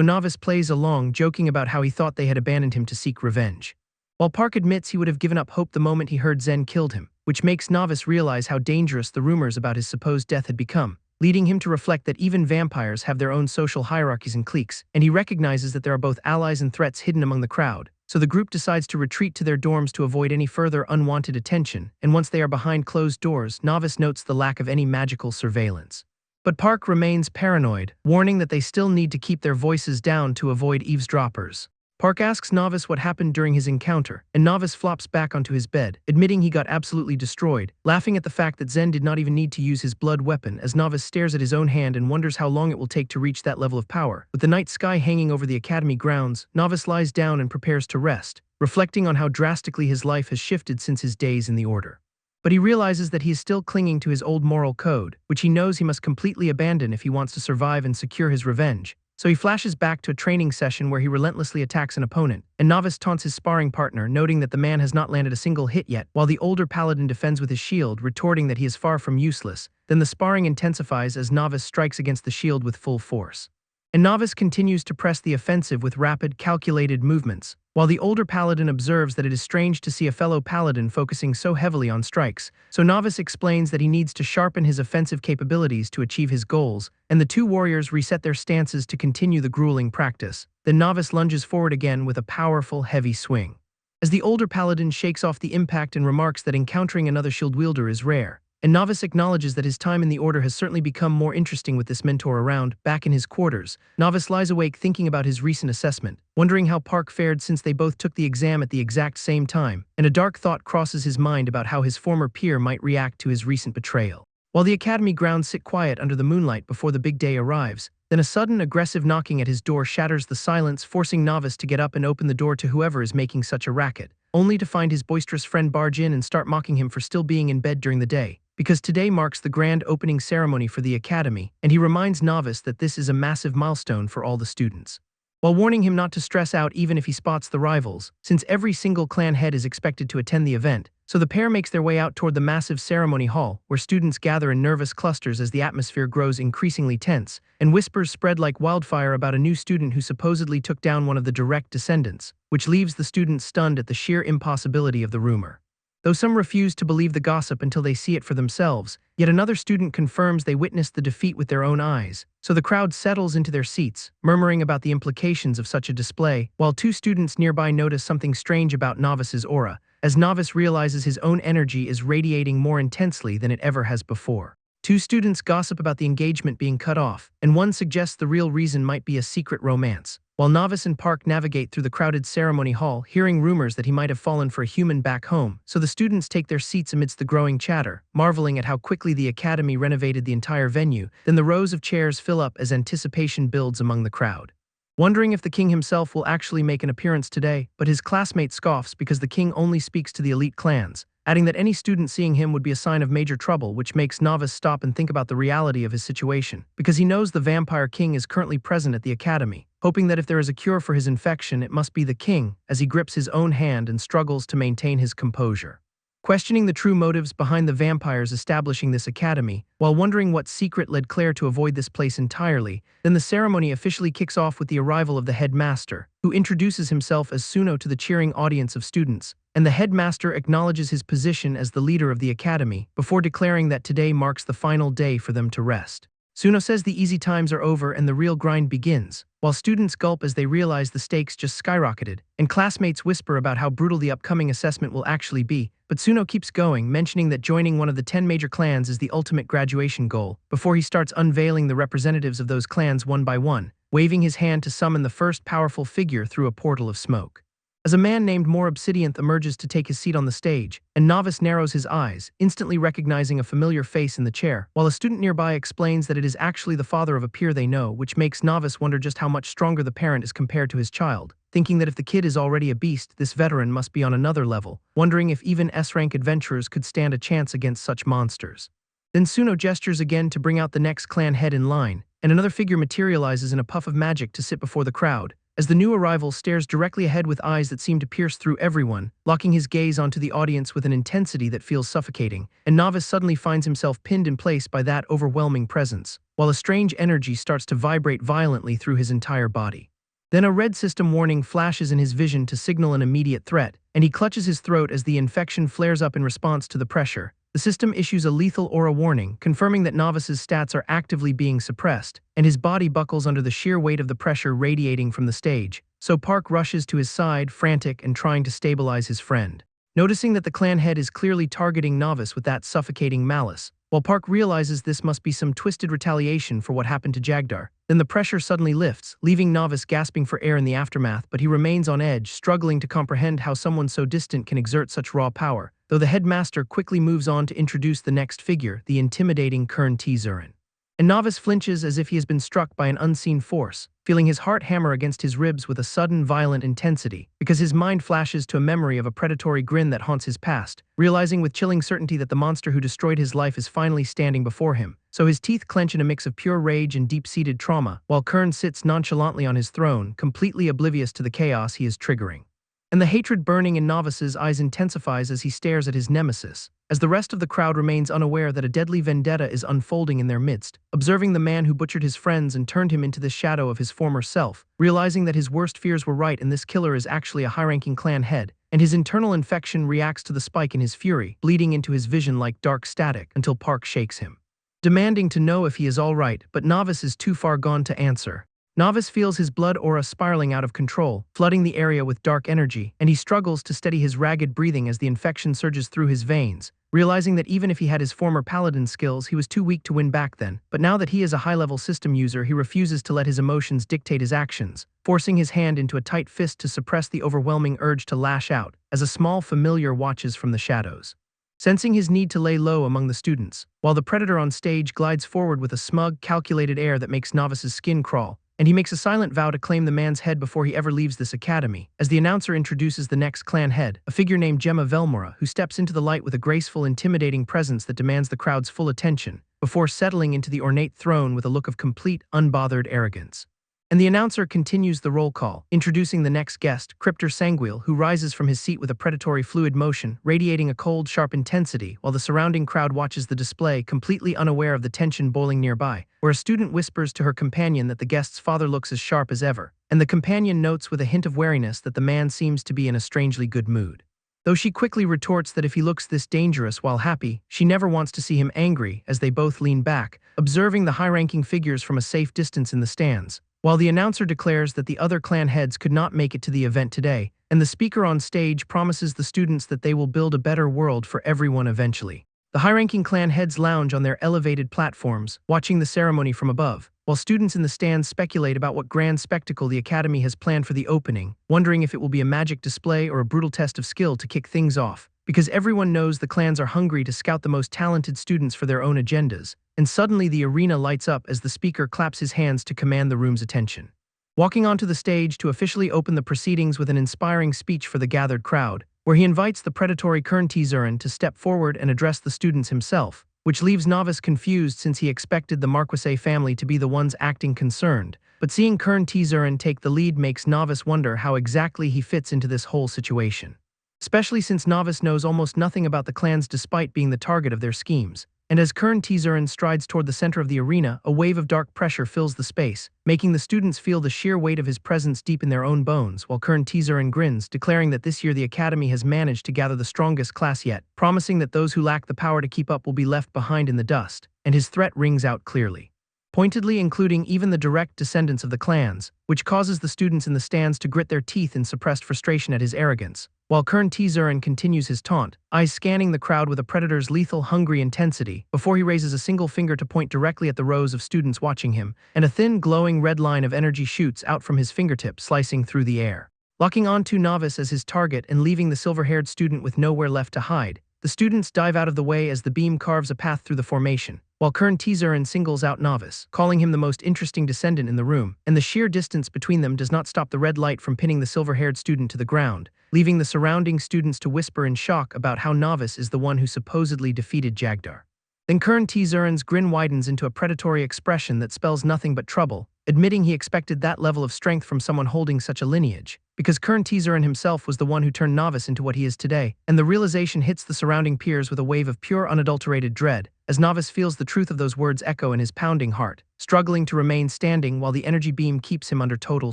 Speaker 1: Novice plays along, joking about how he thought they had abandoned him to seek revenge. While Park admits he would have given up hope the moment he heard Zen killed him, which makes Novice realize how dangerous the rumors about his supposed death had become, leading him to reflect that even vampires have their own social hierarchies and cliques, and he recognizes that there are both allies and threats hidden among the crowd. So the group decides to retreat to their dorms to avoid any further unwanted attention, and once they are behind closed doors, Novice notes the lack of any magical surveillance. But Park remains paranoid, warning that they still need to keep their voices down to avoid eavesdroppers. Park asks Novice what happened during his encounter, and Novice flops back onto his bed, admitting he got absolutely destroyed, laughing at the fact that Zen did not even need to use his blood weapon as Novice stares at his own hand and wonders how long it will take to reach that level of power. With the night sky hanging over the academy grounds, Novice lies down and prepares to rest, reflecting on how drastically his life has shifted since his days in the Order. But he realizes that he is still clinging to his old moral code, which he knows he must completely abandon if he wants to survive and secure his revenge. So he flashes back to a training session where he relentlessly attacks an opponent, and Novice taunts his sparring partner, noting that the man has not landed a single hit yet, while the older Paladin defends with his shield, retorting that he is far from useless. Then the sparring intensifies as Novice strikes against the shield with full force. And Novice continues to press the offensive with rapid, calculated movements, while the older Paladin observes that it is strange to see a fellow Paladin focusing so heavily on strikes. So Novice explains that he needs to sharpen his offensive capabilities to achieve his goals, and the two warriors reset their stances to continue the grueling practice. Then Novice lunges forward again with a powerful, heavy swing. As the older Paladin shakes off the impact and remarks that encountering another shield wielder is rare, and Novice acknowledges that his time in the Order has certainly become more interesting with this mentor around. Back in his quarters, Novice lies awake thinking about his recent assessment, wondering how Park fared since they both took the exam at the exact same time, and a dark thought crosses his mind about how his former peer might react to his recent betrayal. While the academy grounds sit quiet under the moonlight before the big day arrives, then a sudden aggressive knocking at his door shatters the silence, forcing Novice to get up and open the door to whoever is making such a racket, only to find his boisterous friend barge in and start mocking him for still being in bed during the day. Because today marks the grand opening ceremony for the academy, and he reminds Novice that this is a massive milestone for all the students, while warning him not to stress out even if he spots the rivals, since every single clan head is expected to attend the event. So the pair makes their way out toward the massive ceremony hall, where students gather in nervous clusters as the atmosphere grows increasingly tense, and whispers spread like wildfire about a new student who supposedly took down one of the direct descendants, which leaves the students stunned at the sheer impossibility of the rumor. Though some refuse to believe the gossip until they see it for themselves, yet another student confirms they witnessed the defeat with their own eyes. So the crowd settles into their seats, murmuring about the implications of such a display, while two students nearby notice something strange about Novice's aura, as Novice realizes his own energy is radiating more intensely than it ever has before. Two students gossip about the engagement being cut off, and one suggests the real reason might be a secret romance, while Novice and Park navigate through the crowded ceremony hall, hearing rumors that he might have fallen for a human back home. So the students take their seats amidst the growing chatter, marveling at how quickly the academy renovated the entire venue. Then the rows of chairs fill up as anticipation builds among the crowd, wondering if the king himself will actually make an appearance today, but his classmate scoffs because the king only speaks to the elite clans, adding that any student seeing him would be a sign of major trouble, which makes Novice stop and think about the reality of his situation, because he knows the vampire king is currently present at the academy, hoping that if there is a cure for his infection, it must be the king, as he grips his own hand and struggles to maintain his composure, questioning the true motives behind the vampires establishing this academy, while wondering what secret led Claire to avoid this place entirely. Then the ceremony officially kicks off with the arrival of the headmaster, who introduces himself as Suno to the cheering audience of students, and the headmaster acknowledges his position as the leader of the academy, before declaring that today marks the final day for them to rest. Suno says the easy times are over and the real grind begins, while students gulp as they realize the stakes just skyrocketed, and classmates whisper about how brutal the upcoming assessment will actually be. But Suno keeps going, mentioning that joining one of the 10 major clans is the ultimate graduation goal, before he starts unveiling the representatives of those clans one by one, waving his hand to summon the first powerful figure through a portal of smoke. As a man named More Obsidianth emerges to take his seat on the stage, and Novice narrows his eyes, instantly recognizing a familiar face in the chair, while a student nearby explains that it is actually the father of a peer they know, which makes Novice wonder just how much stronger the parent is compared to his child, thinking that if the kid is already a beast, this veteran must be on another level, wondering if even S-rank adventurers could stand a chance against such monsters. Then Suno gestures again to bring out the next clan head in line, and another figure materializes in a puff of magic to sit before the crowd, as the new arrival stares directly ahead with eyes that seem to pierce through everyone, locking his gaze onto the audience with an intensity that feels suffocating, and Novice suddenly finds himself pinned in place by that overwhelming presence, while a strange energy starts to vibrate violently through his entire body. Then a red system warning flashes in his vision to signal an immediate threat, and he clutches his throat as the infection flares up in response to the pressure. The system issues a lethal aura warning, confirming that Novice's stats are actively being suppressed, and his body buckles under the sheer weight of the pressure radiating from the stage. So Park rushes to his side, frantic and trying to stabilize his friend, noticing that the clan head is clearly targeting Novice with that suffocating malice. While Park realizes this must be some twisted retaliation for what happened to Jagdar, Then the pressure suddenly lifts, leaving Novice gasping for air in the aftermath, but he remains on edge, struggling to comprehend how someone so distant can exert such raw power, though the headmaster quickly moves on to introduce the next figure, the intimidating Kern T-Zurin. And Novice flinches as if he has been struck by an unseen force, feeling his heart hammer against his ribs with a sudden, violent intensity, because his mind flashes to a memory of a predatory grin that haunts his past, realizing with chilling certainty that the monster who destroyed his life is finally standing before him. So his teeth clench in a mix of pure rage and deep-seated trauma, while Kern sits nonchalantly on his throne, completely oblivious to the chaos he is triggering. And the hatred burning in Novice's eyes intensifies as he stares at his nemesis, as the rest of the crowd remains unaware that a deadly vendetta is unfolding in their midst, observing the man who butchered his friends and turned him into the shadow of his former self, realizing that his worst fears were right and this killer is actually a high-ranking clan head, and his internal infection reacts to the spike in his fury, bleeding into his vision like dark static until Park shakes him, demanding to know if he is all right, but Novice is too far gone to answer. Novice feels his blood aura spiraling out of control, flooding the area with dark energy, and he struggles to steady his ragged breathing as the infection surges through his veins, realizing that even if he had his former Paladin skills, he was too weak to win back then. But now that he is a high-level system user, he refuses to let his emotions dictate his actions, forcing his hand into a tight fist to suppress the overwhelming urge to lash out, as a small familiar watches from the shadows, sensing his need to lay low among the students, while the predator on stage glides forward with a smug, calculated air that makes Novice's skin crawl. And he makes a silent vow to claim the man's head before he ever leaves this academy, as the announcer introduces the next clan head, a figure named Gemma Velmora, who steps into the light with a graceful, intimidating presence that demands the crowd's full attention, before settling into the ornate throne with a look of complete, unbothered arrogance. And the announcer continues the roll call, introducing the next guest, Cryptor Sanguil, who rises from his seat with a predatory fluid motion, radiating a cold, sharp intensity, while the surrounding crowd watches the display, completely unaware of the tension boiling nearby, where a student whispers to her companion that the guest's father looks as sharp as ever, and the companion notes with a hint of wariness that the man seems to be in a strangely good mood. Though she quickly retorts that if he looks this dangerous while happy, she never wants to see him angry, as they both lean back, observing the high-ranking figures from a safe distance in the stands, while the announcer declares that the other clan heads could not make it to the event today, and the speaker on stage promises the students that they will build a better world for everyone eventually. The high-ranking clan heads lounge on their elevated platforms, watching the ceremony from above, while students in the stands speculate about what grand spectacle the academy has planned for the opening, wondering if it will be a magic display or a brutal test of skill to kick things off, because everyone knows the clans are hungry to scout the most talented students for their own agendas. And suddenly the arena lights up as the speaker claps his hands to command the room's attention, walking onto the stage to officially open the proceedings with an inspiring speech for the gathered crowd, where he invites the predatory Kern T-Zurin to step forward and address the students himself, which leaves Novice confused since he expected the Marquise family to be the ones acting concerned. But seeing Kern T-Zurin take the lead makes Novice wonder how exactly he fits into this whole situation, especially since Novice knows almost nothing about the clans despite being the target of their schemes. And as Kern T-Zurin strides toward the center of the arena, a wave of dark pressure fills the space, making the students feel the sheer weight of his presence deep in their own bones, while Kern T-Zurin grins, declaring that this year the academy has managed to gather the strongest class yet, promising that those who lack the power to keep up will be left behind in the dust, and his threat rings out clearly, pointedly including even the direct descendants of the clans, which causes the students in the stands to grit their teeth in suppressed frustration at his arrogance, while Kern T-Zurin continues his taunt, eyes scanning the crowd with a predator's lethal, hungry intensity, before he raises a single finger to point directly at the rows of students watching him, and a thin, glowing red line of energy shoots out from his fingertip, slicing through the air, locking onto Novice as his target and leaving the silver-haired student with nowhere left to hide. The students dive out of the way as the beam carves a path through the formation, while Kern T-Zurin singles out Novice, calling him the most interesting descendant in the room, and the sheer distance between them does not stop the red light from pinning the silver-haired student to the ground, leaving the surrounding students to whisper in shock about how Novice is the one who supposedly defeated Jagdar. Then Kern T-Zurin's grin widens into a predatory expression that spells nothing but trouble, admitting he expected that level of strength from someone holding such a lineage, because Kern T-Zurin himself was the one who turned Novice into what he is today, and the realization hits the surrounding peers with a wave of pure unadulterated dread, as Novice feels the truth of those words echo in his pounding heart, struggling to remain standing while the energy beam keeps him under total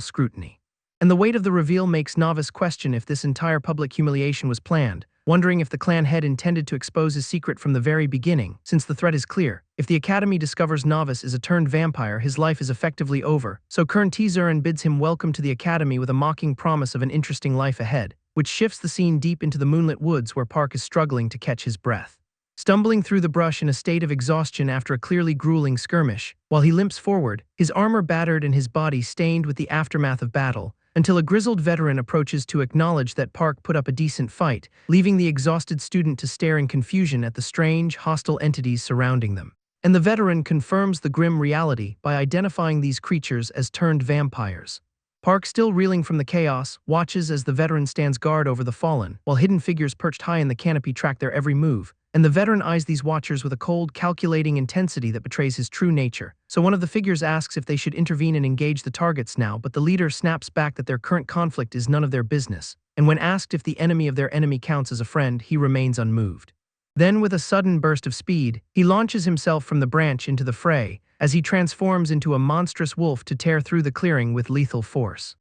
Speaker 1: scrutiny. And the weight of the reveal makes Novice question if this entire public humiliation was planned, wondering if the clan head intended to expose his secret from the very beginning, since the threat is clear. If the academy discovers Novice is a turned vampire, his life is effectively over, so Kern T-Zurin bids him welcome to the academy with a mocking promise of an interesting life ahead, which shifts the scene deep into the moonlit woods where Park is struggling to catch his breath. stumbling through the brush in a state of exhaustion after a clearly grueling skirmish. While he limps forward, his armor battered and his body stained with the aftermath of battle, until a grizzled veteran approaches to acknowledge that Park put up a decent fight, leaving the exhausted student to stare in confusion at the strange, hostile entities surrounding them. And the veteran confirms the grim reality by identifying these creatures as turned vampires. Park, still reeling from the chaos, watches as the veteran stands guard over the fallen, while hidden figures perched high in the canopy track their every move, and the veteran eyes these watchers with a cold, calculating intensity that betrays his true nature. So one of the figures asks if they should intervene and engage the targets now, but the leader snaps back that their current conflict is none of their business, and when asked if the enemy of their enemy counts as a friend, he remains unmoved. Then, with a sudden burst of speed, he launches himself from the branch into the fray, as he transforms into a monstrous wolf to tear through the clearing with lethal force.